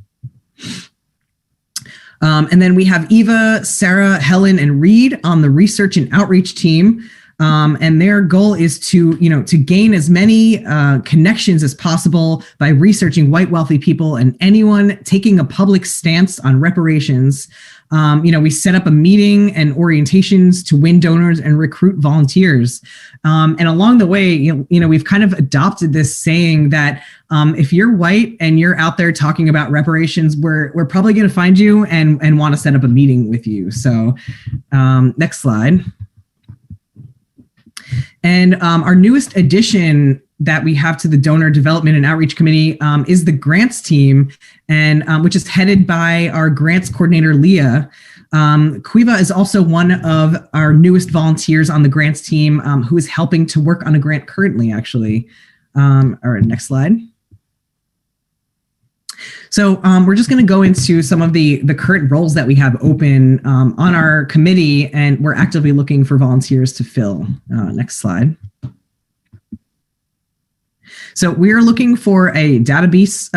And then we have Eva, Sarah, Helen, and Reed on the research and outreach team. And their goal is to gain as many connections as possible by researching white wealthy people and anyone taking a public stance on reparations. We set up a meeting and orientations to win donors and recruit volunteers. And along the way, we've kind of adopted this saying that if you're white and you're out there talking about reparations, we're probably going to find you and want to set up a meeting with you. So next slide. And our newest addition that we have to the Donor Development and Outreach Committee is the grants team, and which is headed by our grants coordinator, Leah. Quiva is also one of our newest volunteers on the grants team who is helping to work on a grant currently, actually. All right, next slide. So we're just going to go into some of the current roles that we have open on our committee, and we're actively looking for volunteers to fill. Next slide. So we're looking for a database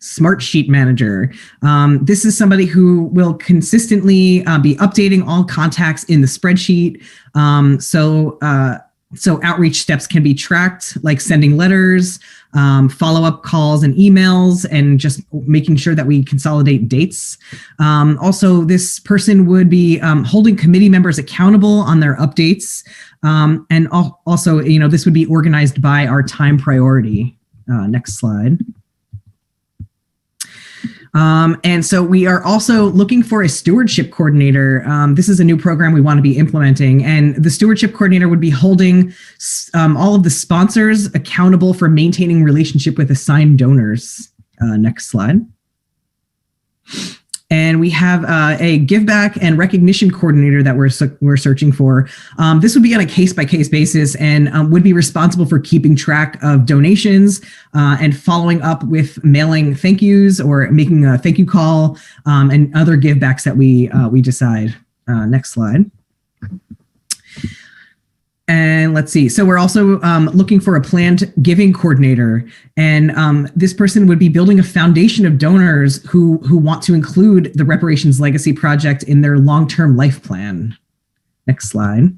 smart sheet manager. This is somebody who will consistently be updating all contacts in the spreadsheet. So outreach steps can be tracked, like sending letters, follow-up calls and emails, and just making sure that we consolidate dates. Also, this person would be holding committee members accountable on their updates. And also, this would be organized by our time priority. Next slide. And so we are also looking for a stewardship coordinator. This is a new program we want to be implementing, and the stewardship coordinator would be holding all of the sponsors accountable for maintaining relationship with assigned donors. Next slide. And we have a give back and recognition coordinator that we're searching for. This would be on a case-by-case basis and would be responsible for keeping track of donations and following up with mailing thank yous or making a thank you call and other give backs that we decide. Next slide. And let's see. So we're also looking for a planned giving coordinator. And this person would be building a foundation of donors who want to include the Reparations Legacy Project in their long-term life plan. Next slide.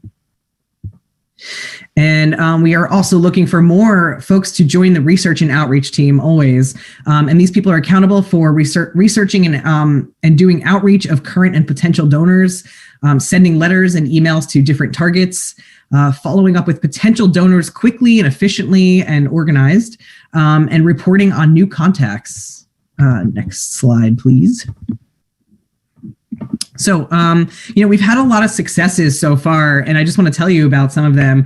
And we are also looking for more folks to join the research and outreach team always. And these people are accountable for researching and doing outreach of current and potential donors, sending letters and emails to different targets, following up with potential donors quickly and efficiently and organized, and reporting on new contacts. Next slide, please. So, we've had a lot of successes so far, and I just want to tell you about some of them.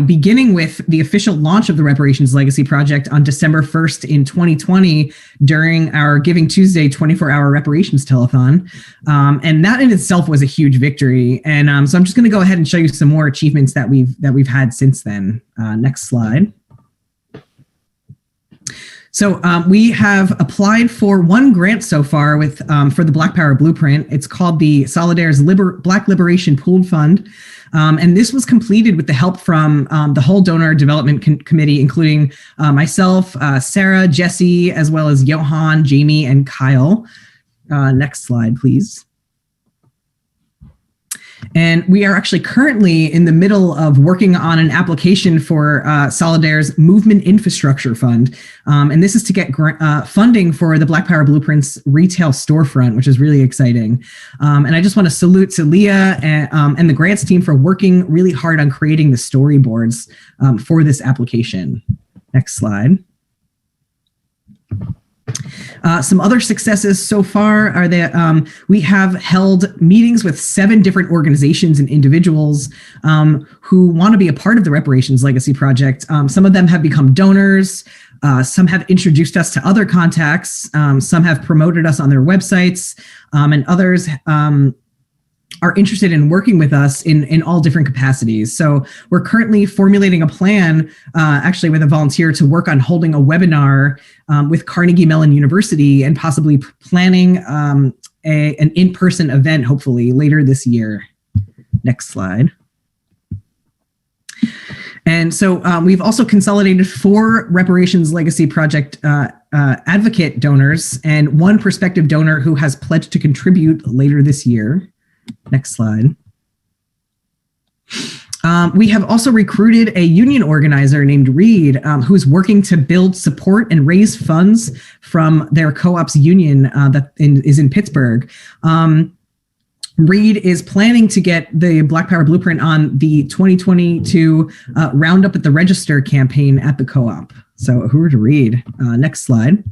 Beginning with the official launch of the Reparations Legacy Project on December 1st in 2020 during our Giving Tuesday 24-hour reparations telethon. And that in itself was a huge victory. And so I'm just going to go ahead and show you some more achievements that we've had since then. Next slide. So we have applied for one grant so far for the Black Power Blueprint. It's called the Solidaire's Black Liberation Pooled Fund. And this was completed with the help from the whole donor development committee, including myself, Sarah, Jesse, as well as Johan, Jamie, and Kyle. Next slide, please. And we are actually currently in the middle of working on an application for Solidaire's Movement Infrastructure Fund. And this is to get funding for the Black Power Blueprint's retail storefront, which is really exciting. And I just want to salute to Leah and the grants team for working really hard on creating the storyboards for this application. Next slide. Some other successes so far are that we have held meetings with 7 different organizations and individuals who want to be a part of the Reparations Legacy Project. Some of them have become donors. Some have introduced us to other contacts. Some have promoted us on their websites, and others are interested in working with us in all different capacities. So we're currently formulating a plan, actually with a volunteer, to work on holding a webinar with Carnegie Mellon University and possibly planning an in-person event, hopefully later this year. Next slide. And so we've also consolidated 4 Reparations Legacy Project advocate donors and 1 prospective donor who has pledged to contribute later this year. Next slide. We have also recruited a union organizer named Reed, who's working to build support and raise funds from their co-ops union that is in Pittsburgh. Reed is planning to get the Black Power Blueprint on the 2022 Roundup at the Register campaign at the co-op. So Uhuru to Reed. Next slide.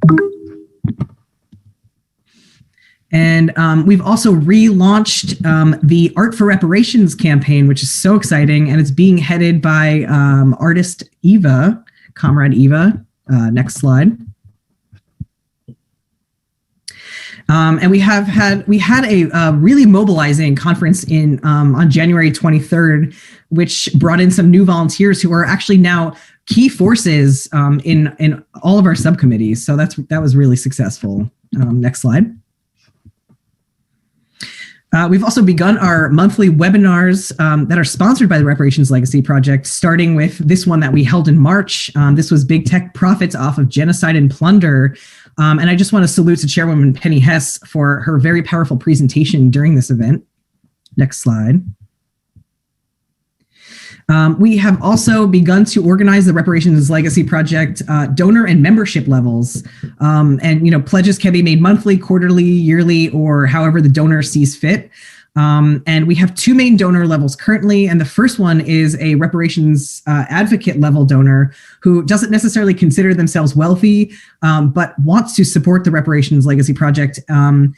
And we've also relaunched the Art for Reparations campaign, which is so exciting. And it's being headed by artist Eva, Comrade Eva. Next slide. And we had a really mobilizing conference on January 23rd, which brought in some new volunteers who are actually now key forces in all of our subcommittees. So that was really successful. Next slide. We've also begun our monthly webinars that are sponsored by the Reparations Legacy Project, starting with this one that we held in March. This was Big Tech Profits Off of Genocide and Plunder. And I just want to salute to Chairwoman Penny Hess for her very powerful presentation during this event. Next slide. We have also begun to organize the Reparations Legacy Project donor and membership levels. And, pledges can be made monthly, quarterly, yearly, or however the donor sees fit. And we have two main donor levels currently. And the first one is a reparations advocate level donor who doesn't necessarily consider themselves wealthy, but wants to support the Reparations Legacy Project and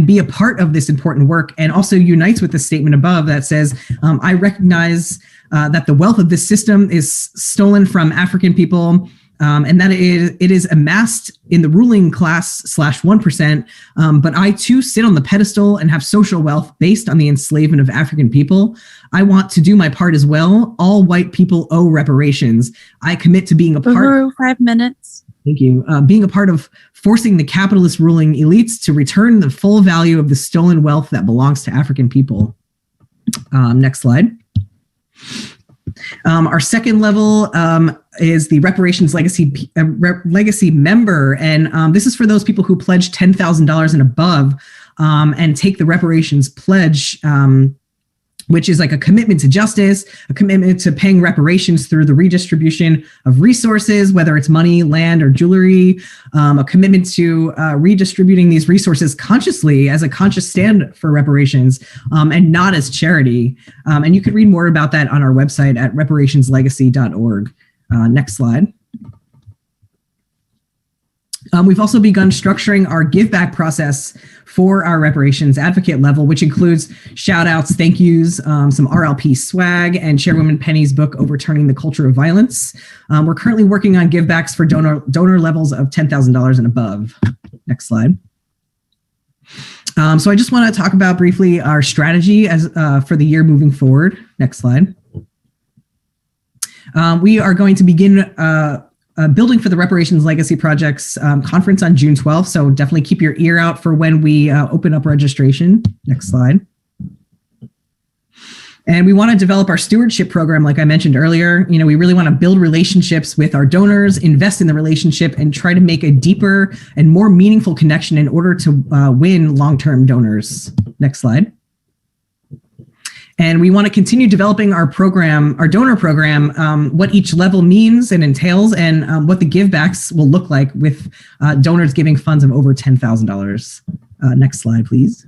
be a part of this important work, and also unites with the statement above that says, I recognize that the wealth of this system is stolen from African people, and that it is amassed in the ruling class /1%, but I too sit on the pedestal and have social wealth based on the enslavement of African people. I want to do my part as well. All white people owe reparations. I commit to being a part. Uhuru, 5 minutes. Thank you. Being a part of forcing the capitalist ruling elites to return the full value of the stolen wealth that belongs to African people. Next slide. Our second level is the Reparations Legacy member. And this is for those people who pledge $10,000 and above and take the reparations pledge, which is like a commitment to justice, a commitment to paying reparations through the redistribution of resources, whether it's money, land, or jewelry, a commitment to redistributing these resources consciously as a conscious stand for reparations and not as charity. And you can read more about that on our website at reparationslegacy.org. Next slide. We've also begun structuring our give back process for our reparations advocate level, which includes shout outs, thank yous, some RLP swag, and Chairwoman Penny's book, Overturning the Culture of Violence. We're currently working on give backs for donor levels of $10,000 and above. Next slide. So I just want to talk about briefly our strategy as for the year moving forward. Next slide. We are going to begin building for the Reparations Legacy Project's conference on June 12th. So definitely keep your ear out for when we open up registration. Next slide. And we want to develop our stewardship program, like I mentioned earlier. We really want to build relationships with our donors, invest in the relationship, and try to make a deeper and more meaningful connection in order to win long-term donors. Next slide. And we want to continue developing our program, our donor program, what each level means and entails, and what the give backs will look like with donors giving funds of over $10,000. Next slide, please.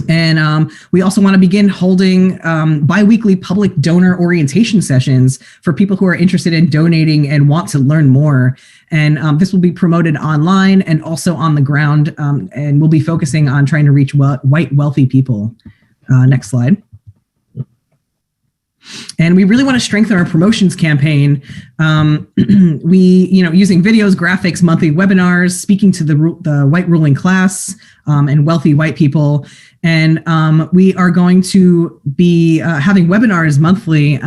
And we also want to begin holding bi-weekly public donor orientation sessions for people who are interested in donating and want to learn more. And this will be promoted online and also on the ground, and we'll be focusing on trying to reach white wealthy people. Next slide. And we really want to strengthen our promotions campaign. Using videos, graphics, monthly webinars, speaking to the white ruling class and wealthy white people. And we are going to be having webinars monthly,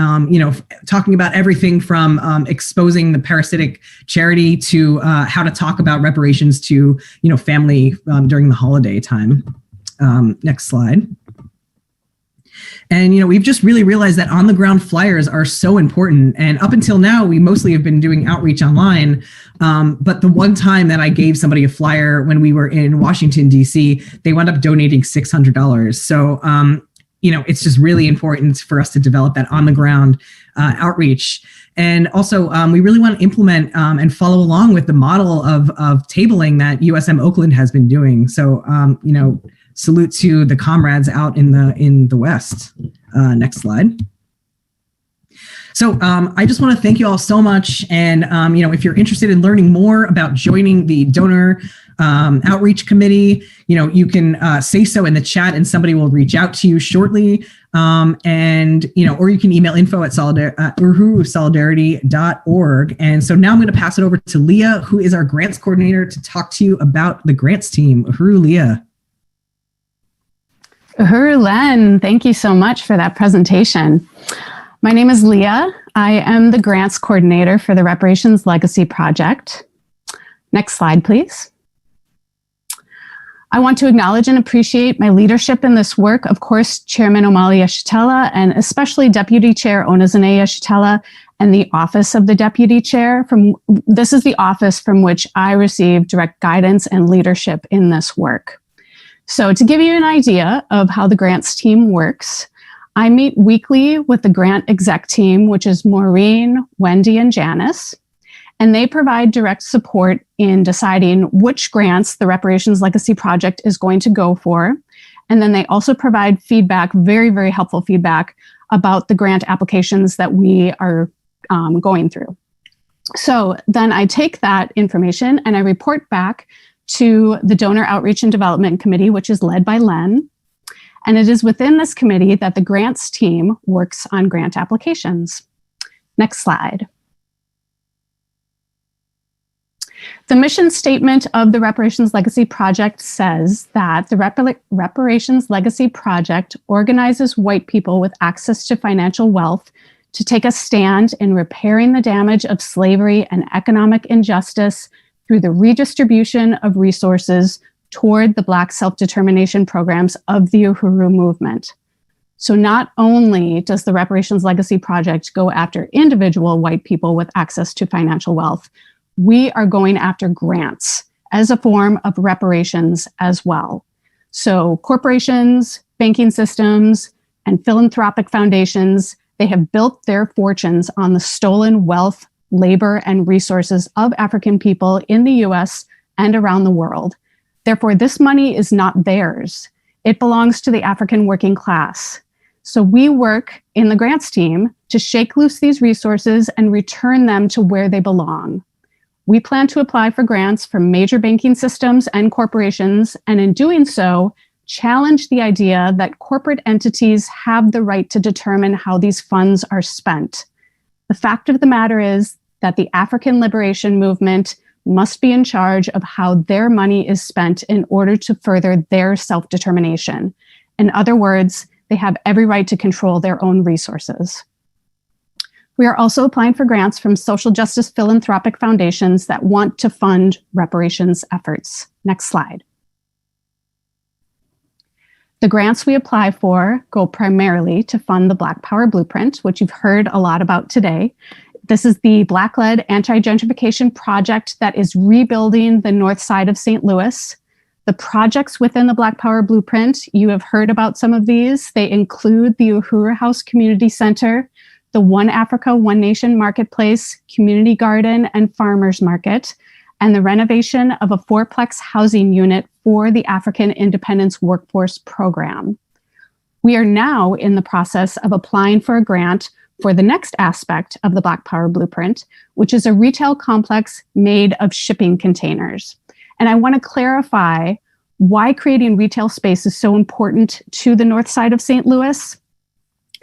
talking about everything from exposing the parasitic charity to how to talk about reparations to, family during the holiday time. Next slide. And, we've just really realized that on the ground flyers are so important. And up until now, we mostly have been doing outreach online. But the one time that I gave somebody a flyer when we were in Washington, D.C., they wound up donating $600. So, it's just really important for us to develop that on the ground outreach. And also, we really want to implement and follow along with the model of tabling that USM Oakland has been doing. So, salute to the comrades out in the West. Next slide. So I just want to thank you all so much. And, if you're interested in learning more about joining the donor outreach committee, you can say so in the chat and somebody will reach out to you shortly. Or you can email info@uhurusolidarity.org. And so now I'm going to pass it over to Leah, who is our grants coordinator, to talk to you about the grants team. Uhuru, Leah. Uhuru Len, thank you so much for that presentation. My name is Leah. I am the grants coordinator for the Reparations Legacy Project. Next slide, please. I want to acknowledge and appreciate my leadership in this work. Of course, Chairman Omali Yeshitela, and especially Deputy Chair Onazane Yeshitela, and the Office of the Deputy Chair. This is the office from which I receive direct guidance and leadership in this work. So to give you an idea of how the grants team works, I meet weekly with the grant exec team, which is Maureen, Wendy, and Janice, and they provide direct support in deciding which grants the Reparations Legacy Project is going to go for. And then they also provide feedback, very, very helpful feedback about the grant applications that we are going through. So then I take that information and I report back to the Donor Outreach and Development Committee, which is led by Len. And it is within this committee that the grants team works on grant applications. Next slide. The mission statement of the Reparations Legacy Project says that the Reparations Legacy Project organizes white people with access to financial wealth to take a stand in repairing the damage of slavery and economic injustice through the redistribution of resources toward the Black self-determination programs of the Uhuru movement. So not only does the Reparations Legacy Project go after individual white people with access to financial wealth, we are going after grants as a form of reparations as well. So corporations, banking systems, and philanthropic foundations, they have built their fortunes on the stolen wealth, labor, and resources of African people in the US and around the world. Therefore, this money is not theirs. It belongs to the African working class. So we work in the grants team to shake loose these resources and return them to where they belong. We plan to apply for grants from major banking systems and corporations, and in doing so, challenge the idea that corporate entities have the right to determine how these funds are spent. The fact of the matter is that the African liberation movement must be in charge of how their money is spent in order to further their self-determination. In other words, they have every right to control their own resources. We are also applying for grants from social justice philanthropic foundations that want to fund reparations efforts. Next slide. The grants we apply for go primarily to fund the Black Power Blueprint, which you've heard a lot about today. This is the Black-led anti-gentrification project that is rebuilding the north side of St. Louis. The projects within the Black Power Blueprint, you have heard about some of these. They include the Uhuru House Community Center, the One Africa, One Nation Marketplace, Community Garden, and Farmers Market, and the renovation of a fourplex housing unit for the African Independence Workforce Program. We are now in the process of applying for a grant for the next aspect of the Black Power Blueprint, which is a retail complex made of shipping containers. And I want to clarify why creating retail space is so important to the north side of St. Louis.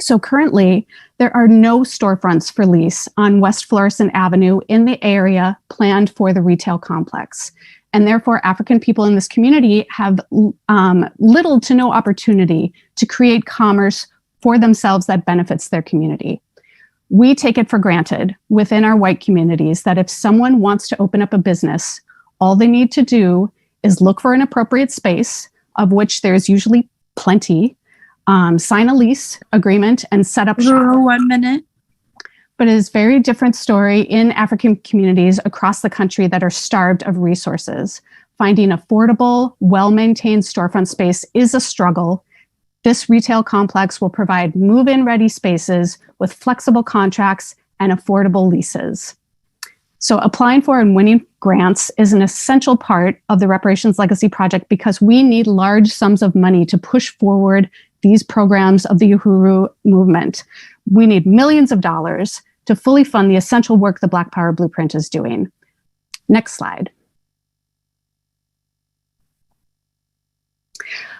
So currently, there are no storefronts for lease on West Florissant Avenue in the area planned for the retail complex. And therefore, African people in this community have little to no opportunity to create commerce for themselves that benefits their community. We take it for granted within our white communities that if someone wants to open up a business, all they need to do is look for an appropriate space, of which there's usually plenty, sign a lease agreement, and set up shop. 1 minute. But it is a very different story in African communities across the country that are starved of resources. Finding affordable, well-maintained storefront space is a struggle. This retail complex will provide move-in ready spaces with flexible contracts and affordable leases. So applying for and winning grants is an essential part of the Reparations Legacy Project because we need large sums of money to push forward these programs of the Uhuru movement. We need millions of dollars to fully fund the essential work the Black Power Blueprint is doing. Next slide.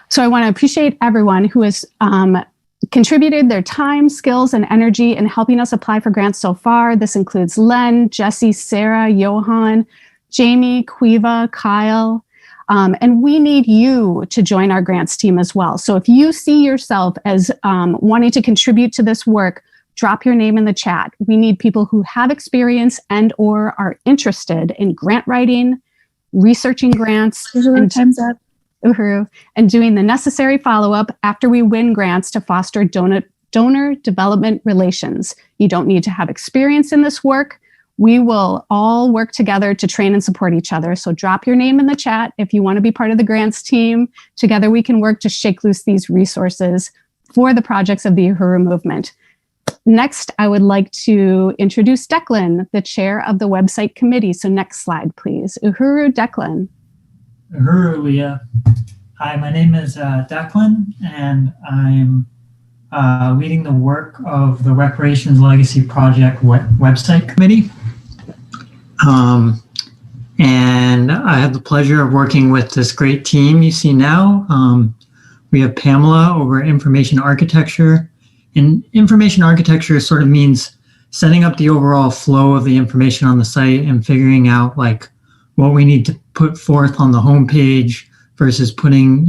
So I want to appreciate everyone who has contributed their time, skills, and energy in helping us apply for grants so far. This includes Len, Jesse, Sarah, Johan, Jamie, Quiva, Kyle, and we need you to join our grants team as well. So if you see yourself as wanting to contribute to this work, drop your name in the chat. We need people who have experience and or are interested in grant writing, researching grants. Time's up. Uhuru, and doing the necessary follow-up after we win grants to foster donor development relations. You don't need to have experience in this work. We will all work together to train and support each other. So drop your name in the chat if you want to be part of the grants team. Together we can work to shake loose these resources for the projects of the Uhuru movement. Next, I would like to introduce Declan, the chair of the website committee. So next slide, please. Uhuru, Declan. Uhuru, Leah. Hi, my name is Declan, and I'm leading the work of the Reparations Legacy Project website committee. And I have the pleasure of working with this great team you see now. We have Pamela over information architecture. And information architecture sort of means setting up the overall flow of the information on the site and figuring out like what we need to put forth on the homepage versus putting,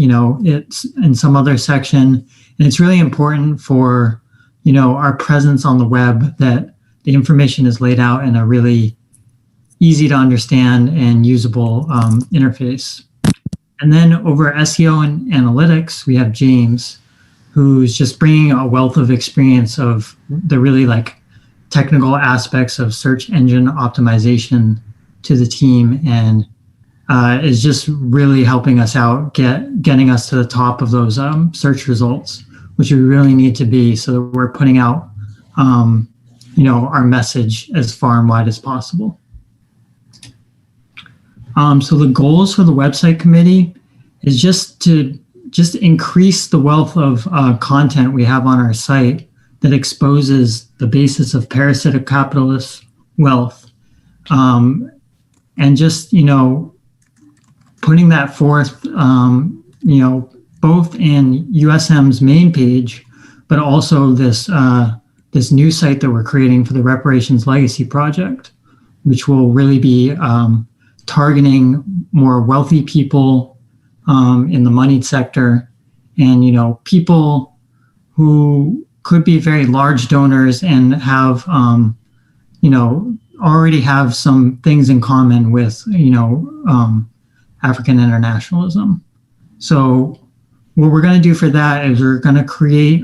it in some other section. And it's really important for, our presence on the web that the information is laid out in a really easy to understand and usable interface. And then over SEO and analytics, we have James, who's just bringing a wealth of experience of the really technical aspects of search engine optimization to the team, and is just really helping us out, getting us to the top of those search results, which we really need to be, so that we're putting out, our message as far and wide as possible. So the goals for the website committee is just to increase the wealth of content we have on our site that exposes the basis of parasitic capitalist wealth. And just, putting that forth, both in USM's main page, but also this new site that we're creating for the Reparations Legacy Project, which will really be targeting more wealthy people in the moneyed sector, and people who could be very large donors and have already have some things in common with African internationalism. So what we're going to do for that is we're going to create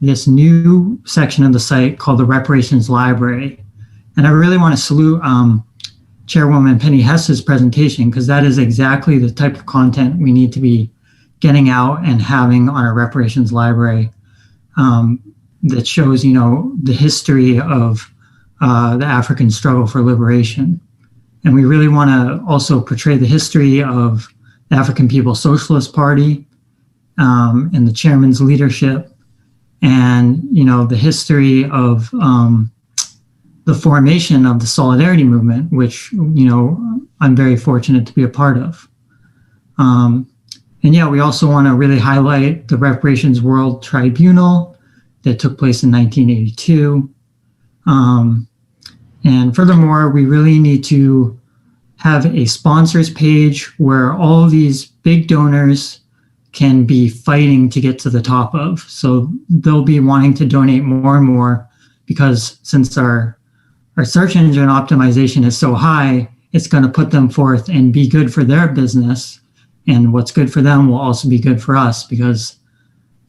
this new section of the site called the Reparations Library, and I really want to salute Chairwoman Penny Hess's presentation, because that is exactly the type of content we need to be getting out and having on our reparations library, that shows, the history of the African struggle for liberation. And we really want to also portray the history of the African People's Socialist Party and the chairman's leadership, and, the history of the formation of the Solidarity Movement, which, I'm very fortunate to be a part of. And yeah, we also want to really highlight the Reparations World Tribunal that took place in 1982. And furthermore, we really need to have a sponsors page where all of these big donors can be fighting to get to the top of. So they'll be wanting to donate more and more, because since our search engine optimization is so high, it's going to put them forth and be good for their business. And what's good for them will also be good for us, because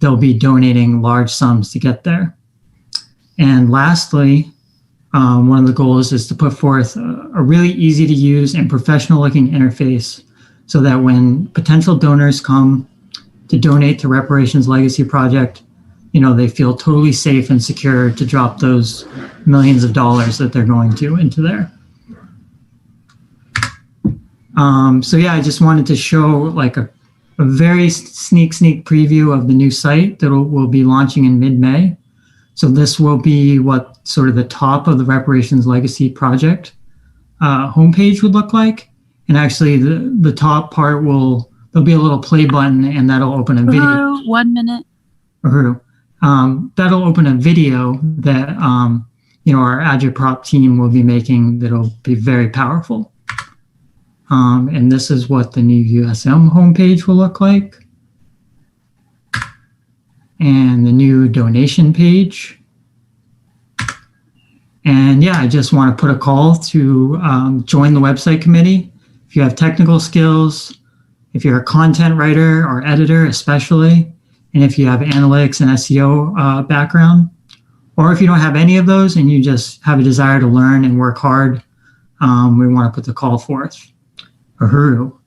they'll be donating large sums to get there. And lastly, one of the goals is to put forth a really easy to use and professional looking interface, so that when potential donors come to donate to Reparations Legacy Project, they feel totally safe and secure to drop those millions of dollars that they're going to into there. So yeah, I just wanted to show a very sneak preview of the new site that will be launching in mid-May. So this will be what sort of the top of the Reparations Legacy Project homepage would look like. And actually the top part there'll be a little play button, and that'll open a video. Uhuru, 1 minute. Uhuru. That'll open a video that, our agitprop team will be making that'll be very powerful. And this is what the new USM homepage will look like. And the new donation page. And yeah, I just want to put a call to join the website committee. If you have technical skills if you're a content writer or editor, especially, and if you have analytics and SEO background, or if you don't have any of those and you just have a desire to learn and work hard, we want to put the call forth. Uhuru.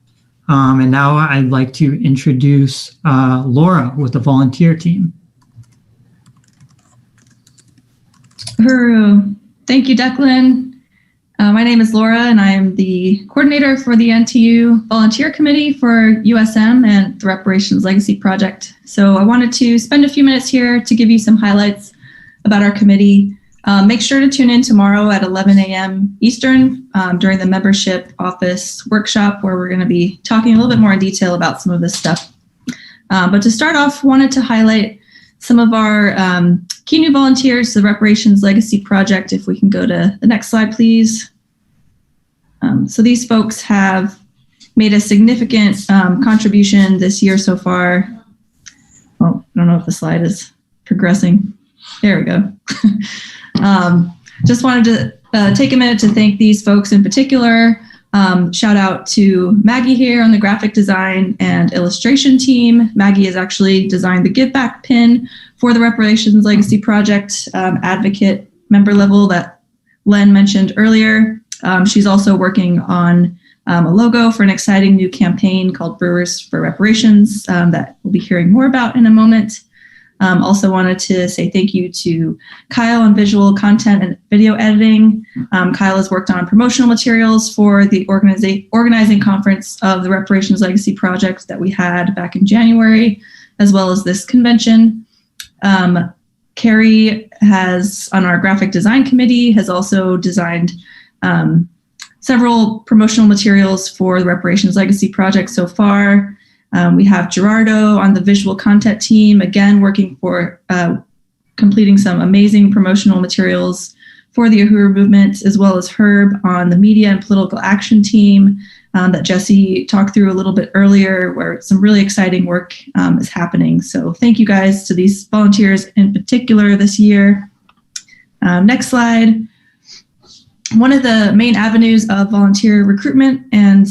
And now I'd like to introduce Laura with the volunteer team. Uhuru. Thank you, Declan. My name is Laura, and I am the coordinator for the NTU Volunteer Committee for USM and the Reparations Legacy Project. So I wanted to spend a few minutes here to give you some highlights about our committee. Make sure to tune in tomorrow at 11 a.m. Eastern during the membership office workshop, where we're going to be talking a little bit more in detail about some of this stuff. But to start off, wanted to highlight some of our key new volunteers to the Reparations Legacy Project. If we can go to the next slide, please. So these folks have made a significant contribution this year so far. Oh, I don't know if the slide is progressing. There we go. Just wanted to take a minute to thank these folks in particular. Shout out to Maggie here on the graphic design and illustration team. Maggie has actually designed the Give Back pin for the Reparations Legacy Project advocate member level that Len mentioned earlier. She's also working on a logo for an exciting new campaign called Brewers for Reparations that we'll be hearing more about in a moment. Also wanted to say thank you to Kyle on visual content and video editing. Kyle has worked on promotional materials for the organizing conference of the Reparations Legacy Project that we had back in January, as well as this convention. Carrie has, on our graphic design committee, has also designed several promotional materials for the Reparations Legacy Project so far. We have Gerardo on the visual content team, again, working for completing some amazing promotional materials for the Uhuru movement, as well as Herb on the media and political action team that Jesse talked through a little bit earlier, where some really exciting work is happening. So thank you guys to these volunteers in particular this year. Next slide. One of the main avenues of volunteer recruitment and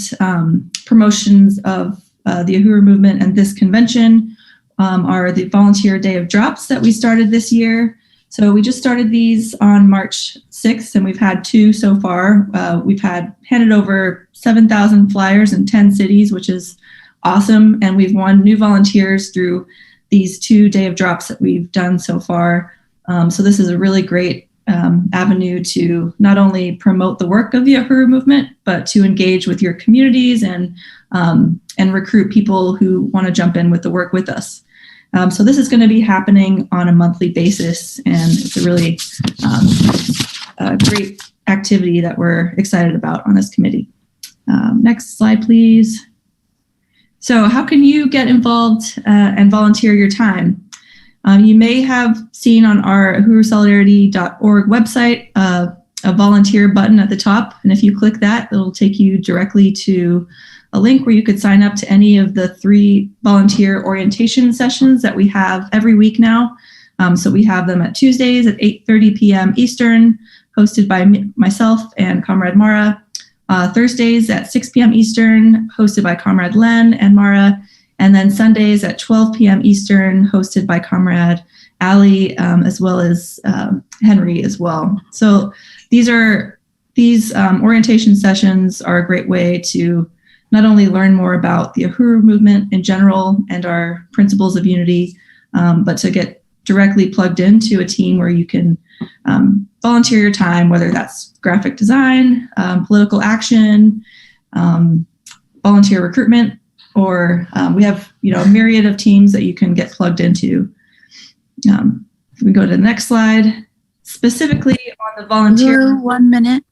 promotions of the Uhuru movement and this convention are the Volunteer Day of Drops that we started this year. So we just started these on March 6th, and we've had 2 so far. We've handed over 7,000 flyers in 10 cities, which is awesome. And we've won new volunteers through these 2 Day of Drops that we've done so far. So this is a really great avenue to not only promote the work of the Uhuru movement, but to engage with your communities and recruit people who want to jump in with the work with us. So this is going to be happening on a monthly basis, and it's a really great activity that we're excited about on this committee. Next slide, please. So how can you get involved and volunteer your time? You may have seen on our uhurusolidarity.org website a volunteer button at the top, and if you click that, it'll take you directly to a link where you could sign up to any of the 3 volunteer orientation sessions that we have every week now. So we have them at Tuesdays at 8:30 p.m. Eastern, hosted by myself and Comrade Mara. Thursdays at 6 p.m. Eastern, hosted by Comrade Len and Mara. And then Sundays at 12 p.m. Eastern, hosted by Comrade Ali, as well as Henry as well. So these orientation sessions are a great way to not only learn more about the Uhuru movement in general and our principles of unity, but to get directly plugged into a team where you can volunteer your time, whether that's graphic design, political action, volunteer recruitment, or we have a myriad of teams that you can get plugged into. If we go to the next slide, specifically on the volunteer. 1 minute.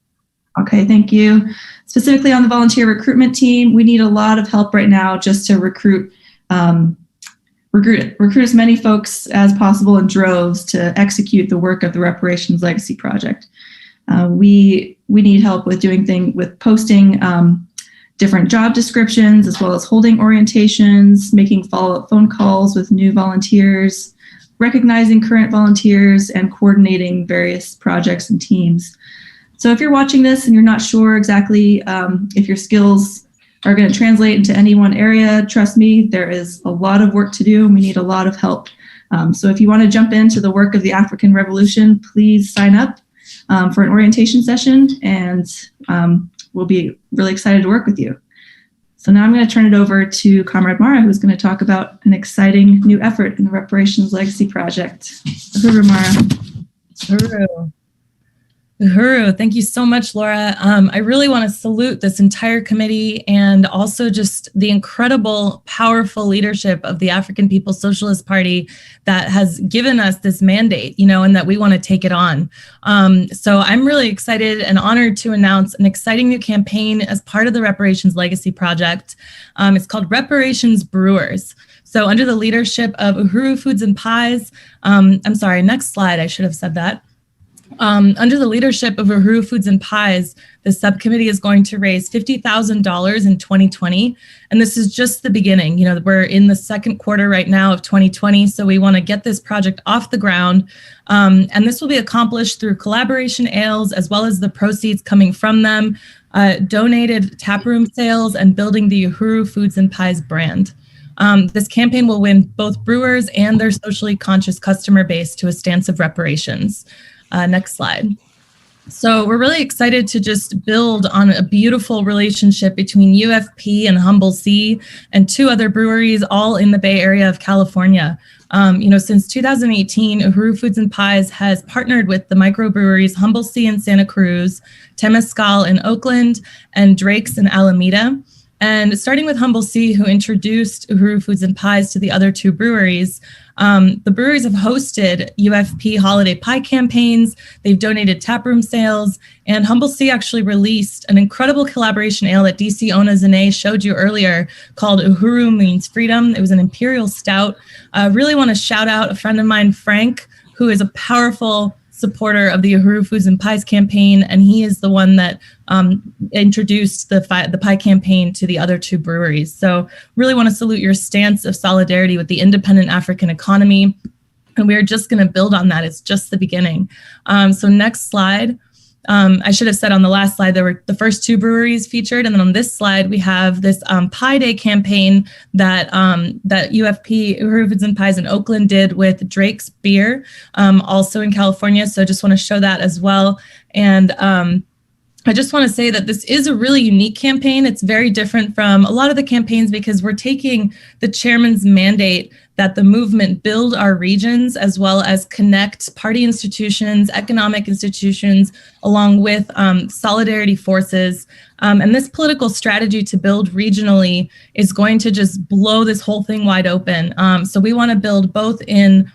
Okay, thank you. Specifically on the volunteer recruitment team, we need a lot of help right now just to recruit as many folks as possible in droves to execute the work of the Reparations Legacy Project. We need help with posting different job descriptions, as well as holding orientations, making follow-up phone calls with new volunteers, recognizing current volunteers, and coordinating various projects and teams. So if you're watching this and you're not sure exactly if your skills are going to translate into any one area, trust me, there is a lot of work to do and we need a lot of help. So if you want to jump into the work of the African Revolution, please sign up for an orientation session, and we'll be really excited to work with you. So now I'm going to turn it over to Comrade Mara, who's going to talk about an exciting new effort in the Reparations Legacy Project. Uhuru, Mara. Uhuru. Uhuru, thank you so much, Laura. I really want to salute this entire committee and also just the incredible, powerful leadership of the African People's Socialist Party that has given us this mandate, and that we want to take it on. So I'm really excited and honored to announce an exciting new campaign as part of the Reparations Legacy Project. It's called Reparations Brewers. So under the leadership of Uhuru Foods and Pies, I'm sorry, next slide, I should have said that. Under the leadership of Uhuru Foods and Pies, the subcommittee is going to raise $50,000 in 2020. And this is just the beginning. We're in the second quarter right now of 2020. So we want to get this project off the ground. And this will be accomplished through collaboration ales, as well as the proceeds coming from them, donated taproom sales, and building the Uhuru Foods and Pies brand. This campaign will win both brewers and their socially conscious customer base to a stance of reparations. Next slide. So we're really excited to just build on a beautiful relationship between UFP and Humble Sea and two other breweries, all in the Bay Area of California. Since 2018, Uhuru Foods and Pies has partnered with the microbreweries Humble Sea in Santa Cruz, Temescal in Oakland, and Drake's in Alameda. And starting with Humble Sea, who introduced Uhuru Foods and Pies to the other two breweries, the breweries have hosted UFP holiday pie campaigns, they've donated taproom sales, and Humble Sea actually released an incredible collaboration ale that DC Ona Zane showed you earlier called Uhuru Means Freedom. It was an imperial stout. I really want to shout out a friend of mine, Frank, who is a powerful supporter of the Uhuru Foods and Pies campaign, and he is the one that introduced the pie campaign to the other two breweries. So really want to salute your stance of solidarity with the independent African economy, and we are just going to build on that. It's just the beginning. So next slide. I should have said on the last slide, there were the first two breweries featured. And then on this slide, we have this Pie Day campaign that UFP, Uhuru Foods and Pies in Oakland did with Drake's Beer, also in California. So I just want to show that as well. And I just want to say that this is a really unique campaign. It's very different from a lot of the campaigns because we're taking the chairman's mandate that the movement build our regions as well as connect party institutions, economic institutions, along with solidarity forces. And this political strategy to build regionally is going to just blow this whole thing wide open. So we want to build both in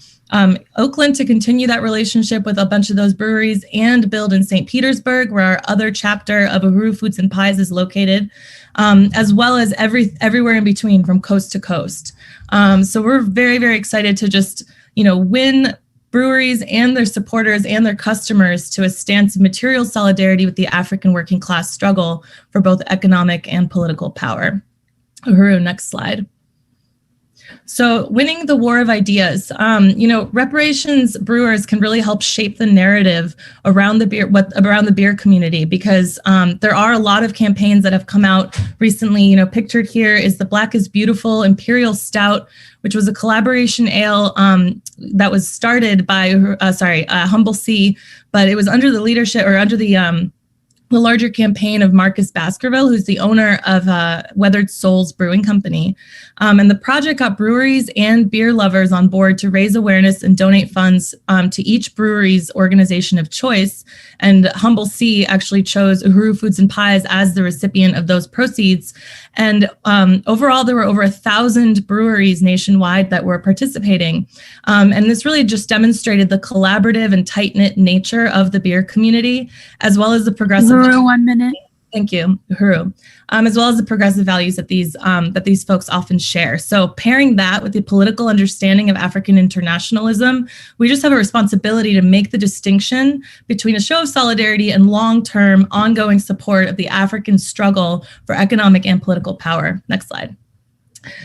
Oakland to continue that relationship with a bunch of those breweries and build in St. Petersburg, where our other chapter of Uhuru Foods and Pies is located, as well as everywhere in between from coast to coast. So we're very, very excited to just, win breweries and their supporters and their customers to a stance of material solidarity with the African working class struggle for both economic and political power. Uhuru, next slide. So winning the war of ideas, reparations brewers can really help shape the narrative around the beer community, because there are a lot of campaigns that have come out recently. Pictured here is the Black is Beautiful Imperial Stout, which was a collaboration ale that was started by Humble Sea, but it was under the leadership or under the larger campaign of Marcus Baskerville, who's the owner of Weathered Souls Brewing Company. And the project got breweries and beer lovers on board to raise awareness and donate funds to each brewery's organization of choice. And Humble Sea actually chose Uhuru Foods and Pies as the recipient of those proceeds. And overall, there were over 1,000 breweries nationwide that were participating. And this really just demonstrated the collaborative and tight-knit nature of the beer community, as well as the progressive... Uhuru, 1 minute. Thank you, Uhuru. As well as the progressive values that these folks often share. So pairing that with the political understanding of African internationalism, we just have a responsibility to make the distinction between a show of solidarity and long-term ongoing support of the African struggle for economic and political power. Next slide.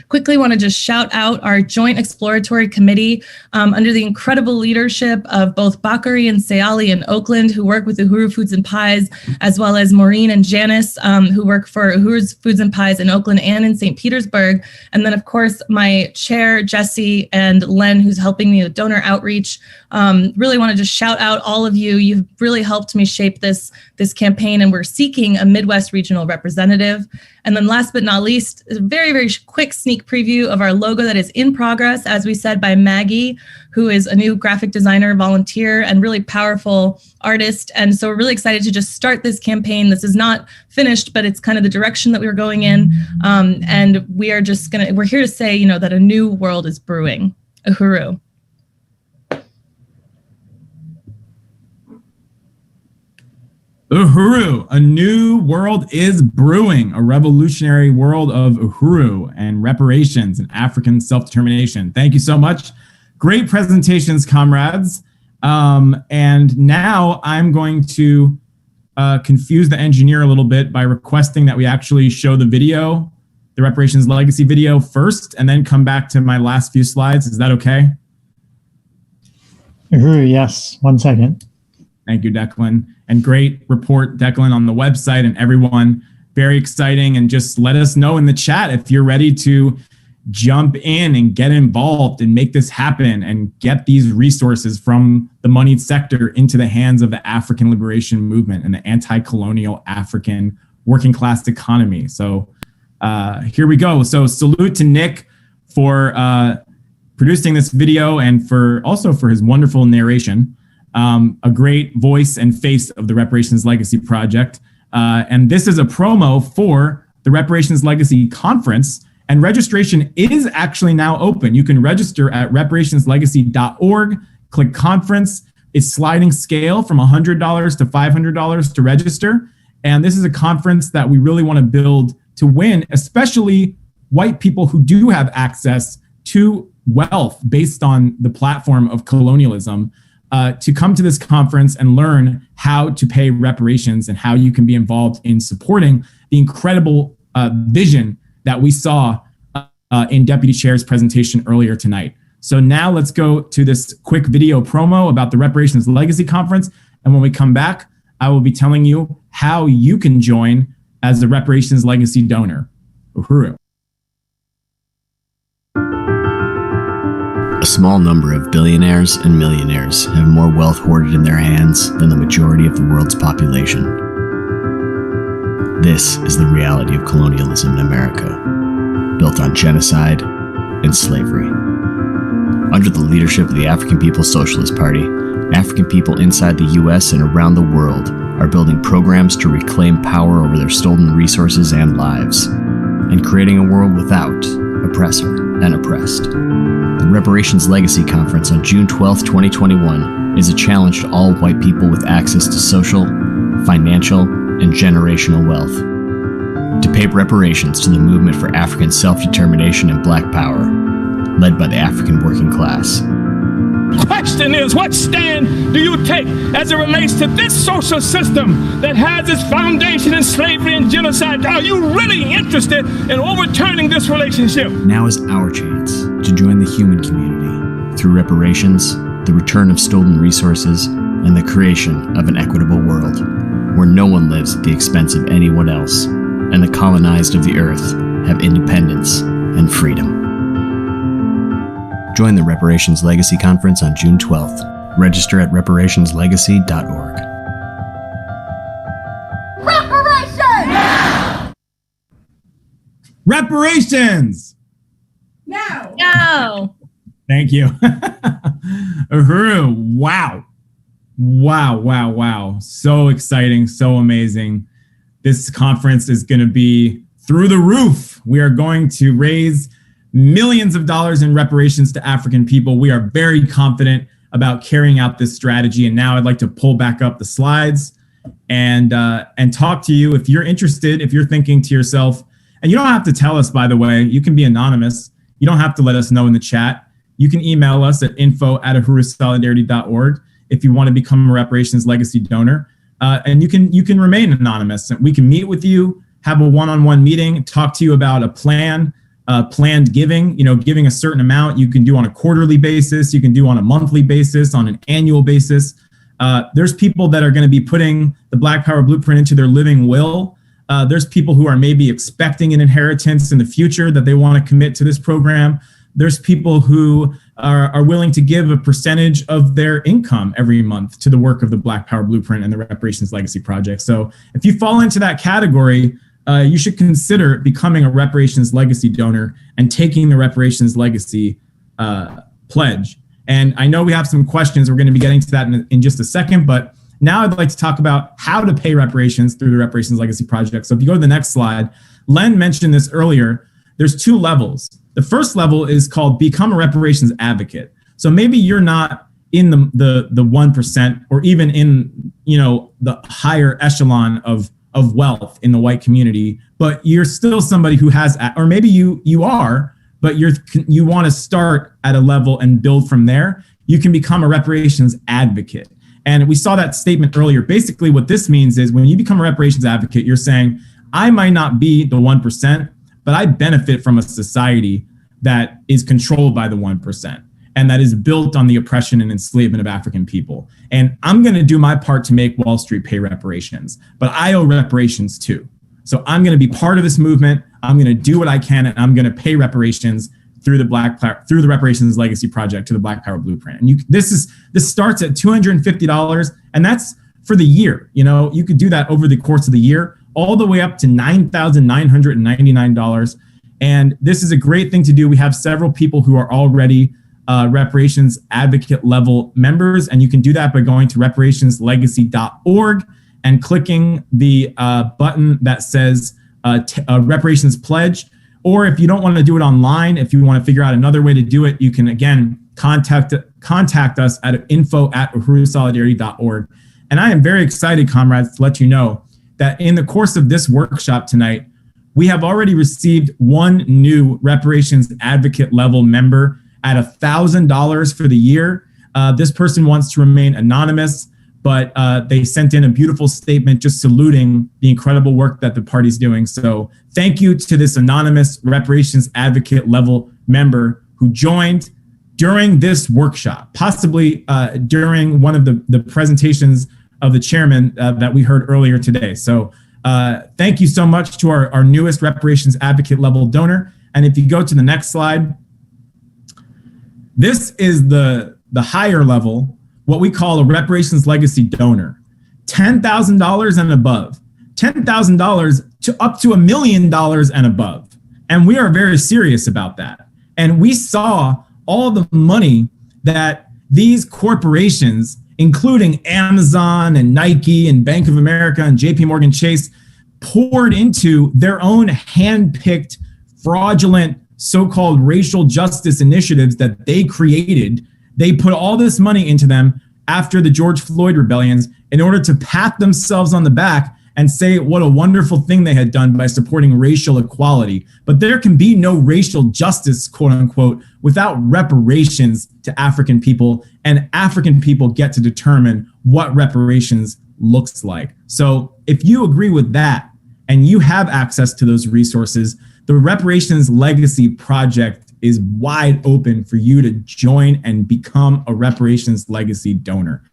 Quickly want to just shout out our Joint Exploratory Committee under the incredible leadership of both Bakari and Sayali in Oakland, who work with Uhuru Foods and Pies, as well as Maureen and Janice, who work for Uhuru's Foods and Pies in Oakland and in St. Petersburg. And then, of course, my chair, Jesse, and Len, who's helping me with donor outreach. Really want to just shout out all of you. You've really helped me shape this campaign, and we're seeking a Midwest regional representative. And then last but not least, a very, very quick sneak preview of our logo that is in progress, as we said, by Maggie, who is a new graphic designer, volunteer, and really powerful artist. And so we're really excited to just start this campaign. This is not finished, but it's kind of the direction that we were going in. And we are just we're here to say, that a new world is brewing. Uhuru. Uhuru, a new world is brewing, a revolutionary world of Uhuru and reparations and African self-determination. Thank you so much. Great presentations, comrades. And now I'm going to confuse the engineer a little bit by requesting that we actually show the video, the Reparations Legacy video first, and then come back to my last few slides. Is that okay? Uhuru, yes. 1 second. Thank you, Declan. And great report, Declan, on the website, and everyone. Very exciting. And just let us know in the chat if you're ready to jump in and get involved and make this happen and get these resources from the moneyed sector into the hands of the African liberation movement and the anti-colonial African working class economy. So here we go. So salute to Nick for producing this video and also for his wonderful narration. A great voice and face of the Reparations Legacy Project. And this is a promo for the Reparations Legacy Conference. And registration is actually now open. You can register at reparationslegacy.org, click conference. It's sliding scale from $100 to $500 to register. And this is a conference that we really want to build to win, especially white people who do have access to wealth based on the platform of colonialism. To come to this conference and learn how to pay reparations and how you can be involved in supporting the incredible vision that we saw in Deputy Chair's presentation earlier tonight. So now let's go to this quick video promo about the Reparations Legacy Conference. And when we come back, I will be telling you how you can join as a Reparations Legacy donor. Uhuru. A small number of billionaires and millionaires have more wealth hoarded in their hands than the majority of the world's population. This is the reality of colonialism in America, built on genocide and slavery. Under the leadership of the African People's Socialist Party, African people inside the US and around the world are building programs to reclaim power over their stolen resources and lives, and creating a world without oppressor and oppressed. The Reparations Legacy Conference on June 12, 2021 is a challenge to all white people with access to social, financial, and generational wealth to pay reparations to the movement for African self-determination and Black power, led by the African working class. Question is, what stand do you take as it relates to this social system that has its foundation in slavery and genocide? Are you really interested in overturning this relationship? Now is our chance to join the human community through reparations, the return of stolen resources, and the creation of an equitable world where no one lives at the expense of anyone else, and the colonized of the earth have independence and freedom. Join the Reparations Legacy Conference on June 12th. Register at reparationslegacy.org. Reparations! Now! Reparations! Now! No! Thank you. Uhuru, wow. Wow, wow, wow. So exciting, so amazing. This conference is going to be through the roof. We are going to raise millions of dollars in reparations to African people. We are very confident about carrying out this strategy. And now I'd like to pull back up the slides and talk to you if you're interested, if you're thinking to yourself, and you don't have to tell us, by the way, you can be anonymous. You don't have to let us know in the chat. You can email us at info@uhurusolidarity.org if you want to become a Reparations Legacy donor. And you can remain anonymous. We can meet with you, have a one-on-one meeting, talk to you about a plan, planned giving, giving a certain amount. You can do on a quarterly basis. You can do on a monthly basis, on an annual basis. There's people that are going to be putting the Black Power Blueprint into their living will. There's people who are maybe expecting an inheritance in the future that they want to commit to this program. There's people who are willing to give a percentage of their income every month to the work of the Black Power Blueprint and the Reparations Legacy Project. So if you fall into that category, you should consider becoming a Reparations Legacy donor and taking the Reparations Legacy pledge. And I know we have some questions. We're going to be getting to that in just a second, but now I'd like to talk about how to pay reparations through the Reparations Legacy Project. So if you go to the next slide, Len mentioned this earlier. There's 2 levels. The first level is called Become a Reparations Advocate. So maybe you're not in the 1% or even in, the higher echelon of wealth in the white community, but you're still somebody who has, or maybe you are, but you want to start at a level and build from there. You can become a reparations advocate. And we saw that statement earlier. Basically, what this means is when you become a reparations advocate, you're saying, I might not be the 1%, but I benefit from a society that is controlled by the 1% and that is built on the oppression and enslavement of African people. And I'm going to do my part to make Wall Street pay reparations, but I owe reparations too. So I'm going to be part of this movement. I'm going to do what I can, and I'm going to pay reparations through the Reparations Legacy Project to the Black Power Blueprint. And this starts at $250, and that's for the year. You could do that over the course of the year, all the way up to $9,999. And this is a great thing to do. We have several people who are already reparations advocate level members, and you can do that by going to reparationslegacy.org and clicking the button that says reparations pledge. Or if you don't want to do it online, if you want to figure out another way to do it, you can again contact us at info@uhurusolidarity.org. And I am very excited, comrades, to let you know that in the course of this workshop tonight, we have already received one new reparations advocate level member at $1,000 for the year. This person wants to remain anonymous, but they sent in a beautiful statement just saluting the incredible work that the party's doing. So thank you to this anonymous reparations advocate level member who joined during this workshop, possibly during one of the presentations of the chairman that we heard earlier today. So thank you so much to our newest reparations advocate level donor. And if you go to the next slide, this is the higher level, what we call a reparations legacy donor, $10,000 and above, $10,000 to up to $1 million and above. And we are very serious about that. And we saw all the money that these corporations, including Amazon and Nike and Bank of America and JP Morgan Chase, poured into their own hand-picked, fraudulent, so-called racial justice initiatives that they created. They put all this money into them after the George Floyd rebellions in order to pat themselves on the back and say what a wonderful thing they had done by supporting racial equality. But there can be no racial justice, quote unquote, without reparations to African people, and African people get to determine what reparations looks like. So if you agree with that and you have access to those resources, the Reparations Legacy Project is wide open for you to join and become a Reparations Legacy donor.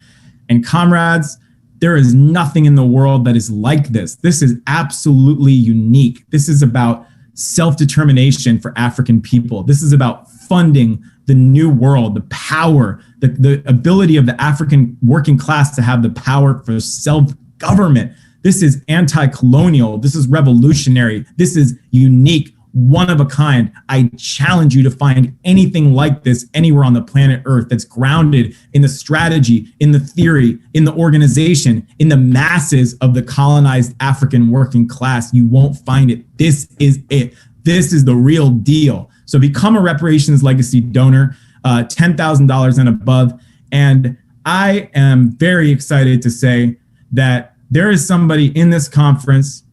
And comrades, there is nothing in the world that is like this. This is absolutely unique. This is about self-determination for African people. This is about funding the new world, the power, the ability of the African working class to have the power for self-government. This is anti-colonial. This is revolutionary. This is unique, one of a kind. I challenge you to find anything like this anywhere on the planet Earth that's grounded in the strategy, in the theory, in the organization, in the masses of the colonized African working class. You won't find it. This is it. This is the real deal. So become a Reparations Legacy donor, $10,000 and above. And I am very excited to say that there is somebody in this conference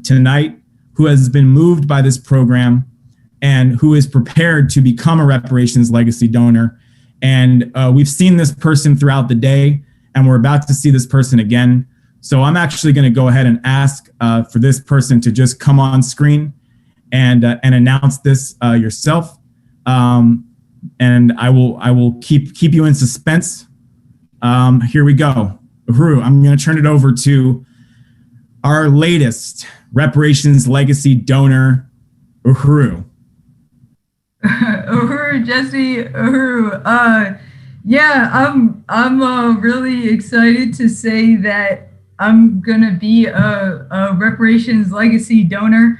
tonight who has been moved by this program and who is prepared to become a Reparations Legacy donor. And we've seen this person throughout the day, and we're about to see this person again. So I'm actually going to go ahead and ask for this person to just come on screen. and announce this yourself. And I will keep you in suspense. Here we go. Uhuru, I'm going to turn it over to our latest reparations legacy donor, Uhuru. Uhuru, Jesse, Uhuru. Yeah, I'm really excited to say that I'm gonna be a reparations legacy donor.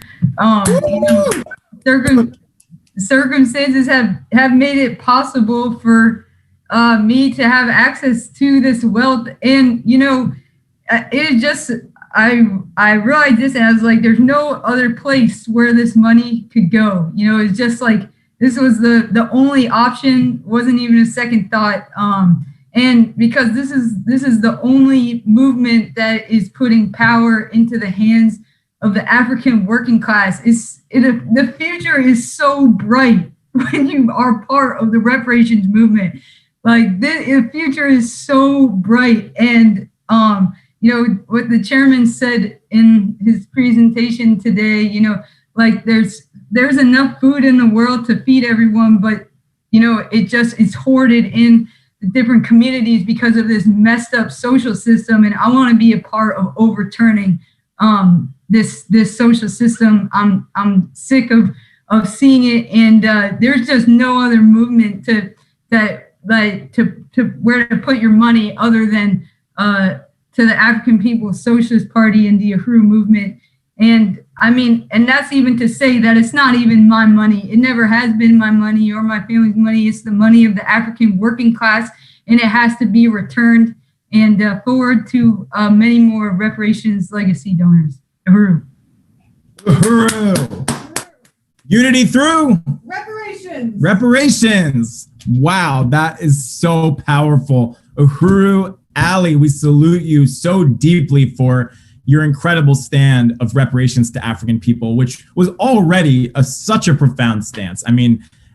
Circumstances have made it possible for me to have access to this wealth, and it just I realized this, and I was like, there's no other place where this money could go. It's just like this was the only option, wasn't even a second thought. And because this is the only movement that is putting power into the hands of the African working class. The future is so bright when you are part of the reparations movement. Like the future is so bright, and what the chairman said in his presentation today, like there's enough food in the world to feed everyone, but it's hoarded in the different communities because of this messed up social system. And I want to be a part of overturning this social system. I'm sick of seeing it, and there's just no other movement to where to put your money other than to the African People's Socialist Party and the Uhuru movement. And and that's even to say that it's not even my money. It never has been my money or my family's money. It's the money of the African working class, and it has to be returned. And forward to many more reparations legacy donors. Uhuru. Uhuru. Unity through Reparations. Reparations. Wow, that is so powerful. Uhuru Ali, we salute you so deeply for your incredible stand of reparations to African people, which was already such a profound stance.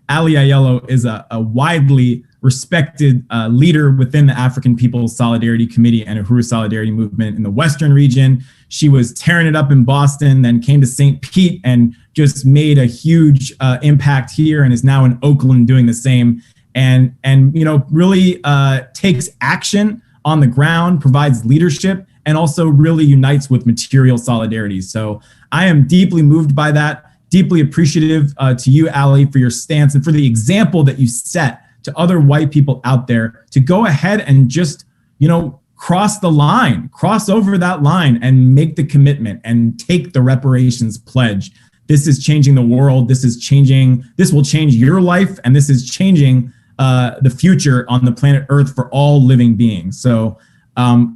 Ali Ayello is a widely respected leader within the African People's Solidarity Committee and Uhuru Solidarity Movement in the Western region. She was tearing it up in Boston, then came to St. Pete and just made a huge impact here, and is now in Oakland doing the same. And really takes action on the ground, provides leadership, and also really unites with material solidarity. So I am deeply moved by that, deeply appreciative to you, Ali, for your stance and for the example that you set to other white people out there to go ahead and just, cross over that line and make the commitment and take the reparations pledge. This is changing the world. This will change your life, and this is changing the future on the planet Earth for all living beings. So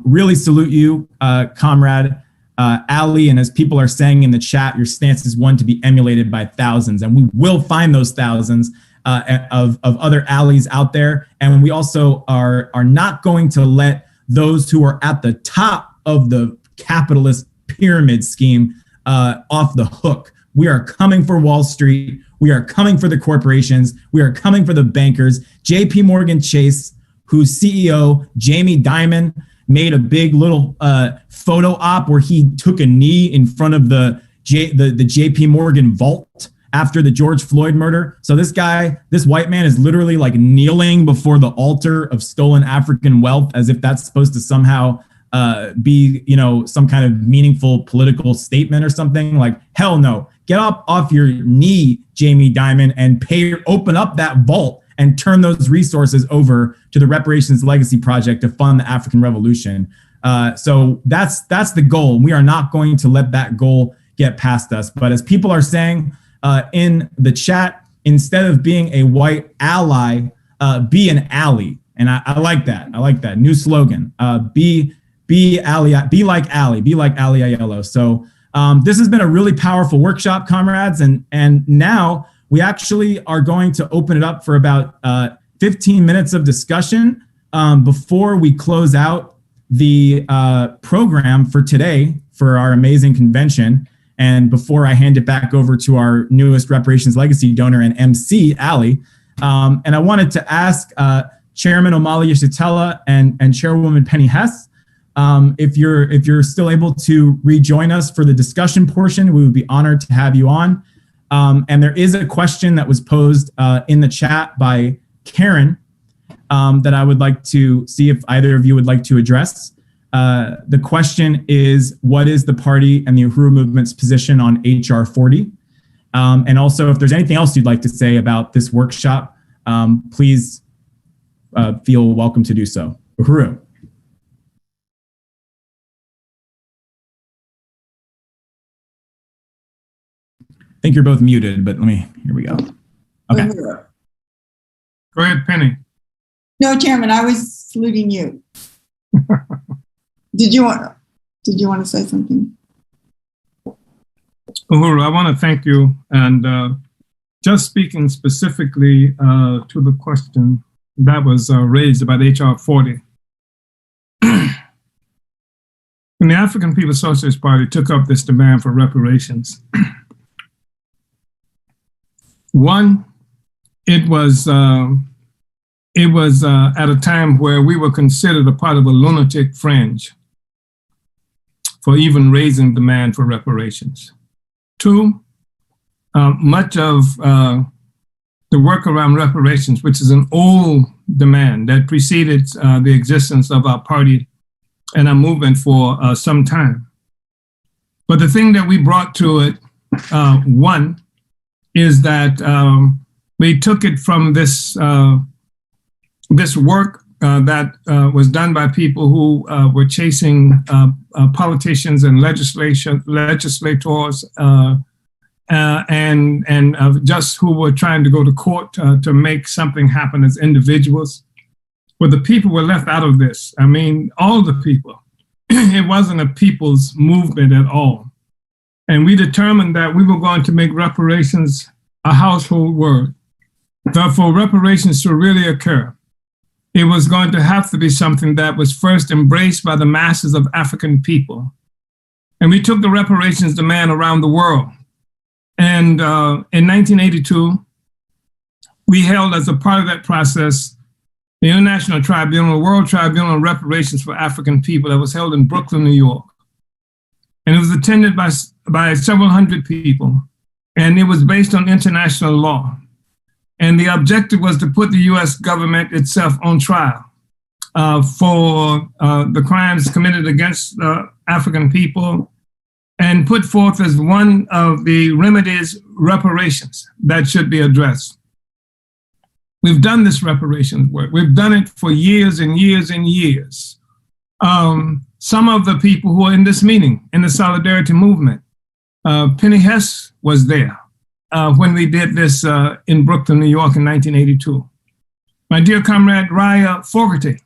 really salute you, comrade Ali. And as people are saying in the chat, your stance is one to be emulated by thousands, and we will find those thousands of other allies out there. And we also are not going to let those who are at the top of the capitalist pyramid scheme off the hook. We are coming for Wall Street. We are coming for the corporations. We are coming for the bankers. JP Morgan Chase, whose CEO, Jamie Dimon, made a big little photo op where he took a knee in front of the JP Morgan vault after the George Floyd murder. So this white man is literally like kneeling before the altar of stolen African wealth, as if that's supposed to somehow be, some kind of meaningful political statement or something. Like, hell no. Get up off your knee, Jamie Dimon, and open up that vault and turn those resources over to the Reparations Legacy Project to fund the African Revolution. So that's the goal. We are not going to let that goal get past us. But as people are saying in the chat, instead of being a white ally, be an ally. And I like that. I like that new slogan. Be ally. Be like Ali. Be like Ali Ayello. So this has been a really powerful workshop, comrades. And now we actually are going to open it up for about 15 minutes of discussion before we close out the program for today for our amazing convention. And before I hand it back over to our newest Reparations Legacy donor and MC, Ali, and I wanted to ask Chairman Omali Yeshitela and Chairwoman Penny Hess, if you're still able to rejoin us for the discussion portion, we would be honored to have you on. And there is a question that was posed in the chat by Karen that I would like to see if either of you would like to address. The question is, what is the party and the Uhuru movement's position on HR 40? And also, if there's anything else you'd like to say about this workshop, please feel welcome to do so. Uhuru. I think you're both muted, but here we go. Okay. Go ahead, Penny. No, Chairman, I was saluting you. Did you want to say something? Uhuru, I want to thank you. And just speaking specifically to the question that was raised about HR 40. When the African People's Socialist Party took up this demand for reparations, one, it was at a time where we were considered a part of a lunatic fringe for even raising demand for reparations. Two, much of the work around reparations, which is an old demand that preceded the existence of our party and our movement for some time. But the thing that we brought to it, one, is that we took it from this work that was done by people who were chasing politicians and legislators and just who were trying to go to court to make something happen as individuals. But the people were left out of this. I mean, all the people. It wasn't a people's movement at all. And we determined that we were going to make reparations a household word. But for reparations to really occur, it was going to have to be something that was first embraced by the masses of African people. And we took the reparations demand around the world. And in 1982, we held as a part of that process the International Tribunal, World Tribunal on Reparations for African People that was held in Brooklyn, New York. And it was attended by several hundred people. And it was based on international law. And the objective was to put the US government itself on trial for the crimes committed against African people and put forth as one of the remedies reparations that should be addressed. We've done this reparations work. We've done it for years and years and years. Some of the people who are in this meeting, in the Solidarity Movement, Penny Hess was there when we did this in Brooklyn, New York in 1982. My dear comrade Raya Fogarty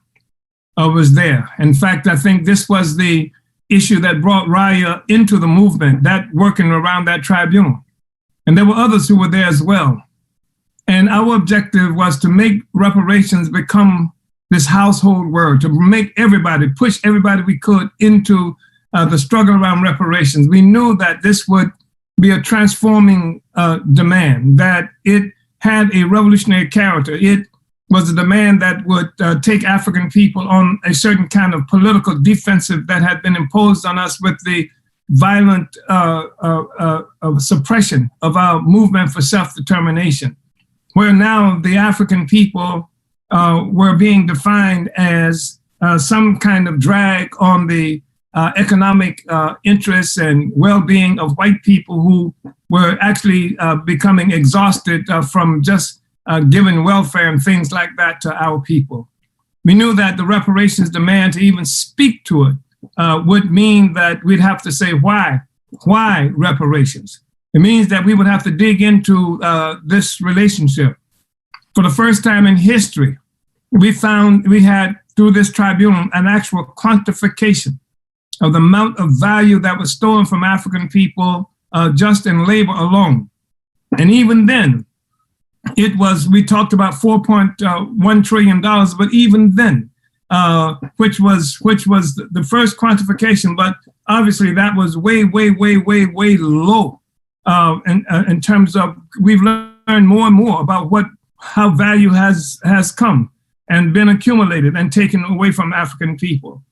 was there. In fact, I think this was the issue that brought Raya into the movement, that working around that tribunal. And there were others who were there as well. And our objective was to make reparations become this household word, to make everybody, push everybody we could into the struggle around reparations. We knew that this would be a transforming demand, that it had a revolutionary character. It was a demand that would take African people on a certain kind of political defensive that had been imposed on us with the violent suppression of our movement for self-determination, where now the African people were being defined as some kind of drag on the economic interests and well-being of white people who were actually becoming exhausted from just giving welfare and things like that to our people. We knew that the reparations demand to even speak to it would mean that we'd have to say why reparations? It means that we would have to dig into this relationship. For the first time in history, we had, through this tribunal, an actual quantification of the amount of value that was stolen from African people just in labor alone. And even then, we talked about $4.1 trillion, but even then, which was the first quantification, but obviously that was way low in terms of, we've learned more and more about how value has come and been accumulated and taken away from African people.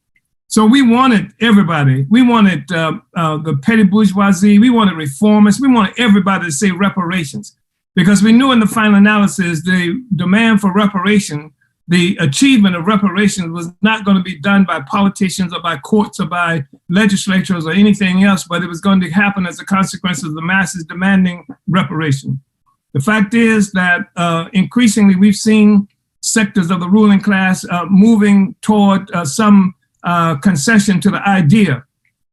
So we wanted everybody. We wanted the petty bourgeoisie. We wanted reformists. We wanted everybody to say reparations, because we knew in the final analysis, the demand for reparation, the achievement of reparations was not going to be done by politicians or by courts or by legislatures or anything else, but it was going to happen as a consequence of the masses demanding reparation. The fact is that increasingly we've seen sectors of the ruling class moving toward some concession to the idea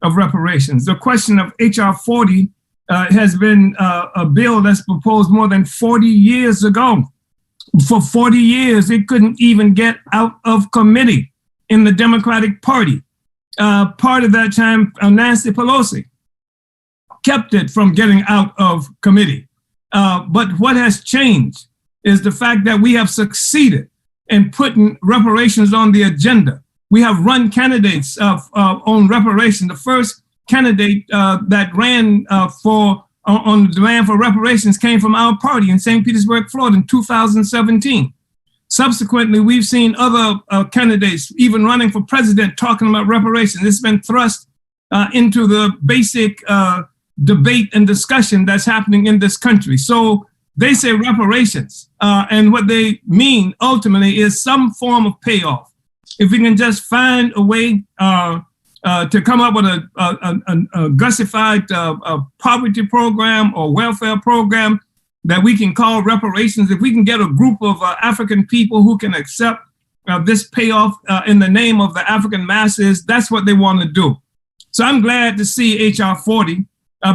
of reparations. The question of H.R. 40 has been a bill that's proposed more than 40 years ago. For 40 years, it couldn't even get out of committee in the Democratic Party. Part of that time, Nancy Pelosi kept it from getting out of committee. But what has changed is the fact that we have succeeded in putting reparations on the agenda. We have run candidates on reparations. The first candidate that ran on the demand for reparations came from our party in St. Petersburg, Florida in 2017. Subsequently, we've seen other candidates even running for president talking about reparations. It's been thrust into the basic debate and discussion that's happening in this country. So they say reparations, and what they mean ultimately is some form of payoff. If we can just find a way to come up with a gussified poverty program or welfare program that we can call reparations, if we can get a group of African people who can accept this payoff in the name of the African masses, that's what they want to do. So I'm glad to see H.R. 40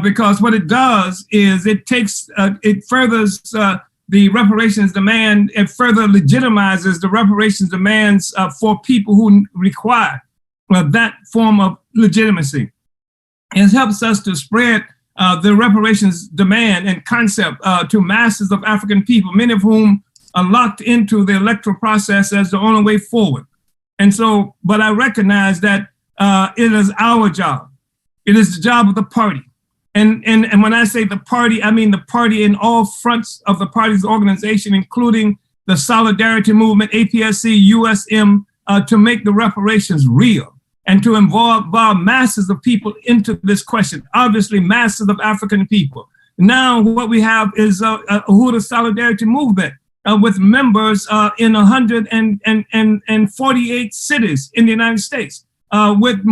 because what it does is it furthers the reparations demand, it further legitimizes the reparations demands for people who require that form of legitimacy. It helps us to spread the reparations demand and concept to masses of African people, many of whom are locked into the electoral process as the only way forward. And so, but I recognize that it is our job. It is the job of the party. And when I say the party, I mean the party in all fronts of the party's organization, including the Solidarity Movement, APSC, USM, to make the reparations real and to involve masses of people into this question, obviously masses of African people. Now what we have is a Uhuru Solidarity Movement with members in 148 cities in the United States, with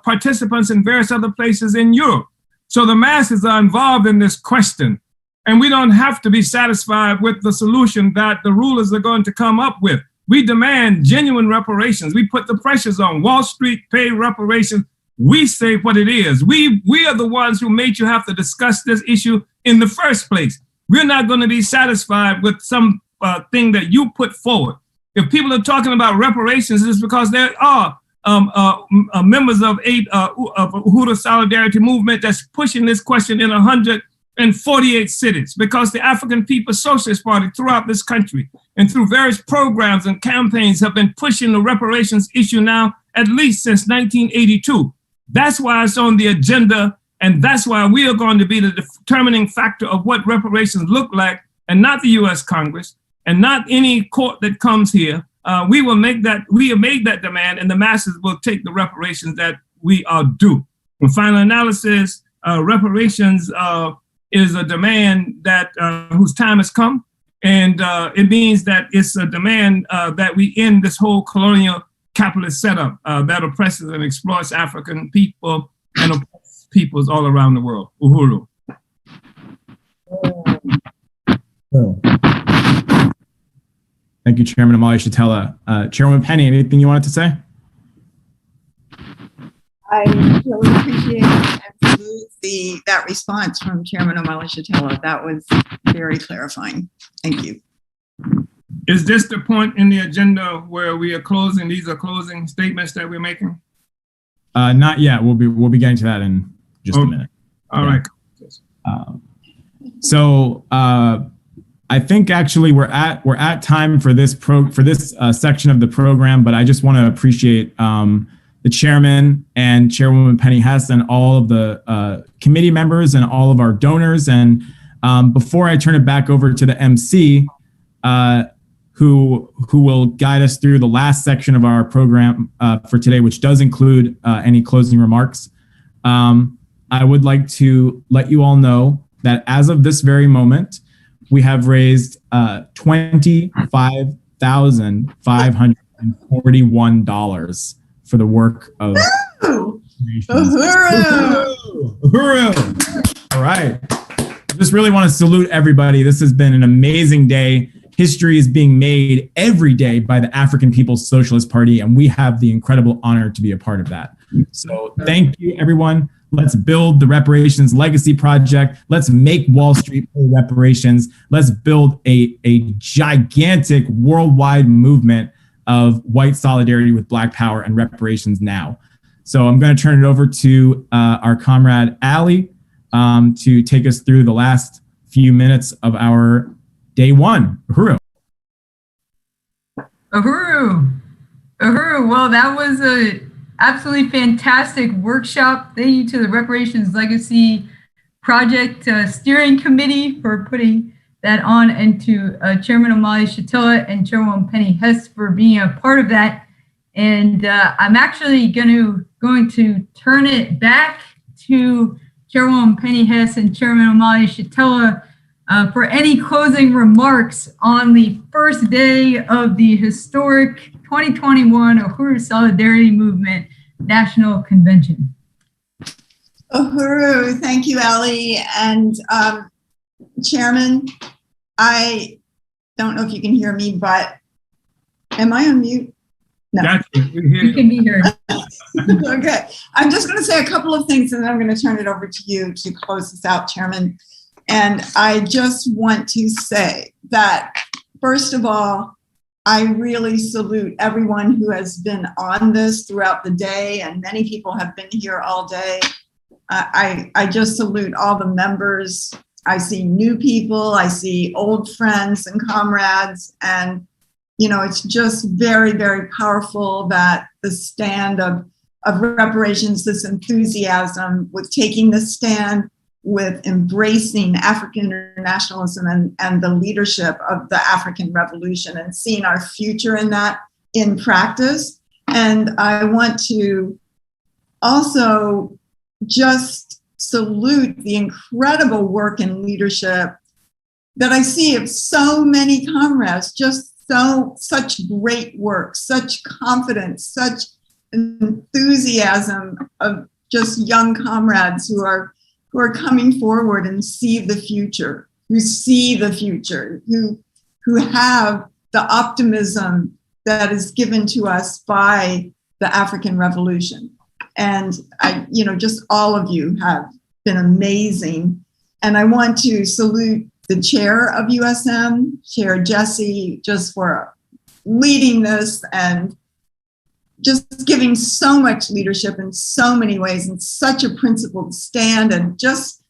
participants in various other places in Europe. So the masses are involved in this question, and we don't have to be satisfied with the solution that the rulers are going to come up with. We demand genuine reparations. We put the pressures on Wall Street, pay reparations. We say what it is. We are the ones who made you have to discuss this issue in the first place. We're not going to be satisfied with some thing that you put forward. If people are talking about reparations, it's because there are members of Uhuru Solidarity Movement that's pushing this question in 148 cities, because the African People's Socialist Party throughout this country and through various programs and campaigns have been pushing the reparations issue now at least since 1982. That's why it's on the agenda, and that's why we are going to be the determining factor of what reparations look like, and not the U.S. Congress and not any court that comes here. We have made that demand, and the masses will take the reparations that we are due. In final analysis, reparations is a demand that whose time has come, and it means that it's a demand that we end this whole colonial capitalist setup that oppresses and exploits African people and oppresses peoples all around the world. Uhuru. Thank you, Chairman Amali Shatella. Chairwoman Penny, anything you wanted to say? I really appreciate and salute that response from Chairman Amali Shatella. That was very clarifying. Thank you. Is this the point in the agenda where we are closing? These are closing statements that we're making? Not yet. We'll be getting to that in just a minute. All right. I think actually we're at time for this section of the program, but I just want to appreciate the chairman and Chairwoman Penny Hess and all of the committee members and all of our donors. And before I turn it back over to the MC, who will guide us through the last section of our program for today, which does include any closing remarks. I would like to let you all know that as of this very moment, we have raised $25,541 for the work of Uhuru! All right. I just really want to salute everybody. This has been an amazing day. History is being made every day by the African People's Socialist Party, and we have the incredible honor to be a part of that. So thank you, everyone. Let's build the Reparations Legacy Project. Let's make Wall Street pay reparations. Let's build a gigantic worldwide movement of white solidarity with Black power and reparations now. So I'm going to turn it over to our comrade, Ali, to take us through the last few minutes of our day one. Uhuru. Uhuru. Well, that was a absolutely fantastic workshop. Thank you to the Reparations Legacy Project Steering Committee for putting that on, and to Chairman Omali Shatilla and Chairwoman Penny Hess for being a part of that. And I'm actually going to turn it back to Chairwoman Penny Hess and Chairman Omali Shatilla for any closing remarks on the first day of the historic 2021 Uhuru Solidarity Movement National Convention. Uhuru, thank you, Ali. And Chairman, I don't know if you can hear me, but am I on mute? No. You can be heard. Okay. I'm just going to say a couple of things, and then I'm going to turn it over to you to close this out, Chairman. And I just want to say that, first of all, I really salute everyone who has been on this throughout the day, and many people have been here all day. I just salute all the members. I see new people, I see old friends and comrades, and it's just very, very powerful that the stand of reparations, this enthusiasm with taking the stand, with embracing African internationalism and the leadership of the African Revolution, and seeing our future in that in practice. And I want to also just salute the incredible work and leadership that I see of so many comrades, such great work, such confidence, such enthusiasm of just young comrades who are coming forward and see the future, who have the optimism that is given to us by the African Revolution. And just all of you have been amazing. And I want to salute the chair of USM, Chair Jesse, just for leading this and just giving so much leadership in so many ways, and such a principled stand, and just,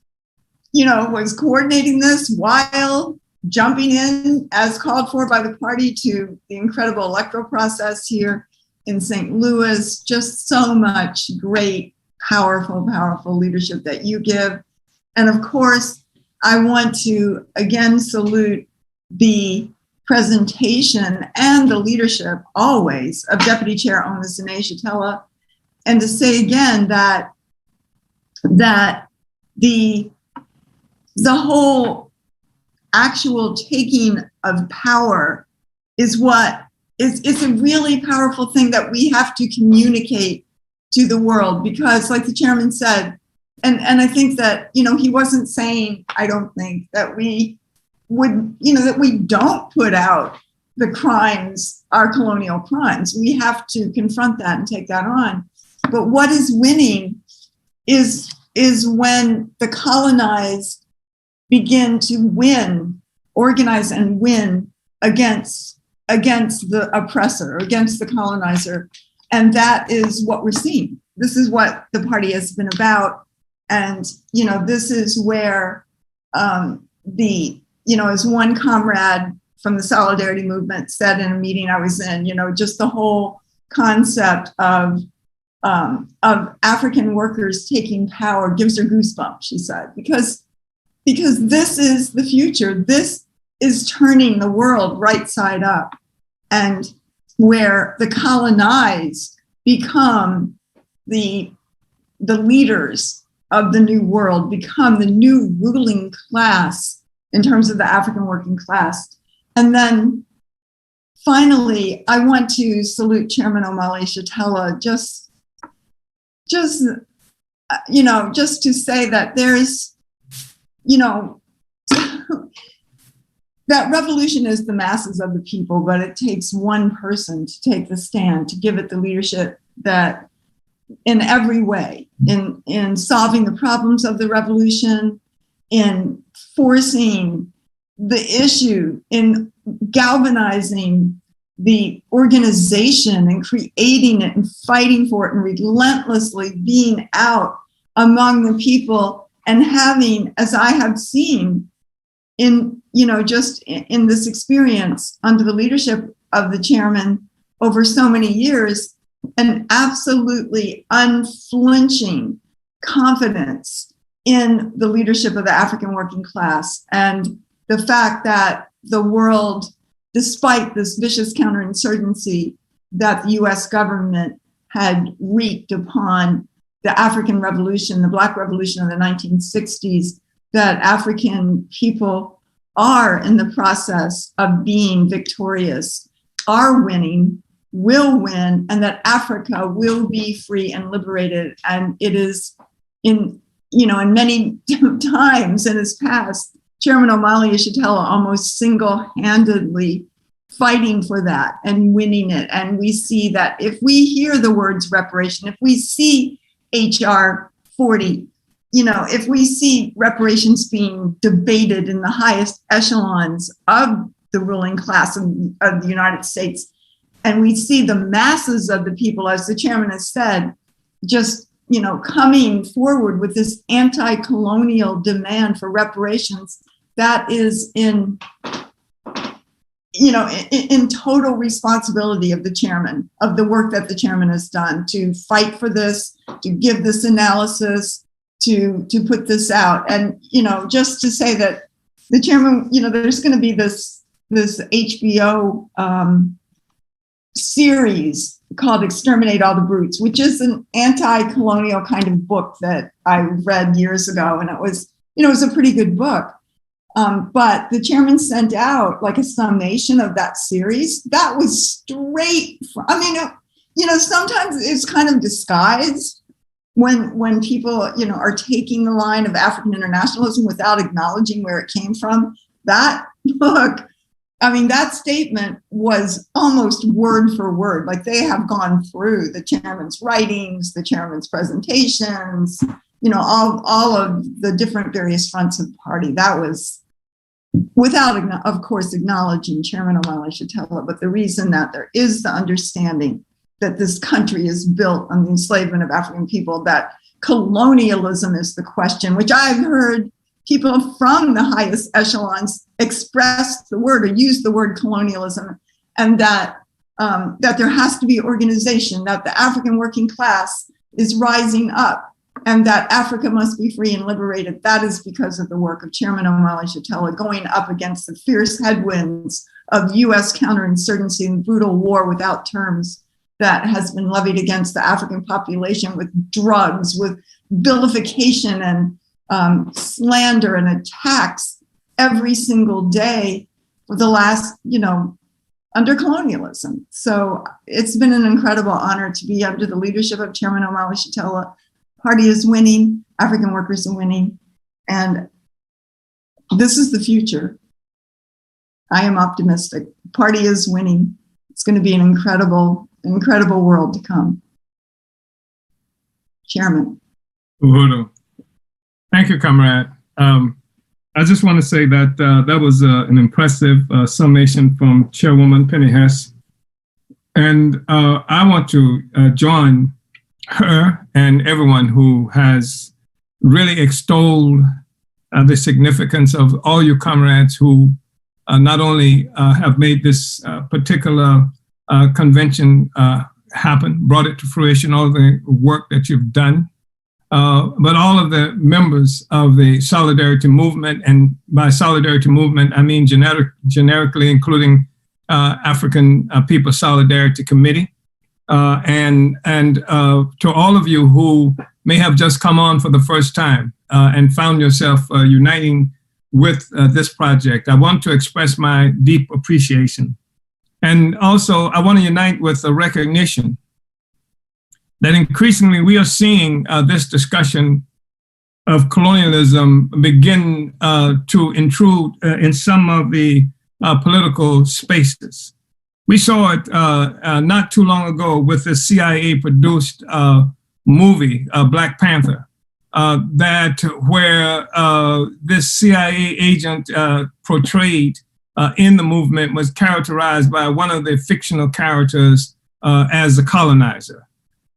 was coordinating this while jumping in as called for by the party to the incredible electoral process here in St. Louis. Just so much great, powerful leadership that you give. And of course, I want to again salute the presentation and the leadership always of Deputy Chair Onasinee Shatilla, and to say again that the whole actual taking of power is it's a really powerful thing that we have to communicate to the world, because like the chairman said, and I think that, he wasn't saying, I don't think, that we would, that we don't put out the crimes, our colonial crimes. We have to confront that and take that on. But what is winning is when the colonized begin to organize and win against the oppressor, against the colonizer. And that is what we're seeing. This is what the party has been about. And, this is where as one comrade from the Solidarity Movement said in a meeting I was in, just the whole concept of African workers taking power gives her goosebumps, she said, because this is the future. This is turning the world right side up, and where the colonized become the leaders of the new world, become the new ruling class in terms of the African working class. And then finally, I want to salute Chairman Omali Yeshitela, just to say that there's, that revolution is the masses of the people, but it takes one person to take the stand, to give it the leadership that in every way, in solving the problems of the revolution, in forcing the issue, in galvanizing the organization and creating it and fighting for it and relentlessly being out among the people and having, as I have seen in, just in this experience under the leadership of the chairman over so many years, an absolutely unflinching confidence in the leadership of the African working class, and the fact that the world, despite this vicious counterinsurgency that the US government had wreaked upon the African revolution, the Black revolution of the 1960s, that African people are in the process of being victorious, are winning, will win, and that Africa will be free and liberated. And it is in many times in his past, Chairman Omali Yeshitela almost single-handedly fighting for that and winning it. And we see that if we hear the words reparation, if we see HR 40, if we see reparations being debated in the highest echelons of the ruling class of the United States, and we see the masses of the people, as the chairman has said, just coming forward with this anti-colonial demand for reparations, that is in total responsibility of the chairman, of the work that the chairman has done to fight for this, to give this analysis, to put this out. And, just to say that the chairman, there's going to be this HBO series called Exterminate All the Brutes, which is an anti-colonial kind of book that I read years ago. And it was a pretty good book. But the chairman sent out like a summation of that series. That was straight from, sometimes it's kind of disguised when people, are taking the line of African internationalism without acknowledging where it came from. That book, that statement was almost word for word. Like, they have gone through the chairman's writings, the chairman's presentations, all of the different various fronts of the party. That was without, of course, acknowledging Chairman Omali Yeshitela, but the reason that there is the understanding that this country is built on the enslavement of African people, that colonialism is the question, which I've heard people from the highest echelons express the word or use the word colonialism, and that there has to be organization, that the African working class is rising up, and that Africa must be free and liberated. That is because of the work of Chairman Omali Yeshitela going up against the fierce headwinds of US counterinsurgency and brutal war without terms that has been levied against the African population with drugs, with vilification and slander and attacks every single day for the last, under colonialism. So it's been an incredible honor to be under the leadership of Chairman Omali Yeshitela. Party is winning, African workers are winning, and this is the future. I am optimistic. Party is winning. It's going to be an incredible world to come. Chairman. Uhuru. Thank you, comrade. I just want to say that that was an impressive summation from Chairwoman Penny Hess. And I want to join her and everyone who has really extolled the significance of all you comrades who not only have made this particular convention happen, brought it to fruition, all the work that you've done but all of the members of the Solidarity Movement, and by Solidarity Movement, I mean generically including African People's Solidarity Committee, and to all of you who may have just come on for the first time and found yourself uniting with this project. I want to express my deep appreciation. And also, I want to unite with a recognition that increasingly we are seeing this discussion of colonialism begin to intrude in some of the political spaces. We saw it not too long ago with the CIA-produced movie, Black Panther, where this CIA agent portrayed in the movement was characterized by one of the fictional characters as a colonizer.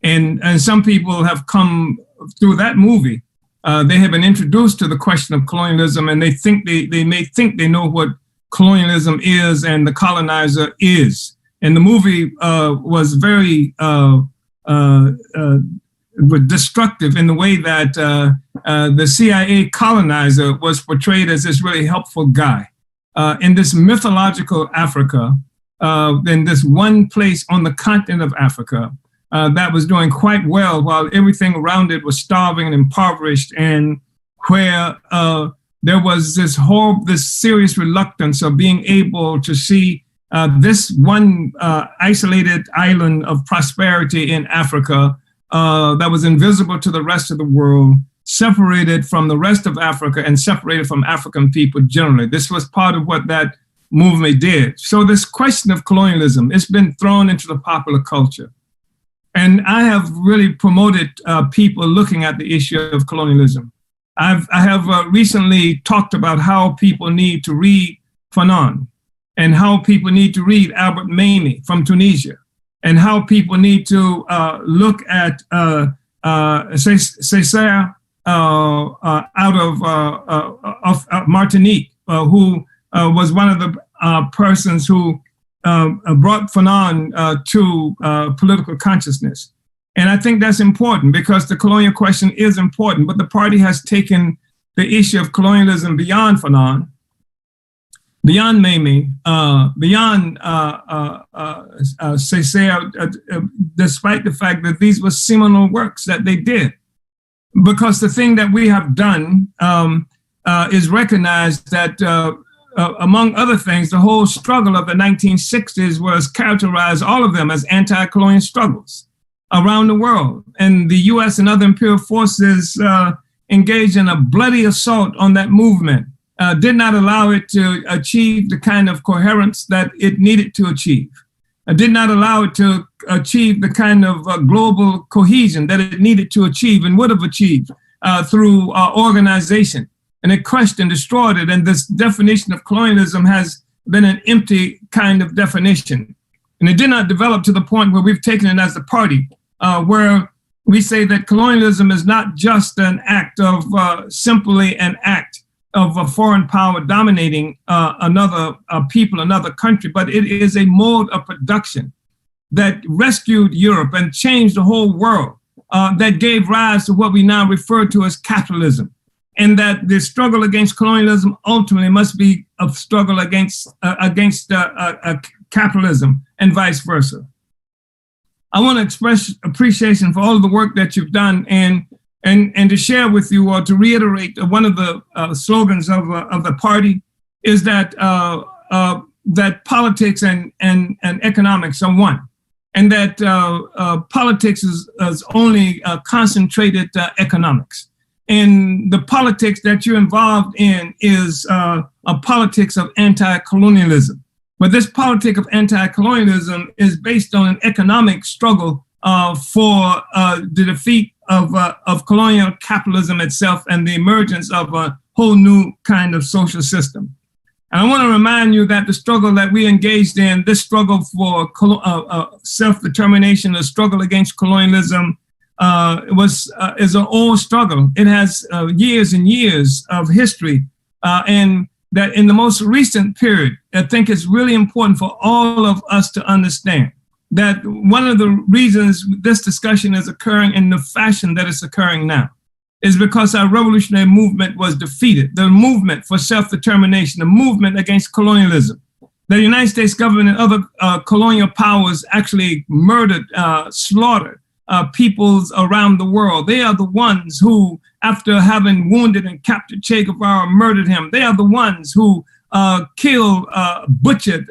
And some people have come through that movie. They have been introduced to the question of colonialism, and they think they may think they know what colonialism is and the colonizer is. And the movie was very destructive in the way that the CIA colonizer was portrayed as this really helpful guy. In this mythological Africa, in this one place on the continent of Africa, that was doing quite well while everything around it was starving and impoverished, and where there was this serious reluctance of being able to see this one isolated island of prosperity in Africa that was invisible to the rest of the world, separated from the rest of Africa and separated from African people generally. This was part of what that movement did. So this question of colonialism, it's been thrown into the popular culture. And I have really promoted people looking at the issue of colonialism. I have recently talked about how people need to read Fanon, and how people need to read Albert Memmi from Tunisia, and how people need to look at Césaire out of Martinique, who was one of the persons who brought Fanon to political consciousness. And I think that's important because the colonial question is important, but the party has taken the issue of colonialism beyond Fanon, beyond Memmi, beyond Césaire, despite the fact that these were seminal works that they did. Because the thing that we have done is recognize that among other things, the whole struggle of the 1960s was characterized, all of them, as anti-colonial struggles around the world. And the US and other imperial forces engaged in a bloody assault on that movement, did not allow it to achieve the kind of coherence that it needed to achieve, did not allow it to achieve the kind of global cohesion that it needed to achieve and would have achieved through organization. And it crushed and destroyed it. And this definition of colonialism has been an empty kind of definition. And it did not develop to the point where we've taken it as a party, where we say that colonialism is not just an act of simply an act of a foreign power dominating another people, another country, but it is a mode of production that rescued Europe and changed the whole world, that gave rise to what we now refer to as capitalism. And that the struggle against colonialism ultimately must be a struggle against capitalism and vice versa. I want to express appreciation for all of the work that you've done, and to share with you, or to reiterate one of the slogans of the party is that that politics and economics are one, and that politics is only concentrated economics. And the politics that you're involved in is a politics of anti-colonialism. But this politic of anti-colonialism is based on an economic struggle for the defeat of colonial capitalism itself and the emergence of a whole new kind of social system. And I want to remind you that the struggle that we engaged in, this struggle for self-determination, the struggle against colonialism, is an old struggle. It has years and years of history, and that in the most recent period, I think it's really important for all of us to understand that one of the reasons this discussion is occurring in the fashion that it's occurring now is because our revolutionary movement was defeated. The movement for self-determination, the movement against colonialism. The United States government and other colonial powers actually murdered, slaughtered peoples around the world. They are the ones who, after having wounded and captured Che Guevara, murdered him. They are the ones who killed, butchered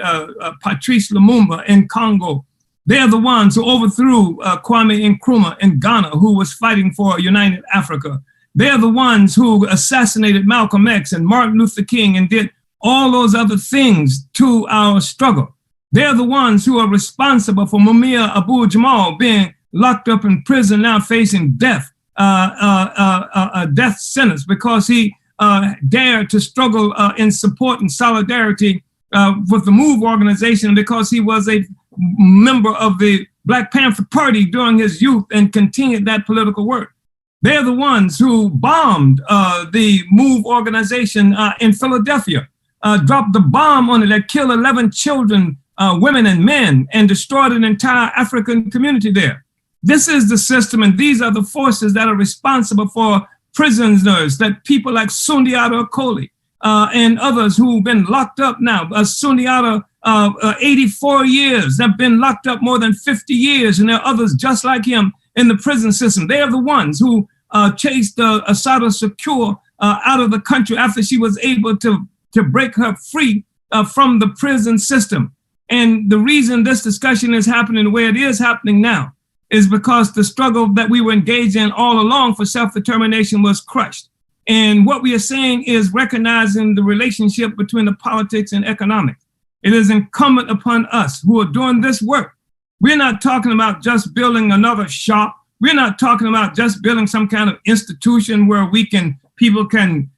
Patrice Lumumba in Congo. They are the ones who overthrew Kwame Nkrumah in Ghana, who was fighting for a united Africa. They are the ones who assassinated Malcolm X and Martin Luther King and did all those other things to our struggle. They are the ones who are responsible for Mumia Abu-Jamal being locked up in prison, now facing death, a death sentence, because he dared to struggle in support and solidarity with the MOVE organization, because he was a member of the Black Panther Party during his youth and continued that political work. They're the ones who bombed the MOVE organization in Philadelphia, dropped the bomb on it that killed 11 children, women and men, and destroyed an entire African community there. This is the system, and these are the forces that are responsible for prisoners, that people like Sundiata Acoli and others who've been locked up now. Sundiata, 84 years, have been locked up more than 50 years, and there are others just like him in the prison system. They are the ones who chased Assata Shakur out of the country after she was able to break her free from the prison system. And the reason this discussion is happening the way it is happening now is because the struggle that we were engaged in all along for self-determination was crushed. And what we are saying is recognizing the relationship between the politics and economics. It is incumbent upon us who are doing this work. We're not talking about just building another shop. We're not talking about just building some kind of institution where people can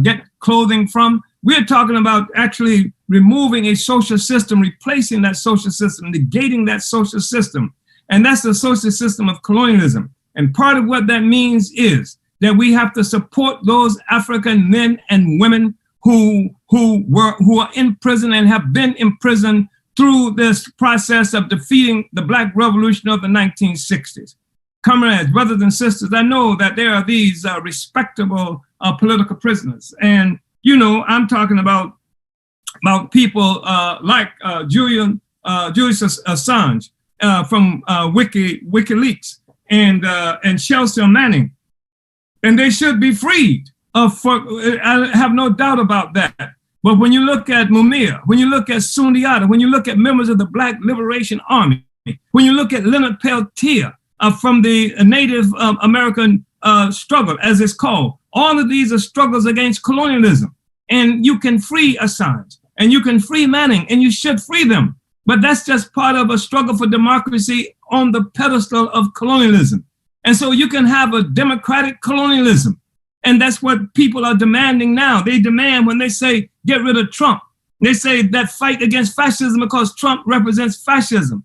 get clothing from. We're talking about actually removing a social system, replacing that social system, negating that social system. And that's the social system of colonialism. And part of what that means is that we have to support those African men and women who are in prison and have been in prison through this process of defeating the Black Revolution of the 1960s. Comrades, brothers and sisters, I know that there are these respectable political prisoners. And, you know, I'm talking about people like Julius Assange from WikiLeaks and Chelsea Manning. And they should be freed. I have no doubt about that. But when you look at Mumia, when you look at Sundiata, when you look at members of the Black Liberation Army, when you look at Leonard Peltier from the Native American struggle, as it's called, all of these are struggles against colonialism. And you can free Assange, and you can free Manning, and you should free them. But that's just part of a struggle for democracy on the pedestal of colonialism. And so you can have a democratic colonialism. And that's what people are demanding now. They demand, when they say, get rid of Trump, they say that fight against fascism because Trump represents fascism,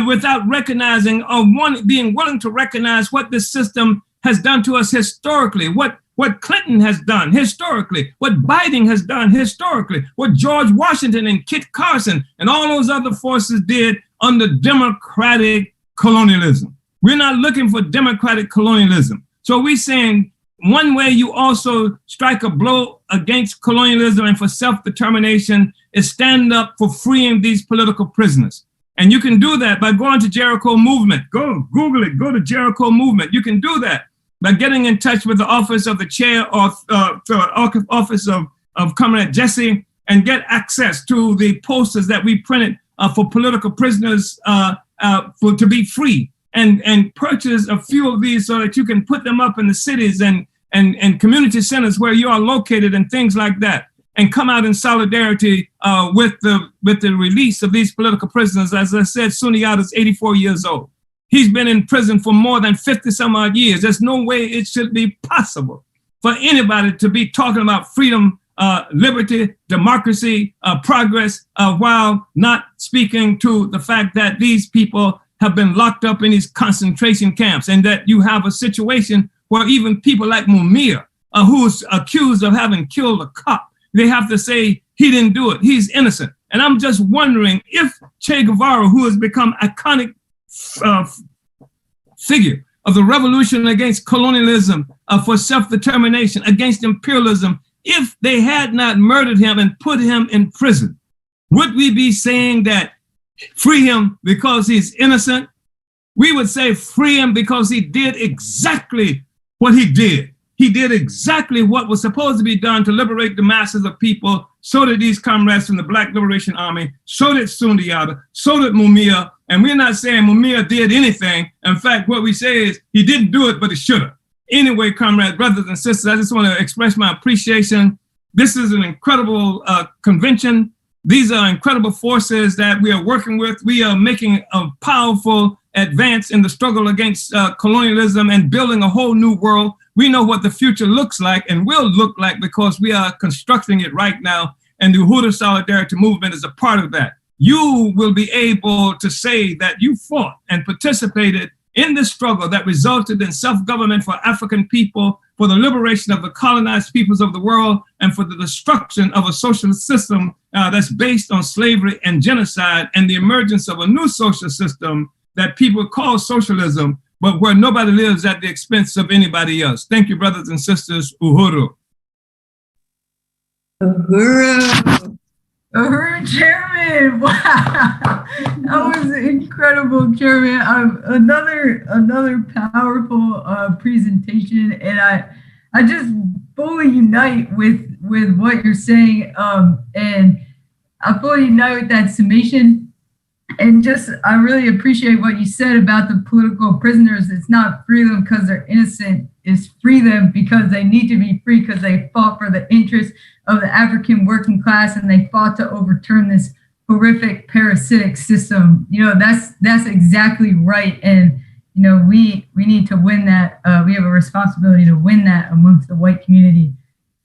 without recognizing or being willing to recognize what this system has done to us historically, what Clinton has done historically, what Biden has done historically, what George Washington and Kit Carson and all those other forces did under democratic colonialism. We're not looking for democratic colonialism. So we're saying one way you also strike a blow against colonialism and for self-determination is stand up for freeing these political prisoners. And you can do that by going to Jericho Movement. Go Google it, go to Jericho Movement. You can do that by getting in touch with the office of the chair or the office of Comrade Jesse and get access to the posters that we printed for political prisoners to be free. And purchase a few of these so that you can put them up in the cities and community centers where you are located and things like that, and come out in solidarity with the release of these political prisoners. As I said, Sundiata is 84 years old. He's been in prison for more than 50 some odd years. There's no way it should be possible for anybody to be talking about freedom, liberty, democracy, progress, while not speaking to the fact that these people have been locked up in these concentration camps, and that you have a situation where even people like Mumia, who's accused of having killed a cop, they have to say he didn't do it, he's innocent. And I'm just wondering if Che Guevara, who has become iconic figure of the revolution against colonialism, for self-determination, against imperialism, if they had not murdered him and put him in prison? Would we be saying that free him because he's innocent? We would say free him because he did exactly what he did. He did exactly what was supposed to be done to liberate the masses of people. So did these comrades from the Black Liberation Army. So did Sundiata. So did Mumia. And we're not saying Mumia did anything. In fact, what we say is he didn't do it, but he should have. Anyway, comrades, brothers and sisters, I just want to express my appreciation. This is an incredible convention. These are incredible forces that we are working with. We are making a powerful advance in the struggle against colonialism and building a whole new world. We know what the future looks like and will look like because we are constructing it right now. And the Uhuru Solidarity Movement is a part of that. You will be able to say that you fought and participated in this struggle that resulted in self-government for African people, for the liberation of the colonized peoples of the world, and for the destruction of a socialist system that's based on slavery and genocide, and the emergence of a new social system that people call socialism, but where nobody lives at the expense of anybody else. Thank you, brothers and sisters. Uhuru. Uhuru. Uhuru, Chairman. Wow. That was incredible, Chairman. Another powerful presentation. And I just fully unite with what you're saying. And I fully unite with that summation. And just, I really appreciate what you said about the political prisoners. It's not free them because they're innocent. It's free them because they need to be free because they fought for the interests of the African working class and they fought to overturn this horrific parasitic system. You know, that's exactly right. And, you know, we need to win that. We have a responsibility to win that amongst the white community.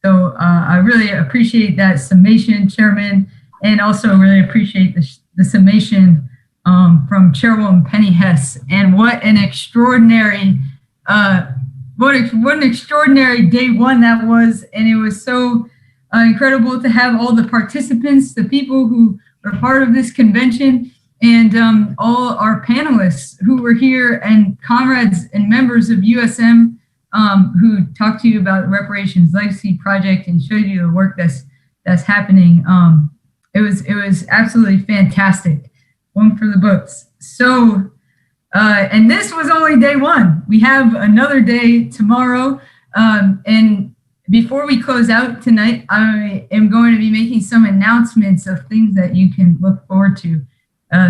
So I really appreciate that summation, Chairman, and also really appreciate the summation from Chairwoman Penny Hess. And what an extraordinary, what an extraordinary day one that was. And it was so incredible to have all the participants, the people who were part of this convention, and all our panelists who were here, and comrades and members of USM who talked to you about the Reparations Legacy Project and showed you the work that's happening. It was absolutely fantastic. One for the books. So, and this was only day one. We have another day tomorrow. And before we close out tonight, I am going to be making some announcements of things that you can look forward to.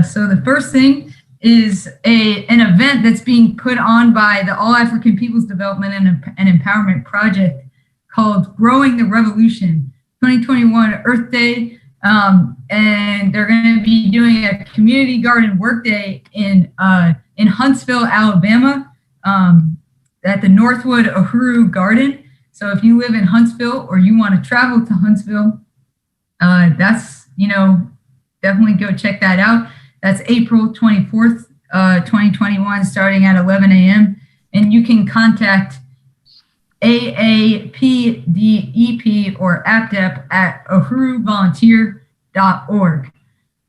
So the first thing is an event that's being put on by the All African Peoples Development and Empowerment Project called Growing the Revolution 2021 Earth Day. And they're going to be doing a community garden work day in Huntsville, Alabama, at the Northwood Uhuru Garden. So if you live in Huntsville or you want to travel to Huntsville, that's, you know, definitely go check that out. That's April 24th, 2021, starting at 11 a.m. And you can contact AAPDEP or APDEP at uhuruvolunteer.org.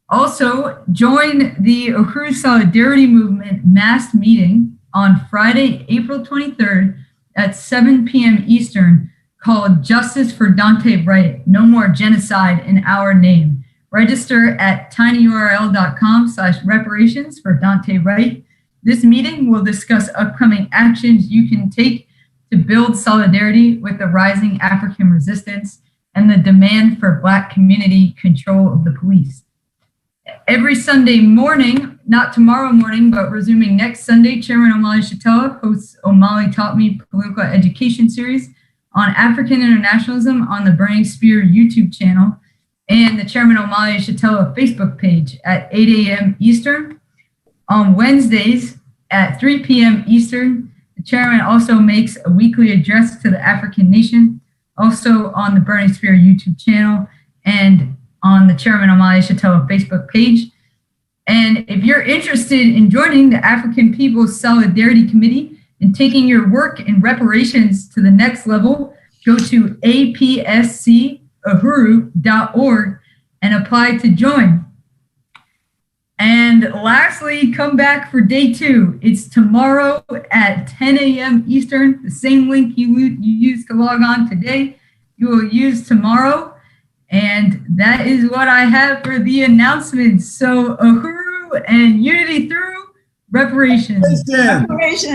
Also, join the Uhuru Solidarity Movement mass meeting on Friday, April 23rd at 7 p.m. Eastern, called Justice for Dante Wright, No More Genocide in Our Name. Register at tinyurl.com/reparations for Dante Wright. This meeting will discuss upcoming actions you can take to build solidarity with the rising African resistance and the demand for Black community control of the police. Every Sunday morning, not tomorrow morning, but resuming next Sunday, Chairman Omali Shatella hosts Omali Taught Me Political Education Series on African Internationalism on the Burning Spear YouTube channel and the Chairman Omali Shatella Facebook page at 8 a.m. Eastern. On Wednesdays at 3 p.m. Eastern, the Chairman also makes a weekly address to the African nation, also on the Burning Spear YouTube channel and on the Chairman Omali Shatella Facebook page. And if you're interested in joining the African People's Solidarity Committee and taking your work in reparations to the next level, go to apscuhuru.org and apply to join. And lastly, come back for day 2. It's tomorrow at 10 a.m. Eastern. The same link you used to log on today, you will use tomorrow. And that is what I have for the announcements. So Uhuru and unity through reparations. Reparations.